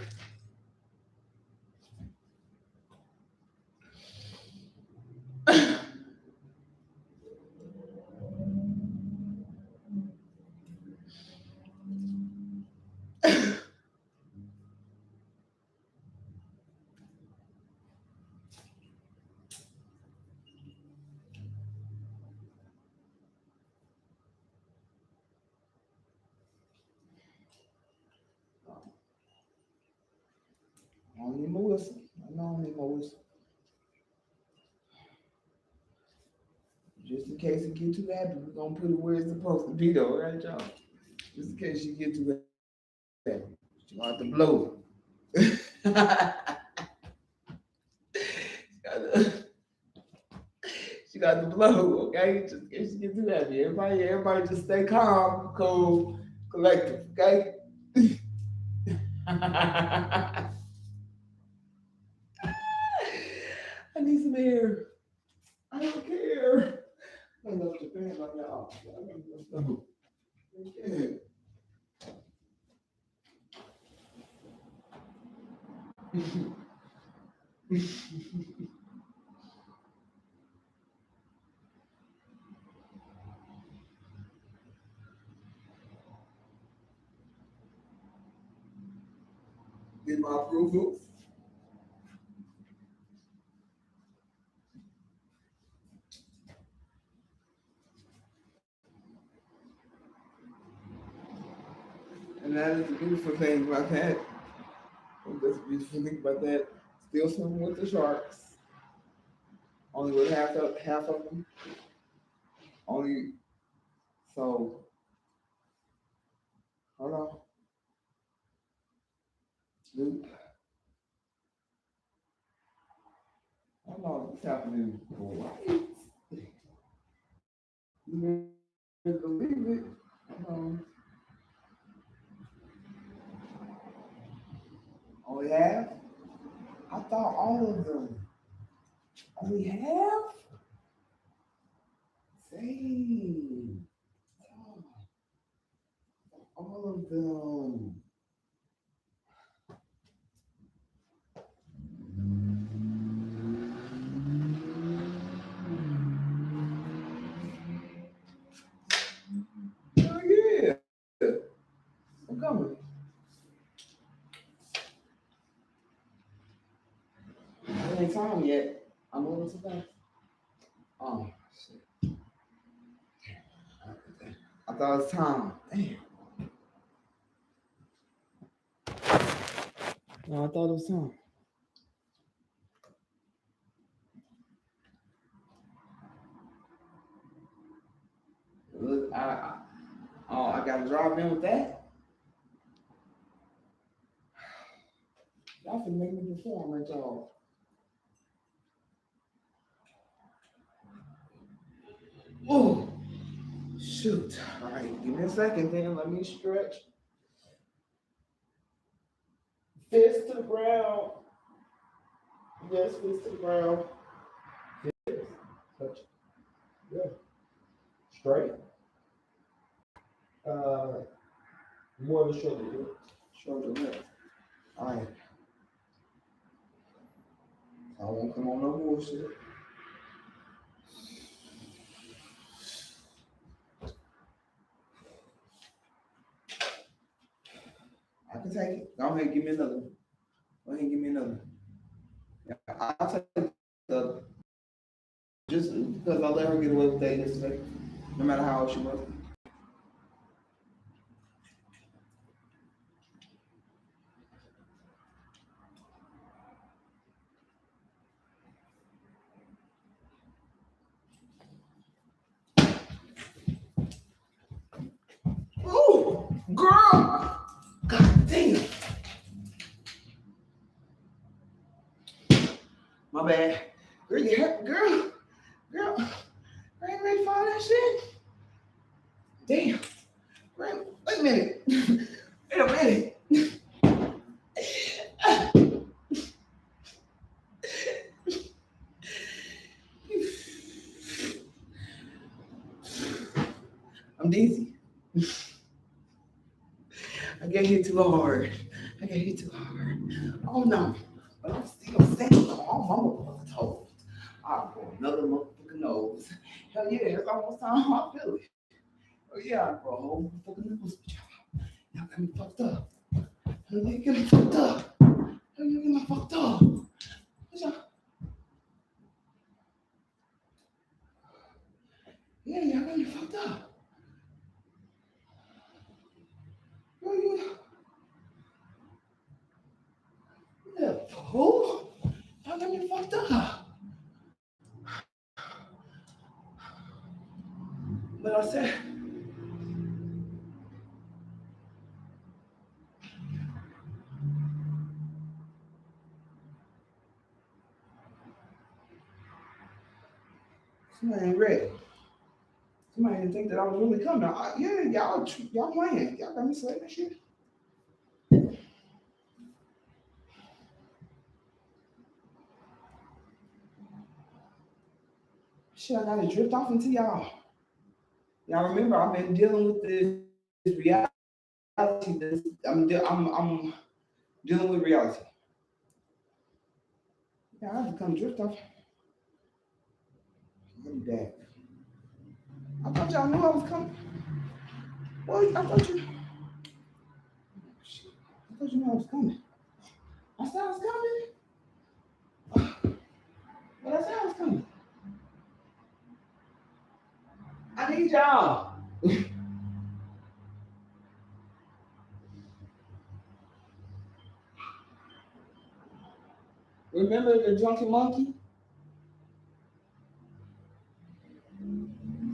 I don't need my whistle. I know I don't need my whistle. Just in case it get too happy, we're gonna put it where it's supposed to be though, right, y'all? Just in case she get too happy. She gonna have to blow. She got the blow, okay? Just in case she get too happy. Everybody just stay calm, cool, collective, okay? I need some air. I don't care. I love Japan right now. Yeah. Get my approval. And that is the beautiful thing about that. That's the beautiful thing about that. Still swimming with the sharks. Only with half of them. Only so. Hold on. Loop. I don't know what's happening. Right. You better believe it. Only half? I thought all of them. Only half? Same. All of them. time yet. I'm moving too fast. Oh, shit. I thought it was time. Damn. No, I thought it was time. Look, I gotta drive in with that. Y'all finna make me perform, ain't y'all? Oh, shoot. All right, give me a second then. Let me stretch. Fist to the ground. Yes, fist to the ground. Yes. Touch. Yeah. Straight. More of the shoulder lift. Shoulder lift. All right. I won't come on no bullshit. I can take it. Go ahead, give me another one. Go ahead, give me another one. Yeah, I'll take the just because I let her get away with that yesterday, no matter how old she was. Ooh, girl! God damn. My bad. Girl, you hurt, girl. I ain't ready for all that shit. Damn. Girl, wait a minute. Wait a minute. I'm dizzy. I get hit too hard. Oh no. But I'm still standing on my motherfucking toes. I'll grow another motherfucking nose. Hell yeah, it's almost time I feel it. Oh yeah, I grow a whole motherfucking nose with y'all. Y'all got me fucked up. Hell yeah, get me fucked up. Hell yeah, get me fucked up. What y'all? Yeah, y'all got me fucked up. Hell yeah. Yeah, who? Y'all got me fucked up. But I said, somebody ain't ready. Somebody didn't think that I was really coming. Yeah, y'all playing. Y'all got me sweating and shit. Shit, I gotta drift off into y'all. Y'all remember I've been dealing with this reality. I'm dealing with reality. Yeah, I have to come drift off. I'll be back. I thought y'all knew I was coming. Well, I thought you knew I was coming. I said I was coming. But I said I was coming. I need y'all. Remember the drunken monkey?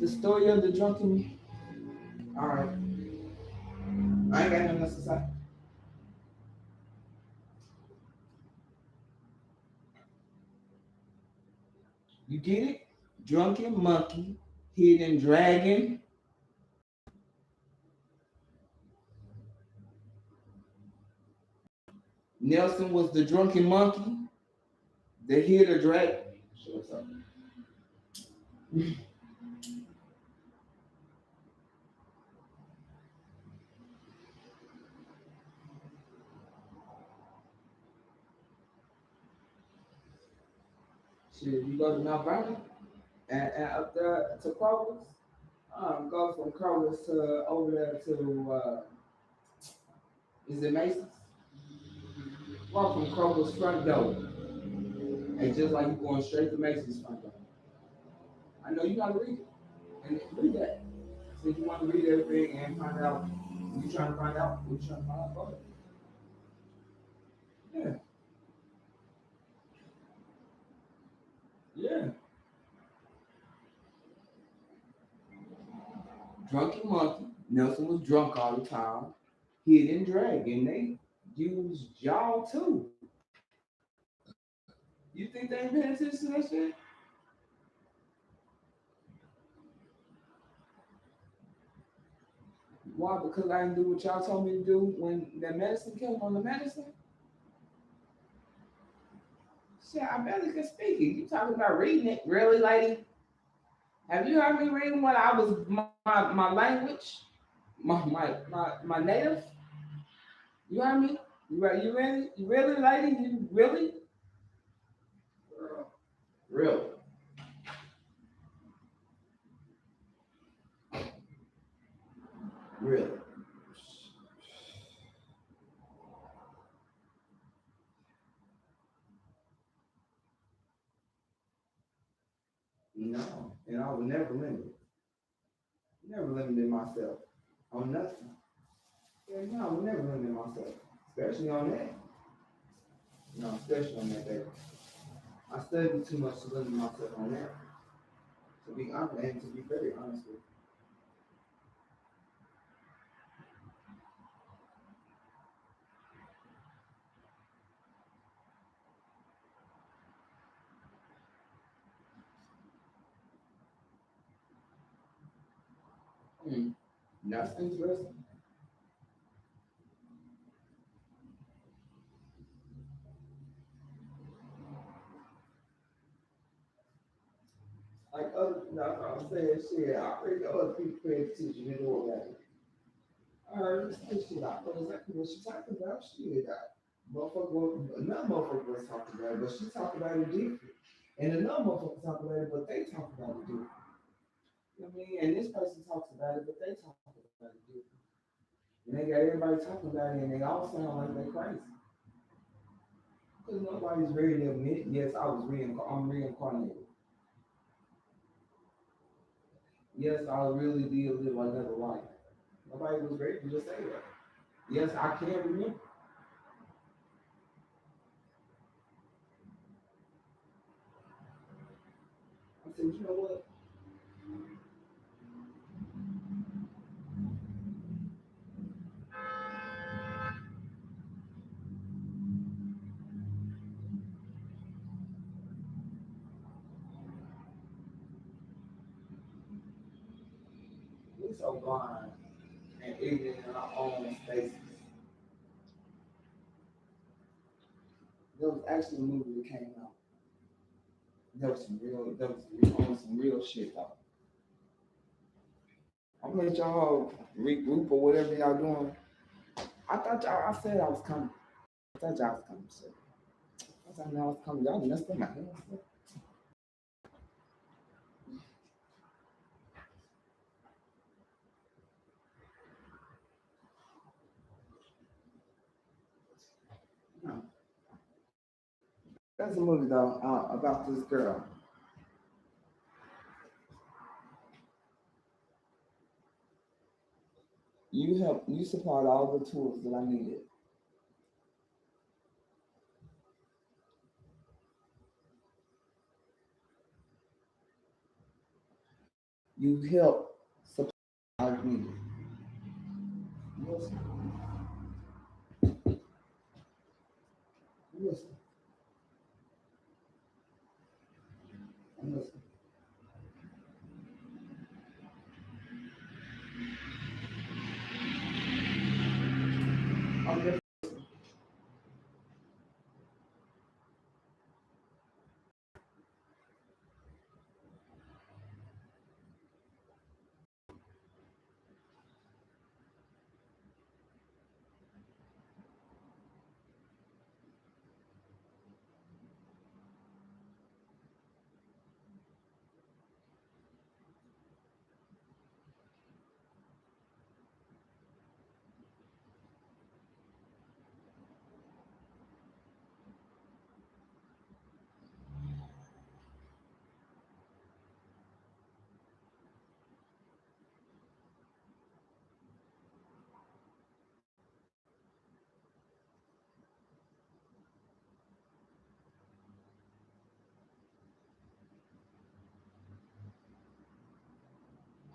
The story of the drunken. All right. I ain't got nothing else to say. You get it? Drunken monkey, hidden dragon. Nelson was the drunken monkey. The hidden dragon. What's up? Shit, you go to Mount Vernon and up there to Kroger's. Go from Kroger's to over there to is it Mason's? Walk from Kroger's front door. And just like you going straight to Mason's front door. I know you gotta read it. And read that. So if you want to read everything and find out, you trying to find out, what you trying to find out about it. Yeah. Yeah. Drunken Monkey. Nelson was drunk all the time. He didn't drag, and they used y'all too. You think they ain't paying attention to that shit? Why? Because I didn't do what y'all told me to do when that medicine came on the medicine? Shit, I barely can speak it. You talking about reading it, really, lady? Have you heard me reading when I was my language, my native? You heard me? You really, lady? You really? Really? Really? No, and I would never limit it. Never limited myself on nothing. Yeah, no, I would never limit myself, especially on that. No, especially on that, baby. I studied too much to limit myself on that. To be honest, and to be very honest with you. That's interesting. Like other, that's what I'm saying. Shit, I think other people pay attention to know about it. I heard this shit. I know exactly what she talking about. Shit, another motherfucker was talking about it, but she talked about it different. And another motherfucker talked about it, but they talk about it different. You know what I mean? And this person talks about it, but they talk about it different. And they got everybody talking about it, and they all sound like they crazy. Because nobody's ready to admit, yes, I'm reincarnated. Yes, I really did live another life. Nobody was ready to just say that. Yes, I can remember. I said, you know what? We're so blind and ignorant in our own spaces. There was actually a movie that came out. Some real shit though. I'm gonna let y'all regroup or whatever y'all doing. I said I was coming. I thought y'all was coming. So. I thought I was coming. Y'all messed up my hands. No. That's a movie though about this girl. You supplied all the tools that I needed. You helped supply all I needed. Listen. Listen. Listen. I'm just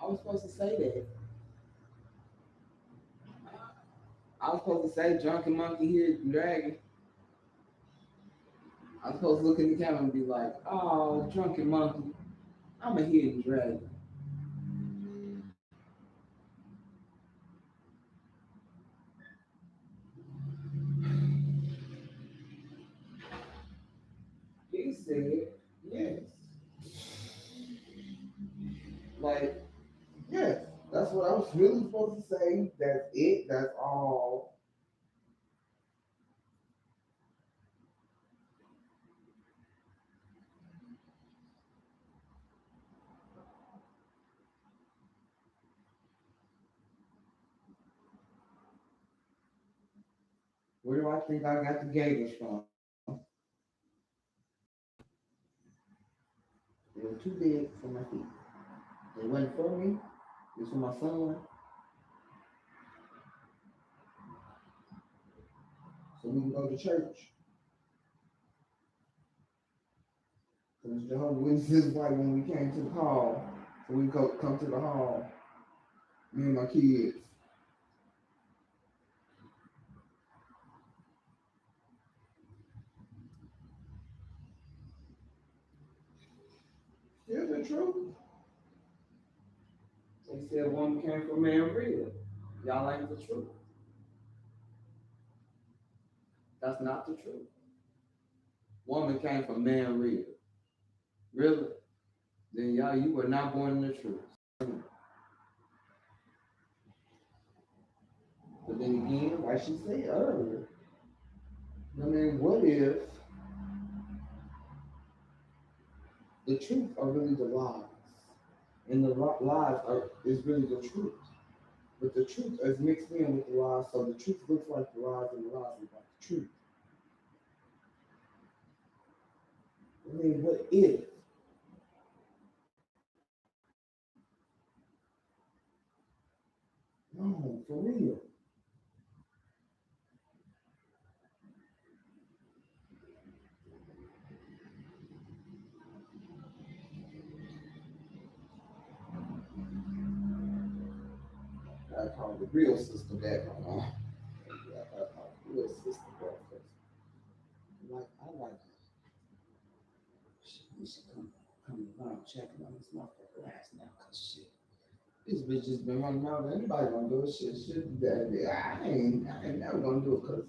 I was supposed to say that. I was supposed to say drunken monkey here dragon. I was supposed to look in the camera and be like, oh, drunken monkey, I'm a hidden dragon. He said, yes. Like, yes, that's what I was really supposed to say. That's it. That's all. Where do I think I got the gators from? They were too big for my feet. They wasn't for me. It was for my son. So we can go to church. Because Jehovah's Witnesses like when we came to the hall. So we go come to the hall. Me and my kids. Still the truth. They said a woman came from man real. Y'all ain't the truth. That's not the truth. Woman came from man real. Really? Then y'all, you were not born in the truth. But then again, like she said earlier, I mean, what if the truth are really the lies? And the lies is really the truth. But the truth is mixed in with the lies, so the truth looks like the lies and the lies look like the truth. I mean, what if? No, for real. I call the real sister back on. I call the real sister back. Like, I like her. She should come around checking on this motherfucker ass now, cause shit. This bitch just been running around. Anybody gonna do it? Shit, that. I ain't never gonna do it, cause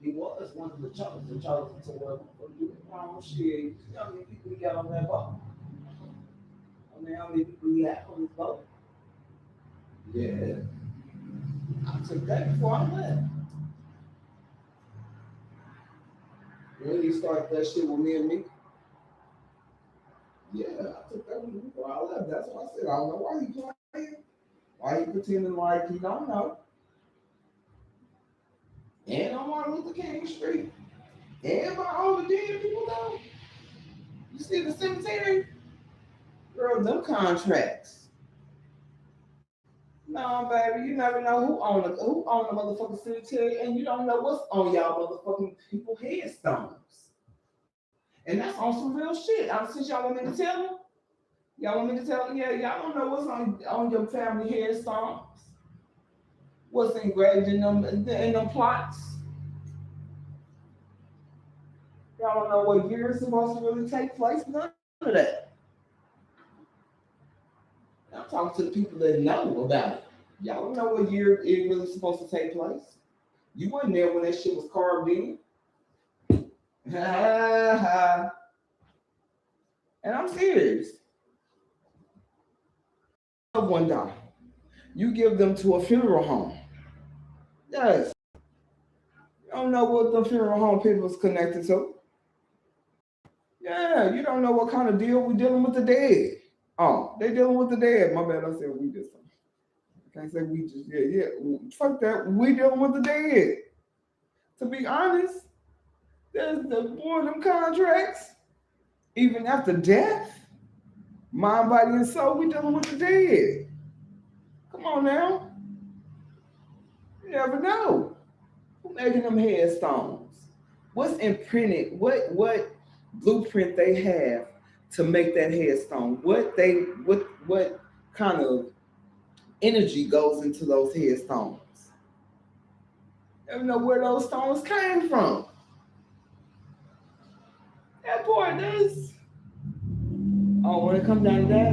he was one of the chosen to work for you. Shit, how many people we got on that boat? I mean, how many people we have on this boat? Yeah, I took that before I left. When he started that shit with me and me, yeah, I took that before I left. That's why I said I don't know why he playing. Why he pretending like he don't know? And on Martin Luther King Street. And by all the damn people though. You see the cemetery? Girl, them contracts. No, baby, you never know who own the motherfucking cemetery, and you don't know what's on y'all motherfucking people headstones. And that's on some real shit. Since y'all want me to tell them, yeah, y'all don't know what's on your family headstones. What's engraved in them plots. Y'all don't know what year it's supposed to really take place. None of that. I'm talking to the people that know about it. Y'all don't know what year it really supposed to take place. You wasn't there when that shit was carved in. And I'm serious. One die. You give them to a funeral home. Yes. You don't know what the funeral home people is connected to. Yeah, you don't know what kind of deal we dealing with the dead. Oh, they dealing with the dead. My bad, I said we just. I can't say we just, yeah. Fuck that. We dealing with the dead. To be honest, there's the boy them contracts. Even after death, mind, body, and soul, we dealing with the dead. Come on now. You never know. Who making them headstones? What's imprinted? What blueprint they have to make that headstone? What kind of energy goes into those headstones. Never know where those stones came from. That boy does. Oh, when it comes down to that,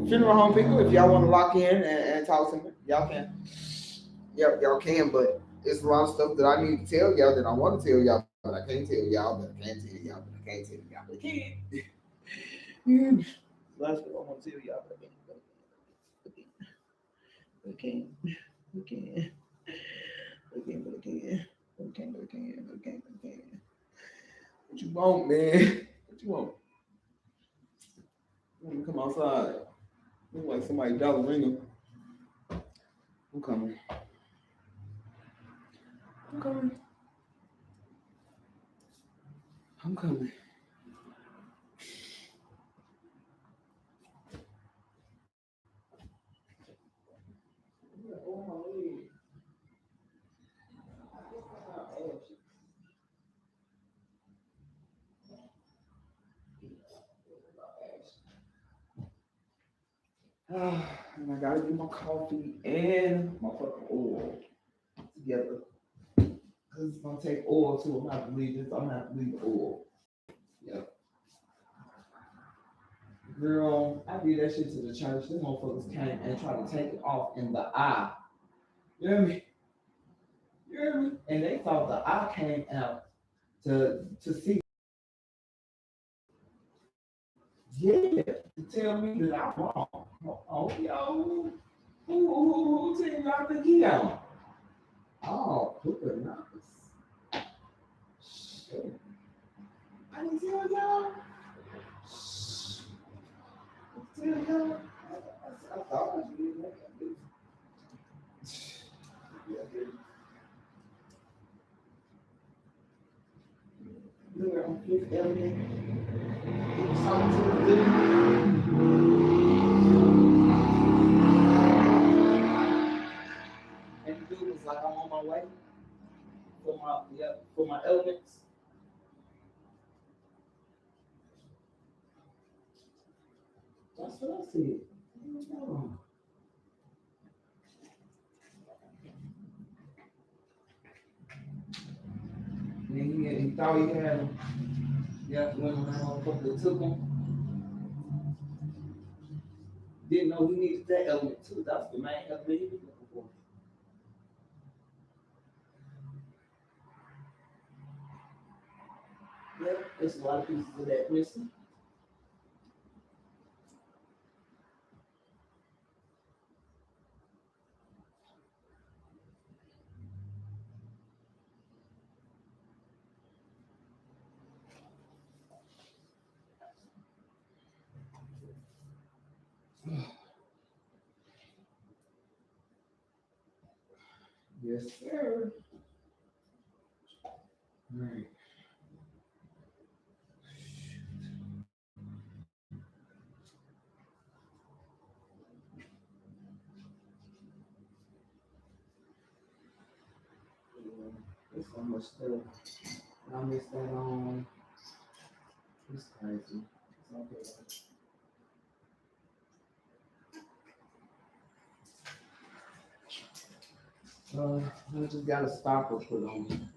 funeral home people, if y'all want to lock in and talk to me, y'all can. Yep, y'all can, but it's a lot of stuff that I need to tell y'all that I want to tell y'all, but I can't tell y'all, but I can't tell y'all, but I can't tell y'all, but I can. That's what I want to tell y'all, but I can't. But I can. But I can. But I can. But I can. But I can. But I can. But I can. But I can. But I can. What you want, man? What you want? You want me to come outside? Look like somebody dollar ringing. I'm coming. I'm coming. I'm coming. And I gotta get my coffee and my fucking oil together. Cause it's gonna take oil too. I'm gonna have to leave this. I'm gonna have to leave the oil. Yep. Girl, I did that shit to the church. Them motherfuckers came and tried to take it off in the eye. You hear me? You hear me? And they thought the eye came out to see. Yeah, to tell me that I'm wrong. Oh, yo, who team y'all think he on? Oh, put the numbers. Shit. I didn't tell y'all. Tell y'all. I thought I did. Look on Fifth Avenue. Something to do. And the dude was like, I'm on my way for my elements. That's what I said. And he thought he had him. Yeah, when that motherfucker took him. Didn't know he needed that element too. That's the main element he was looking for. Yeah, there's a lot of pieces of that missing. Yes, sir. Right. There's so much stuff. I missed that on. It's crazy. It's okay. I just got a stopper put on.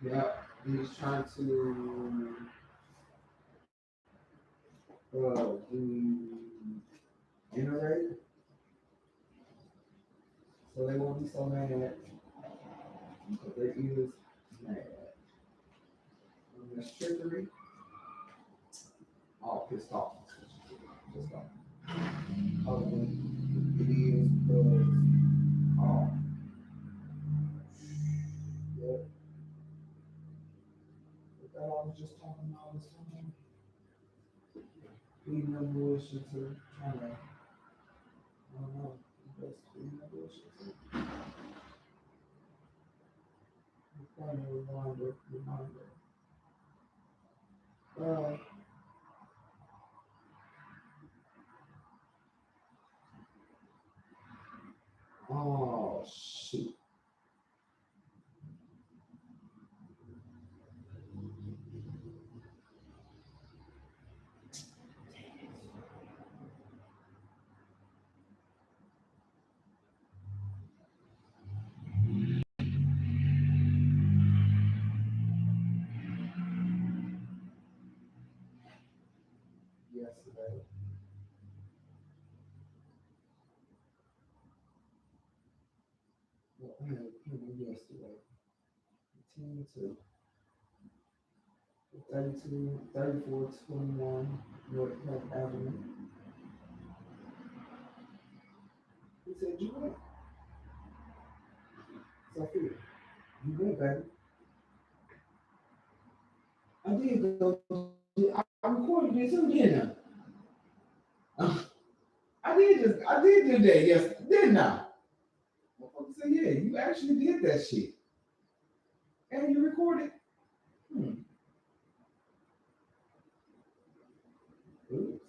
Yeah, he's trying to iterate. So they won't be so mad. But their ears mad. That's trickery. All pissed off. Pissed off. Oh, it is because yeah. But that I was just talking about this time. Beating them bullshit too. Trying to, I don't know. Just beating them bullshit too. Reminder. Oh shoot. yesterday. Well, I had an appointment yesterday. 10 to 32, 3421 North Park Avenue. He said, you went. Sophia, you went, baby. I did go. I recorded this again. I did do that yesterday, didn't I? Motherfucker said, yeah, you actually did that shit. And you recorded. Oops.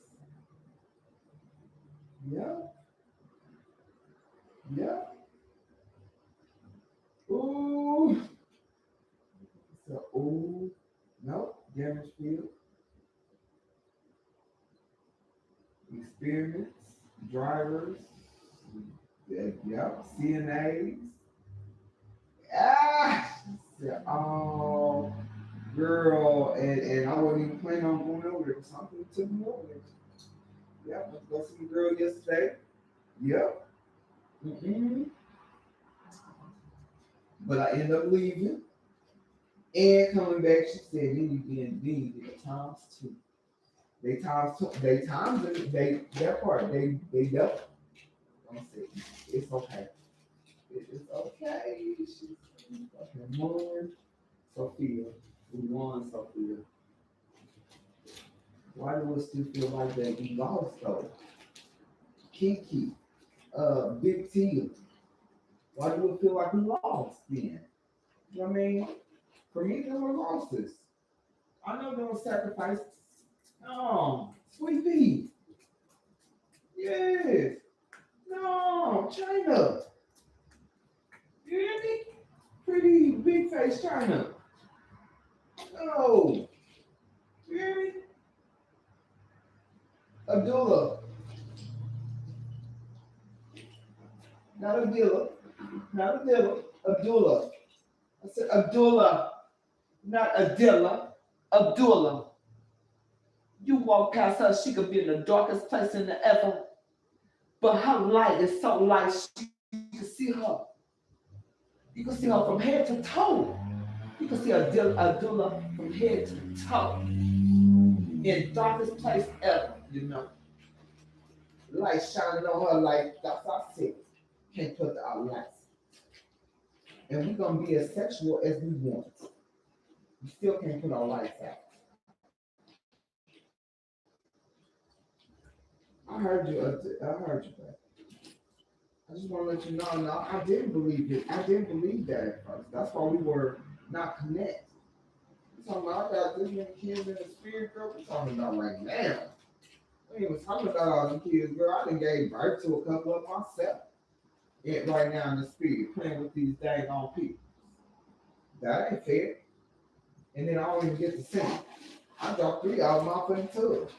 Yeah. Yeah. Ooh. So, ooh. No. Damage field. Experiments. Drivers. Yeah. CNAs. Ah. Oh, girl. And I wasn't even planning on going over there. Something took me over there. Yeah. Went to go see the girl yesterday. Yep. Mm-hmm. But I ended up leaving and coming back. She said, then you did it times two. They times it, they that part, they double. I'm saying it's okay. It's okay. She's okay. Moon, Sophia. We won, Sophia. Why do we still feel like that we lost though? Kiki, Big T. Why do we feel like we lost then? You know what I mean? For me, there were losses. I know there were sacrifices. No, Sweet Pea. Yes. No, China. You hear me? Pretty big face China. No. You hear me? Abdullah. Not Abdullah. Not Abdullah. Abdullah. I said Abdullah. Not Adilla. Abdullah. You walk past her, she could be in the darkest place in the ever. But her light is so light, you can see her. You can see her from head to toe. You can see Abdullah from head to toe. In darkest place ever, you know. Light shining on her like that's our six. Can't put our lights. And we're gonna be as sexual as we want. We still can't put our lights out. I heard you, babe. I just want to let you know, no, I didn't believe it. I didn't believe that at first. That's why we were not connected. We're talking about, I got this many kids in the spirit, girl. We're talking about right now. We ain't even talking about all them kids, girl. I done gave birth to a couple of myself. Yeah, right now in the spirit, playing with these dang on people. That ain't fair. And then I don't even get to sing. I dropped 3 out of my fucking tub.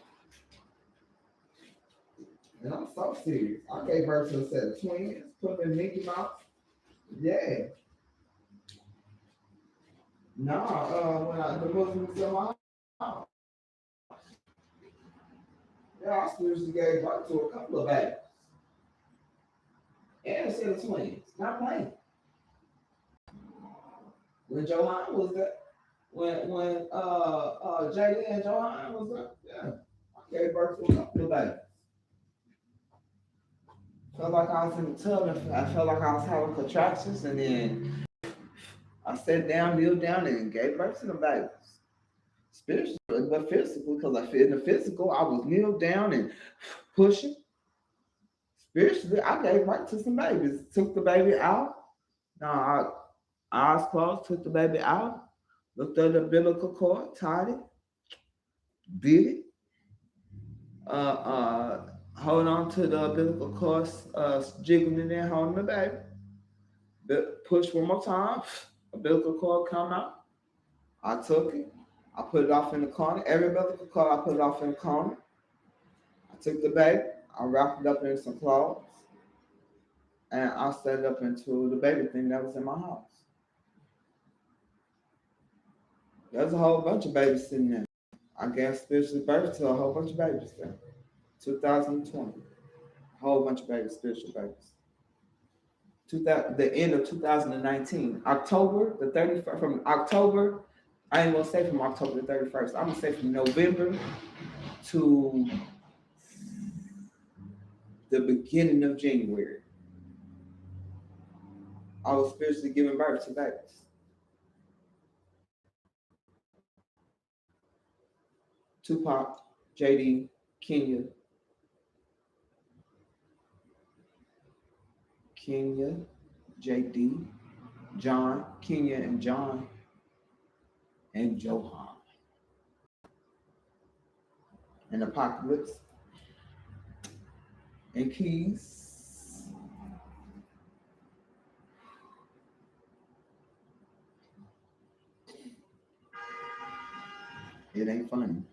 And I'm so serious. I gave birth to a set of twins, put them in Mickey Mouse. Yeah. Nah, when the Muslims in my house. Yeah, I spiritually gave birth to a couple of babies. And a set of twins. Not playing. When Johan was there, when Jada and Johan was there, yeah. I gave birth to a couple of babies. Felt like I was in the tub and I felt like I was having contractions, and then I sat down, kneeled down, and gave birth to the babies. Spiritually, but physical, because I feel in the physical, I was kneeled down and pushing. Spiritually, I gave birth to some babies. Took the baby out. Now, eyes closed, took the baby out, looked at the umbilical cord, tied it, did it. Hold on to the umbilical cord, jiggling in there, holding the baby. Push one more time, umbilical cord come out. I took it. I put it off in the corner. Every umbilical cord, I put it off in the corner. I took the baby. I wrapped it up in some clothes. And I set it up into the baby thing that was in my house. There's a whole bunch of babies sitting there. I gave spiritual birth to a whole bunch of babies there. 2020. A whole bunch of babies, spiritual babies. The end of 2019. October the 31st, from October, I ain't gonna say from October the 31st. I'm gonna say from November to the beginning of January. I was spiritually giving birth to babies. Tupac, JD, Kenya, JD, John, Kenya and John, and Johan. And Apocalypse, and Keys. It ain't funny.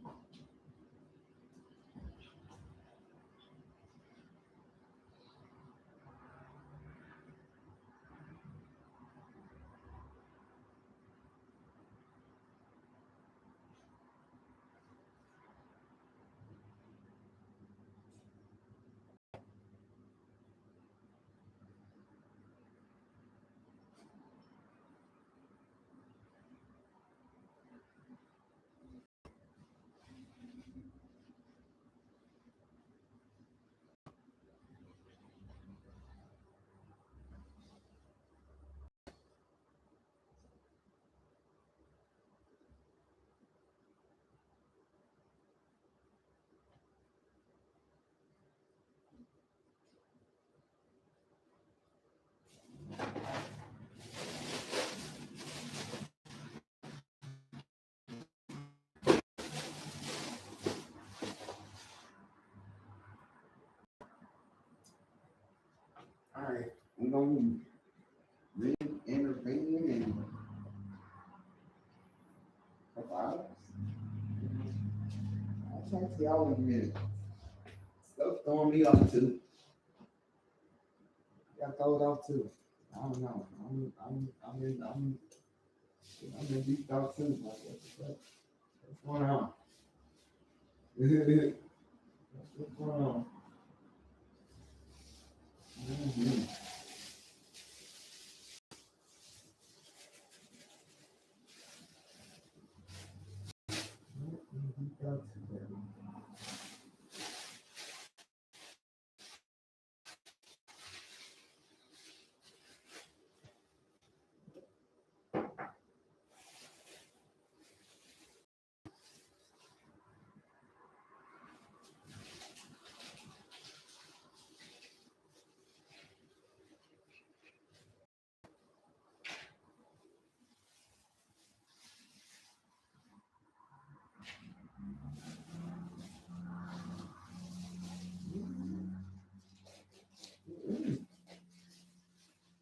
All right, we're gonna intervene in a couple hours. I'll talk to y'all in a minute. Stuff throwing me off too. Got throw it off too. I don't know. I'm in deep thought too. What's going on? What's going on? Mm-hmm.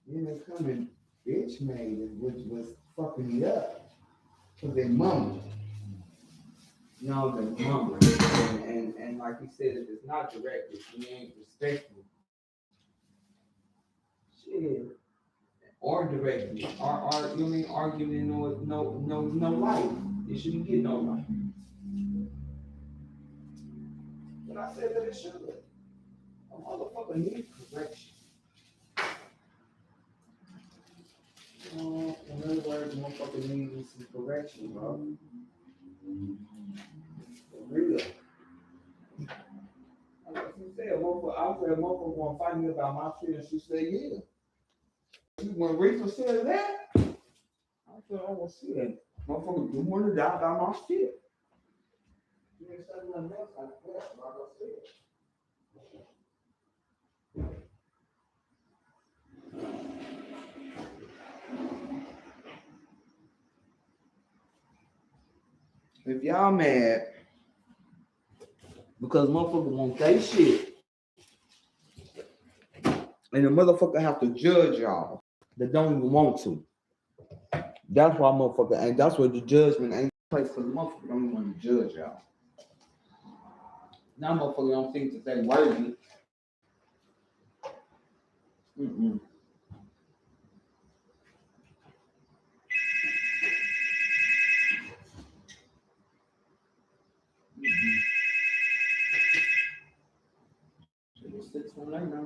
Then they come and bitch made it, which was fucking me up. Cause they mumbled. No, they mumbled. And like you said, if it's not direct, if you ain't respectful. Shit. Or directly. Or you mean arguing no life. It shouldn't get no life. But I said that it should. A motherfucker needs correction. In other words, a motherfucker needs some correction, bro. For real. Like you said, I said a motherfucker gonna fight me about my shit, and she said, yeah. When Rachel said that, I said, oh, well, shit. Motherfucker, you want to die about my shit. You ain't said nothing else like that, like I said. If y'all mad because motherfucker want that shit, and the motherfucker have to judge y'all that don't even want to. That's why motherfucker, and that's where the judgment ain't place for the motherfucker don't even want to judge y'all. Now motherfucker don't think that they worthy. Mm-mm. one right now.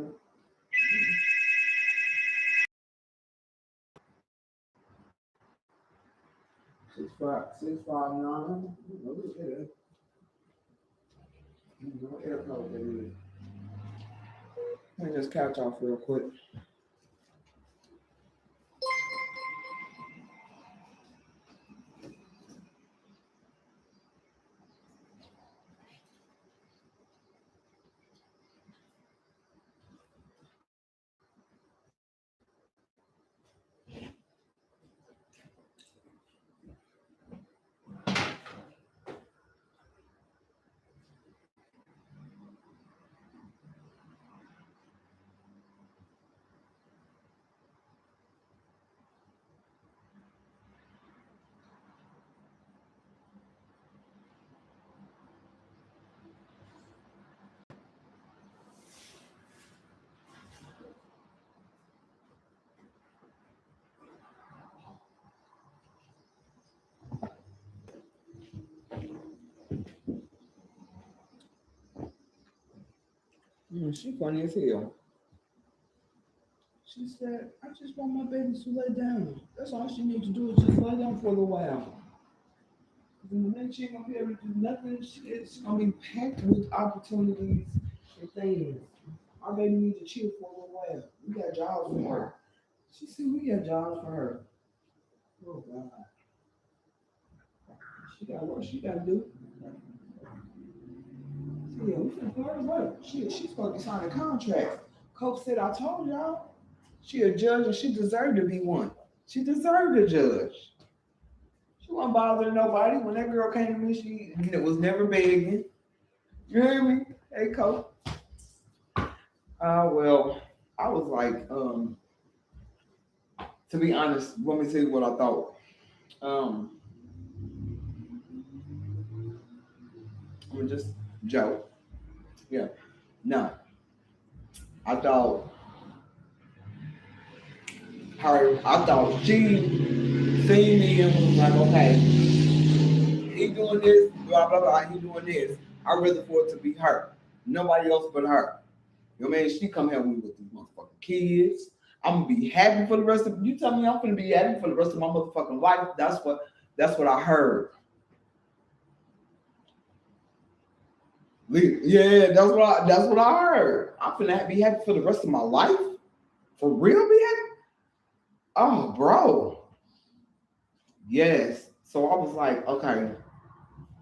659. Look at that. Let me just catch off real quick. She funny as hell. She said, I just want my baby to lay down. That's all she needs to do is just lay down for a little while. And then she ain't gonna be able to do nothing. It's gonna be packed with opportunities and things. Our baby needs to chill for a little while. We got jobs for her. She said we got jobs for her. Oh God. She got what she gotta do. Yeah, we finna put her to work. She's supposed to be signing contracts. Coach said, I told y'all, she a judge and she deserved to be one. She deserved a judge. She wasn't bothering nobody. When that girl came to me, she was never begging. You hear me? Hey, Coach. Well, I was like, to be honest, let me tell you what I thought. I'm gonna just joke. Yeah. No. I thought she seen me and was like, okay, he doing this, blah, blah, blah, he doing this. I'd rather for it to be her. Nobody else but her. You know what I mean? She come here with these motherfucking kids. I'm gonna be happy for the rest of you. Tell me I'm gonna be happy for the rest of my motherfucking life. That's what I heard. Yeah, that's what I heard. I'm gonna be happy for the rest of my life. For real, be happy? Oh, bro. Yes. So I was like, okay,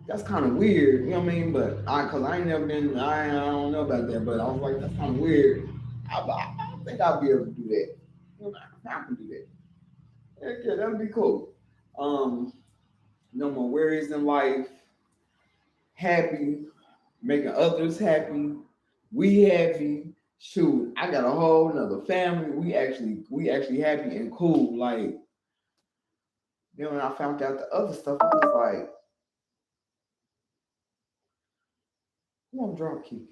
that's kind of weird. You know what I mean? But cause I ain't never been. I don't know about that. But I was like, that's kind of weird. I don't think I'll be able to do that. You know, I can do that. Yeah, that'd be cool. No more worries in life. Happy, making others happy. We happy. Shoot, I got a whole nother family. We actually happy and cool. Like, then when I found out the other stuff, I was like, who I'm drop kicking?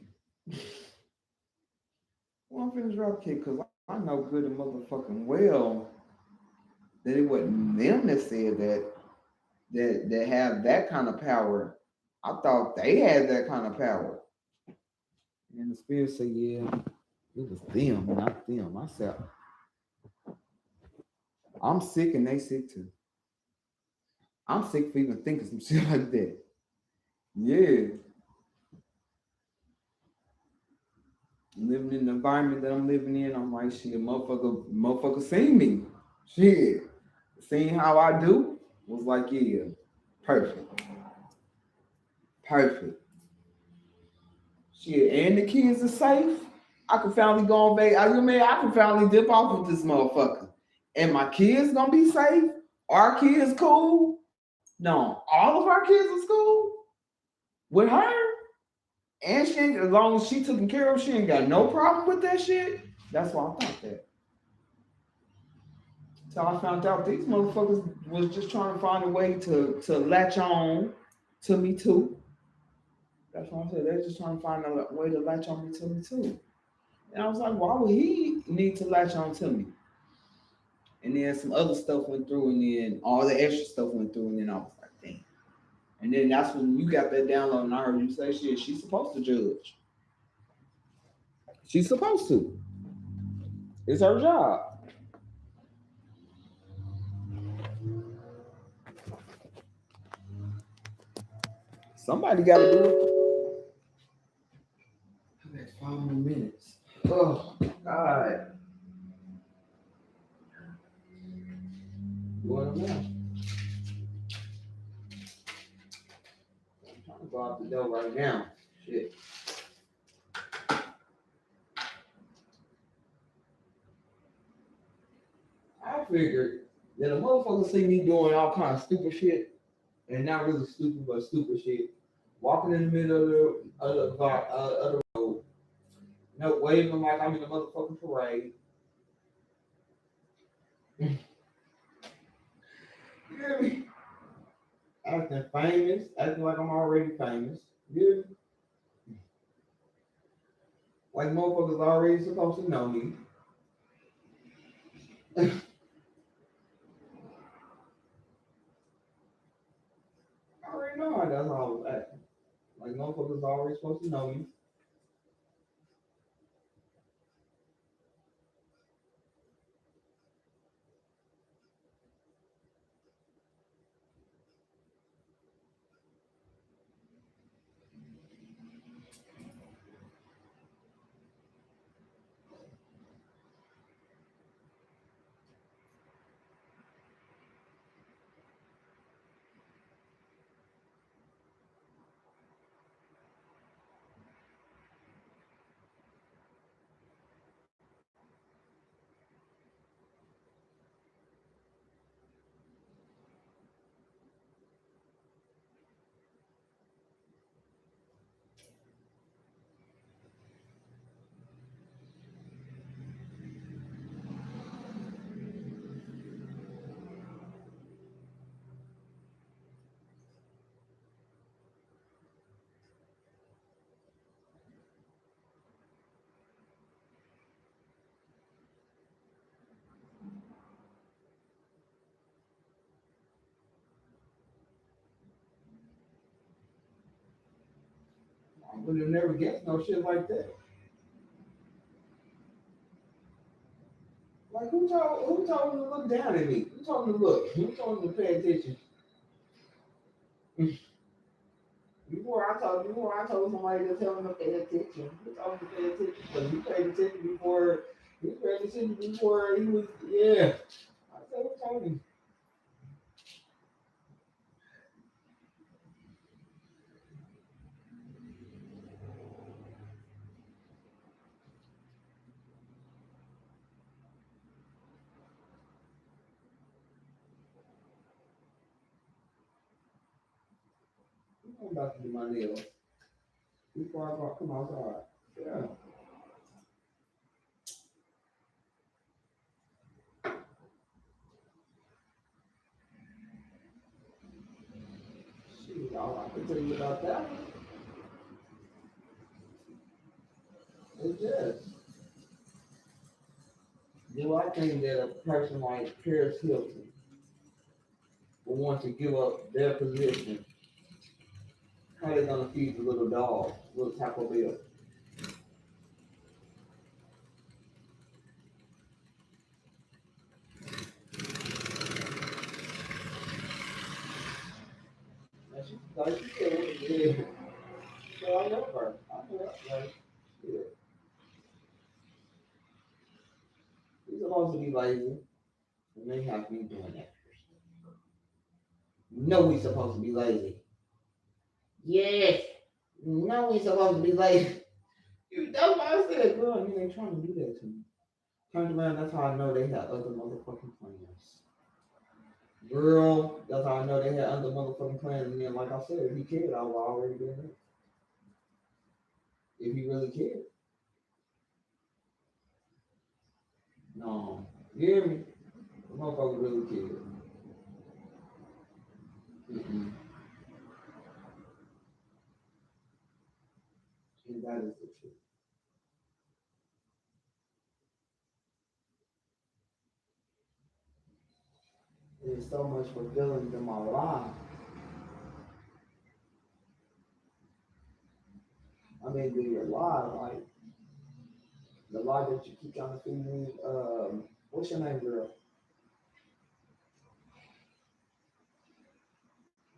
Who I'm finna drop kick? Because I know good and motherfucking well that it wasn't them that said that have that kind of power. I thought they had that kind of power. And the spirit said, yeah, it was them, not them. I said, I'm sick and they sick too. I'm sick for even thinking some shit like that. Yeah. Living in the environment that I'm living in, I'm like, shit, motherfucker seen me. Shit. Seeing how I do was like, yeah, perfect. Perfect. Shit, and the kids are safe. I can finally go on vacation. I can finally dip off with this motherfucker. And my kids gonna be safe? Our kids cool? No, all of our kids are cool with her. And she ain't, as long as she taken care of, she ain't got no problem with that shit. That's why I thought that. So I found out these motherfuckers was just trying to find a way to latch on to me too. That's what I said. They're just trying to find a way to latch on to me too. And I was like, why would he need to latch on to me? And then some other stuff went through, and then all the extra stuff went through, and then I was like, damn. And then that's when you got that download, and I heard you say, shit, she's supposed to judge. She's supposed to. It's her job. Somebody got to do it. That's 5 more minutes. Oh, God. What now? I'm trying to go out the door right now. Shit. I figured that a motherfucker see me doing all kind of stupid shit, and not really stupid, but stupid shit. Walking in the middle of the road, waving like I'm in a motherfucking parade. You hear me? Acting famous, acting like I'm already famous. You hear me? Like motherfuckers already supposed to know me. I already know how that's all acting. Like motherfuckers already supposed to know me. I would have never guessed no shit like that. Like who told him to look down at me? Who told him to look? Who told him to pay attention? Before I told somebody to tell him to pay attention. Who told him to pay attention? Because he paid attention before he was yeah. I said who told him? I'm about to do my nails. Before I come outside. Yeah. Shoot, all I can tell you about that one is this. Do I think that a person like Paris Hilton will want to give up their position? How they gonna feed the little dog, little Taco Bell? Like she said, yeah. So I love her. I love her. Like, yeah. He's supposed to be lazy. And they have me doing that. No, he's supposed to be lazy. Yes. No, he's supposed to be lazy. That's why I said, girl, you ain't trying to do that to me. Turned around, that's how I know they had other motherfucking plans. Girl, that's how I know they had other motherfucking plans. And then, like I said, if he cared, I would already been there. If he really cared. No. You hear me? The motherfucker really cared. Mm-mm. And that is the truth. There's so much fulfilling in my life. I mean, in your life, like, The lie that you keep trying to feed me. What's your name, girl?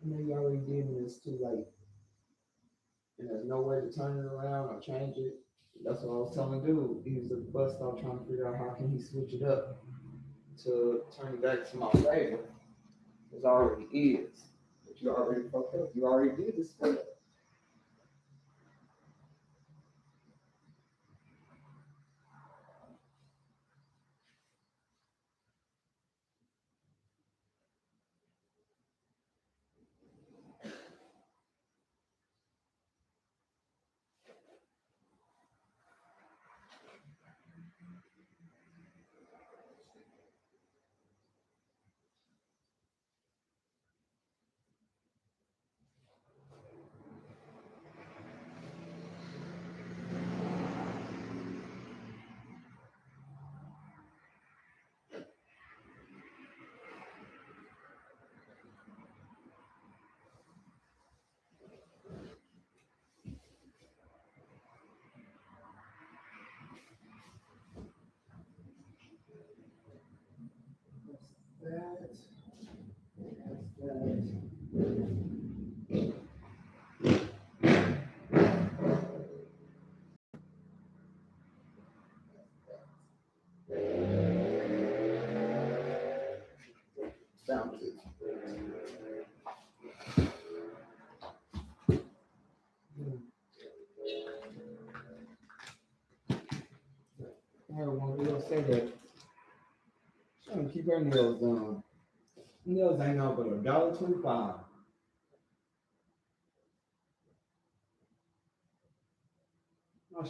I know you already did, and it's too late. And there's no way to turn it around or change it. That's what I was telling dude. He was at the bus stop trying to figure out how can he switch it up to turn it back to my favor. It already is. But you already fucked up. You already did this. Found it. I don't want to say that. She's trying to keep her nails done. Nails ain't out but $1.25. How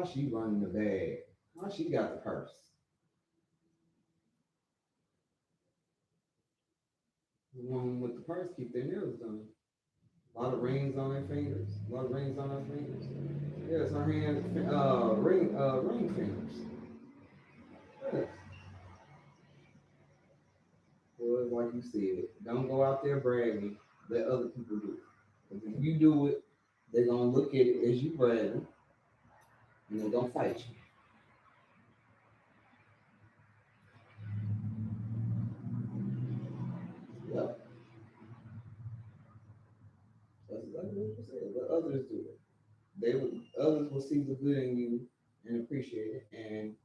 she running the bag? How she got the purse? The one with the purse keep their nails done. A lot of rings on their fingers. A lot of rings on her fingers. Yes, her hands, ring fingers. Yes. Well, it's like you said, don't go out there bragging. Let other people do it. Because if you do it, they're gonna look at it as you bragging, and they're gonna fight you. Yep. That's exactly what you said. Let others do it. Others will see the good in you and appreciate it and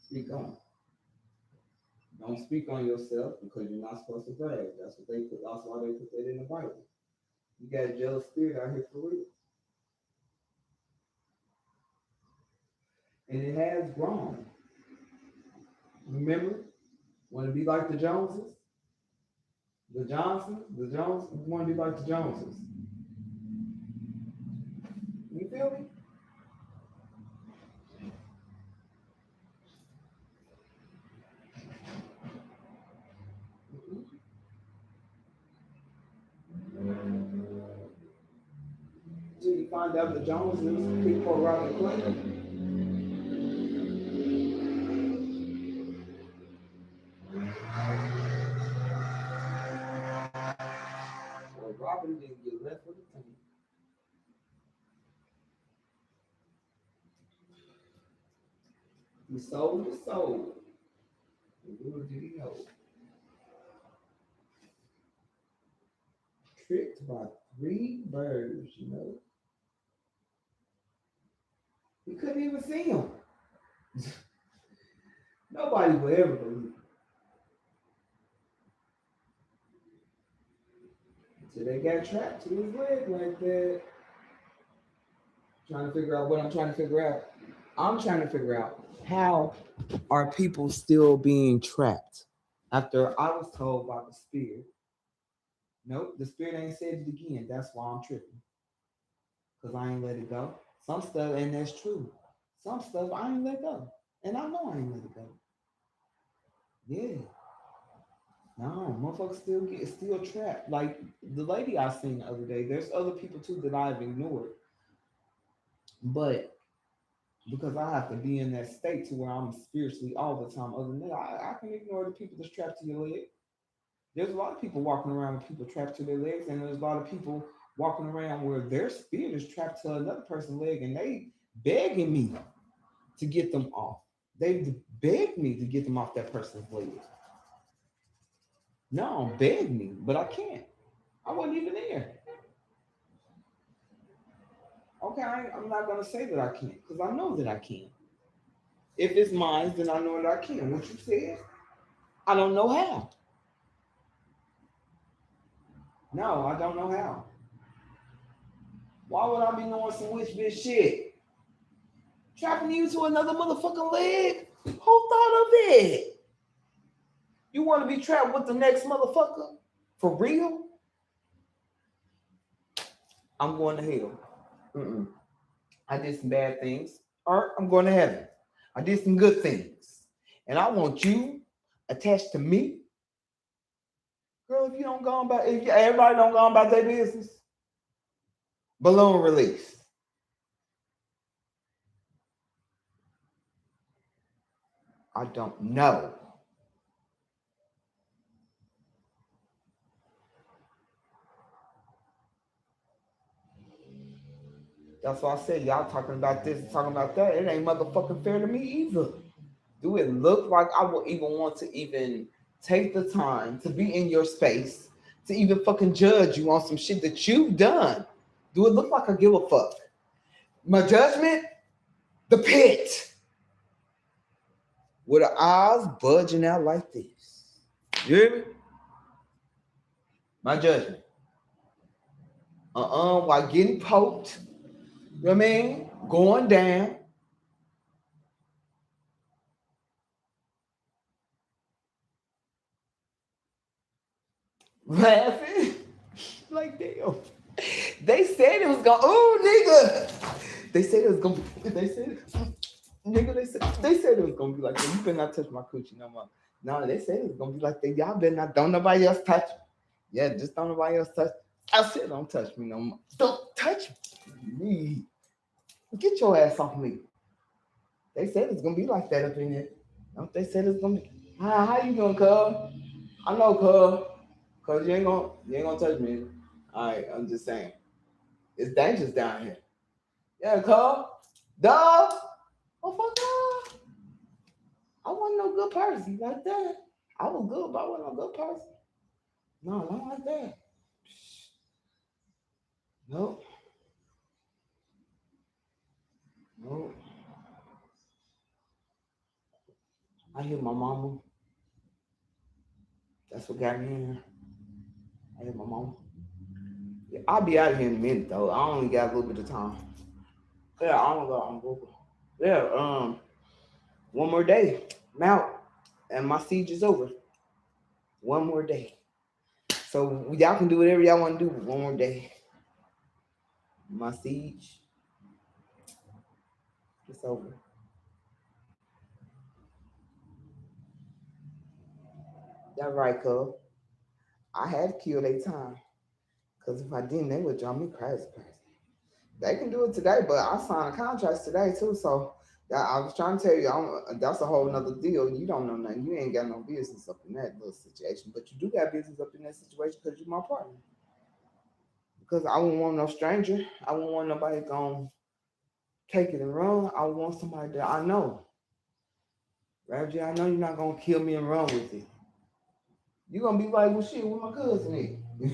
speak on it. Don't speak on yourself because you're not supposed to brag. That's what they put. That's why they put that in the Bible. You got a jealous spirit out here for real, and it has grown. Remember, want to be like the Joneses, the Johnsons, the Jones. Want to be like the Joneses. You feel me? Till you find out the Joneses people around the Clinton. Well, Robin didn't get left with the team. He sold his soul. And little did he know. Tricked by 3 birds, you know. He couldn't even see him. Nobody would ever believe it. Until they got trapped to his leg like that. Trying to figure out what I'm trying to figure out. I'm trying to figure out how are people still being trapped after I was told by the spirit. Nope, the spirit ain't said it again. That's why I'm tripping. Because I ain't let it go. Some stuff, and that's true. Some stuff I ain't let go. And I know I ain't let it go. Yeah. No, motherfuckers still trapped. Like the lady I seen the other day, there's other people too that I've ignored. But because I have to be in that state to where I'm spiritually all the time, other than that, I can ignore the people that's trapped to your leg. There's a lot of people walking around with people trapped to their legs, and there's a lot of people walking around where their spirit is trapped to another person's leg and they begging me to get them off. They begged me to get them off that person's leg. No, begged me, but I can't. I wasn't even there. Okay, I'm not gonna say that I can't, because I know that I can. If it's mine, then I know that I can. What you said, I don't know how. No, I don't know how. Why would I be knowing some witch bitch shit? Trapping you to another motherfucking leg? Who thought of it? You want to be trapped with the next motherfucker? For real? I'm going to hell. Mm-mm. I did some bad things. All right, I'm going to heaven. I did some good things. And I want you attached to me. Girl, if you don't go on about, if everybody don't go on about their business, balloon release. I don't know. That's why I said y'all talking about this and talking about that. It ain't motherfucking fair to me either. Do it look like I would even want to even take the time to be in your space to even fucking judge you on some shit that you've done? Do it look like I give a fuck? My judgment? The pit. With the eyes budging out like this. You hear me? My judgment. While getting poked, you know what I mean? Going down. Laughing. Like, damn. They said it was gonna, oh, nigga. They said it was gonna be, they said, nigga, they said it was gonna be like that. You better not touch my coochie no more. No, they said it was gonna be like that. Y'all better not, don't nobody else touch me. Yeah, just don't nobody else touch. I said, don't touch me no more. Don't touch me. Get your ass off me. They said it's gonna be like that up in there. Don't they said it's gonna be? How you doing, cuz? I know, cuz you ain't gonna touch me. All right, I'm just saying, it's dangerous down here. Yeah, cuz, dog. Oh fuck off. I wasn't no good person like that. I was good, but I wasn't no good person. No, not like that. Nope. Nope. I hear my mama. That's what got me in here. I hear my mama. Yeah, I'll be out of here in a minute though. I only got a little bit of time. Yeah, I don't go on Google. Yeah, one more day. I'm out. And my siege is over. One more day. So y'all can do whatever y'all want to do. One more day. My siege. It's over. That's right, cuz. I had to kill their time. Because if I didn't, they would drive me crazy. They can do it today, but I signed a contract today too. So I was trying to tell you, that's a whole nother deal. You don't know nothing. You ain't got no business up in that little situation. But you do got business up in that situation because you're my partner. Because I wouldn't want no stranger. I wouldn't want nobody going to take it and run. I would want somebody that I know. Reggie, I know you're not going to kill me and run with it. You're going to be like, well, shit, where my cousin is?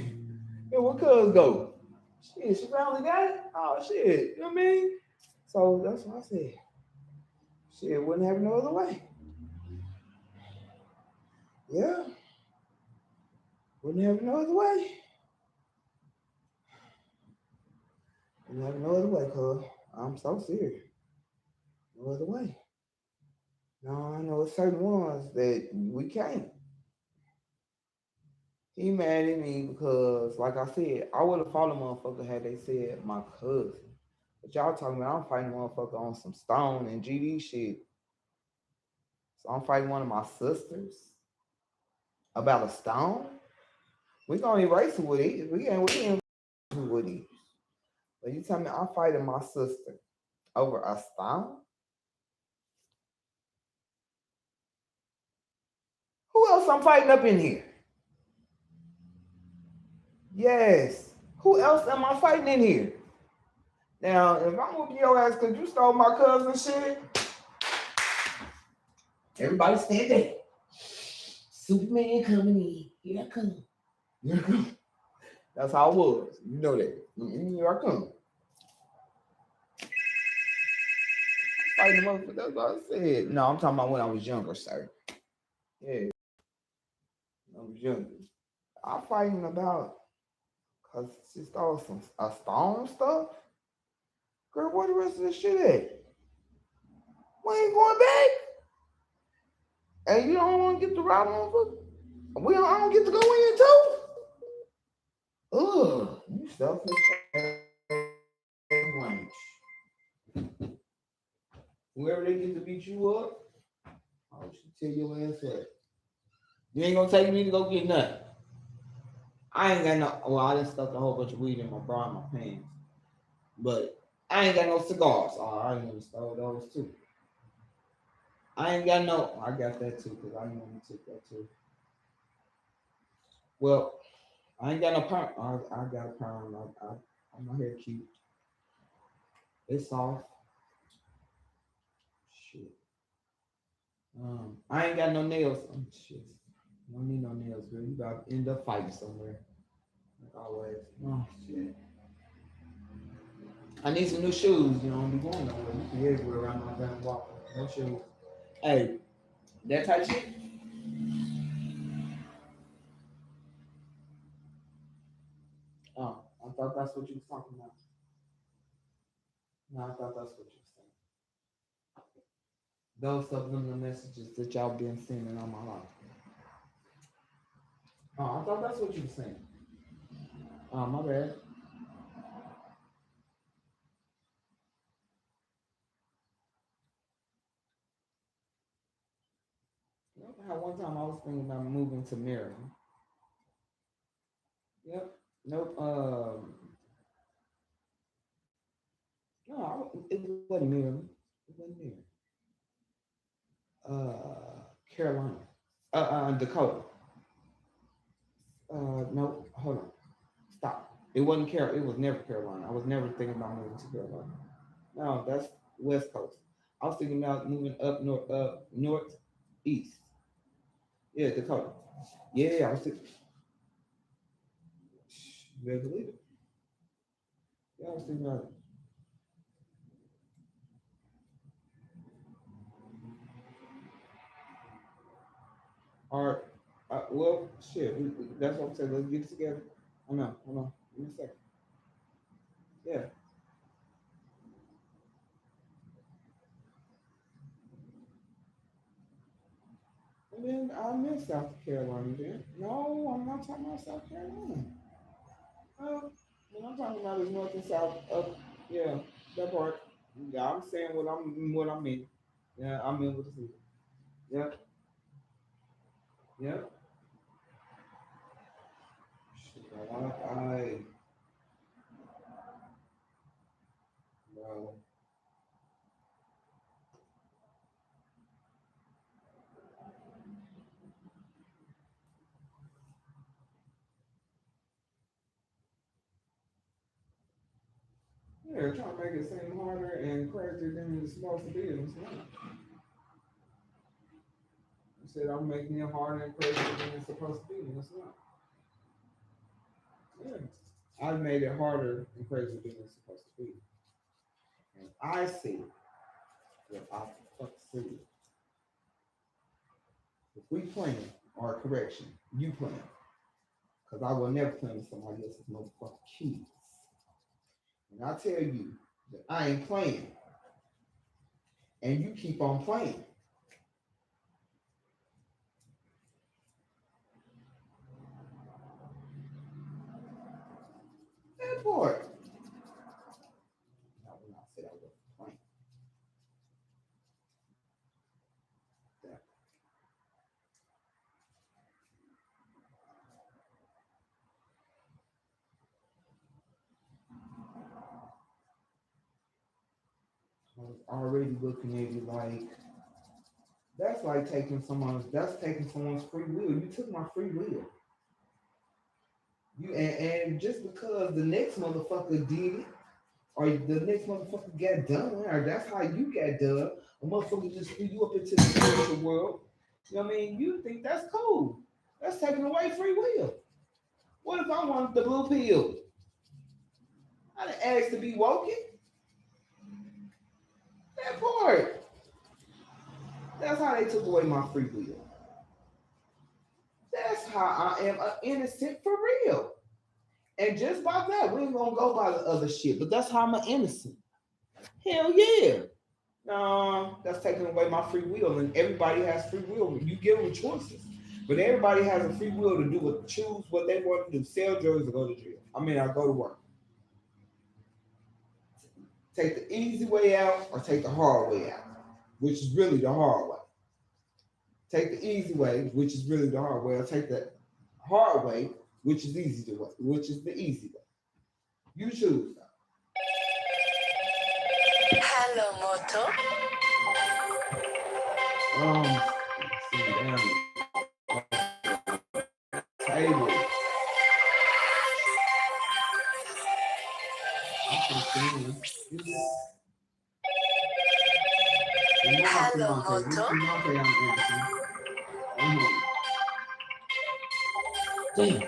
Yeah, where cuz go? Shit, she finally got it? Oh, shit. You know what I mean? So that's what I said. Shit, wouldn't have no other way. Yeah. Wouldn't have no other way. Wouldn't have no other way, cuz. I'm so serious. No other way. No, I know certain ones that we can't. He mad at me because, like I said, I would have fought a motherfucker had they said my cousin. But y'all talking about I'm fighting a motherfucker on some stone and GD shit. So I'm fighting one of my sisters about a stone. We gonna erase it with it. We ain't with it. But you tell me I'm fighting my sister over a stone? Who else I'm fighting up in here? Yes. Who else am I fighting in here? Now, if I'm whooping your ass because you stole my cousin's shit, Everybody stand there. Superman coming in. Here I come. Here I come. That's how it was. You know that. Here I come. Fighting the motherfucker. That's what I said. No, I'm talking about when I was younger, sir. Yeah. When I was younger. I'm fighting about because she stole some a stone stuff. Girl, where the rest of this shit at? We ain't going back. And you don't want to get the right motherfucker? I don't get to go in too? Ugh, you selfish wench. Whoever they get to beat you up, I should tell your ass up. You ain't gonna take me to go get nothing. I ain't got no, well, I just stuffed a whole bunch of weed in my bra and my pants. But I ain't got no cigars. Oh, I ain't even stole those too. I ain't got no, I got that too, because I didn't want to take that too. Well, I ain't got no perm. I got a perm. My hair cute. It's soft. Shit. I ain't got no nails. Oh, shit. You don't need no nails, girl. You gotta end up fighting somewhere. Like always. Oh, shit. I need some new shoes. You know, I'm be going nowhere. You can everywhere around my damn walk. No shoes. Hey, that type shit. Oh, I thought that's what you was talking about. No, I thought that's what you were saying. Those subliminal messages that y'all been sending on my life. Oh, I thought that's what you were saying. Oh, my bad. How one time I was thinking about moving to Maryland. Yep. Nope. No, it wasn't Maryland. It wasn't there. Carolina. Dakota. No, hold on. Stop. It wasn't Carolina. It was never Carolina. I was never thinking about moving to Carolina. No, that's West Coast. I was thinking about moving up northeast. Yeah, Dakota. Yeah, I was thinking. You better believe it. Yeah, I was thinking about it. All right. Well, shit. That's what I'm saying. Let's get it together. Hold on. Give me a second. Yeah. And then I miss South Carolina then. No, I'm not talking about South Carolina. What I'm talking about is north and south of, yeah, that part. Yeah, I'm saying what I mean. Yeah, I mean what to see. Yep. Yep. Shit, bro. Yeah, trying to make it seem harder and crazier than it's supposed to be. It's not. You said I'm making it harder and crazier than it's supposed to be, and it's not. Yeah. I made it harder and crazier than it's supposed to be. And I see what I fuck see. If we plan, or correction, you plan. Because I will never plan with somebody else's motherfucking kids. And I tell you that I ain't playing. And you keep on playing. That part. Now, when I said I wasn't playing. That. I was already looking at you like, that's like taking someone's free will. You took my free will. You and just because the next motherfucker did it, or the next motherfucker got done, or that's how you got done. A motherfucker just threw you up into the spiritual world. You know what I mean? You think that's cool. That's taking away free will. What if I wanted the blue pill? I didn't ask to be woken. That part. That's how they took away my free will. That's how I am an innocent for real. And just by that, we ain't gonna go by the other shit. But that's how I'm an innocent. Hell yeah. No, that's taking away my free will. And everybody has free will. You give them choices. But everybody has a free will to do what, choose what they want to do. Sell drugs or go to jail. I mean, I go to work. Take the easy way out or take the hard way out, which is really the hard way. Take the easy way, which is really the hard way, or take the hard way, which is easy way, which is the easy way. You choose. Hello, Moto. Sit down. Table. Hello, Moto. Damn.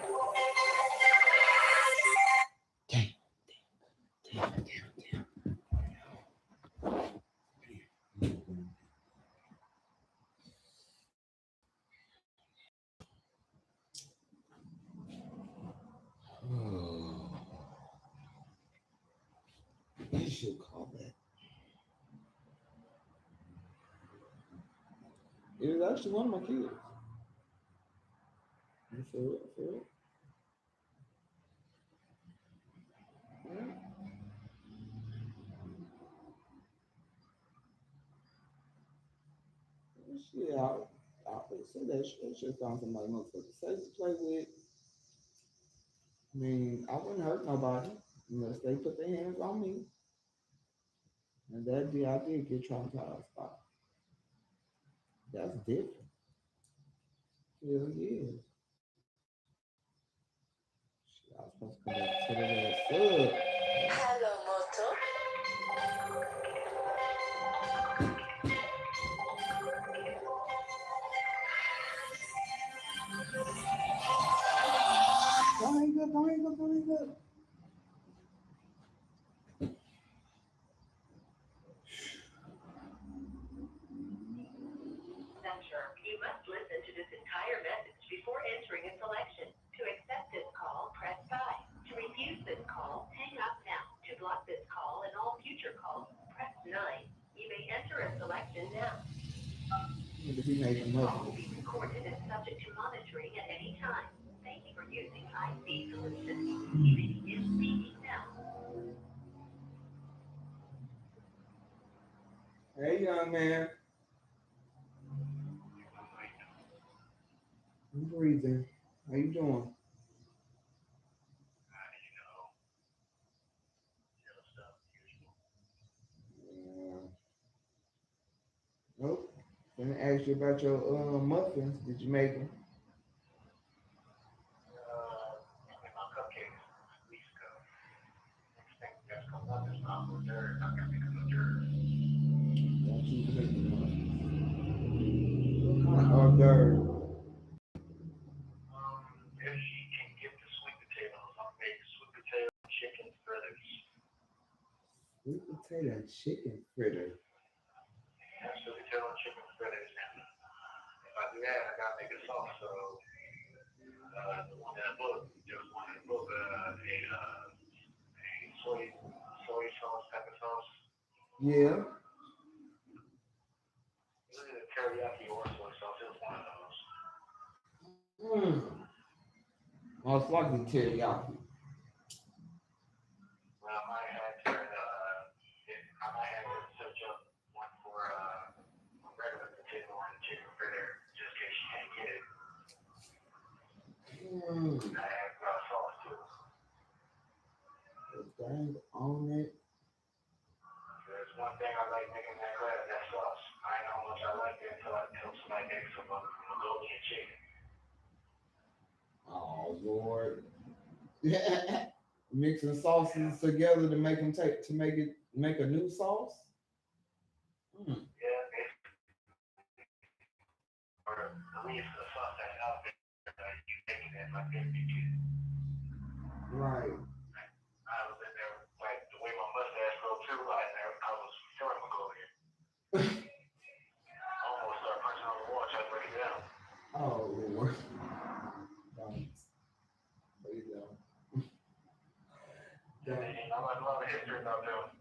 You should call that. It was actually one of my kids. For real. Yeah. Shit, I would say that shit found somebody motherfucker safe to play with. I mean, I wouldn't hurt nobody unless they put their hands on me. And I did get traumatized by. That's different. Hell yeah. Shit, I was supposed to come back to the sub. Hello, Moto. Hang up. You must listen to this entire message before entering a selection. To accept this call, press 5. To refuse this call, hang up now. To block this call and all future calls, press 9. You may enter a selection now. This call will be recorded and subject to monitoring at any time. Thank you for using IC Solutions. You may begin speaking now. Hey, young man. I'm breathing. How you doing? Nope. Gonna ask you about your muffins. Did you make them? What kind of hors d'oeuvre? If she can get the sweet potatoes, I'll make sweet potato chicken fritters. Sweet potato and chicken fritter. Yeah, sweet potato and chicken fritters. And if I do that, I gotta make a sauce. So the one in the book, there was one in the book, a soy sauce, pepper sauce. Yeah. It was either teriyaki or soy sauce. It was one of those. Most likely teriyaki. Well, I might have to search up one for a regular potato and chicken fritter just in case you can't get it. I have sauce too. Dang on it. There's one thing I like making that sauce. I know how much I like it until somebody makes some Mongolian chicken. Oh Lord. mixing sauces together to make them make a new sauce. Mm. Right. I was in there, like the way my mustache grows too. I was feeling my go in. I almost started punching on the wall, trying to break it down. Oh Lord. Right. There you go. And then I learned a lot of history about them.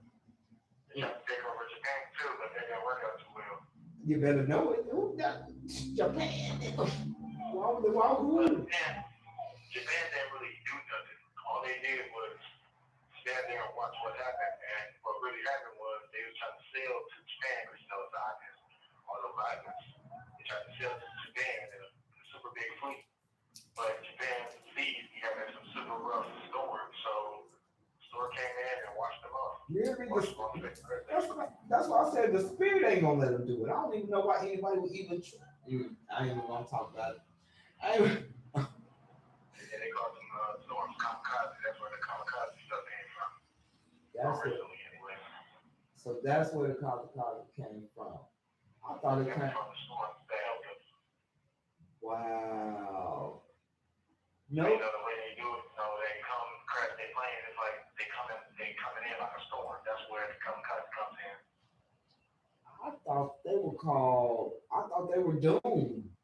They tried to take over Japan too, but they didn't work out too well. You better know it. Who got Japan? Why would Japan didn't really do nothing. All they did was stand there and watch what happened. And what really happened was they were trying to sail to Japan because it's islands, all those islands. They tried to sail to Japan in a super big fleet. But Japan's seas be having some super rough storms, so the storm came in and washed them off. That's why I said the spirit ain't gonna let them do it. I don't even know why anybody would even. I ain't even gonna talk about it. And they call them storms kamikaze. That's where the kamikaze stuff came from. Anyway. So that's where the kamikaze came from. I thought it came from the storms that helped us. Wow. No. You know the way they do it. They come crash their plane. It's like they coming in like a storm. That's where the kamikaze comes in. I thought they were doomed.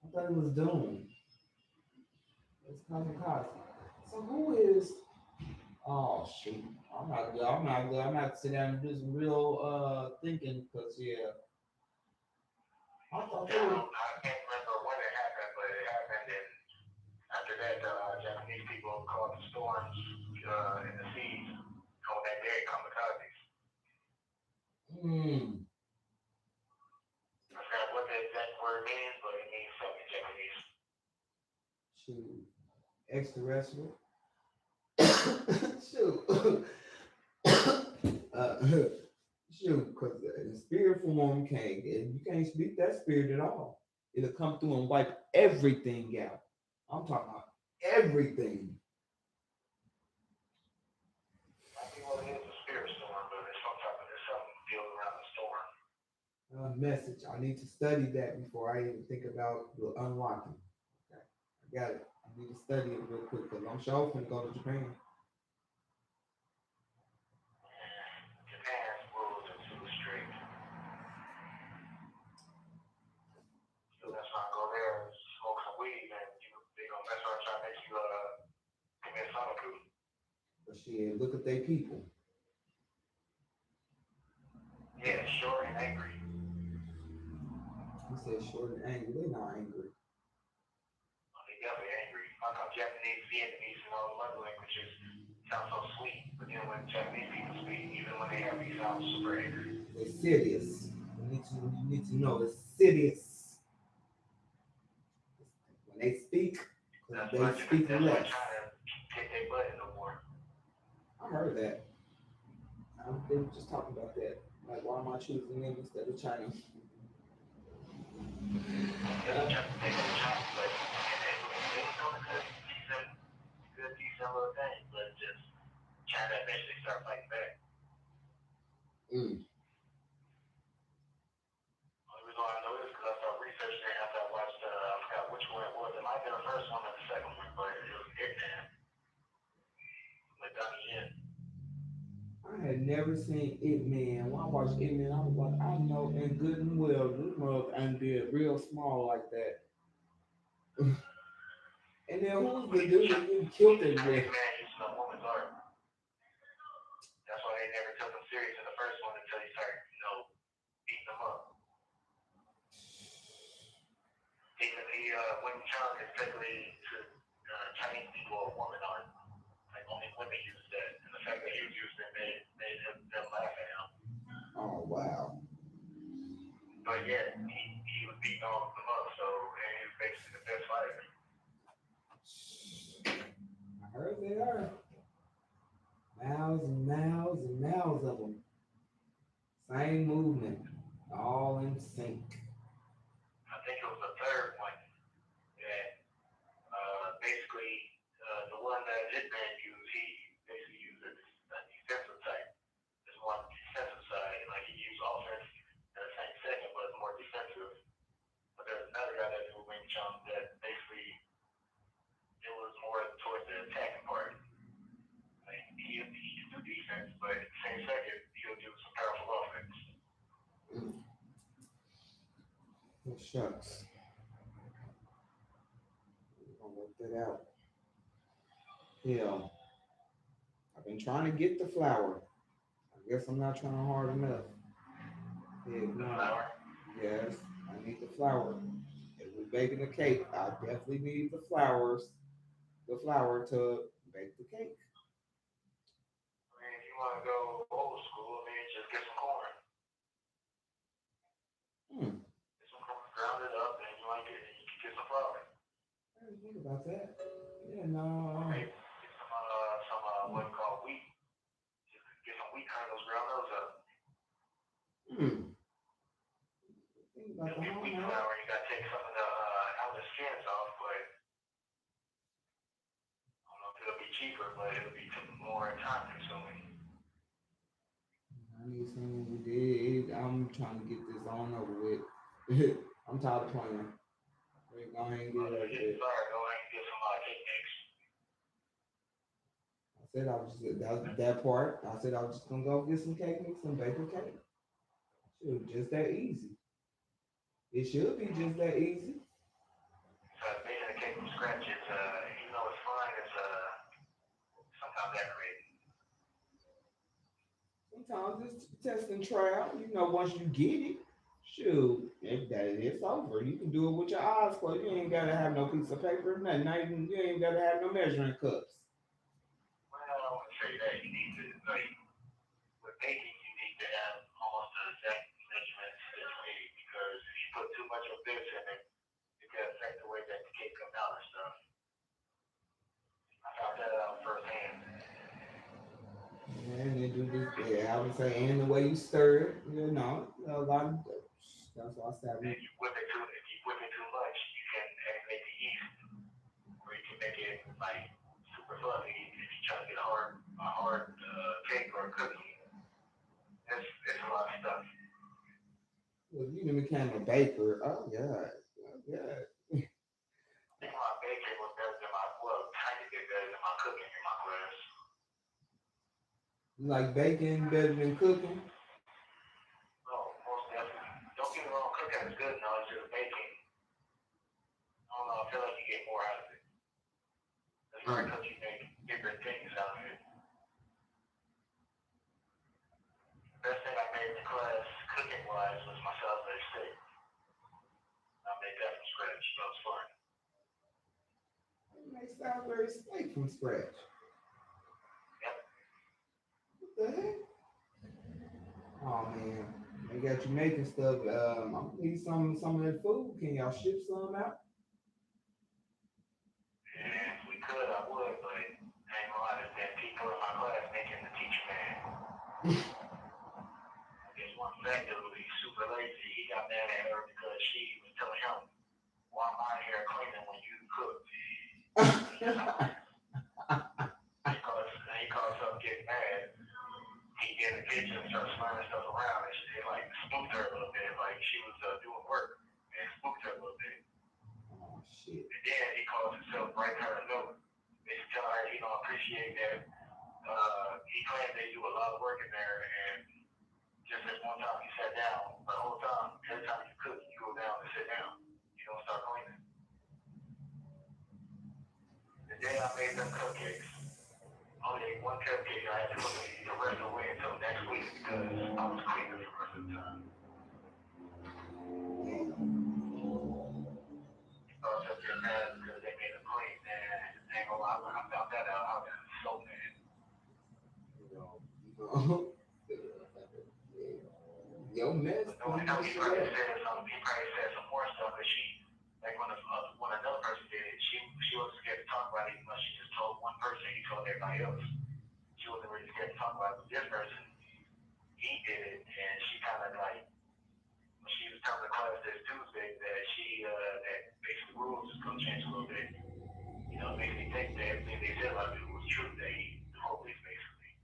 I thought it was doomed. It's kamikaze. So who is? Oh shoot! I'm not sit down and do some real thinking because I thought they were. I can't remember when it happened, but it happened, and after that, Japanese people called the storms in the seas on that day kamikazes. I forgot what the exact word means, but it means something Shoot, extraterrestrial. Shoot, because the spirit form can't, and you can't speak that spirit at all. It'll come through and wipe everything out. I'm talking about everything. I think what it is a spirit storm, but there's something feels around the storm. Message. I need to study that before I even think about the unlocking. Okay, I got it. I need to study it real quick because I'm sure I'm going to go to Japan. Japan's rules are too strict. So that's why I go there and smoke some weed, and they're going to mess around trying to make you commit sudoku. But shit, look at their people. Yeah, short and angry. He said short and angry. They're not angry. They're definitely angry. How come Japanese, Vietnamese, and all the other languages sound so sweet, but then when Japanese people speak, even when they have these sounds super angry. They're serious. You need to know they're serious. When they speak, they speak less. Kick their butt in the war. I heard that. They were just talking about that. Like, why am I choosing them instead of China? Good, decent little thing, but just China eventually start fighting back. Only reason why I know this is because I started researching it after I watched, I forgot which one it was. It might have been the first one or the second one, but it was Hitman. With Donnie Yen. I had never seen It Man. When I watched It Man, I was like, I know and good and well this mother and did real small like that. And then who's the dude who killed him with? Man used a woman's art. That's why they never took him serious in the first one until he started, beating them up. He wouldn't count especially to Chinese people a woman art. Like only women use that. And the fact that he was using it made them laugh at him. Oh wow. But yeah, he was beating all of them up, so and he was basically the best fighter. I heard they are. Miles and miles and miles of them. Same movement. All in sync. I think it was the third one that basically the one that man he basically used a defensive type. There's one defensive side, like he used offense in the same second, but more defensive. But there's another guy that do Wing Chun that basically it was more towards the attacking part. Like he do defense, but in the same second he'll do some powerful offense. Oh, shucks. We're gonna work that out. Yeah. I've been trying to get the flour. I guess I'm not trying hard enough. Yeah, no. Flour? Yes, I need the flour. If we're baking a cake, I definitely need the flour to bake the cake. I mean, if you want to go old school, I mean, just get some corn. Get some corn, ground it up, and you can get some flour. I didn't think about that. Yeah, no. Maybe get some what you call wheat. Just get some wheat kernels, ground those up. Think about get wheat flour. You got to take some of the outer skins off, but I don't know if it'll be cheaper, but it'll be more time consuming. I need something we did. I'm trying to get this on over with. I'm tired of playing. We're going to get it. Go ahead and get some cake mix. I said I was just, that part. I said I was just going to go get some cake mix and bake a cake. Shoot, just that easy. It should be just that easy. Making a cake from scratch is, even though it's fun, it's sometimes aggravating. Sometimes it's test and trial. You know, once you get it, shoot, it's over. You can do it with your eyes closed. You ain't got to have no piece of paper, nothing. You ain't got to have no measuring cups. Well, I wouldn't say that. You need to, with baking, you need to have almost the exact measurements that you need, because if you put too much of this in it, it can affect the way that the cake comes out and stuff. I found that out firsthand. And they do this, I would say, and the way you stir it, you know, a lot of, that's why I said. If you whip it too much, you can activate the yeast, or you can make it like super fluffy if you try to get a hard cake or a cookie. It's a lot of stuff. Well, you became a baker. Oh God. I think my baking was better than tiny bit better than my cooking in my class. You like baking better than cooking? No, most definitely. Don't get me wrong, cooking is good. No, it's just baking. I don't know. I feel like you get more out of it. That's right, because you make different things out of it. Best thing I made in the class, cooking wise, was my Southway steak. I made that from scratch. That was fun. You make Southway steak from scratch. Yep. What the heck? Oh man, they got you making stuff. I'm gonna need some of that food. Can y'all ship some out? Yeah, if we could, I would, but I ain't gonna lie, there's been people in my class making the teacher mad. There's one fat dude who's super lazy. He got mad at her because she was telling him, "Why am I here cleaning when you cook?" He calls up getting mad. He get in the kitchen and starts slamming stuff around, and she like spooked her a little bit, like she was doing work, and spooked her a little bit. Oh shit. And then he calls himself writing her a note. He's telling her he don't appreciate that. He claimed they do a lot of work in there, and just this one time he sat down. The whole time, every time you cook, you go down and sit down. You don't start cleaning. The day I made them cupcakes, only ate one cupcake. I had to cook it the rest of the way until next week because I was cleaning the rest of the time. I was up there mad because they made them clean, and I ain't gonna lie, when I found that out, I was so mad. Yo, mess. He probably said some more stuff, but she, like when another person did it, she wasn't scared to talk about it, even though she just told one person, he told everybody else. She wasn't really scared to talk about it, but this person, he did it, and she kind of like, when she was telling the class this Tuesday that that basically rules is going to change a little bit. You know, it makes me think that everything they said about it was the truth. They the police basically.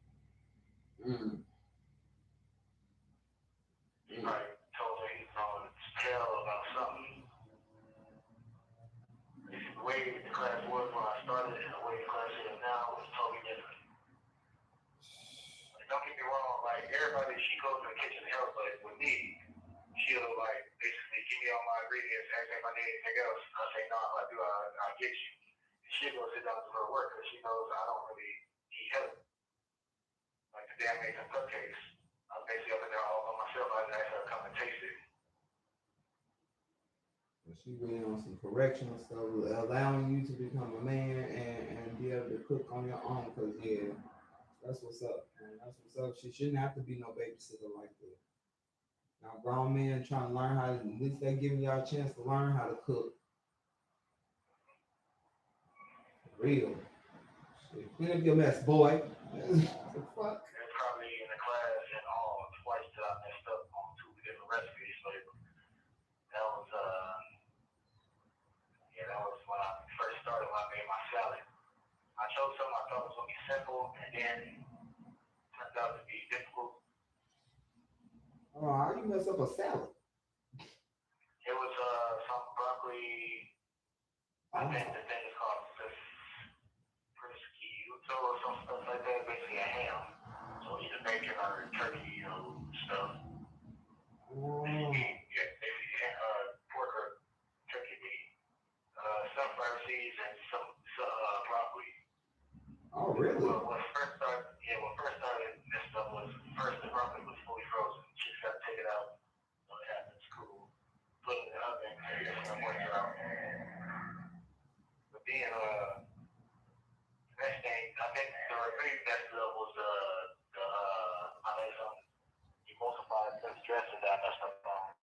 He probably told her he's going to tell about something. The way the class was when I started and the way the class is now is totally different. Like, don't get me wrong, like everybody, she goes to the kitchen to help, but with me, she'll like basically give me all my ingredients, ask me if I need anything else. I say no, if I do, I'll get you. And she'll go sit down to her work because she knows I don't really need help. Like today I made some cupcakes. I was basically up in there all by myself. I asked her to come and taste it. She really on some correctional stuff, allowing you to become a man and be able to cook on your own. Cause yeah, that's what's up, man. That's what's up. She shouldn't have to be no babysitter like that. Now, grown men trying to learn how to, at least they giving y'all a chance to learn how to cook. For real. Shit, clean up your mess, boy. The fuck? They're probably in the class and all twice that I messed up on 2 different recipes. So that was that was when I first started when I made my salad. I chose something I thought was gonna be simple and then turned out to be difficult. Oh, how you mess up a salad? It was some broccoli. I think the thing is called prosciutto or some stuff like that. Basically a ham. So either bacon or turkey, stuff. Basically pork or turkey meat. Sunflower seeds and some broccoli. Oh, really? Well, what first started messed up was first the broccoli was fully frozen. She just got to take it out. So it happens. Cool. Put it in the oven and get some moisture out. But then next thing I think the remaining messed up was I made some emulsified French dressing that I messed up on.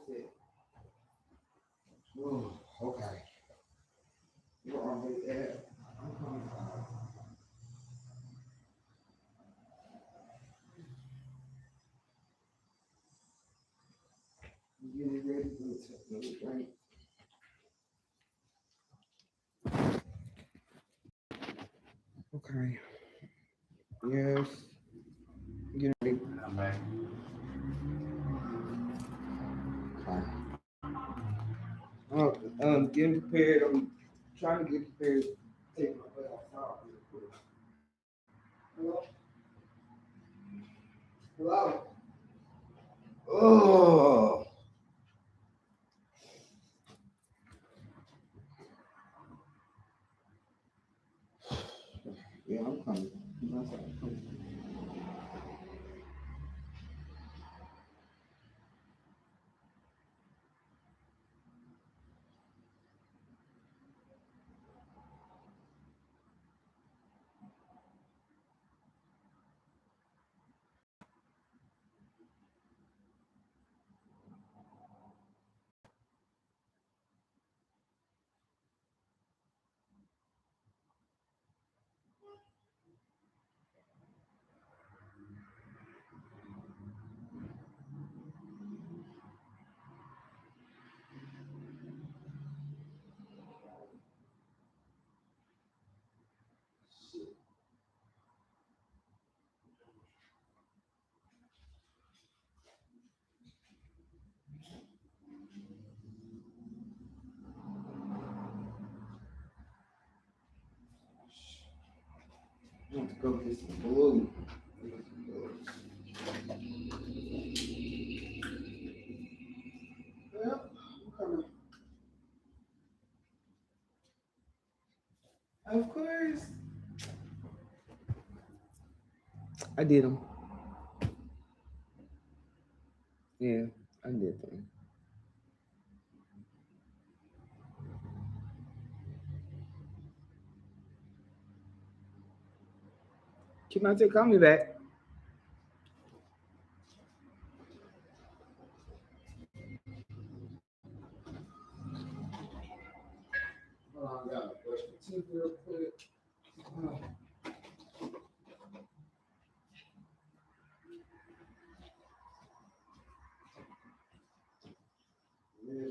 it. Oh, okay. You're always there. I'm coming. You getting ready for the drink? Okay. Yes. Get ready. Okay. Getting prepared. I'm trying to get prepared. Take my butt outside real quick. Hello? Hello? Oh. Yeah, I'm coming. I'm outside. I'm coming. I want to go get some blue. Well, I'm coming. Of course. I did them. Yeah, I did them. Keep my call me back. Hold on, I gotta brush my teeth real quick. Yeah.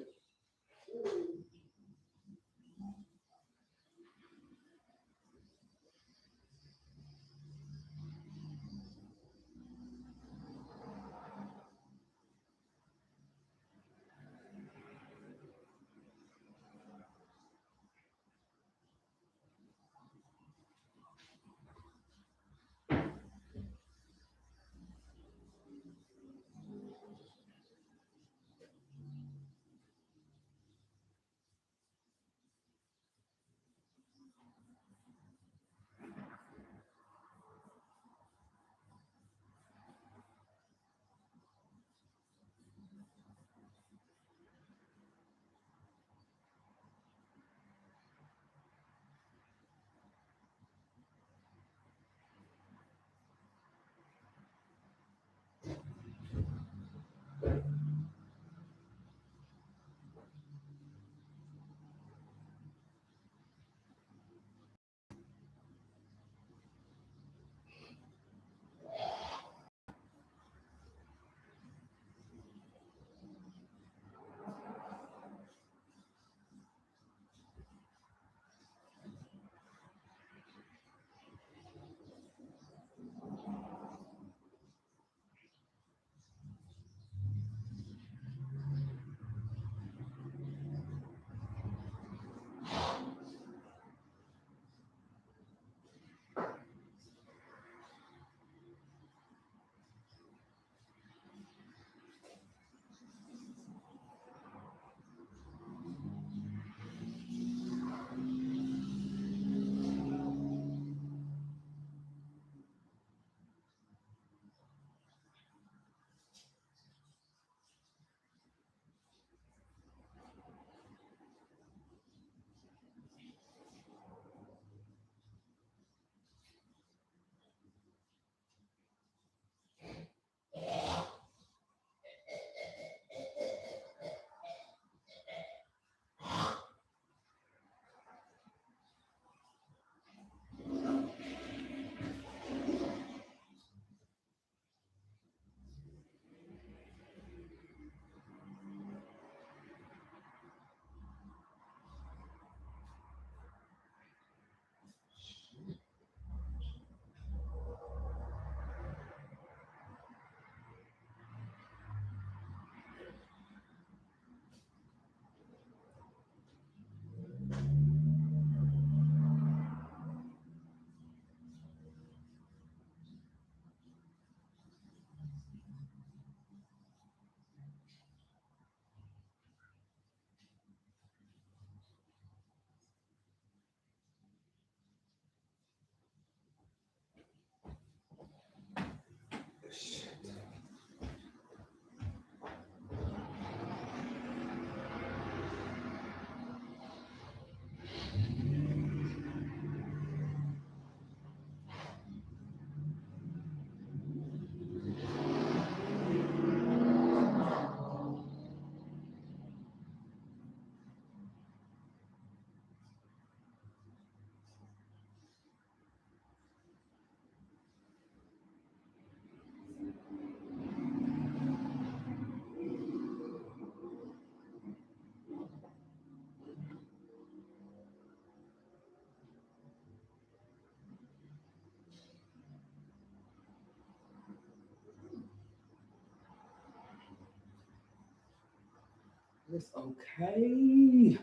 It's okay.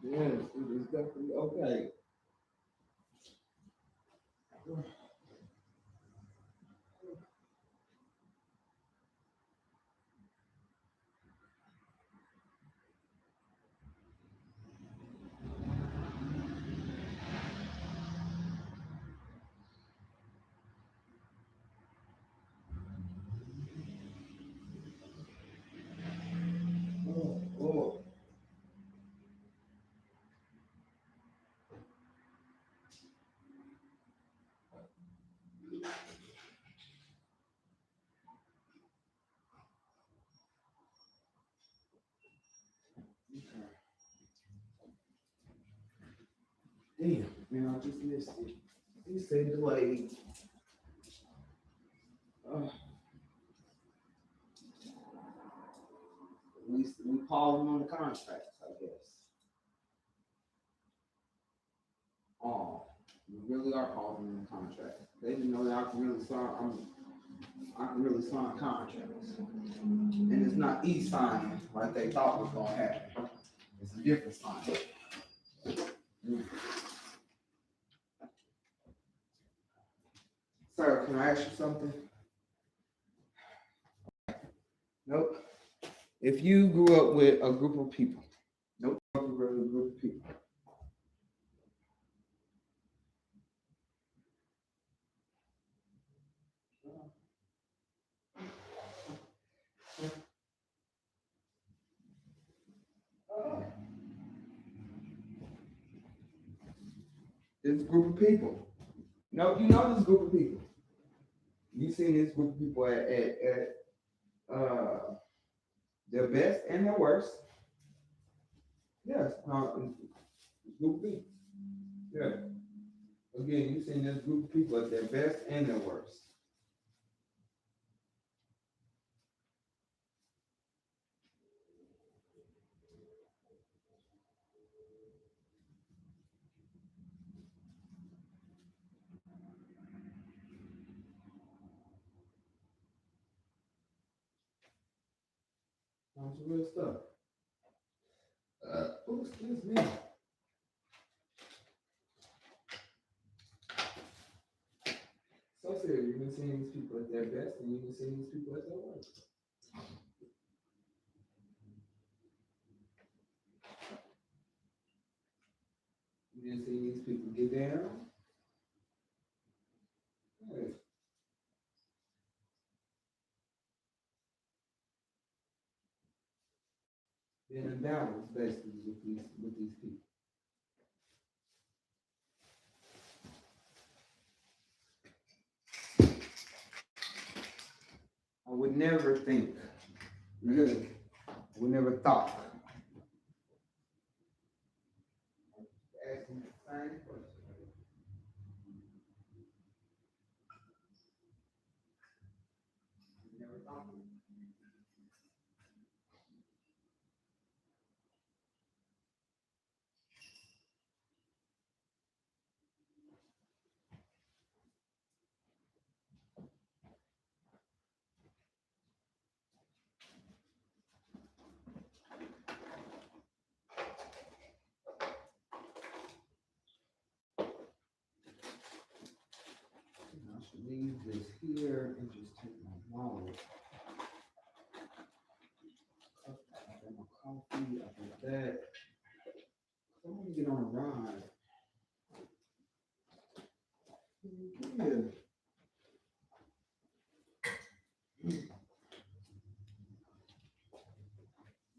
Yes, it is definitely okay. Oh. Damn, man, I just missed it. He said delayed. At least we call them on the contracts, I guess. Oh, we really are calling them on the contracts. They didn't know that I can really sign contracts. And it's not e-signing like they thought was gonna happen. It's a different sign. Sir, can I ask you something? Nope. If you grew up with a group of people, nope, you grew up with a group of people. This group of people. No, you know this group of people. You've seen this group of people at their best and their worst. Yes, group of people. Yeah. Again, you've seen this group of people at their best and their worst. That's real stuff. Excuse me. So serious, you've been seeing these people at their best and you've been seeing these people at their worst. You've been seeing these people get down. Hey. Being in balance basically with these people. I would never think, really, I would never thought. Asking the same question. Never thought. I should leave this here and just take my wallet. I got my coffee, I got that. I want to get on a ride. Yeah.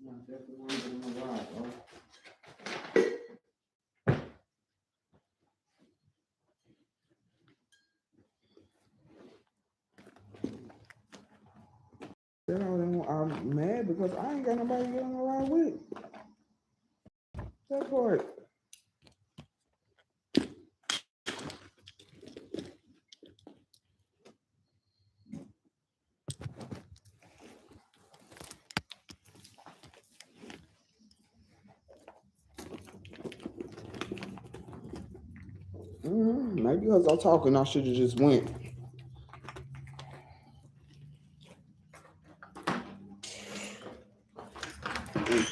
I definitely want to get on a ride, bro. I'm mad because I ain't got nobody to get on the ride with. That part. Maybe because I'm talking, I should have just went.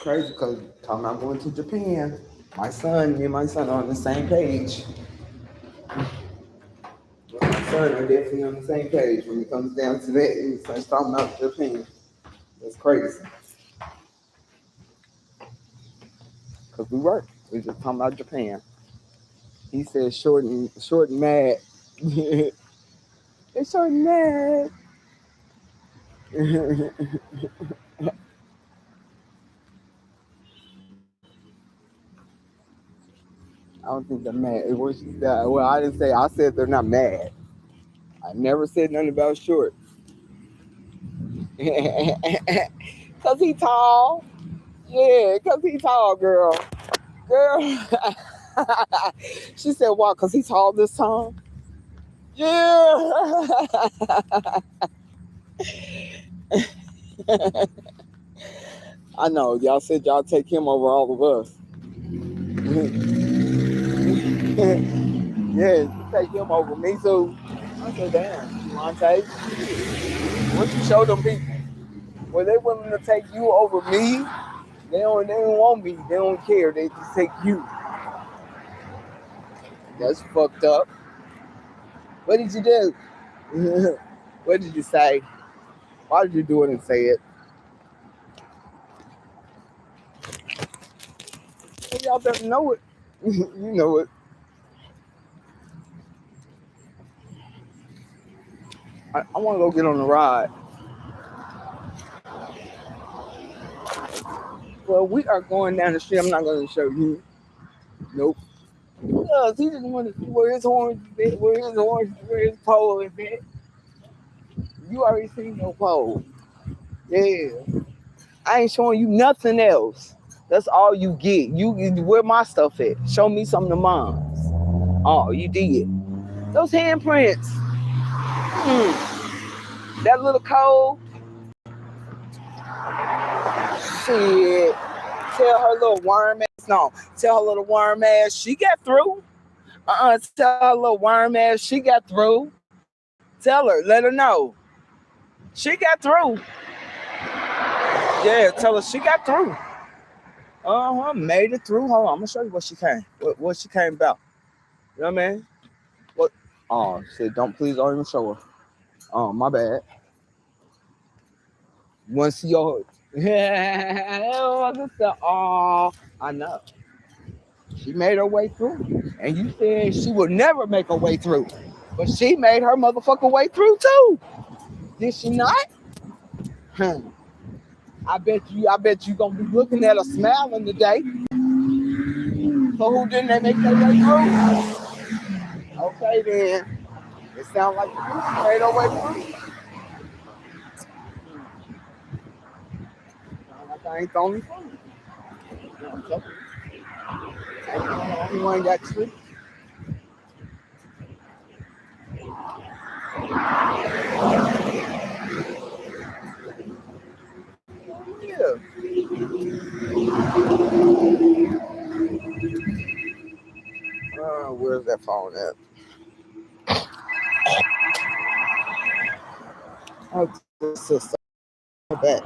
crazy because talking about going to Japan. Me and my son are on the same page. My son are definitely on the same page when it comes down to that. He's talking about Japan. That's crazy. Because we work. We just talking about Japan. He said short and mad. It's short and mad. I don't think they're mad. Well, I didn't say. I said they're not mad. I never said nothing about short. Cause he tall. Yeah, cause he tall, girl. Girl. She said, "Why? Cause he tall this time." Yeah. I know. Y'all said y'all take him over all of us. Yeah, you take him over me too. I said, damn, Monte, once you show them people, when they willing to take you over me, they don't want me. They don't care. They just take you. That's fucked up. What did you do? What did you say? Why did you do it and say it? Well, y'all better know it. You know it. I want to go get on the ride. Well, we are going down the street. I'm not going to show you. Nope. Because he just wanted to see where his horns is at, where his pole is at. You already seen your pole. Yeah. I ain't showing you nothing else. That's all you get. You where my stuff at? Show me some of the moms. Oh, you did. Those handprints. That little code. Shit. Tell her little worm ass. No. Tell her little worm ass she got through. Tell her little worm ass she got through. Tell her. Let her know. She got through. Yeah, tell her she got through. Made it through. Hold on, I'm gonna show you what she came. What she came about. You know what I mean? What? Oh, shit! Don't even show her. Oh, my bad. Once your oh, I know. She made her way through, and you said she would never make her way through, but she made her motherfucking way through too. Did she not? I bet you gonna be looking at her smiling today. So who didn't they make their way through? Okay then. It sounds like you made her way through. Sound like I ain't the only one. I ain't the only one got tricked. Yeah. Where's that phone at? Oh, sister. Back.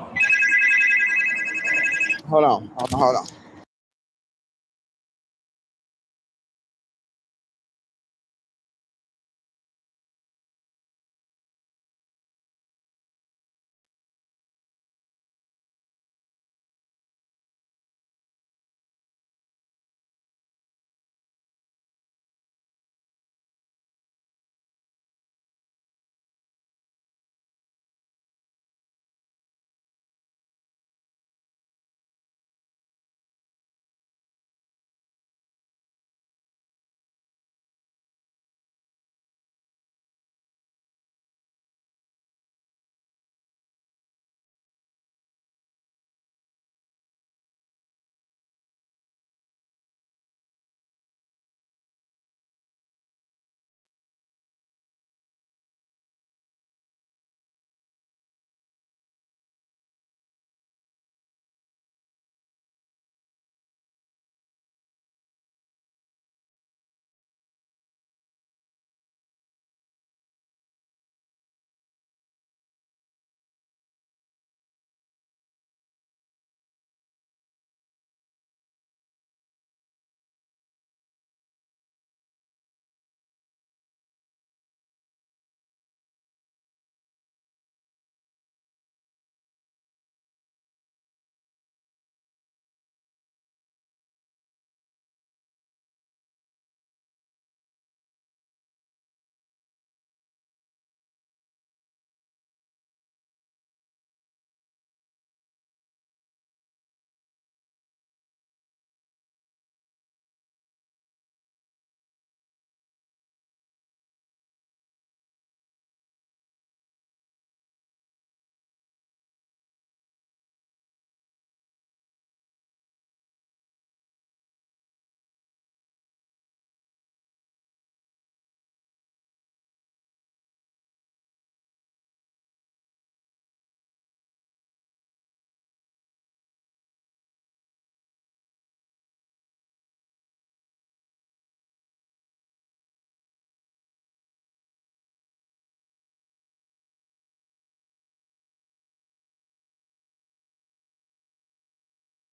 Hold on.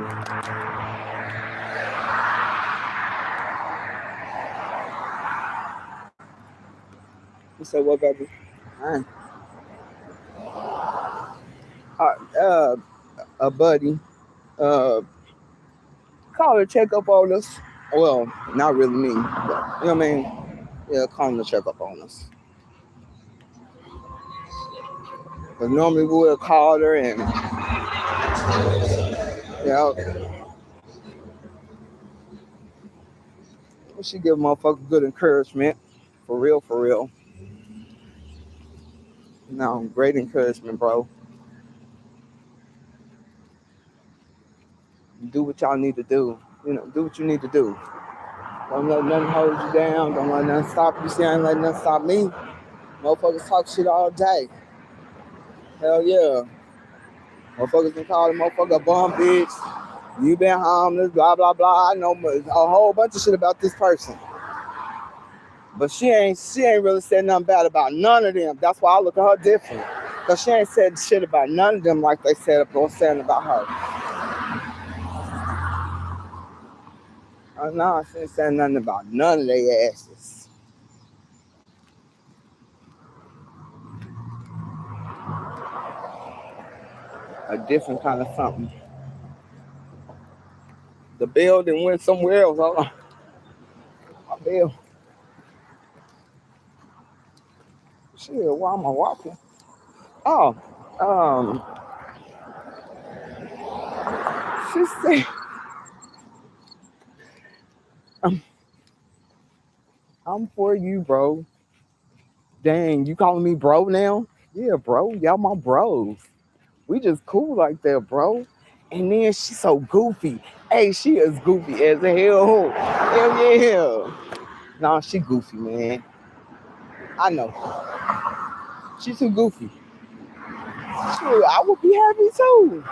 You said what, baby? A buddy called to check up on us. Well, not really me, but you know what I mean? Yeah, calling to check up on us. Because normally we would have called her and, she give motherfuckers good encouragement. For real, for real. No, great encouragement, bro. Do what y'all need to do. Do what you need to do. Don't let nothing hold you down. Don't let nothing stop you. See, I ain't letting nothing stop me. Motherfuckers talk shit all day. Hell yeah. Motherfuckers can call the motherfucker a bum bitch. You been homeless, blah, blah, blah. I know a whole bunch of shit about this person. But she ain't really said nothing bad about none of them. That's why I look at her different. Because she ain't said shit about none of them like they said saying about her. No, she ain't saying nothing about none of their asses. A different kind of something. The building went somewhere else. Hold on. My bill. Shit, why am I walking? Oh, she said, I'm for you, bro. Dang, you calling me bro now? Yeah, bro. Y'all my bros. We just cool like that, bro. And then she's so goofy. Hey, she is goofy as hell. Hell yeah. Nah, she goofy, man. I know. She's too goofy. Shit, I would be happy too.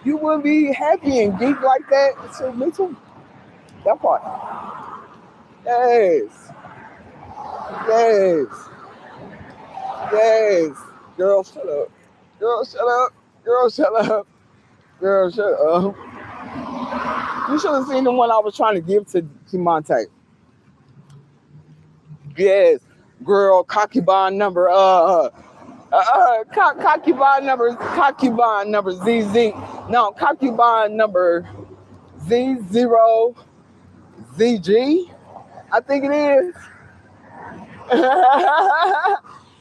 You would be happy and geek like that. So me too. That part. Yes. Yes. Yes. Girl, shut up. Girl, shut up. Girl, shut up. Girl, shut up. You should have seen the one I was trying to give to Monte. Yes. Girl, concubine number, concubine number ZZ. No, concubine number Z0ZG. I think it is.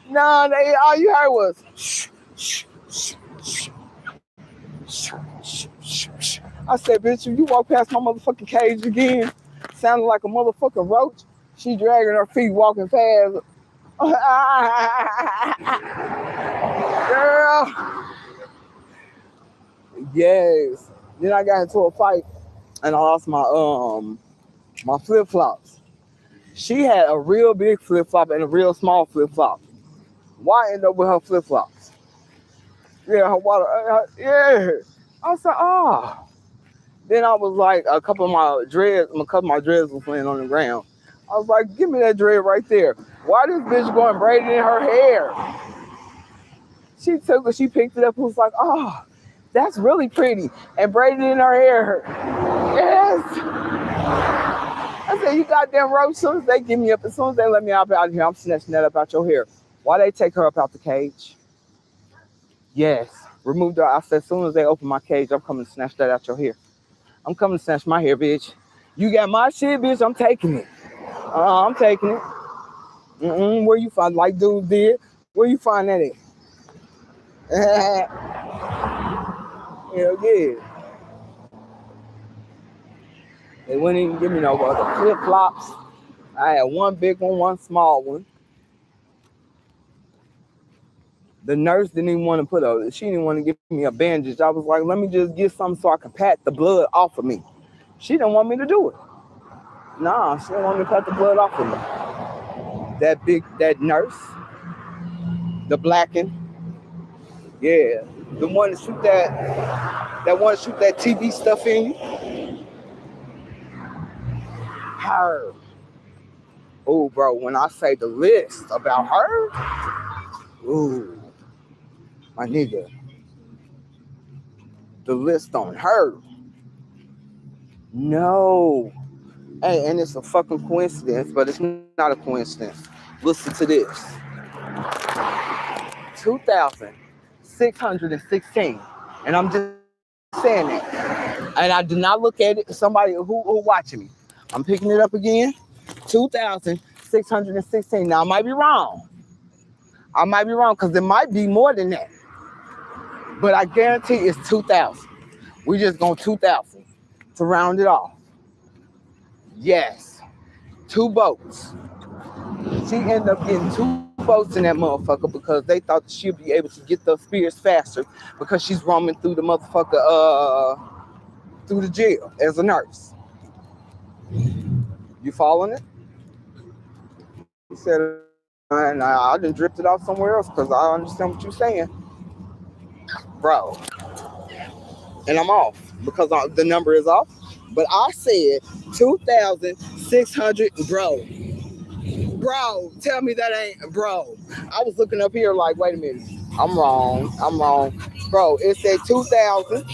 No, all you heard was shh, shh, shh, shh, shh, shh, shh, shh. I said, bitch, if you walk past my motherfucking cage again, sounding like a motherfucking roach, she dragging her feet walking past. Girl. Yes. Then I got into a fight and I lost my flip flops. She had a real big flip flop and a real small flip flop. Why end up with her flip flops? Yeah, her water. Yeah. I was like, oh. Then I was like, a couple of my dreads was laying on the ground. I was like, give me that dread right there. Why this bitch going braided in her hair? She took it, she picked it up and was like, oh, that's really pretty. And braided in her hair. Yes. I said, you goddamn roach. As soon as they get me up, as soon as they let me out of here, I'm snatching that up out your hair. Why they take her up out the cage? Yes. Removed her. I said, as soon as they open my cage, I'm coming to snatch that out your hair. I'm coming to snatch my hair, bitch. You got my shit, bitch. I'm taking it. I'm taking it. Where you find, like dude did? Where you find that at? Hell yeah. They wouldn't even give me no other flip flops. I had one big one, one small one. The nurse didn't even want to she didn't want to give me a bandage. I was like, let me just get something so I can pat the blood off of me. She didn't want me to do it. Nah, she didn't want me to pat the blood off of me. That nurse, the blackened, yeah, the one to shoot that TB stuff in you. Her. Oh, bro, when I say the list about her, ooh, my nigga, the list on her. No. Hey, and it's a fucking coincidence, but it's not a coincidence. Listen to this. 2,616. And I'm just saying that. And I did not look at it. Somebody who watching me. I'm picking it up again. 2,616. Now, I might be wrong. Because it might be more than that. But I guarantee it's 2,000. We just going 2,000 to round it off. Yes. 2 boats. She ended up getting 2 boats in that motherfucker because they thought she'd be able to get the spirits faster because she's roaming through the motherfucker, through the jail as a nurse. You following it? He said, and I done drifted off somewhere else because I understand what you're saying. Bro. And I'm off because the number is off. But I said 2,600, bro. Bro, tell me that ain't, bro. I was looking up here like, wait a minute. I'm wrong. Bro, it said 2,000.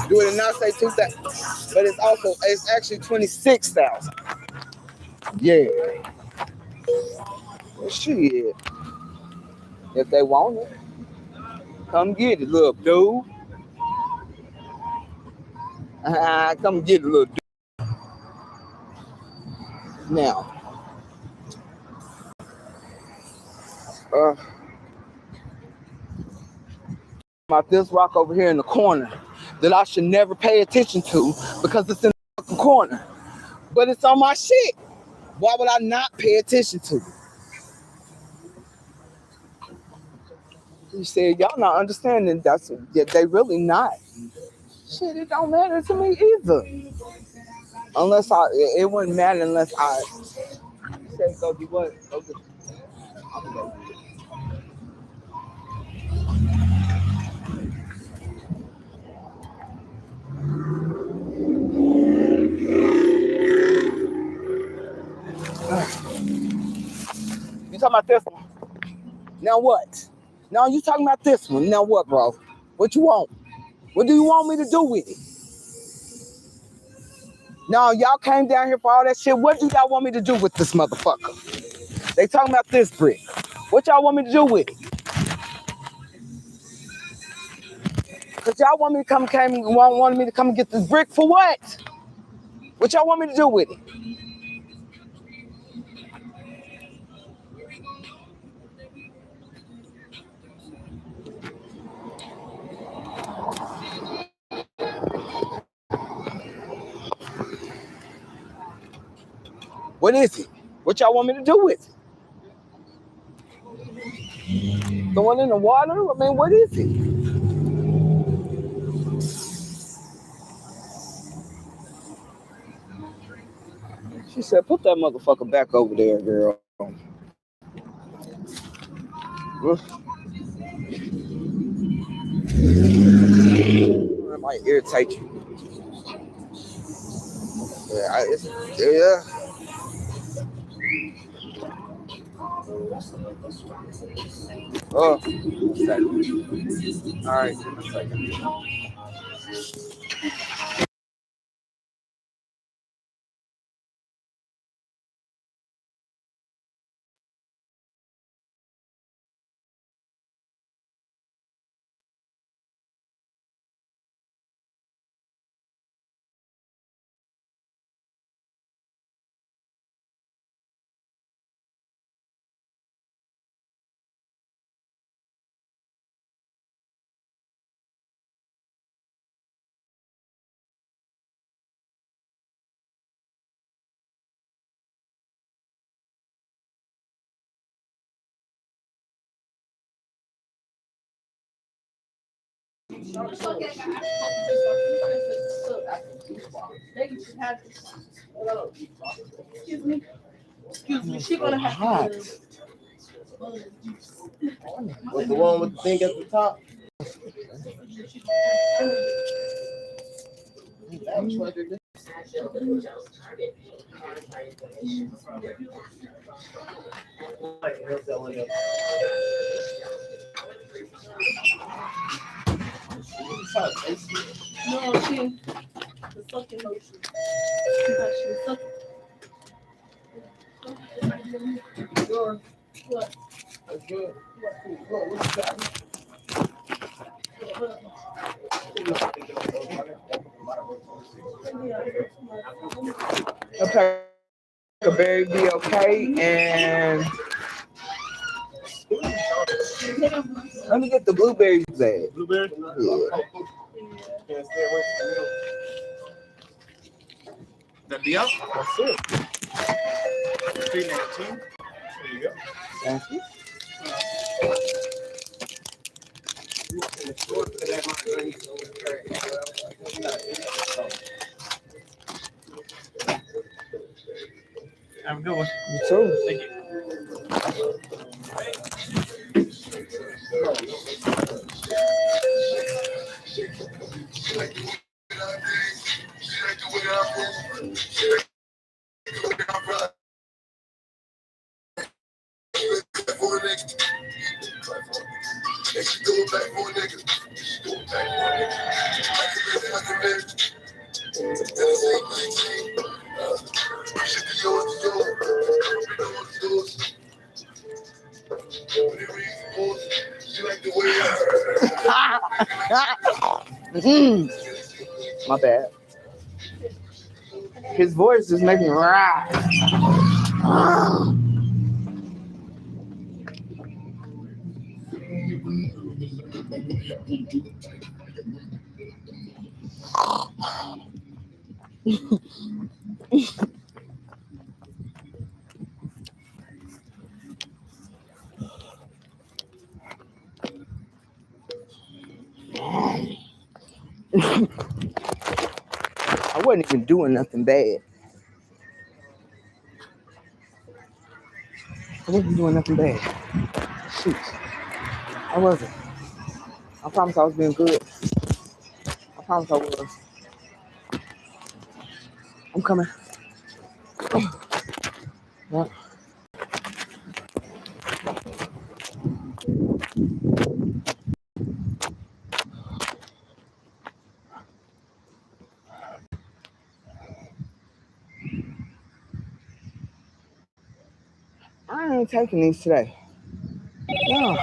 Do it not say 2,000? But it's actually 26,000. Yeah. Well, shit. If they want it, come get it, little dude. Come get it, little dude. Now, about this rock over here in the corner that I should never pay attention to because it's in the fucking corner. But it's on my shit. Why would I not pay attention to it? He said, y'all not understanding that they really not. Shit, it don't matter to me either. It wouldn't matter unless I say go do what? Go do. I'm gonna go do it. You talking about this one? Now what? Now you talking about this one? Now what, bro? What you want? What do you want me to do with it? Now y'all came down here for all that shit. What do y'all want me to do with this motherfucker? They talking about this brick. What y'all want me to do with it? Cause y'all want me to wanted me to come and get this brick for what? What y'all want me to do with it? What is it? What y'all want me to do with it? Throw it in the water? I mean, what is it? She said, put that motherfucker back over there, girl. It might irritate you. Yeah. Oh, all right, give me a second. Excuse me, she's gonna have to. What's the one with the thing at the top? No, she. The sucking motion. What? That's good. What's that? Okay, berry be okay, and let me get the blueberries bag. Blueberry? Yeah. Can't stay away from the that be out? That's it. 319. There you go. Thank you. Have a good one. You too. Thank you. My bad. His voice is making me rise. I wasn't even doing nothing bad. I wasn't doing nothing bad. Shoot. I wasn't. I promise I was being good. I promise I was. I'm coming. What? I ain't taking these today. No.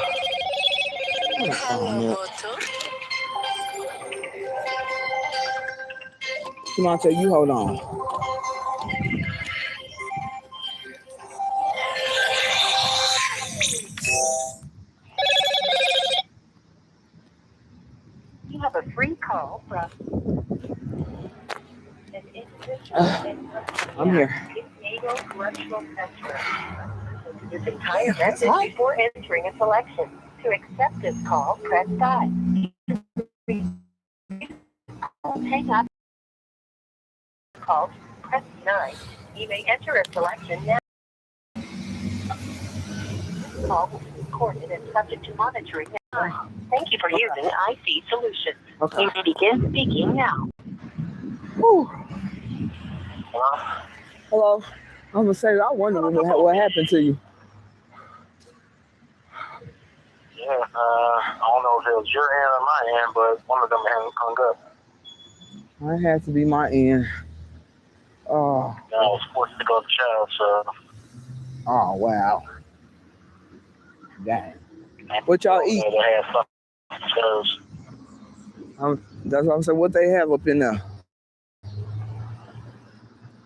Samantha, you hold on. You have a free call from an I'm here. Correctional Center. This entire message before entering a selection. To accept this call, press 5. Hang up. Call, press 9. You may enter a selection now. This call will be recorded and subject to monitoring. Thank you for using IC Solutions. Okay. You may begin speaking now. Whew. Hello. I'm gonna say I wonder what happened to you. Yeah, I don't know if it was your end or my end, but one of them hadn't hung up. It had to be my end. Oh. I was forced to go to child, so. Oh wow. Dang. What y'all eat? They had something. That's what I'm saying. What they have up in there?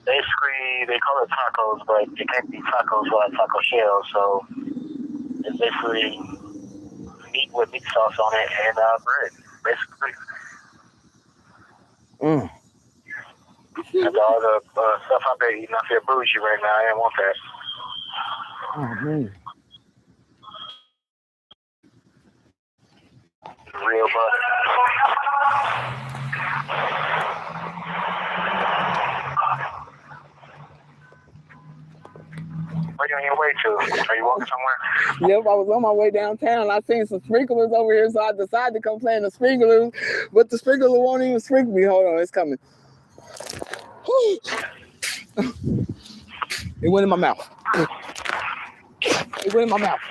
Basically, they call it tacos, but it can't be tacos without taco shells. So it's basically meat with meat sauce on it and bread, basically. And all the stuff I've been eating, I feel bougie right now. I didn't want that. Oh man. Real butter. Where you on your way to? Are you walking somewhere? Yep, I was on my way downtown. I seen some sprinklers over here, so I decided to come play in the sprinklers. But the sprinkler won't even sprinkle me. Hold on, it's coming. It went in my mouth. It went in my mouth.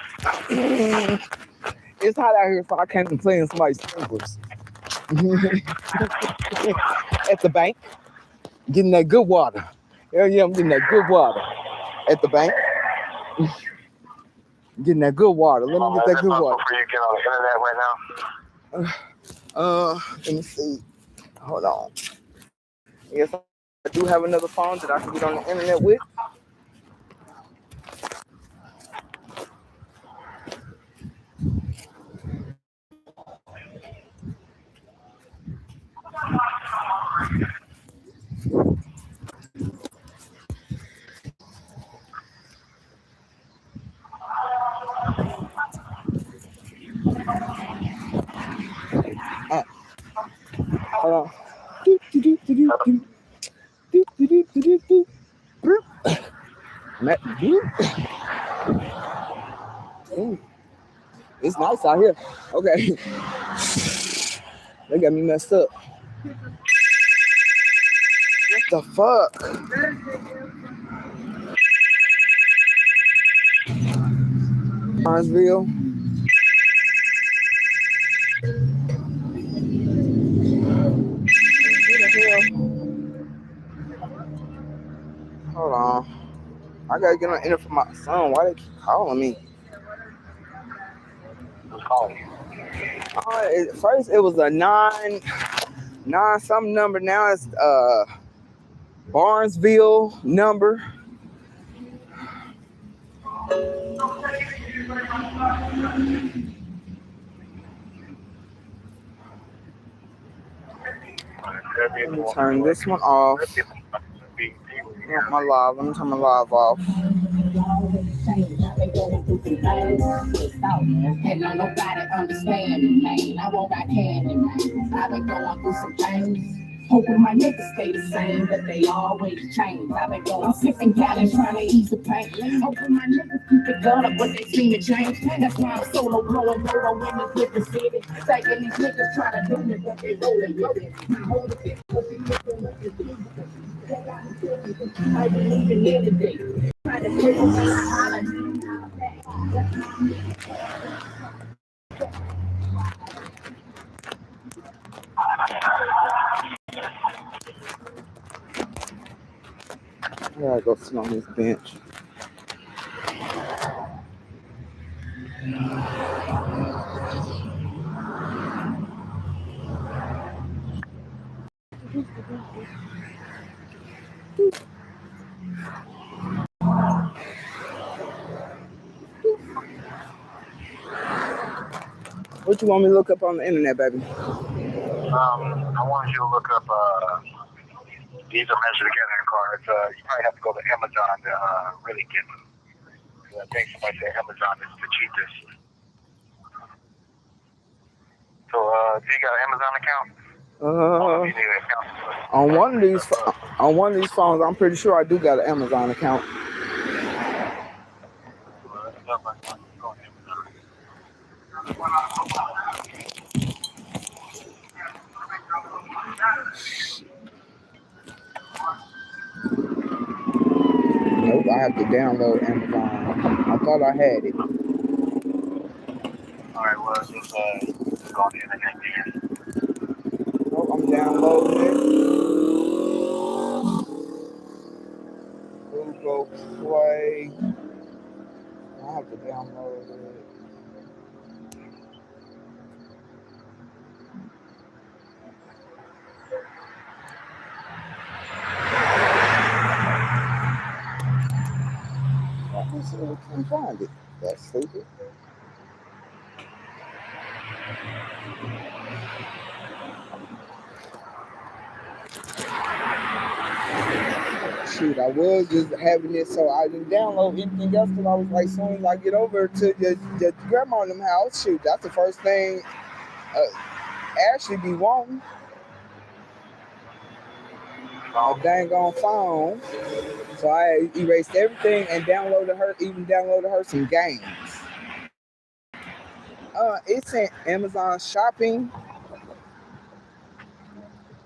It's hot out here, so I can't even play in somebody's sprinklers. At the bank. Getting that good water. Hell yeah, I'm getting that good water at the bank. Getting that good water. Let me get that good water. Before you get on the internet right now? Let me see. Hold on. Yes, I do have another phone that I can get on the internet with. Hold on. It's nice out here. Okay. They got me messed up. What the fuck? Barnesville. Who the hell? Hold on. I gotta get on the internet for my son. Why they keep calling me? Who's calling you? First it was a nine something number. Now it's Barnesville number. Let me turn this one off. My live. Let me turn my live off. And don't nobody understand me, man. I won't got candy, man. I've been going through some things. Hoping my niggas stay the same, but they always change. I've been going sipping gallons trying to ease the pain. Hoping my niggas keep it gun up, but they seem to change. That's why I'm solo blowing photo in this different city. Thinking these niggas try to do me, but they rolling with it. I believe in anything. Try to take on my holiday. I gotta go sit on this bench. What you want me to look up on the internet, baby? I wanted you to look up these are measure together cards. You probably have to go to Amazon to really get them. I think somebody said Amazon is the cheapest. So, do you got an Amazon account? On one of these phones, I'm pretty sure I do got an Amazon account. Nope, I have to download Amazon. I thought I had it. Alright, well, just go on the internet again. Nope, I'm downloading it. Google Play. I have to download it. I can't find it. That's stupid. Shoot, I was just having it so I didn't download anything else because I was like, soon as I get over to your grandma in them house, shoot, that's the first thing Ashley be wanting. A dang on phone. So I erased everything and downloaded her some games. It's in Amazon Shopping,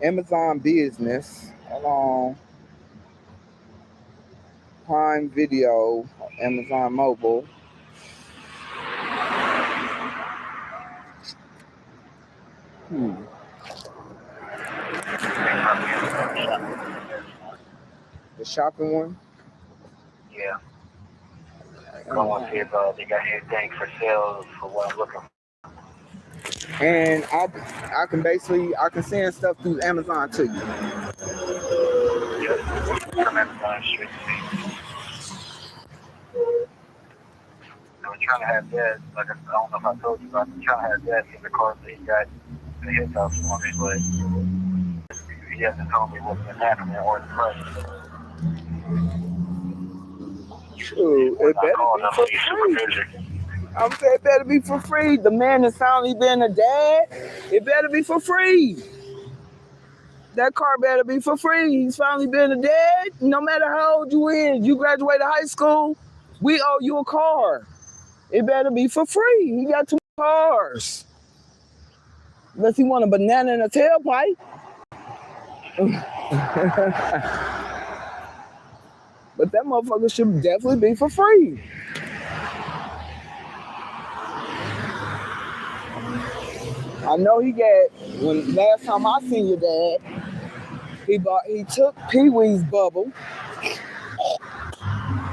Amazon Business, Prime Video, Amazon Mobile. The shopping one? Yeah. I want to see if they got anything for sale for what I'm looking for. And I can send stuff through Amazon to you. Yes. From Amazon straight to me. I was trying to have Dad, like I don't know if I told you, but I'm trying to have Dad in the car that he got at his house for me, but he hasn't told me what's been happening or the price. Shoot, it better be for free. I'm saying it better be for free. The man is finally being a dad. It better be for free. That car better be for free. He's finally been a dad. No matter how old you is, you graduated high school, we owe you a car. It better be for free. He got 2 cars. Unless he want a banana in a tailpipe. But that motherfucker should definitely be for free. I know he got, when last time I seen your dad, he took Pee-wee's bubble.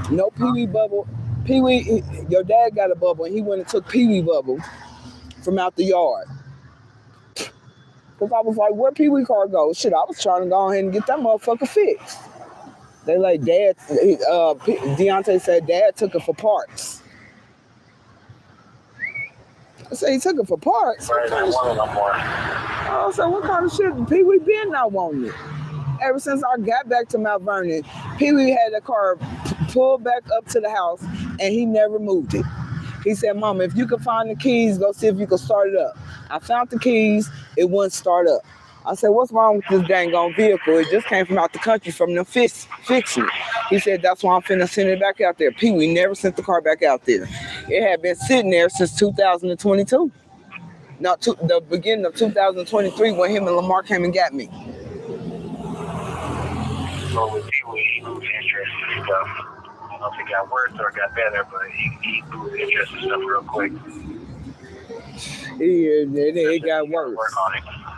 No Pee-wee bubble. Pee-wee, your dad got a bubble and he went and took Pee-wee bubble from out the yard. Cause I was like, where Pee-wee car go? Shit, I was trying to go ahead and get that motherfucker fixed. They like, Dad, Deontay said Dad took it for parts. I said, he took it for parts? Right, I want it no more. I said, what kind of shit Pee-wee been not wanting it? Ever since I got back to Mount Vernon, Pee-wee had the car pulled back up to the house and he never moved it. He said, Mama, if you can find the keys, go see if you can start it up. I found the keys, it wouldn't start up. I said, what's wrong with this dang on vehicle? It just came from out the country from them fixing it. He said, that's why I'm finna send it back out there. Pee-wee never sent the car back out there. It had been sitting there since 2022. No, the beginning of 2023 when him and Lamar came and got me. So with Pee-wee, he lose interest in stuff. I don't know if it got worse or got better, but he lose interest in stuff real quick. It got worse.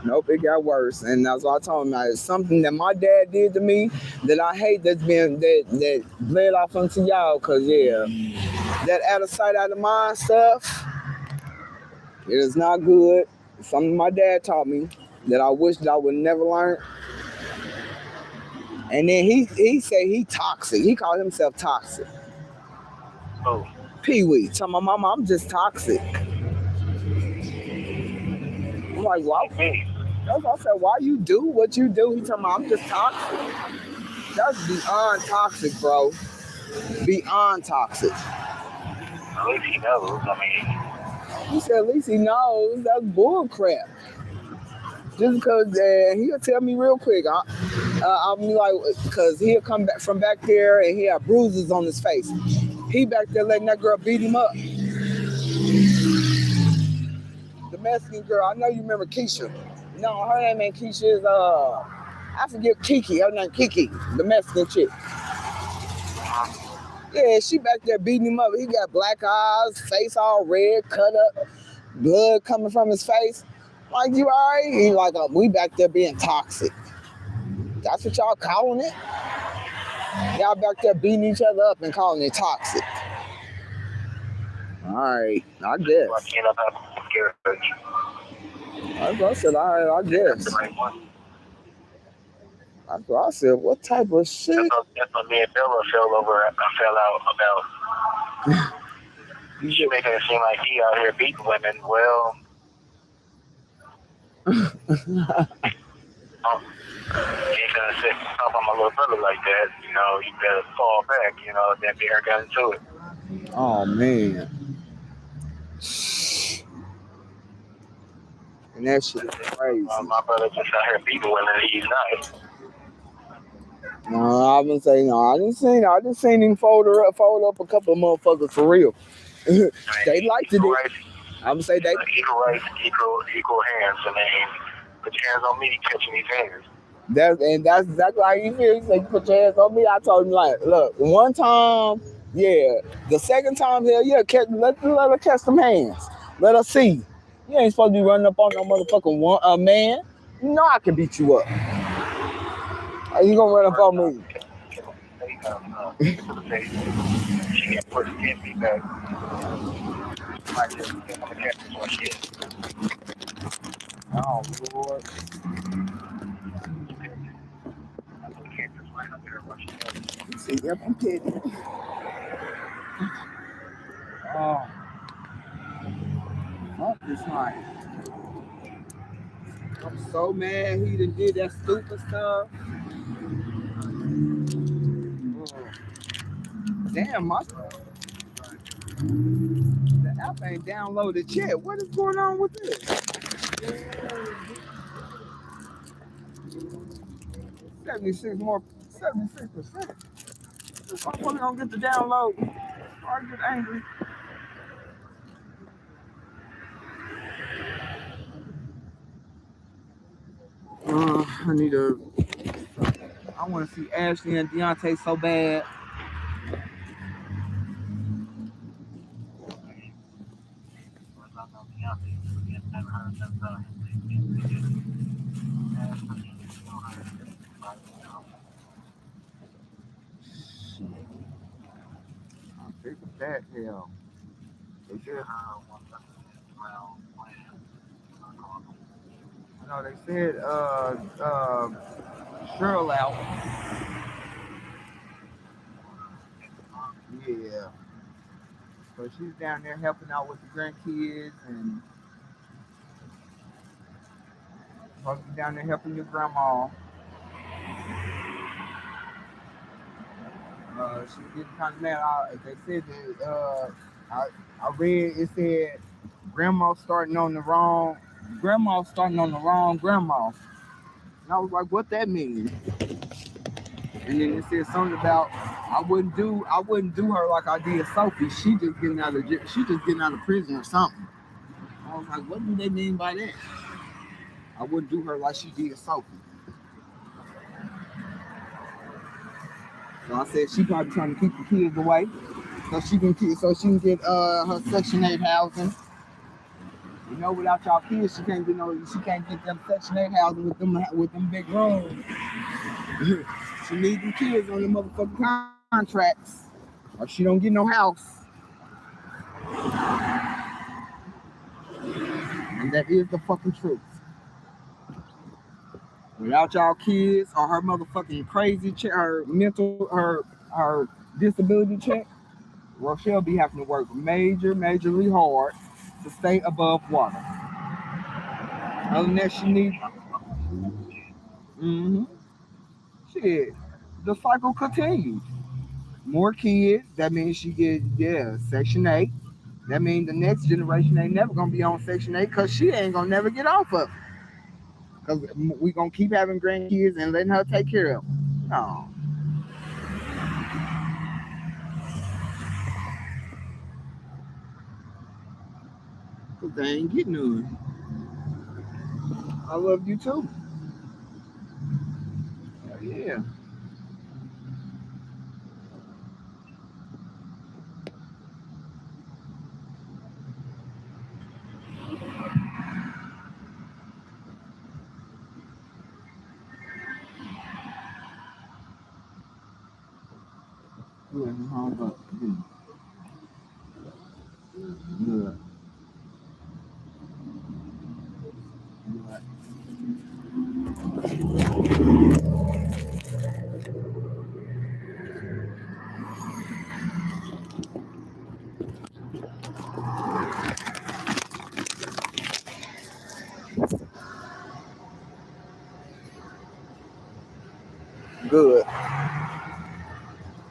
Nope, it got worse. And that's what I told him. It's something that my dad did to me that I hate that bled off onto y'all. Cause yeah, that out of sight, out of mind stuff, it is not good. It's something my dad taught me that I wish that I would never learn. And then he said he toxic. He called himself toxic. Oh. Pee-wee. Tell my mama I'm just toxic. I'm like, why? I said, why you do what you do? He told me I'm just toxic. That's beyond toxic, bro. Beyond toxic. At least he knows. He said, at least he knows. That's bull crap. Just because he'll tell me real quick. I'll be like, because he'll come back from back there and he have bruises on his face. He back there letting that girl beat him up. The Mexican girl, I know you remember Keisha. No, her name ain't Keisha. Is I forget Kiki. Her name Kiki, the Mexican chick. Yeah, she back there beating him up. He got black eyes, face all red, cut up, blood coming from his face. Like, you all right? He like, we back there being toxic. That's what y'all calling it? Y'all back there beating each other up and calling it toxic. All right, I guess. I said, all right, I guess. I said, what type of shit? That's what me and Bella fell out about. She making it seem like he out here beating women. Well, you ain't gonna sit up on my little brother like that. You know, you better fall back. You know, then Bear got into it. Oh, man. And that shit is crazy. My brother just out here beating women and he's not. No, I wouldn't say no. I just seen him fold up a couple of motherfuckers for real. They liked it. I'm gonna say they equal rights, equal hands. I mean, put your hands on me, catching these hands. That's exactly how you feel. He said, you put your hands on me. I told him, like, look, one time, yeah. The second time, hell yeah, let her catch some hands. Let her see. You ain't supposed to be running up on no motherfucking man. You know I can beat you up. Are you gonna run up on me? to the face. She can't put it in because she might just think on the campus where she is. Oh, Lord. That's the campus right up there where she is. See, yep, I'm kidding. Oh, fuck this night. I'm so mad he done did that stupid stuff. Oh. Damn, the app ain't downloaded yet. What is going on with this? 76%. This motherfucker don't get the download. I get angry. I want to see Ashley and Deontay so bad. I figured that, hell. They said, no, they said, Cheryl out. Yeah. So she's down there helping out with the grandkids and supposed to be down there helping your grandma. She's getting kind of mad. They said that I read it said grandma starting on the wrong grandma. And I was like, what that mean? And then it said something about I wouldn't do her like I did Sophie. She just getting out of prison or something. I was like, what do they mean by that? I wouldn't do her like she did Sophie. So I said she probably trying to keep the kids away so she can get her Section 8 housing. You know, without y'all kids, she can't get them Section 8 housing with them big rooms. She needs them kids on the motherfucking contracts, or she don't get no house. And that is the fucking truth. Without y'all kids or her motherfucking crazy check, her disability check, Rochelle be having to work majorly hard to stay above water. Other than that, she needs. Shit, the cycle continues. More kids, that means she get Section 8. That means the next generation ain't never gonna be on Section 8 because she ain't gonna never get off of it. Because we gonna keep having grandkids and letting her take care of them. No. Because they ain't getting none. I love you too. Yeah. Good. Good.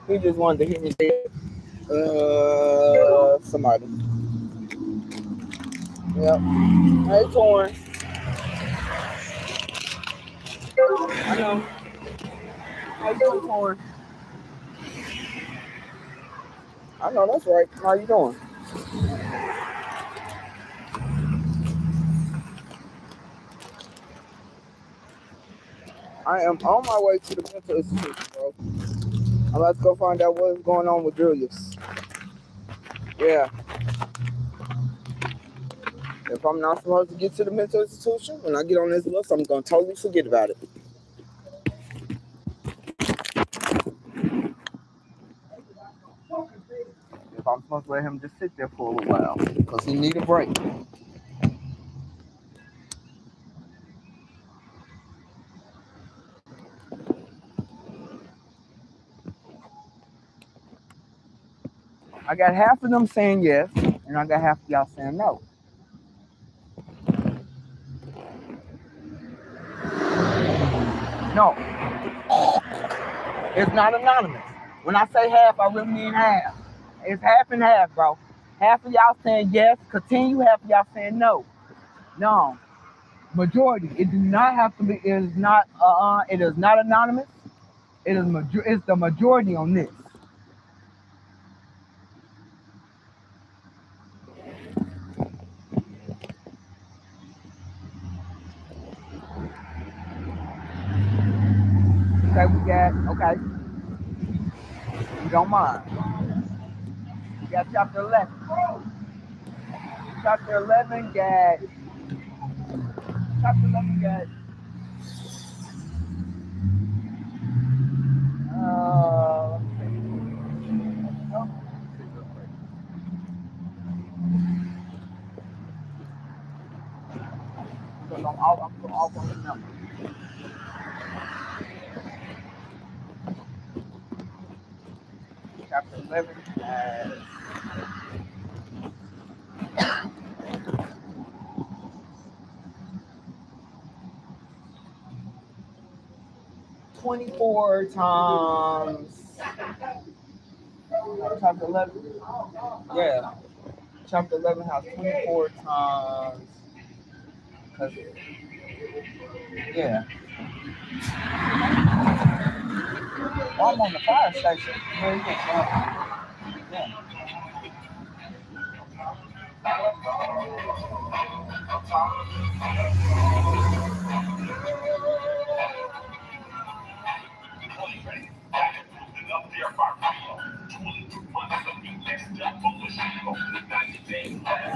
He just wanted to hear me say somebody. Yep. Hey, Torn. I know. How you doing, Torn? I know, that's right. How you doing? I am on my way to the mental institution, bro. I'm about to go find out what's going on with Julius. Yeah. If I'm not supposed to get to the mental institution, when I get on this list, I'm going to totally forget about it. I'm supposed to let him just sit there for a little while because he need a break. I got half of them saying yes, and I got half of y'all saying no. No, it's not anonymous. When I say half, I really mean half. It's half and half, bro. Half of y'all saying yes, continue. Half of y'all saying no. No, majority. It do not have to be. It is not. It is not anonymous. It is. It's the majority on this. Okay, we got. Okay, you don't mind. We got chapter 11. Chapter 11 got. Chapter 11 got. Because I'm off on the number. Chapter 11 has 24 times. Chapter 11. Yeah. Chapter 11 has 24 times. Cause yeah. Well, I'm on the fire station. Yeah.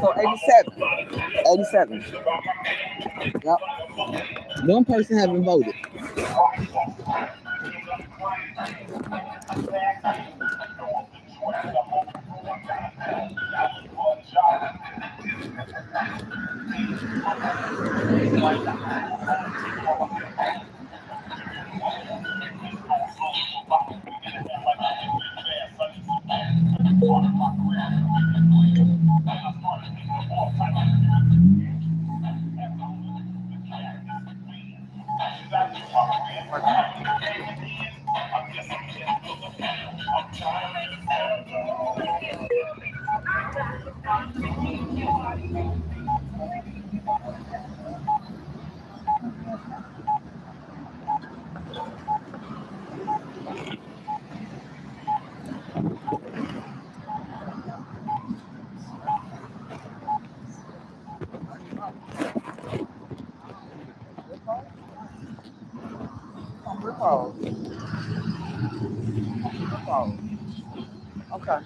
So 87. 87. Yep. One person haven't voted. Okay.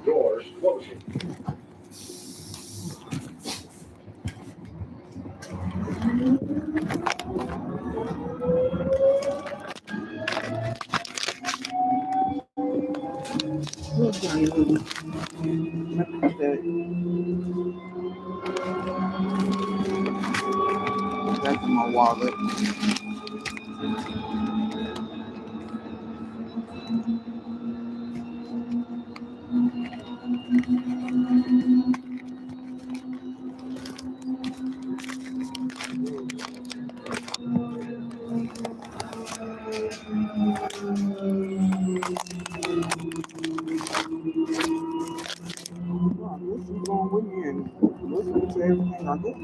Doors closing. That's in my wallet. Going with me and listening to everything I do.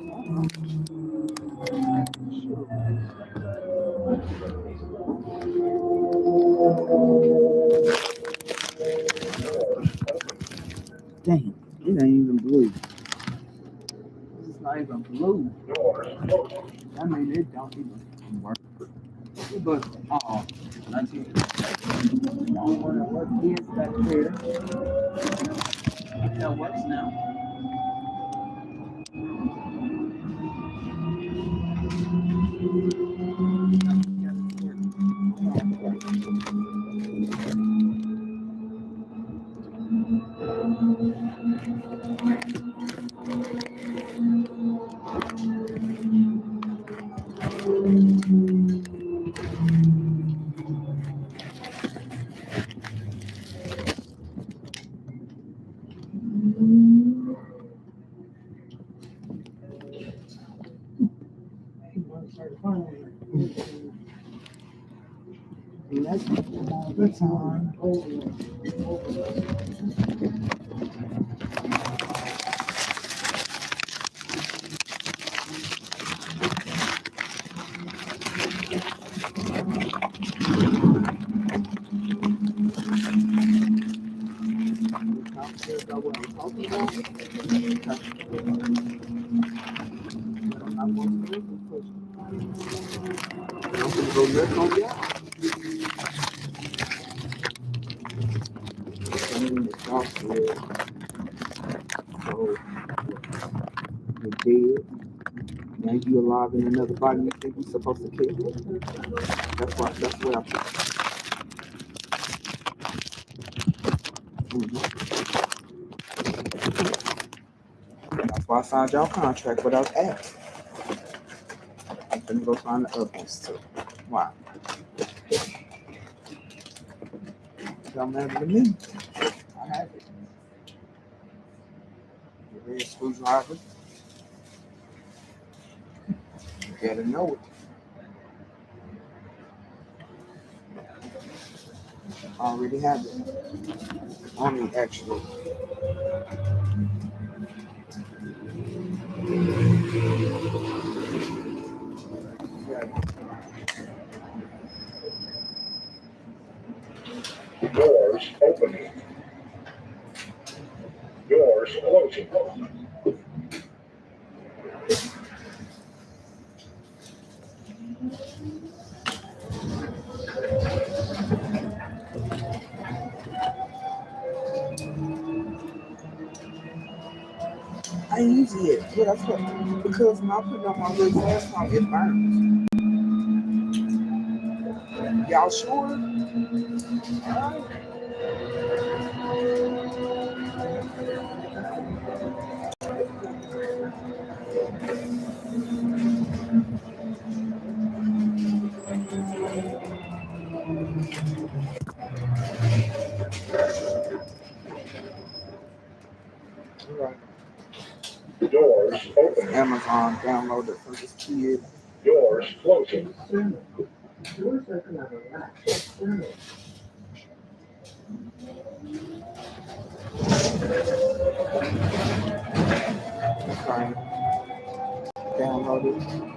Damn, it ain't even blue. It's not even blue. I mean, it don't even work. But, I see. The only one that works is back there. That works now. That's the time. So, you're dead. Now you alive in another body you think you're supposed to kill. That's where I put That's why I signed y'all contract without asking. I'm finna go sign the other ones too. Why? It don't matter to me. I have it. The red screwdriver. You gotta know it. I already have it. On me, actually. Doors opening. Doors closing. I ain't used it yet. Yeah, that's what. Because when I put it on my lips last time, it burns. Y'all sure? Alright. Doors opening. Amazon downloaded from this kid. Doors closing. Doors open on the left. Okay. Downloaded.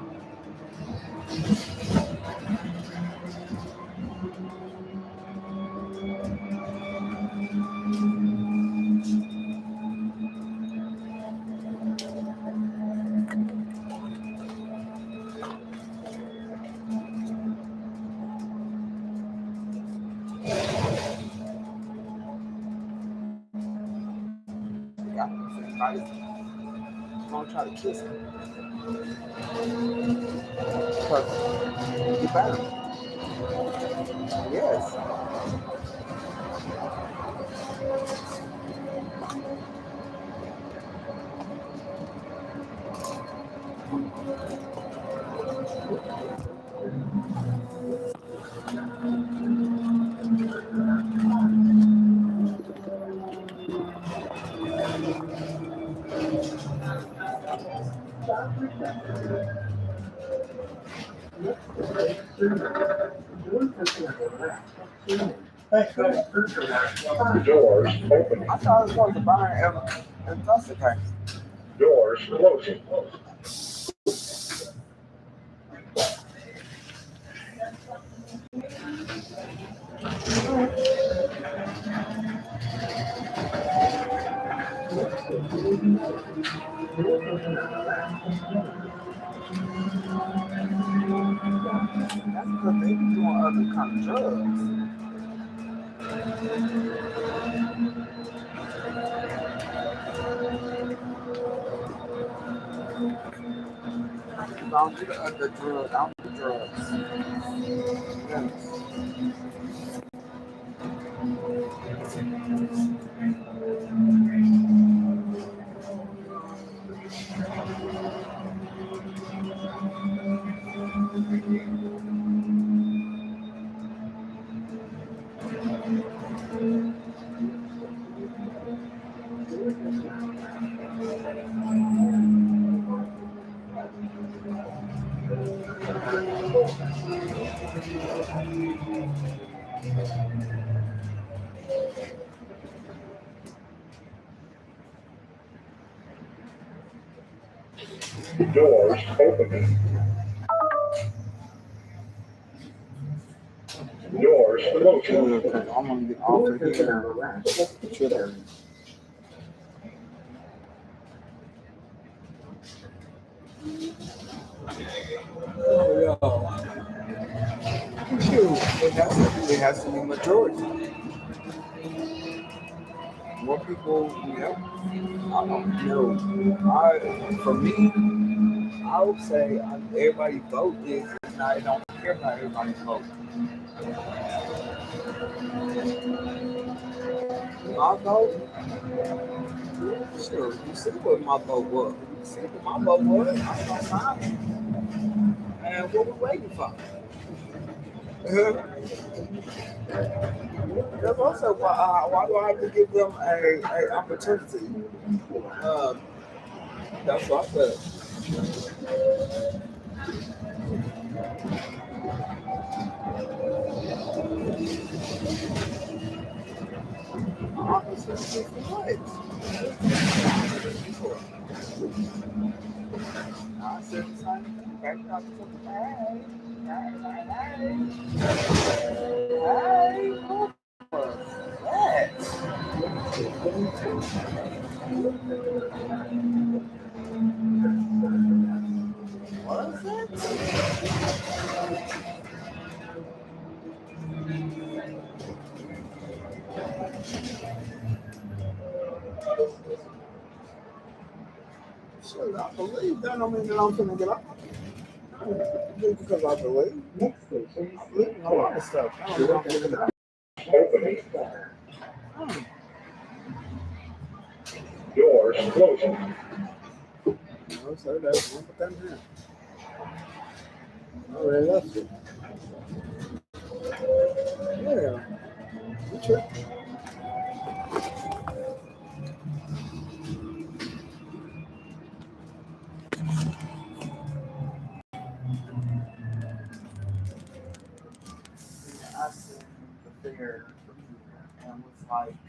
Got it. I'm gonna try to kiss him. Perfect. You better. Yes. Doors opening. I thought it was supposed to burn if that's the case. Doors closing. them kind of drugs. I don't do the other drugs. I don't do drugs. Yes. Doors opening. Doors closing. I'm gonna get off of here. Trigger. Oh, it has to be majority. More people, I don't know. For me, I would say everybody vote is not. I don't care about everybody's vote. My vote, sure. You see what my vote was. You see what my vote was. I'm not signing. And what we waiting for? That's also why do I have to give them a opportunity? That's what I said. Opportunity for what? I said the same thing. Back up to the hey, what was it? Shit, I believe that don't mean that I'm gonna get up. Just because I believe. I believe in a lot of stuff. I don't know if I'm gonna get up. Doors closing. No, sir, that's one for them here. I already left it. Yeah. You true. I seen the fair and was like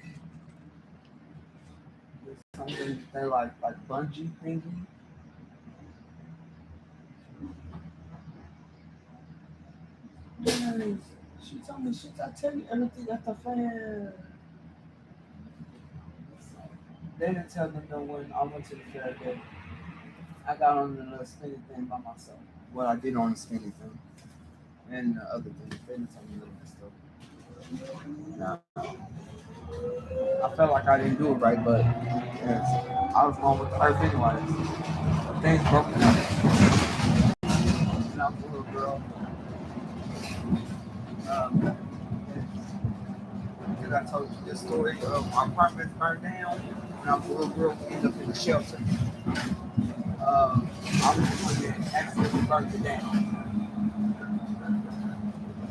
there's something they like bungee thingy. Yes. She told me I tell you everything at the fair. They didn't tell them no when I went to the fair day. I got on the little spinny thing by myself. Well, I did on the spinny thing. And the other thing, they didn't tell me none of that stuff. No. I felt like I didn't do it right, but yes, I was going with the earth anyways. Things broken up. And I was a little girl. Because I told you this story of my apartment burned down when I was a little girl, we ended up in the shelter. I was the one that accidentally burned it down.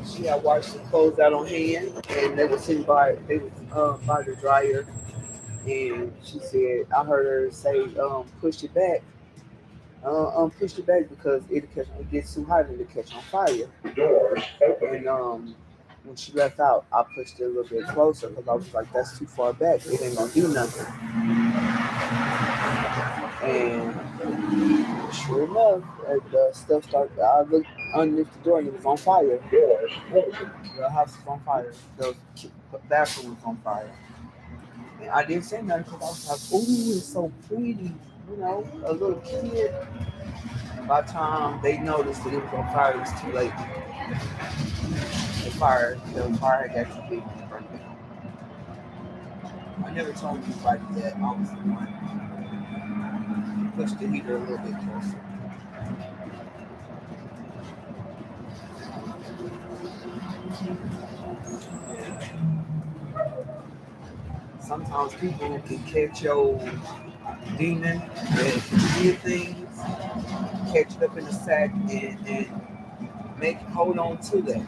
She had washed the clothes out on hand, and they were sitting by the dryer. And she said, I heard her say, push it back. Push it back because it gets too hot and it'll catch on fire. And when she left out, I pushed it a little bit closer because I was like, that's too far back. It ain't gonna do nothing. And sure enough, the stuff started. I looked underneath the door and it was on fire. The house was on fire. The bathroom was on fire. And I didn't say nothing because I was like, ooh, it's so pretty. You know, a little kid. And by the time they noticed that it was on fire, it was too late. fire. The fire had actually been burnt down. I never told anybody that I was the one who pushed the heater a little bit closer. Yeah. Sometimes people can catch your demon that did things, catch it up in the sack, and make hold on to that.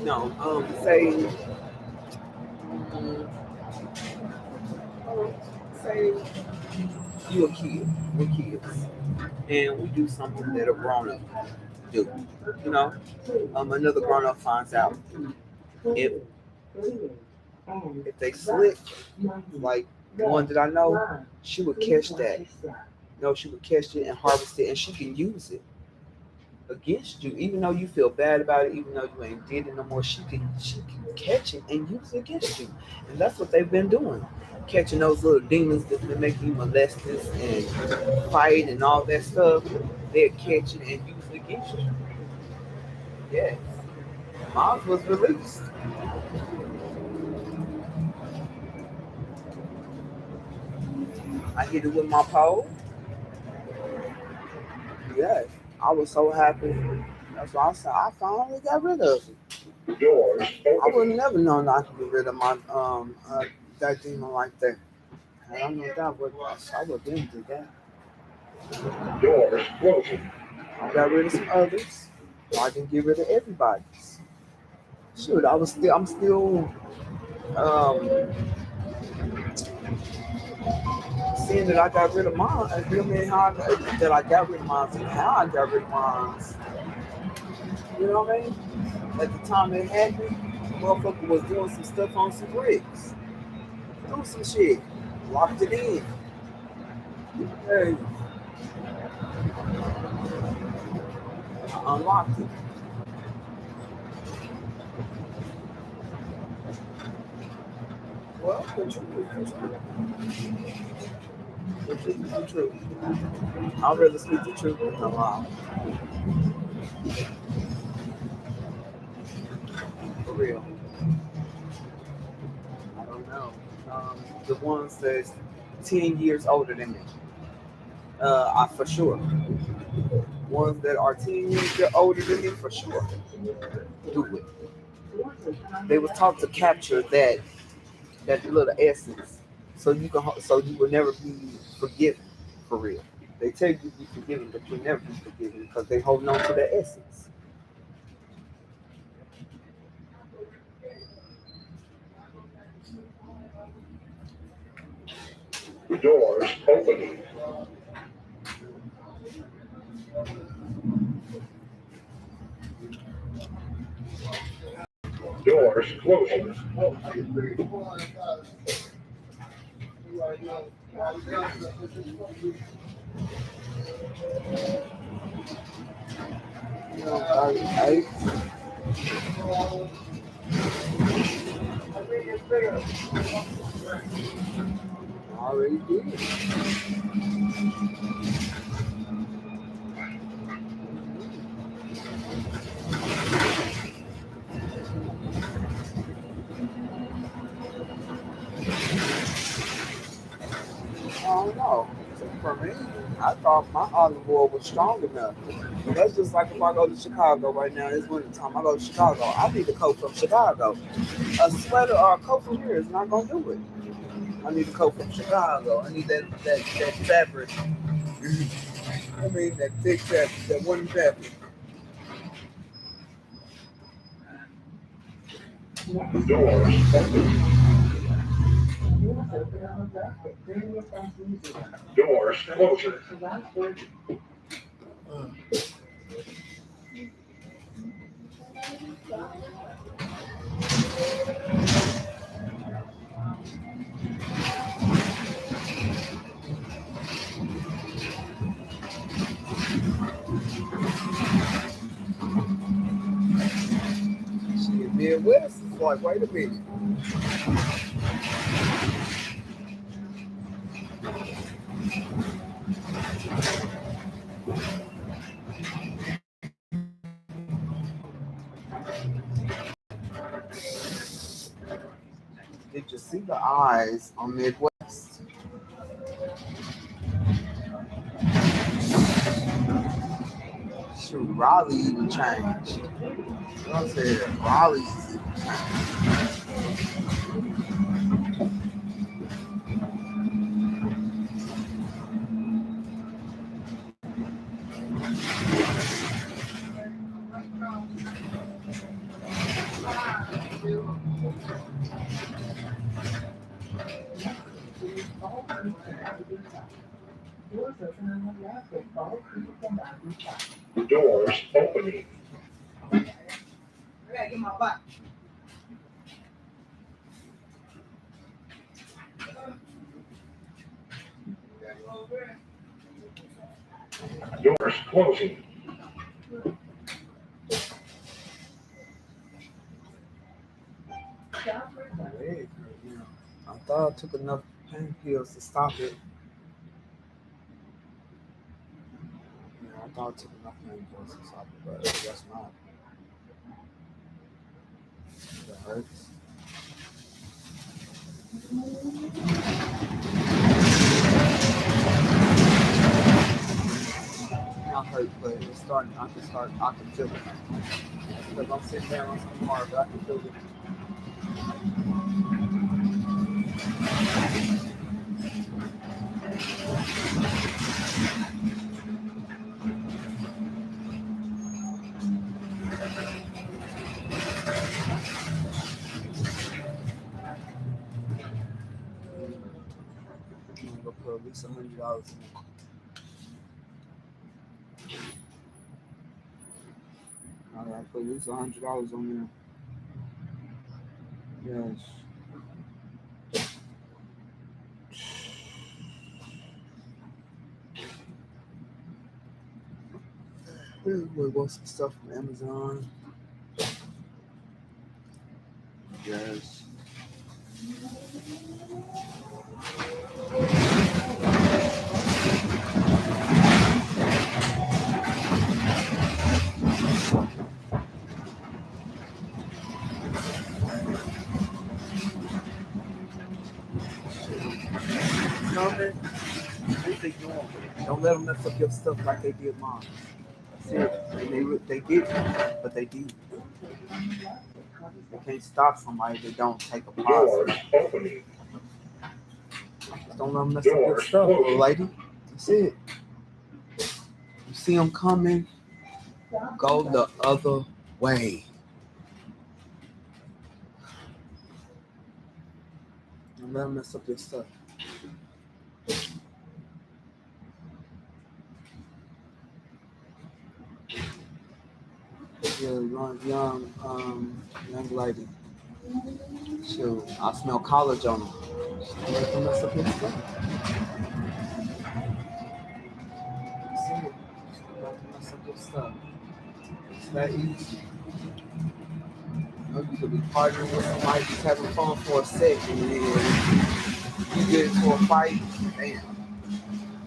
No, say, say you a kid, we're kids, and we do something that a grown up do. You know, another grown up finds out if they slip, like one that I know, she would catch that. No, she would catch it and harvest it, and she can use it against you, even though you feel bad about it, even though you ain't did it no more. She can catch it and use it against you, and that's what they've been doing, catching those little demons that make you molesters and fight and all that stuff. They're catching and using it against you. Yes, Miles was released. I hit it with my pole. Yes, I was so happy. That's why I said I finally got rid of it. I would never known I could get rid of my that demon like that. I don't know that would I would didn't do that. I got rid of some others. I didn't get rid of everybody's. Shoot, I'm still um seeing that I got rid of mine. I mean that I got rid of mine and how I got rid of mine. You know what I mean? At the time it happened, the motherfucker was doing some stuff on some bricks. Doing some shit. Locked it in. Hey. I unlocked it. Well, the truth is the truth. The truth is the truth. I'd rather speak the truth than a lie. For real. I don't know. The ones that's 10 years older than me. I for sure. Ones that are 10 years older than me, for sure. Do it. They was taught to capture that little essence, so you will never be forgiven, for real. They tell you to be forgiven, but you'll never be forgiven because they holding on to that essence. Doors opening. Doors closing. I already did. I don't know. For me, I thought my olive oil was strong enough. That's just like if I go to Chicago right now, it's winter time. I go to Chicago. I need a coat from Chicago. A sweater or a coat from here is not gonna do it. I need a coat from Chicago. I need that fabric. I mean that thick fabric, that one fabric. Doors Doors closing. Shit, Midwest is like, wait a minute. Did you see the eyes on Midwest? Shoot, Raleigh even changed. I said Raleigh's even changed. Doors opening. I gotta get my butt. Doors closing. I thought I took enough pain pills to stop it. Yeah, I thought I took enough pain pills to stop it, but I guess not. That hurts. Not hurt, but it's starting. I can feel it. Because I'm sitting down on something hard, but I can feel it. I'm gonna go put at least $100 in it. I gotta put at least $100 on there. Yes. We bought some stuff from Amazon. Yes. Don't let them mess up your stuff like they did mine. That's it. They did, but they did. They can't stop somebody that don't take a pause. Don't let them mess up your stuff, little lady. That's it. You see them coming, go the other way. Don't let them mess up your stuff. Yeah, young lady. Shoot, I smell college on them. Don't let them mess up your stuff. See it. Don't let them mess up your stuff. It's that easy. You could be partying with somebody, just having fun for a second, and then you get into a fight, bam,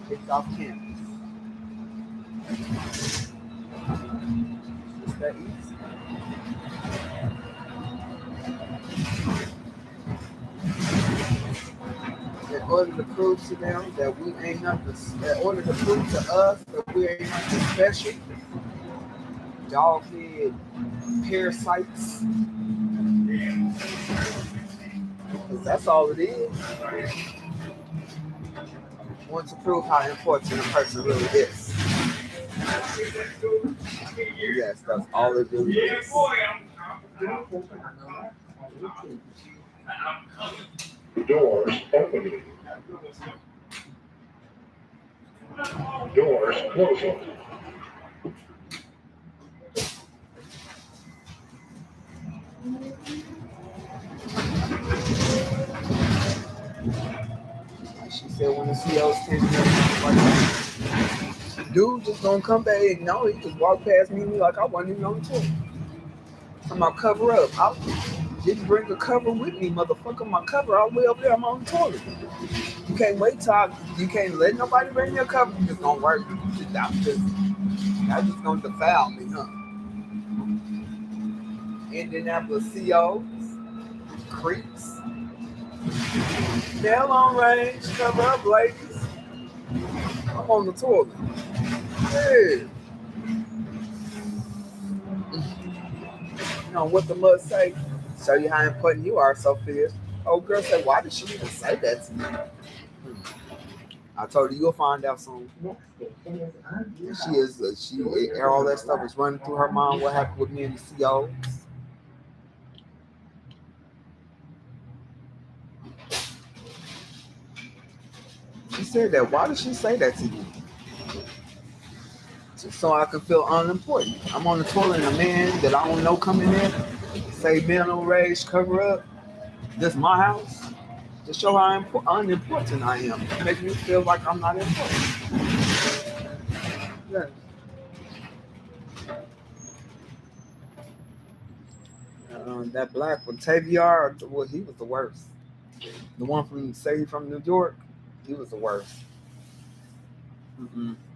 kicked off campus. It's that easy. In order to prove to them that we ain't nothing, in order to prove to us that we ain't nothing special, dog head parasites. That's all it is. Want to prove how important a person really is. Yes, that's all it really is. Doors opening. Doors closing. She said when the CO's standing up, dude just gonna come back. No, he just walked past me like I wasn't even on the tour. I'm about to cover up. I didn't bring a cover with me, motherfucker. My cover all the way up there. I'm on the toilet. You can't wait till you can't let nobody bring your cover. You just gonna work. That's just gonna defile me, huh? Indianapolis COs, creeps. Nail on range, cover up, ladies. I'm on the toilet. Hey. You know what the mud say? Show you how important you are, Sophia. Oh, girl said, why did she even say that to me? I told her you'll find out soon. She all that stuff is running through her mind. What happened with me and the COs? She said that. Why did she say that to you? Just so I can feel unimportant. I'm on the toilet and a man that I don't know coming in, say mental rage, cover up. This my house. To show how unimportant I am. Make me feel like I'm not important. Yeah. That black one, Taviar, well, he was the worst. The one from New York, he was the worst.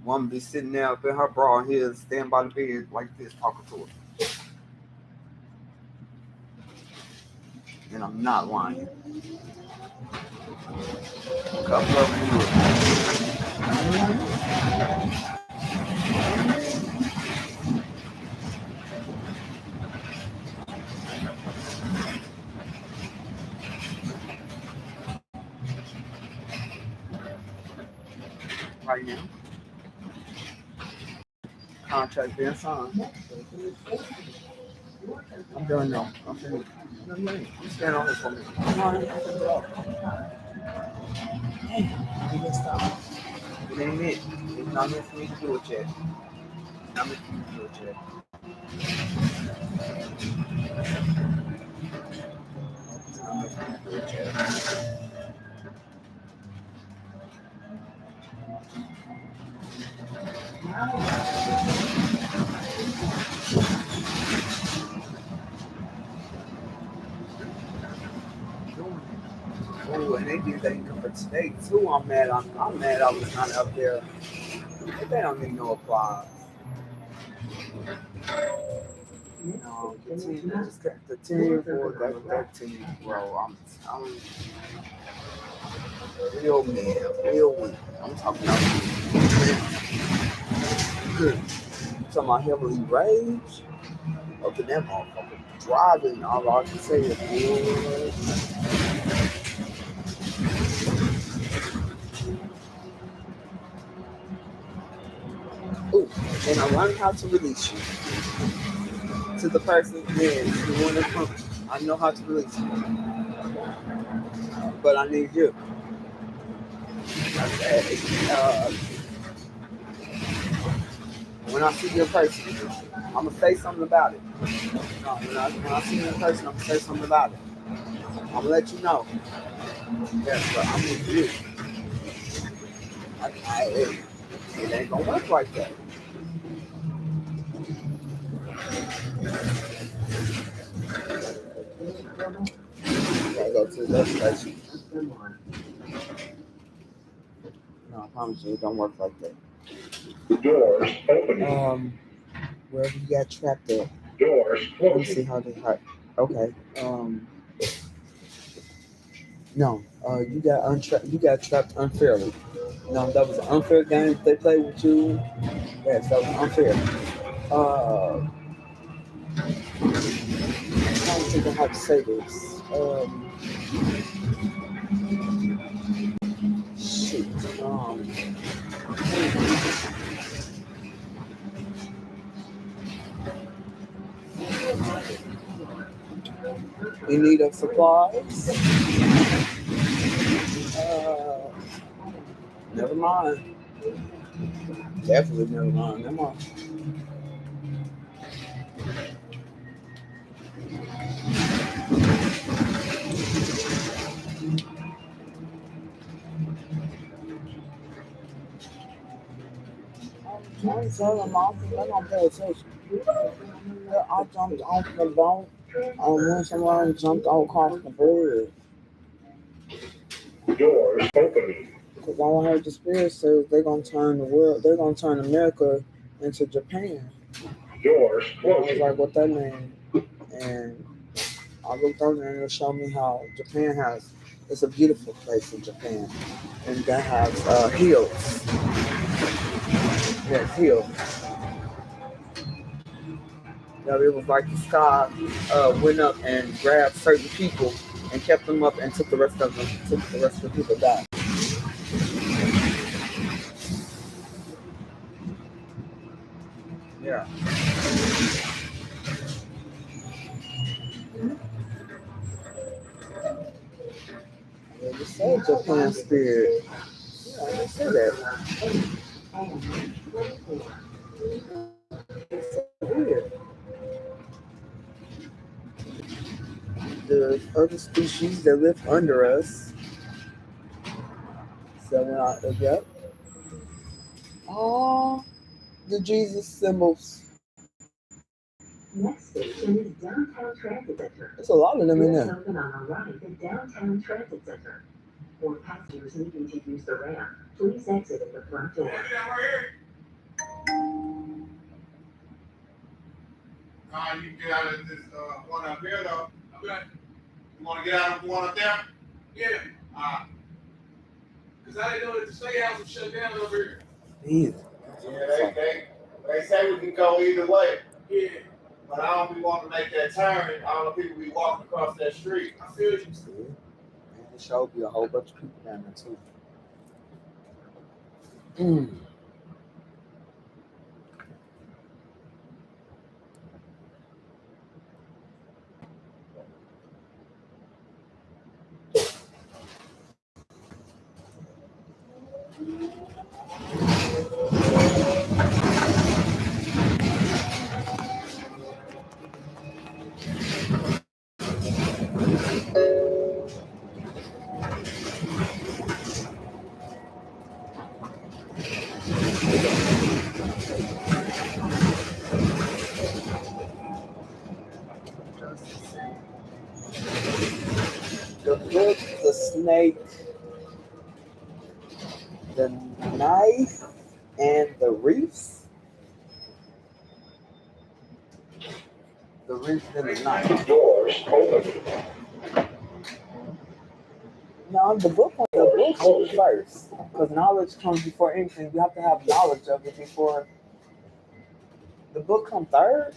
Woman be sitting there up in her bra and he'll stand by the bed like this talking to her. And I'm not lying. A couple of them would. Right now. Contract being signed. I'm done now. I'm finished. No, you ain't. You stand on this for me. Come on, I'm finna go. Hey, stop. It ain't it. It's not meant for me to do it yet. It's not meant for me to do it yet. It's not meant for me to do it yet. Oh, and they did that for today too. I'm mad I was not up there. They don't need no applause. No, the team just got the team for that team, bro. I'm real man, real weak. I'm talking about good. I'm talking about heavily rage. Up in that motherfucker driving, all I can say is good. Ooh, and I learned how to release you. To the person, yeah, the one that comes. I know how to release you. But I need you. When I see you in person, I'm gonna say something about it. No, when I see you in person, I'm gonna say something about it. I'm gonna let you know. Yes, but I'm with you. It ain't gonna work like that. Gotta go to the destination. No, I promise you, it don't work like that. Doors opening. Wherever you got trapped at. Doors closing. Let me see how they hurt. Okay. No. You got trapped unfairly. No, that was an unfair game they played with you. Yes, that was unfair. I'm trying to think of how to say this. Shoot. In need of supplies? Never mind. Definitely never mind. Never mind. I'm telling them they're gonna pay attention. I jumped off the boat when somebody jumped across the bridge. Doors opening. Because all I heard the spirit says they're gonna turn America into Japan. Doors closing. I was like, what that mean? and I looked on there and it showed me how Japan it's a beautiful place in Japan, and that has hills. Yes, hills. It was like the sky went up and grabbed certain people and kept them up and took the rest of the people down. Yeah. Yeah, you said Japan spirit. Yeah, I just said that. It's so weird. There's other species that live under us. So we're not yep. Oh, the Jesus symbols. Next station is Downtown Transit Center. There's a lot of them in Doors there. open on arrival at Downtown Transit Center. For passengers needing to use the ramp, please exit at the front door. You can get out of this one up here though. Okay. You want to get out of the one up there? Yeah. Because I didn't know that the state house was shut down over here. Either. Yeah, they say we can go either way. Yeah. But I don't be wanting to make that turn. All the people be walking across that street. I feel you. And it showed you a whole bunch of people down there too. The book, the snake, the knife, and the reefs. The reefs and the knife. Doors open. No, the book comes first. Because knowledge comes before anything. You have to have knowledge of it before the book comes third.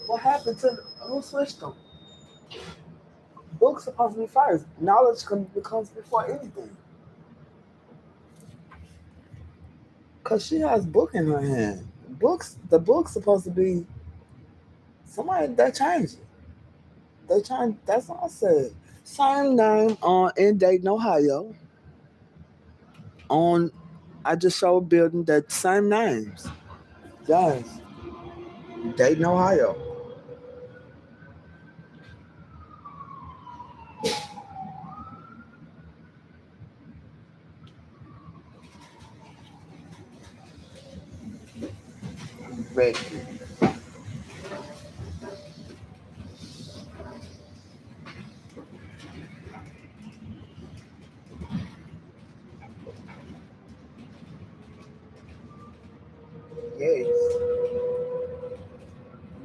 What happened to who switched them? Book's supposed to be first. Knowledge comes before anything. Cause she has book in her hand. The book's supposed to be somebody that changed it. They changed. That's what I said. Same name in Dayton, Ohio. I just saw a building that same names. Guys, Dayton, Ohio. Red. Yes.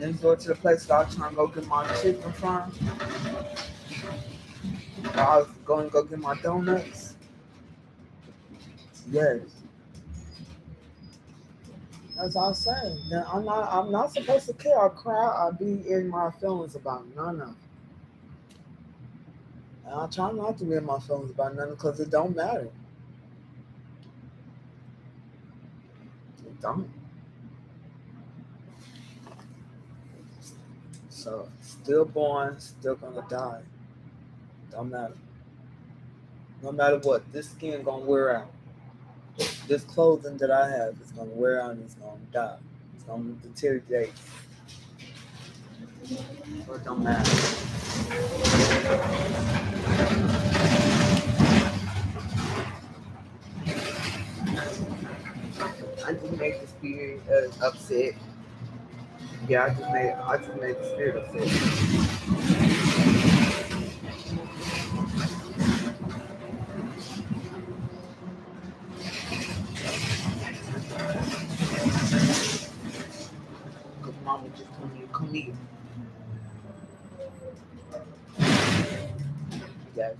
Next door to the place that I was trying to go get my chicken from. I was going to go get my donuts. Yes. That's all I'm saying. Now, I'm not supposed to care or cry or be in my feelings about none of it. And I try not to be in my feelings about none because it don't matter. It don't. So, still born, still gonna die. Don't matter. No matter what, this skin gonna wear out. This clothing that I have is gonna wear out and it's gonna die. It's gonna deteriorate. So it don't matter. I just made the spirit upset. Yeah, I just made the spirit upset. Cause mama just Come here. Yes.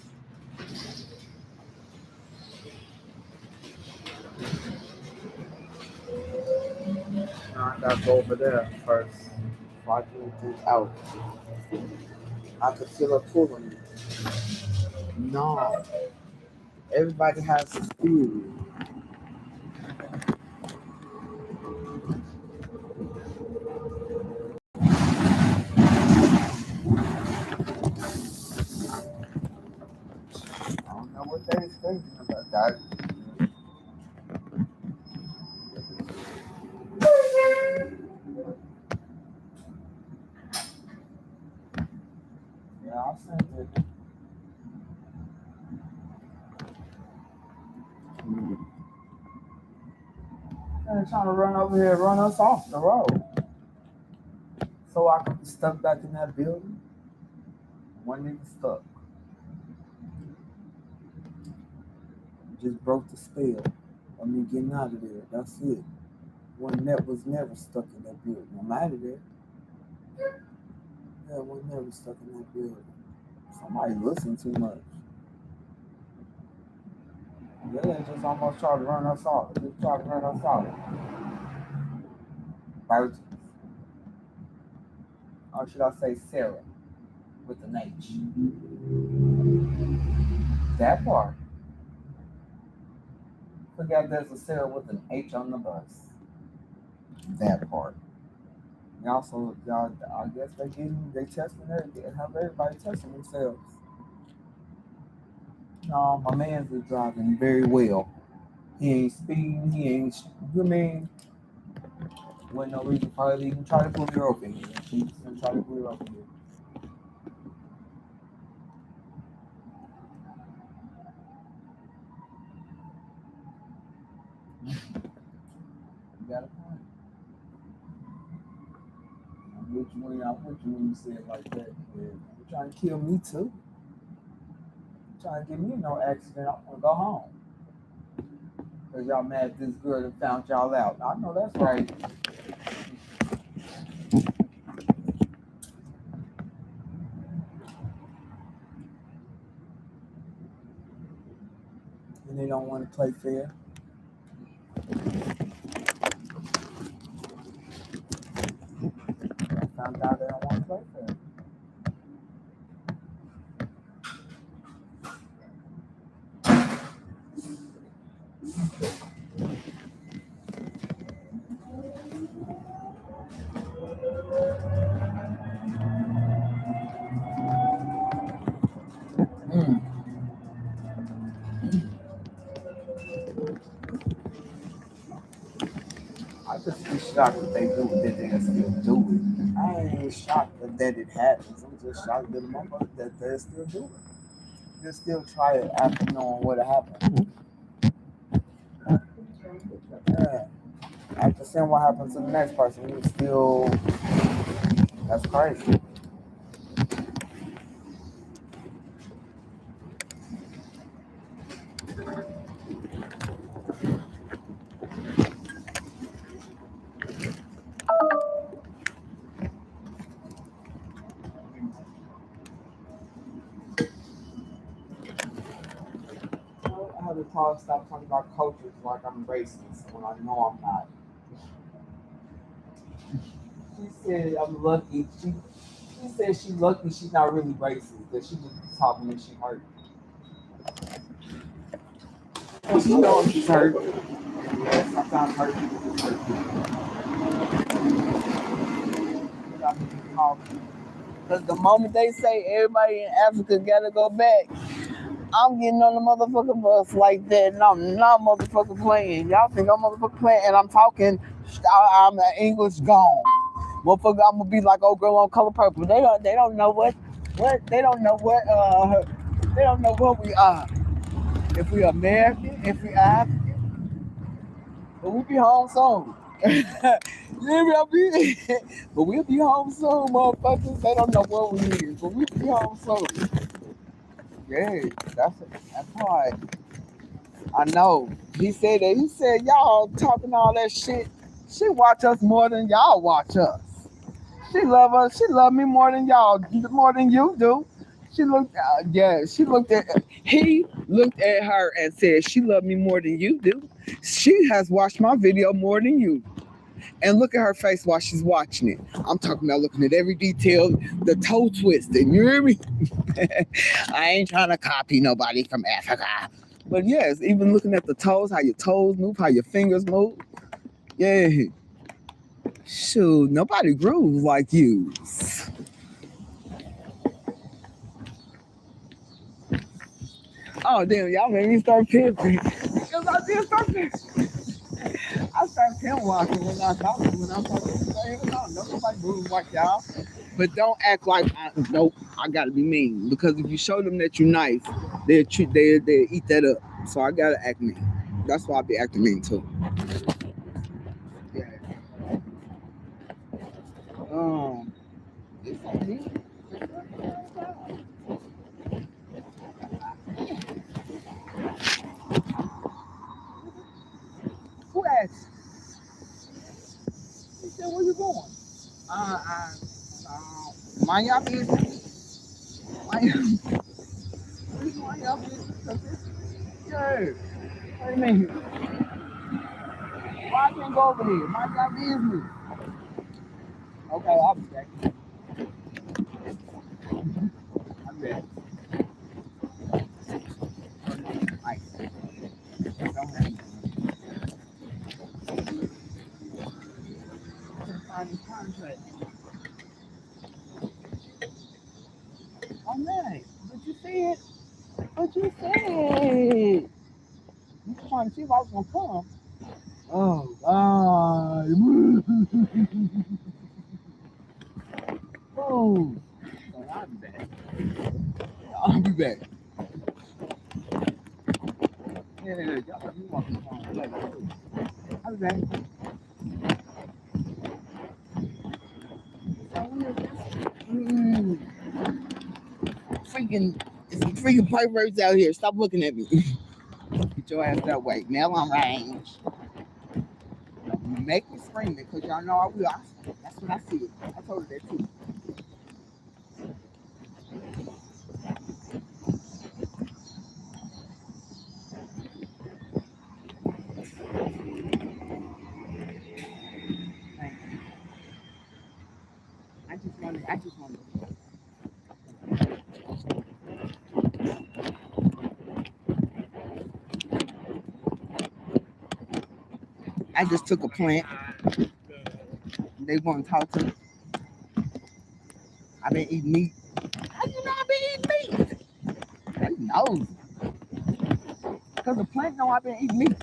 Now I gotta go over there first. Before I do this out. I could feel her pulling me. No. Everybody has a theory. I don't know what they're thinking about that. Yeah, I sent it. They're trying to run over here, run us off the road. So I could be stuck back in that building. One nigga stuck. Just broke the spell of me getting out of there. That's it. One net was never stuck in that building. I'm out of there. Yeah, one never stuck in that building. Somebody listen too much. Yeah, they just almost tried to run us off. Just tried to run us off. Virgins. Or should I say Sarah with an H? That part. Forgot there's a Sarah with an H on the bus. That part. Y'all, I guess they testing everything. Have everybody testing themselves. No, my man's is driving very well. He ain't speeding. He ain't. You mean? With no reason for her to even try to pull her over here. She's gonna try to pull her over here. You got a point. I'm with you when you say it like that. Yeah. You're trying to kill me too. You're trying to get me in no accident. I want to go home. Because y'all mad at this girl that found y'all out. I know that's right. And they don't want to play fair. I found out they don't want to play fair. I just be shocked that they do it, that they still do it. I ain't shocked that it happens. I'm just shocked that the motherfuckers that they still do it. They still try it after knowing what happened. Yeah. After seeing what happens to the next person, you still. That's crazy. I have to stop talking about cultures like I'm racist when I know I'm not. She said I'm lucky. She said she's lucky she's not really racist, that she just talking and she hurt. And she knows she's hurt. Yeah, sometimes hurt people just hurt people. Because the moment they say everybody in Africa gotta go back, I'm getting on the motherfucking bus like that, and I'm not motherfucking playing. Y'all think I'm motherfucking playing, and I'm talking, I'm English gone. Motherfucker, I'm gonna be like old girl on Color Purple. They don't know what, they don't know what we are. If we American, if we African, but we be home soon. But we'll be home soon, motherfuckers. They don't know what we is, but we'll be home soon. Yeah, that's why. I know. He said that. He said y'all talking all that shit. She watch us more than y'all watch us. She love us. She love me more than y'all, more than you do. She looked, she looked at, he looked at her and said, she loved me more than you do. She has watched my video more than you. And look at her face while she's watching it. I'm talking about looking at every detail, the toe twisting. You hear me? I ain't trying to copy nobody from Africa. But yes, even looking at the toes, how your toes move, how your fingers move. Yeah. Shoot, nobody grooves like you. Oh, damn, y'all made me start pimping. Because I did start pimping. I started pimp walking when I talk to when I'm talking. No, nobody moves like y'all. But don't act like, nope, I got to be mean. Because if you show them that you're nice, they'll eat that up. So I got to act mean. That's why I be acting mean, too. Yeah. It's on me. Who asked? He said, where you going? Mind y'all business. Mind y'all business. Yeah. What do you mean? Why I can't go over here? Mind y'all business. Okay, I'll be back. I'll be back. Right. Don't have me. Find this contract. Oh man, but you said. You trying to see if I was gonna come. Oh God. Oh. I'll be back. I'll be back. Yeah, y'all got me walking around. I'll be back. Freaking perverts out here. Stop looking at me. Get your ass that way. Mail on range. You make me scream it because y'all know I will. That's what I see. I told her that too. Thank you. I just wanted. I just took a plant. They want to talk to me. I've been eating meat. How you know I've been eating meat? They knows. Because the plant know I've been eating meat.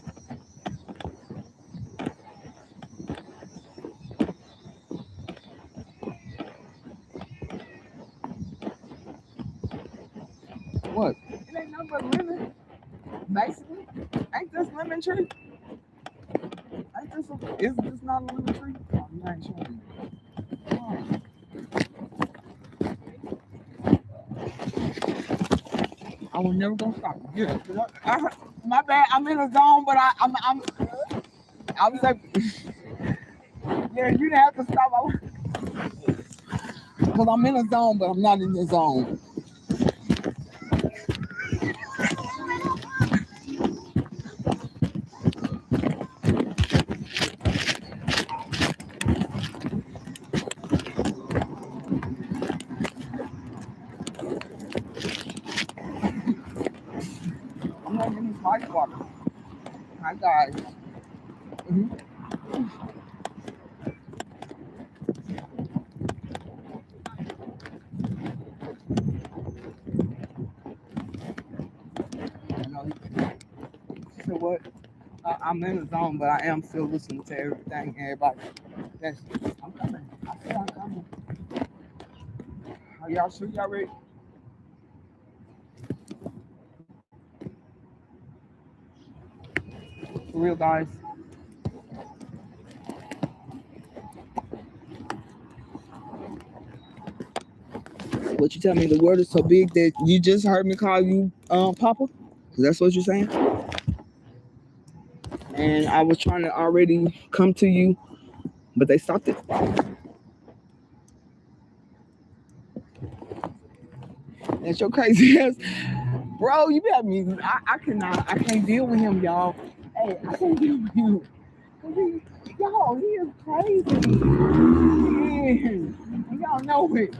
What? It ain't nothing but lemon. Basically. Ain't this lemon tree? Is this not a lemon tree? Oh, you ain't showing me. Oh. I was never gonna stop. Yeah, my bad. I'm in a zone, but I was like, yeah, you didn't have to stop. Because I'm in a zone, but I'm not in the zone. I'm not in this ice water. Hi guys. Mm-hmm. So what? I'm in the zone, but I am still listening to everything. Everybody. Yes, I'm coming. I said I'm coming. Are y'all sure y'all ready? For real, guys. What you tell me? The word is so big that you just heard me call you Papa? That's what you're saying? And I was trying to already come to you, but they stopped it. That's your crazy ass. Bro, you got me. I can't deal with him, y'all. Hey, I can't deal with him. Y'all, he is crazy. Yeah. And y'all know it.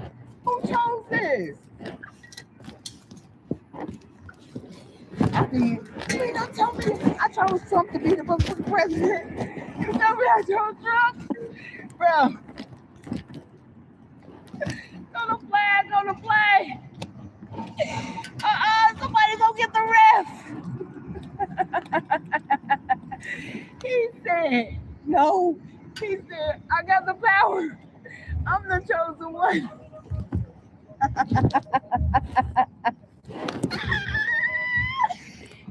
Who chose this? I did. You don't tell me I chose Trump to be the fucking president. You tell me I chose Trump? Bro. Go to play. Somebody go get the ref. He said, no. He said, I got the power. I'm the chosen one.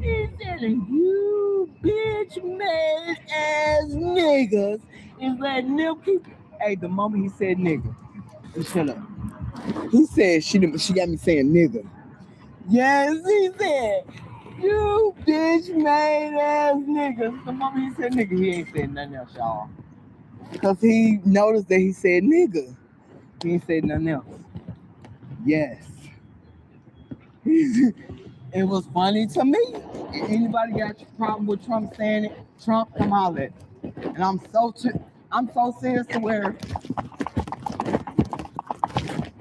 He said, you bitch made ass niggas is letting them keep. Hey, the moment he said nigga, he shut up. He said she got me saying nigga. Yes, he said, you bitch made ass niggas. The moment he said nigga, he ain't said nothing else, y'all. Because he noticed that he said nigga. He ain't said nothing else. Yes. It was funny to me. Anybody got a problem with Trump saying it? Trump, come holler at me. And I'm so serious to where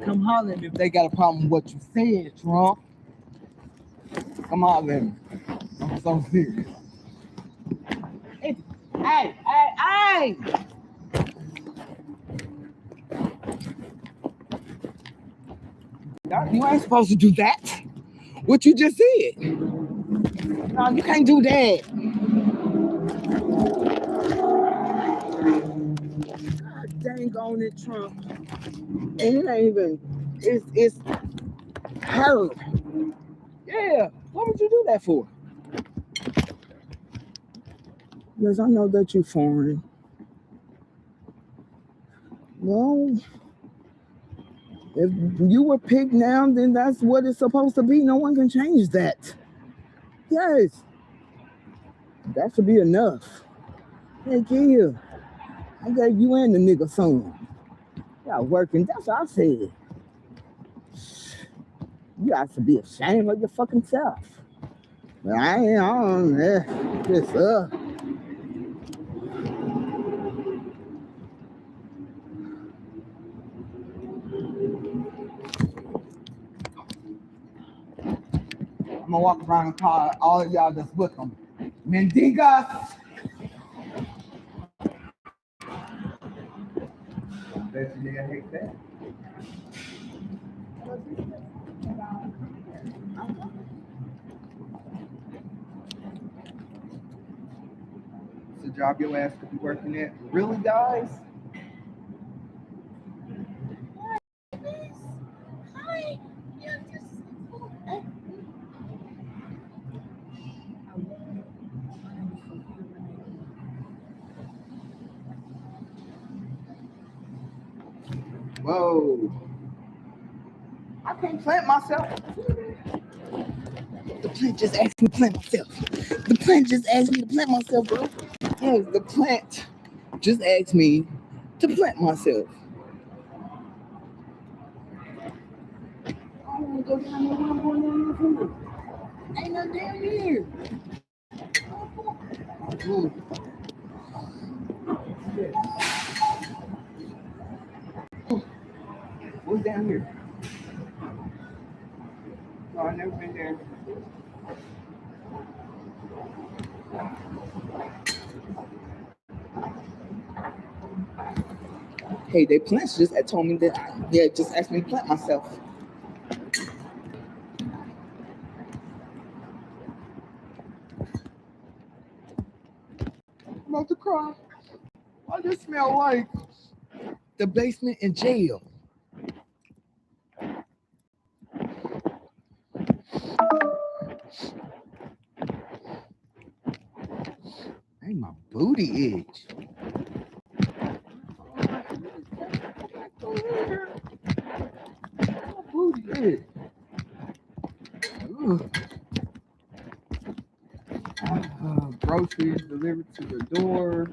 come holler at me if they got a problem with what you said, Trump. Come holler at me. I'm so serious. Hey! You ain't supposed to do that. What you just said. No, you can't do that. God dang on it, Trump. And it ain't even, it's her. Yeah, what would you do that for? Because I know that you're foreign. Well, if you were picked now, then that's what it's supposed to be. No one can change that. Yes. That should be enough. Heck yeah. I got you and the nigga son. Y'all working. That's what I said. You got to be ashamed of your fucking self. But I ain't on there. Just I'm gonna walk around and call all of y'all that's with them Mendigas. I bet you nigga hate that. It's a job your ass could be working at. Really, guys? Whoa. I can't plant myself. The plant just asked me to plant myself. The plant just asked me to plant myself, bro. Yes, the plant just asked me to plant myself. I want to go down there. I'm going down there for. Ain't no damn here. What's down here? No, I've never been there. Hey, they plants just told me that, just asked me to plant myself. I'm about to cry. Why does it smell like the basement in jail? Hey, my booty itch. My booty itch. Groceries delivered to the door.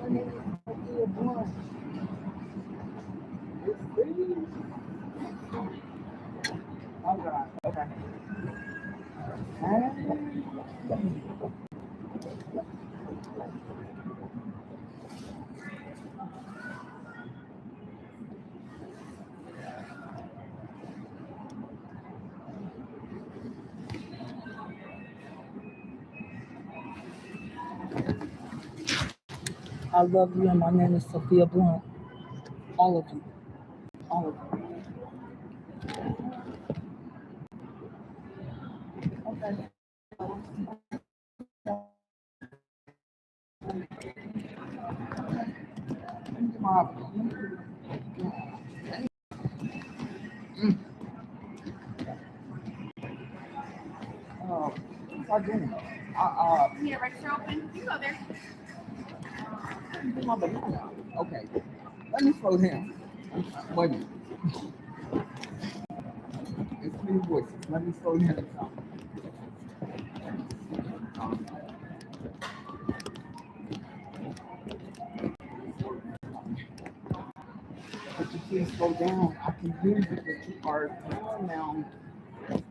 my name is Sophia Blount. It's free. Oh God. Okay. I love you, and my name is Sophia Blount. All of you. All of you. Okay. What's I doing? You need a register open? You go there. Get my banana. Okay. Let me slow down. Wait a minute. It's many voices. Let me slow down. Could you please slow down? I can hear you, but you are slowing down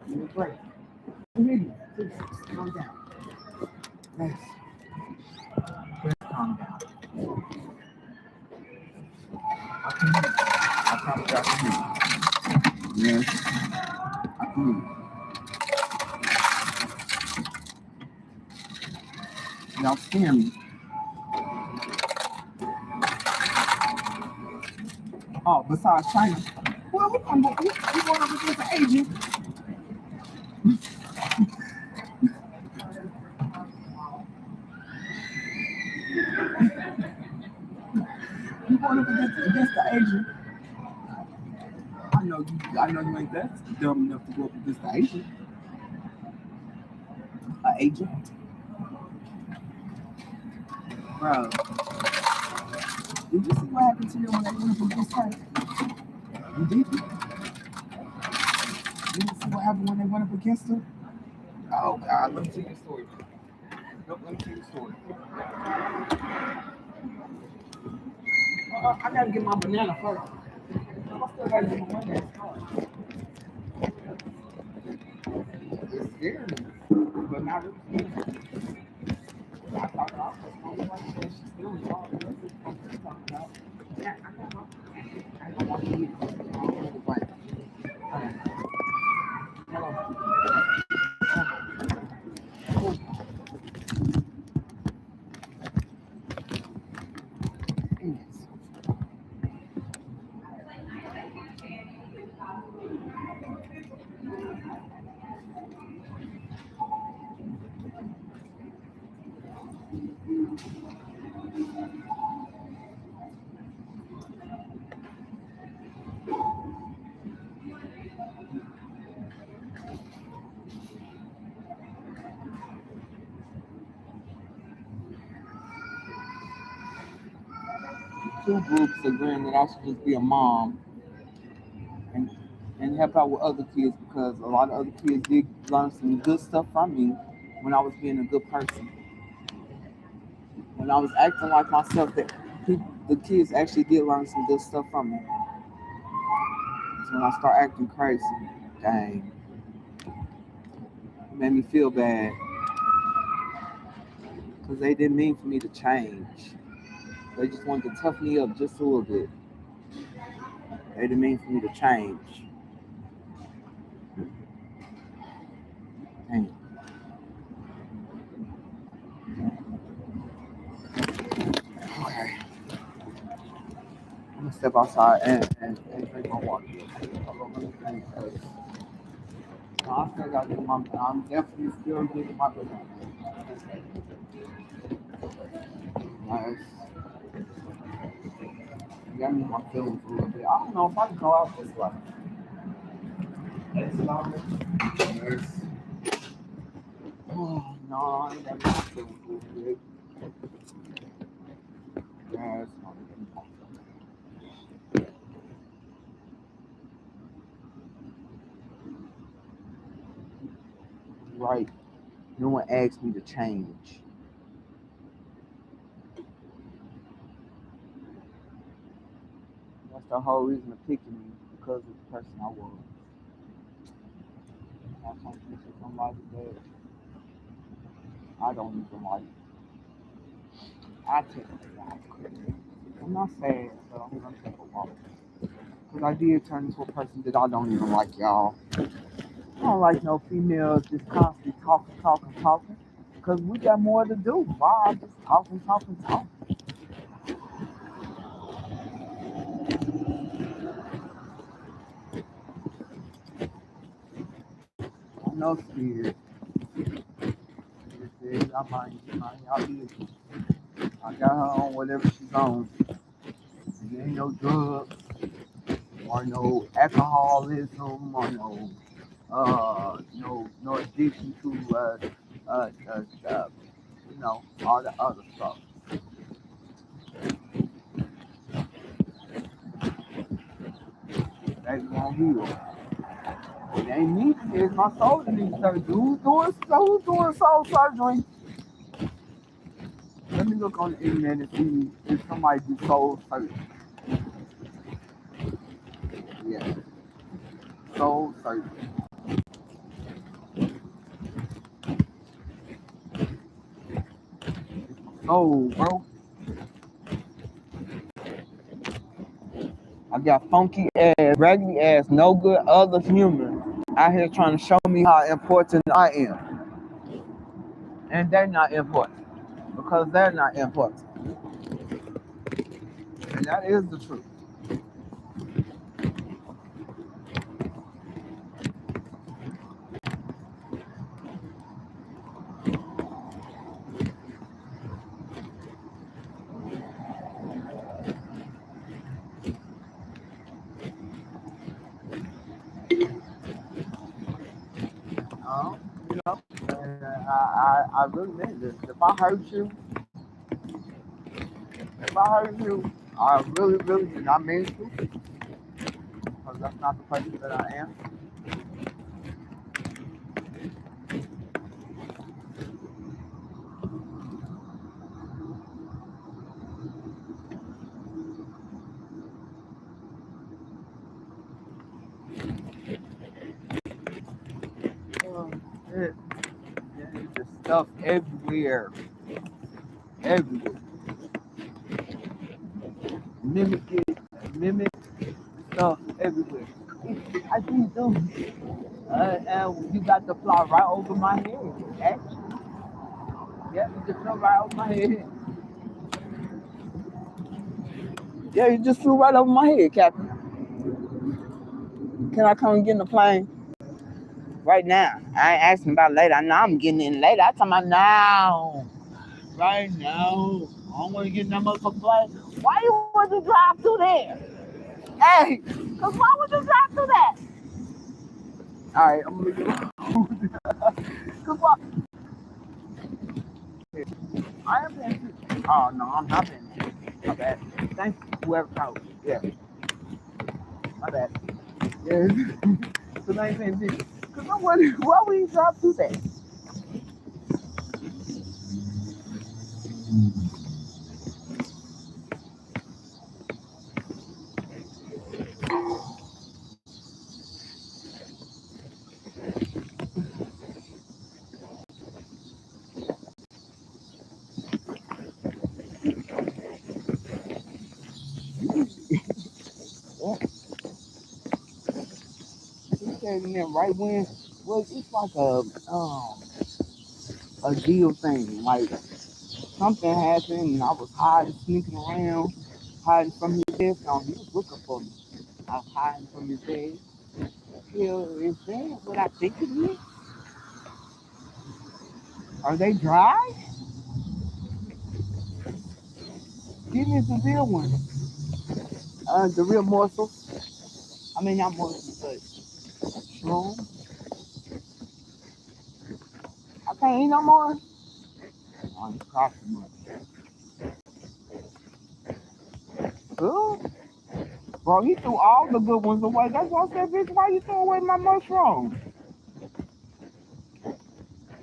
in the break. I hear you. Please slow down. Thanks. Please calm down. I can hear you. I promise I can hear you. Yes, I can hear you. Y'all scare me. Oh, besides China. Well, we're going up against the agent. We're going up against the agent. I know you ain't that dumb enough to go up against the agent. An agent? Bro, did you see what happened to you when they went up against her? You did? Did you see what happened when they went up against her? Oh, God, let me tell you the story. Nope, let me tell you the story. I gotta get my banana first. I still gotta get my banana first. It's scary, but not really scary. I thought I was like, she's still involved. That's what I'm talking about. Yeah, I don't want to eat. Two groups agreeing that I should just be a mom and help out with other kids because a lot of other kids did learn some good stuff from me when I was being a good person. When I was acting like myself, the kids actually did learn some good stuff from me. So when I start acting crazy, dang, it made me feel bad because they didn't mean for me to change. They just wanted to toughen me up just a little bit. They didn't mean for me to change. Dang. Okay. I'm gonna step outside and drink my water. I still gotta get I'm definitely still getting my banana. Nice. Got me in my feelings a little bit. I don't know if I can go out this way. That's lovely. Yes. Oh, no, I ain't got me in my feelings a little bit. Yes. Right. No one asked me to change. That's the whole reason of picking me, because of the person I was. I can't pick somebody that I don't even like. I take a walk. I'm not sad, but I'm gonna take a walk. Because I did turn into a person that I don't even like, y'all. I don't like no females just constantly talking. Because we got more to do. Why just talking. I'm no scared. I mind y'all business. I got her on whatever she's on. There ain't no drugs or no alcoholism or no addiction to all the other stuff. Baby won't heal. It ain't me, it's my soul that needs surgery. Who's doing soul surgery? Let me look on the internet and see if somebody do soul surgery. Yeah, soul surgery. Soul, bro. I got funky ass, raggedy ass, no good other human out here trying to show me how important I am. And they're not important. Because they're not important. And that is the truth. You know, and I really mean this. If I hurt you, I really did not mean to. Because that's not the person that I am. It, it's just stuff everywhere. Everywhere. Mimic stuff everywhere. I see you do. And you got the fly right over my head. Actually, yeah, you just flew right over my head. Yeah, you just flew right over my head, Captain. Can I come and get in the plane? Right now. I ain't asking about later. I know I'm getting in later. I'm talking about now. Right now. I don't want to get in that motherfucking plane. Why you want to drive through there? Hey, because why would you drive through that? All right, I'm going to leave it alone. Because what? I am paying attention. Oh, no, I'm not paying attention. My bad. Thanks, whoever told me. Yeah, my bad. Yeah, because I ain't paying attention. Because I'm wondering, why would you drive through that? Yeah. He came in right when, well, it's like a deal thing. Like, something happened and I was hiding, sneaking around, hiding from his desk. No, he was looking for me. I was hiding from his desk. Hell, is that what I think it is? Are they dry? Give me the real one. The real morsel. I mean, not morsel, but strong. I can't eat no more. Oh, it's costing much. Good. Bro, he threw all the good ones away. That's why I said, bitch, why you throw away my mushroom?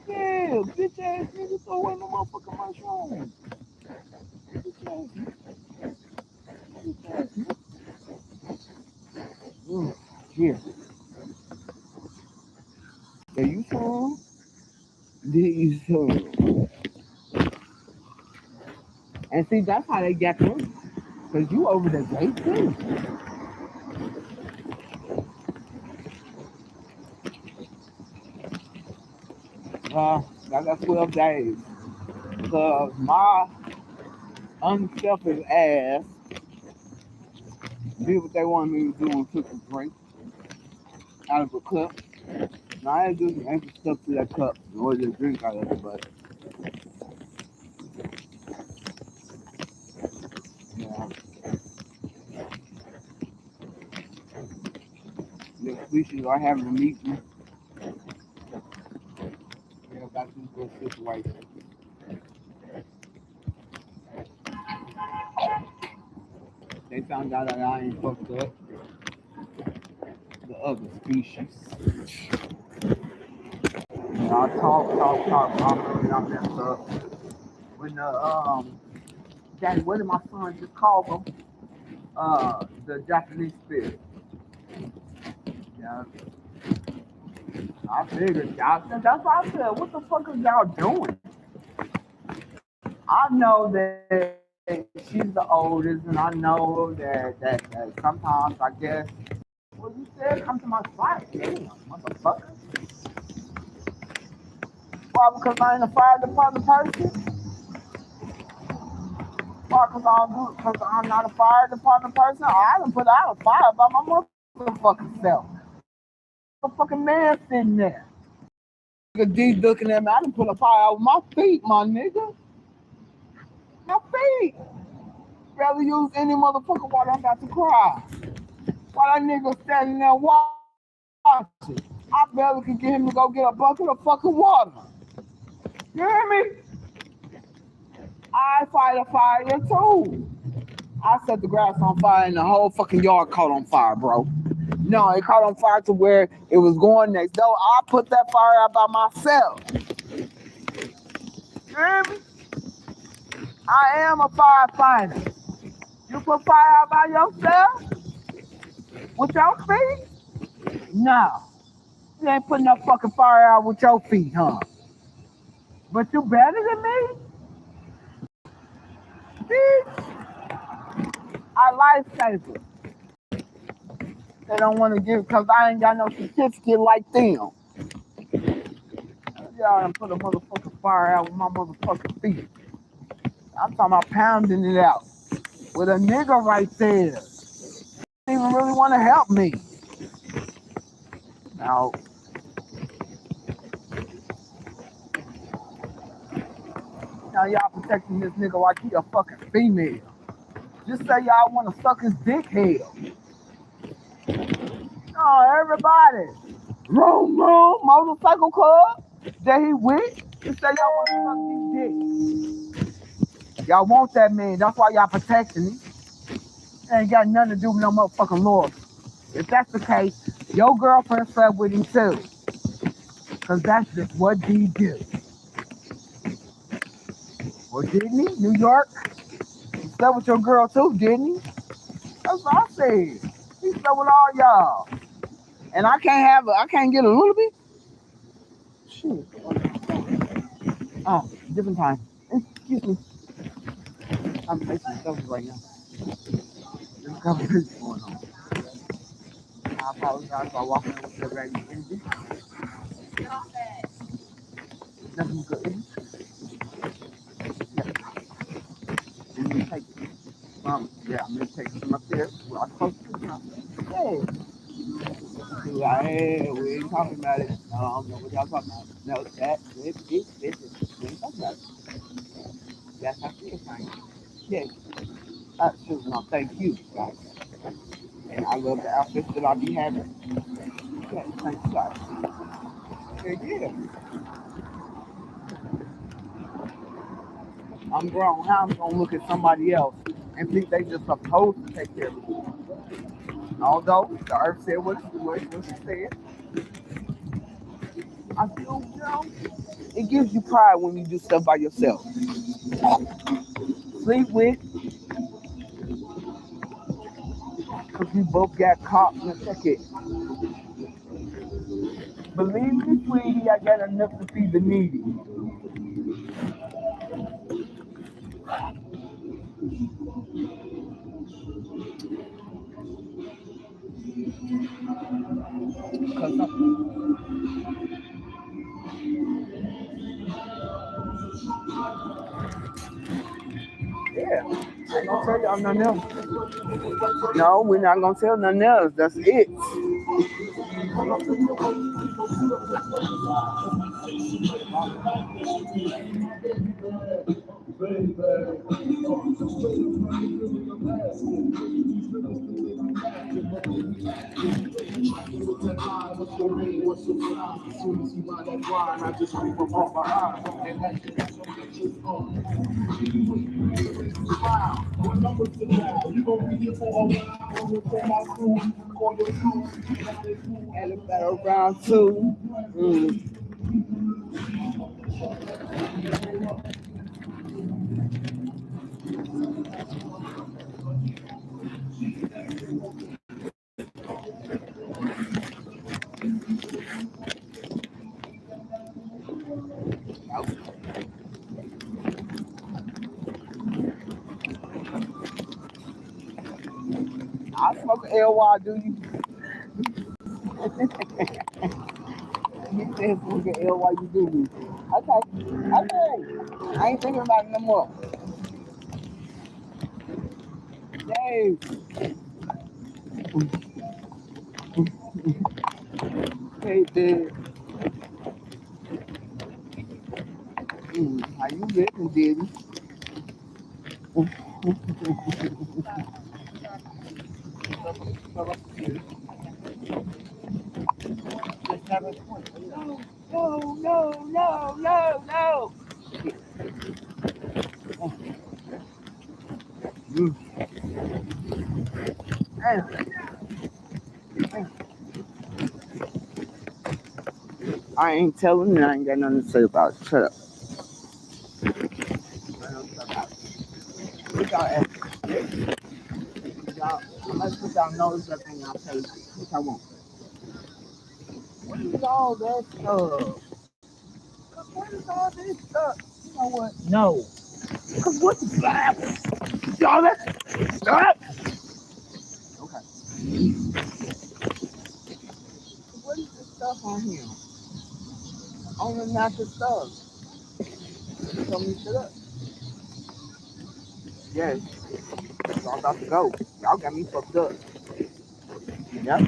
Yeah, bitch ass nigga throw away my motherfucking mushroom. Bitch ass nigga. Bitch ass nigga. Here. There you some. There you some. And see, that's how they get through. Because you over the gate too. I got 12 days. Because my unselfish ass did what they wanted me to do and took a drink out of a cup. Now I ain't just ain't stuff to that cup or just drink out of it, but yeah. The species are having a meeting. Yeah, about this good situation. They found out that I ain't fucked up the other species. And I talk, I'm really not messed up. When Daddy, what did my son just call them? The Japanese spirit. Yeah. I figured y'all. That's why I said, what the fuck is y'all doing? I know that she's the oldest, and I know that sometimes I guess. Well, you said come to my spot, damn, motherfucker. Why? Because I ain't a fire department person? Or because I'm not a fire department person? I done put out a fire by my motherfucking self. Motherfucking man sitting there. Nigga D looking at me. I done put a fire out with my feet, my nigga. My feet. Rather use any motherfucker water. I'm about to cry. While that nigga standing there watching, I barely could get him to go get a bucket of fucking water. You hear me? I fight a fire too. I set the grass on fire and the whole fucking yard caught on fire, bro. No, it caught on fire to where it was going next door. I put that fire out by myself. You hear me? I am a firefighter. You put fire out by yourself? With your feet? No. You ain't putting no fucking fire out with your feet, huh? But you better than me? Bitch. I lifesaver. They don't want to give because I ain't got no certificate like them. Y'all done put a motherfucking fire out with my motherfucking feet. I'm talking about pounding it out with a nigga right there. Don't even really want to help me. Now y'all protecting this nigga like he a fucking female. Just say y'all want to suck his dick hell. Oh, everybody. Room, motorcycle club that he with. Just say y'all want to suck his dick. Y'all want that man. That's why y'all protecting him. Ain't got nothing to do with no motherfucking law. If that's the case, your girlfriend slept with him too. Cause that's just what he do. Or didn't he? New York? He slept with your girl too, didn't he? That's what I said. He slept with all y'all. And I can't get a little bit? Shit. Oh, different time. Excuse me. I'm facing myself right now. There's a conversation going on. I apologize for walking in with the raggedy energy. Nothing good. Yeah. And you take it. Yeah, I'm gonna take some upstairs. Well, I'm supposed to do something. Yeah. Hey, we ain't talking about it. No, I don't know what y'all talking about. No, this. We ain't talking about it. That's how she is, man. Yeah. Sure, no, thank you, guys. And I love the outfits that I be having. Yeah, thank you, guys. Yeah. I'm grown. How I'm gonna look at somebody else and think they just supposed to take care of me? Although the earth said what she said, I feel, it gives you pride when you do stuff by yourself. Sleep with, because we both got caught in a ticket Believe me, sweetie, I got enough to feed the needy. Yeah, I ain't gonna tell y'all nothing else. No, we're not gonna tell nothing else. That's it. Round two. I smoke an LY, do you? You said smoke an LY, you do me. Okay. I ain't thinking about it no more. Dave. Hey, Dave. How you living, Diddy? No. I ain't telling you, I ain't got nothing to say about it. Shut up. What y'all ask? Y'all, I'm gonna put y'all notice up and y'all say what y'all want. What is all that stuff? What is all this stuff? You know what? No. Cause what the fuck? Y'all let's stop. Okay. What is this stuff on here? On the natural stuff. Tell me to shut up. Yes. Y'all about to go. Y'all got me fucked up. Yep.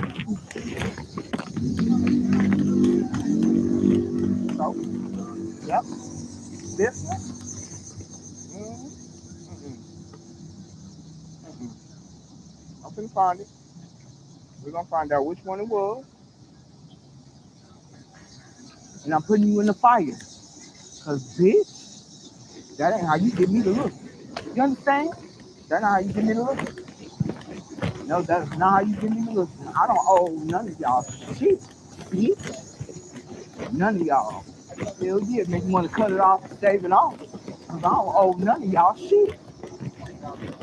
So, yep. This one? I'm finna find it. We're gonna find out which one it was. And I'm putting you in the fire. Cause bitch, that ain't how you get me to look. You understand? That's not how you get me to look. No, that's not how you get me to look. I don't owe none of y'all shit. None of y'all. Hell yeah, make me want to cut it off and shave it off. Cause I don't owe none of y'all shit.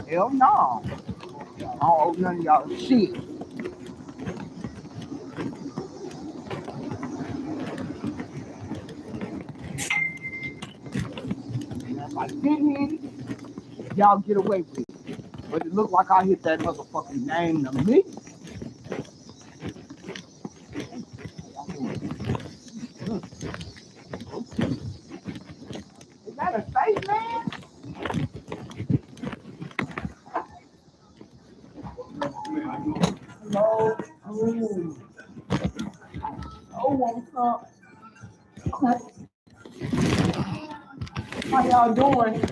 Hell no. I don't owe none of y'all shit. And if I didn't hit it, y'all get away with it. But it looked like I hit that motherfucking name to me. Is that a safe man? No. Oh. Oh, what's up? How y'all doing?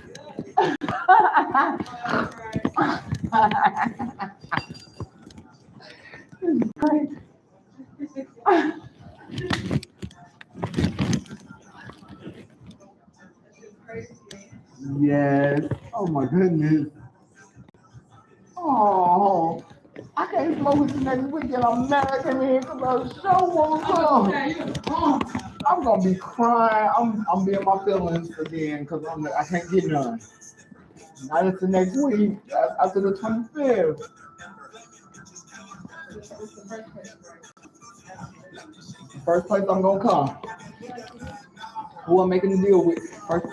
Yes. Oh my goodness. Oh, I can't smoke with you next weekend. I'm mad I came in here because the show won't come. I'm gonna be crying. I'm being my feelings again because I can't get none. Not until next week, after the 25th. First place I'm gonna call. Who I'm making a deal with. First.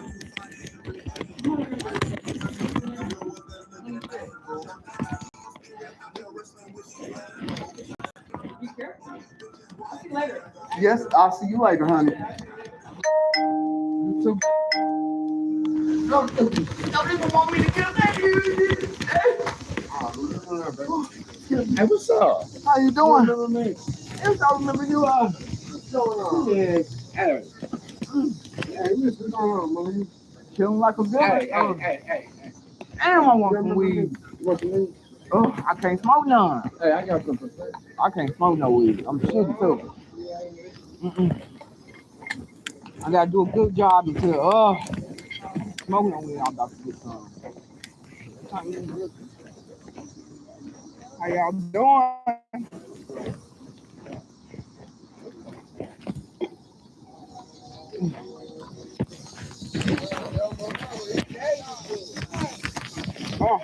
Yes, I'll see you later, honey. You too. Don't even want me to get back to you. Hey, what's up? How you doing? You remember me? Yes, I remember you. What's going on? Yeah. Hey, what's going on, man? Chilling like a villain. Hey. Damn, I want some weed. What you need? Oh, I can't smoke none. Hey, I got something. I can't smoke no weed. I'm shitting too. I gotta do a good job until smoking no weed. I'm about to get some. How y'all doing? Oh,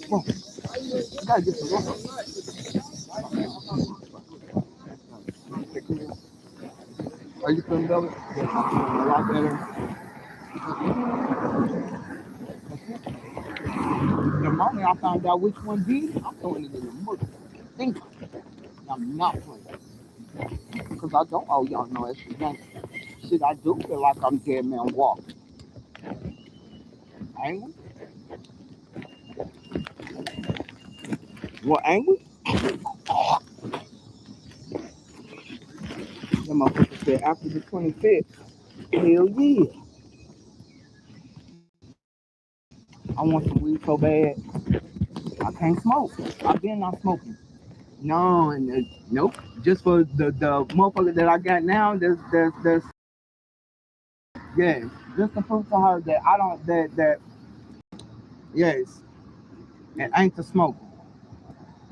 well, I gotta get some water. Are you feeling better? A lot better. The moment I found out which one did, I'm throwing it in the mud. Think I'm not playing. Because I don't owe y'all no extra gangster. Shit, I do feel like I'm dead man walking. Ain't we? What, ain't we? The motherfucker said after the 25th, hell yeah. I want some weed so bad. I can't smoke. I've been not smoking. No, and nope. Just for the motherfucker that I got now, there's yes. Just to prove to her that I don't that yes. It ain't to smoke.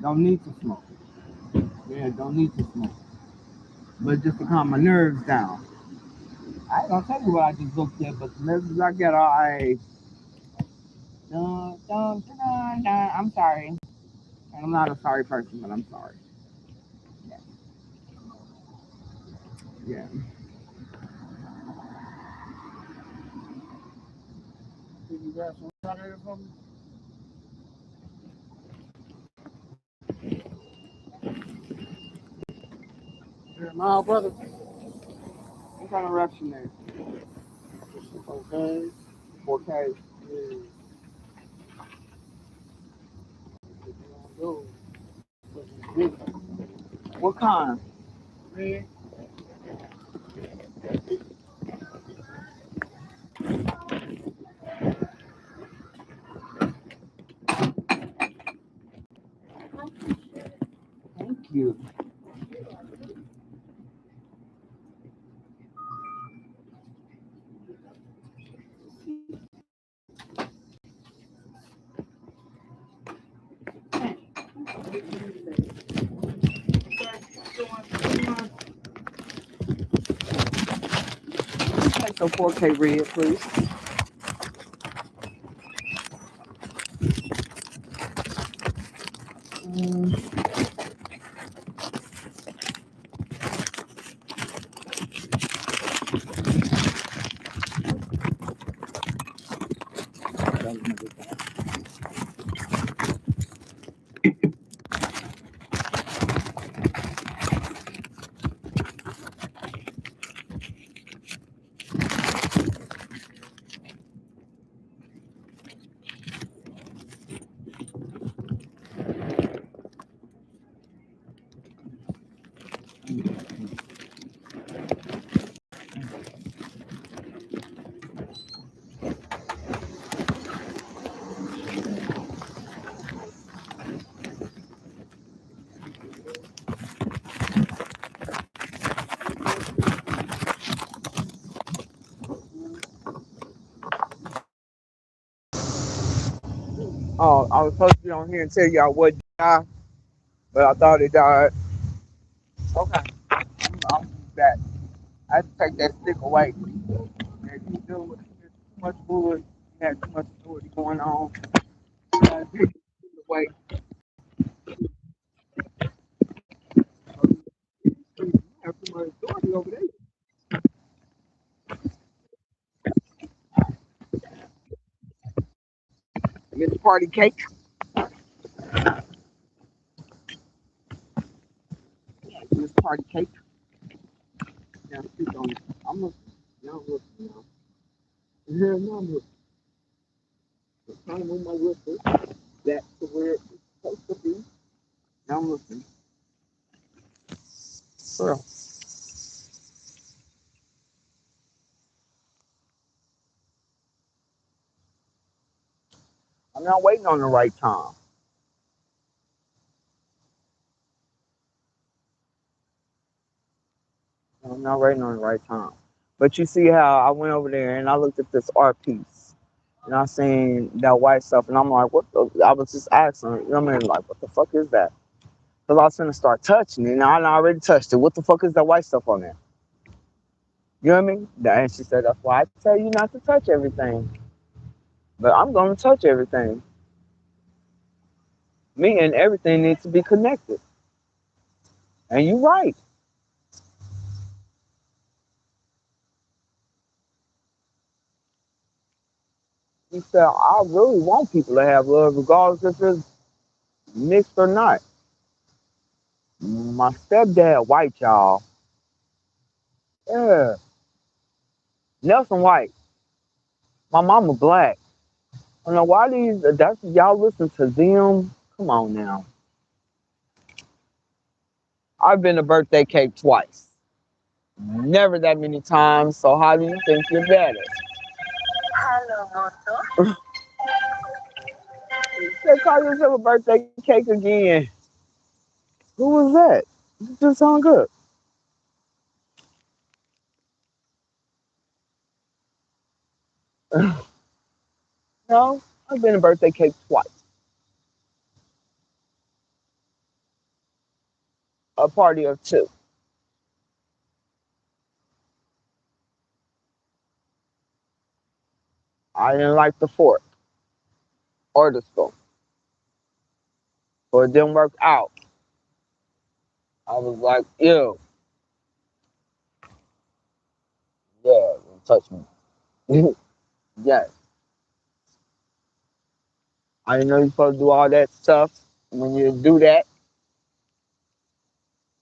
Don't need to smoke. Yeah, don't need to smoke. But just to calm my nerves down. I ain't gonna tell you what I just looked at, but the messages I get are I'm sorry. And I'm not a sorry person, but I'm sorry. Yeah. Yeah. Did you grab some water for me? Yeah, my brother. What kind of reps you need? Okay. 4K. Yeah. What kind? Red. Thank you. Take some 4K red, please. Oh, I was supposed to be on here and tell y'all what died, but I thought it died. Okay, I'll be back. I had to take that stick away. If you deal with too much wood, you had too much fluid going on. You gotta take it away. You have too much storage. party over there. Miss Party Cake. Miss Party Cake. Now, speak on it. I'm looking. Now I'm looking now. Yeah, now I'm looking. I'm trying to move my whistle back to where it's supposed to be. Now I'm looking. Girl. I'm not waiting on the right time. I'm not waiting on the right time. But you see how I went over there and I looked at this art piece. And I seen that white stuff and I'm like, what the? I was just asking, you know what I mean? Like, what the fuck is that? Because I was going to start touching it and I already touched it. What the fuck is that white stuff on there? You know what I mean? And she said, that's why I tell you not to touch everything. But I'm going to touch everything. Me and everything needs to be connected. And you're right. He said, I really want people to have love regardless if it's mixed or not. My stepdad white, y'all. Yeah. Nelson White. My mama black. I don't know why that's y'all listen to them. Come on now. I've been to birthday cake twice. Never that many times, so how do you think you're better? Hello, Moto. They call yourself a birthday cake again. Who was that? You just hung up. No, I've been to birthday cake twice. A party of two. I didn't like the fork or the spoon. So it didn't work out. I was like, ew. Yeah, don't touch me. Yes. I didn't know you're supposed to do all that stuff. When you do that,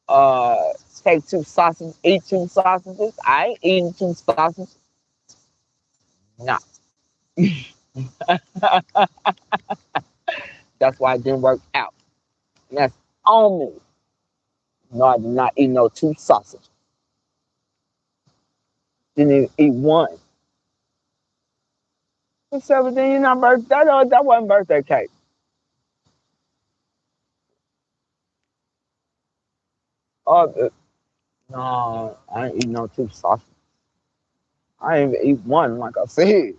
uh, take two sausages, eat two sausages. I ain't eating two sausages. No. That's why it didn't work out. And that's on me. No, I did not eat no two sausages. Didn't even eat one. Except then you're not birthday. That wasn't birthday cake. Uh, no, I ain't eat no two sausages. I ain't even eat one, like I said.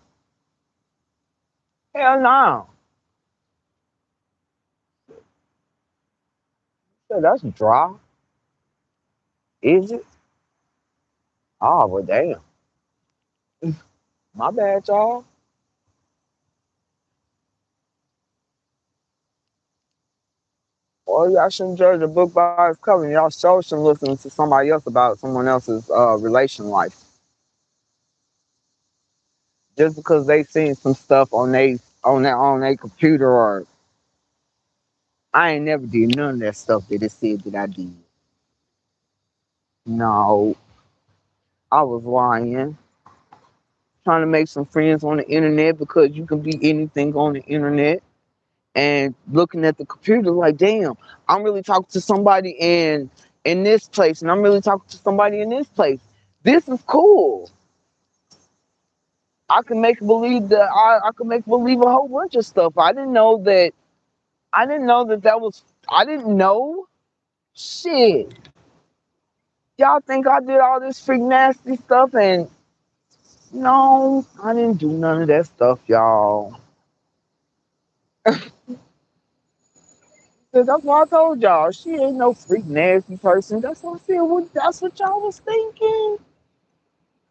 Hell no. So that's dry. Is it? Oh, well, damn. My bad, y'all. Well, y'all shouldn't judge a book by its cover. Y'all sure shouldn't listen to somebody else about someone else's relation life. Just because they seen some stuff on their computer, or I ain't never did none of that stuff that it said that I did. No, I was lying. Trying to make some friends on the internet because you can be anything on the internet. And looking at the computer like, damn, I'm really talking to somebody in this place, and I'm really talking to somebody in this place. This is cool. I can make believe that I can make believe a whole bunch of stuff. I didn't know that. I didn't know that was. I didn't know. Shit. Y'all think I did all this freak nasty stuff, and no, I didn't do none of that stuff, y'all. That's why I told y'all she ain't no freak nasty person. That's what I said. Well, that's what y'all was thinking.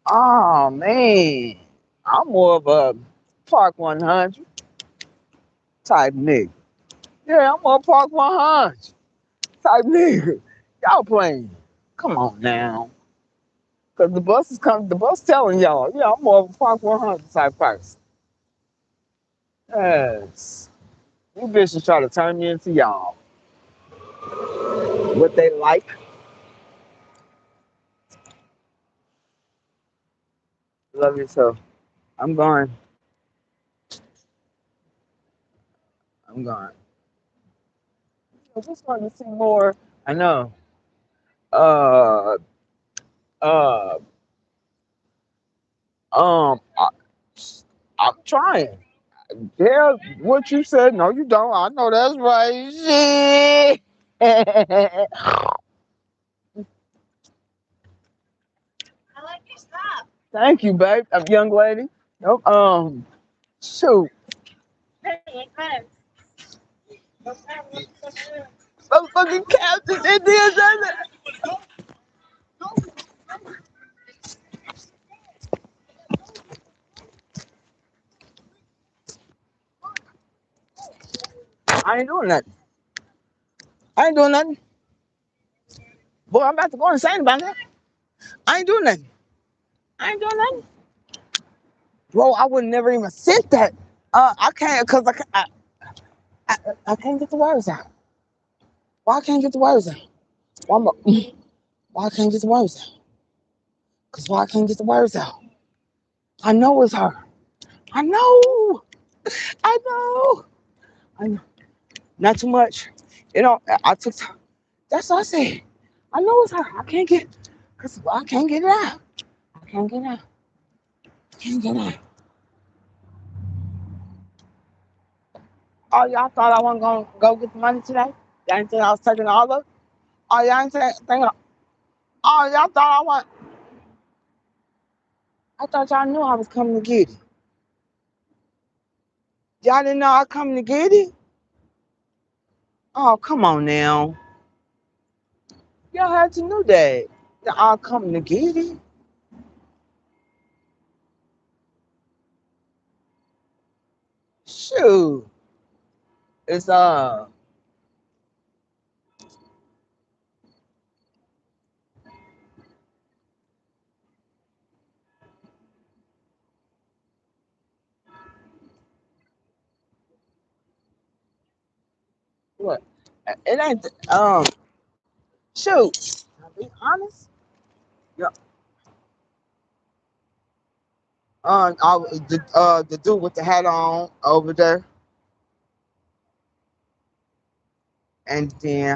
Oh man, I'm more of a Park 100 type nigga. Yeah, I'm more Park 100 type nigga. Y'all playing? Come on now. Cause the bus is coming. The bus telling y'all, yeah, I'm more of a Park 100 type person. Yes. You bitches try to turn me into y'all. What they like. Love yourself. I'm going. I'm going. I just want to see more. I know. Uh, uh, I, I'm trying. Yeah, what you said. No, you don't. I know that's right. Shit. Thank you, babe. Young lady. Nope. Shoot. Motherfucking captain. It did that. I ain't doing nothing. I ain't doing nothing. Boy, I'm about to go insane about that. I ain't doing nothing. I ain't doing nothing. Bro, I would never even sent that. I can't, cause I can't get the words out. Why I can't get the words out? Why I can't get the words out? Cause why I can't get the words out? I know it's her. I know. I know. I know. Not too much. You know, I took time. That's what I said. I know it's her. I can't get, cause I can't get it out. I can't get it out. I can't get it out. Oh, y'all thought I wasn't gonna go get the money today? Y'all ain't think I was taking all of it? Oh, y'all ain't thinking. Oh, y'all thought I want. I thought y'all knew I was coming to get it. Y'all didn't know I was coming to get it? Oh, come on now. Y'all had to know that. That I'm coming to get it. Shoot. It's what? It ain't shoot. I'll be honest. Yeah. The dude with the hat on over there. And then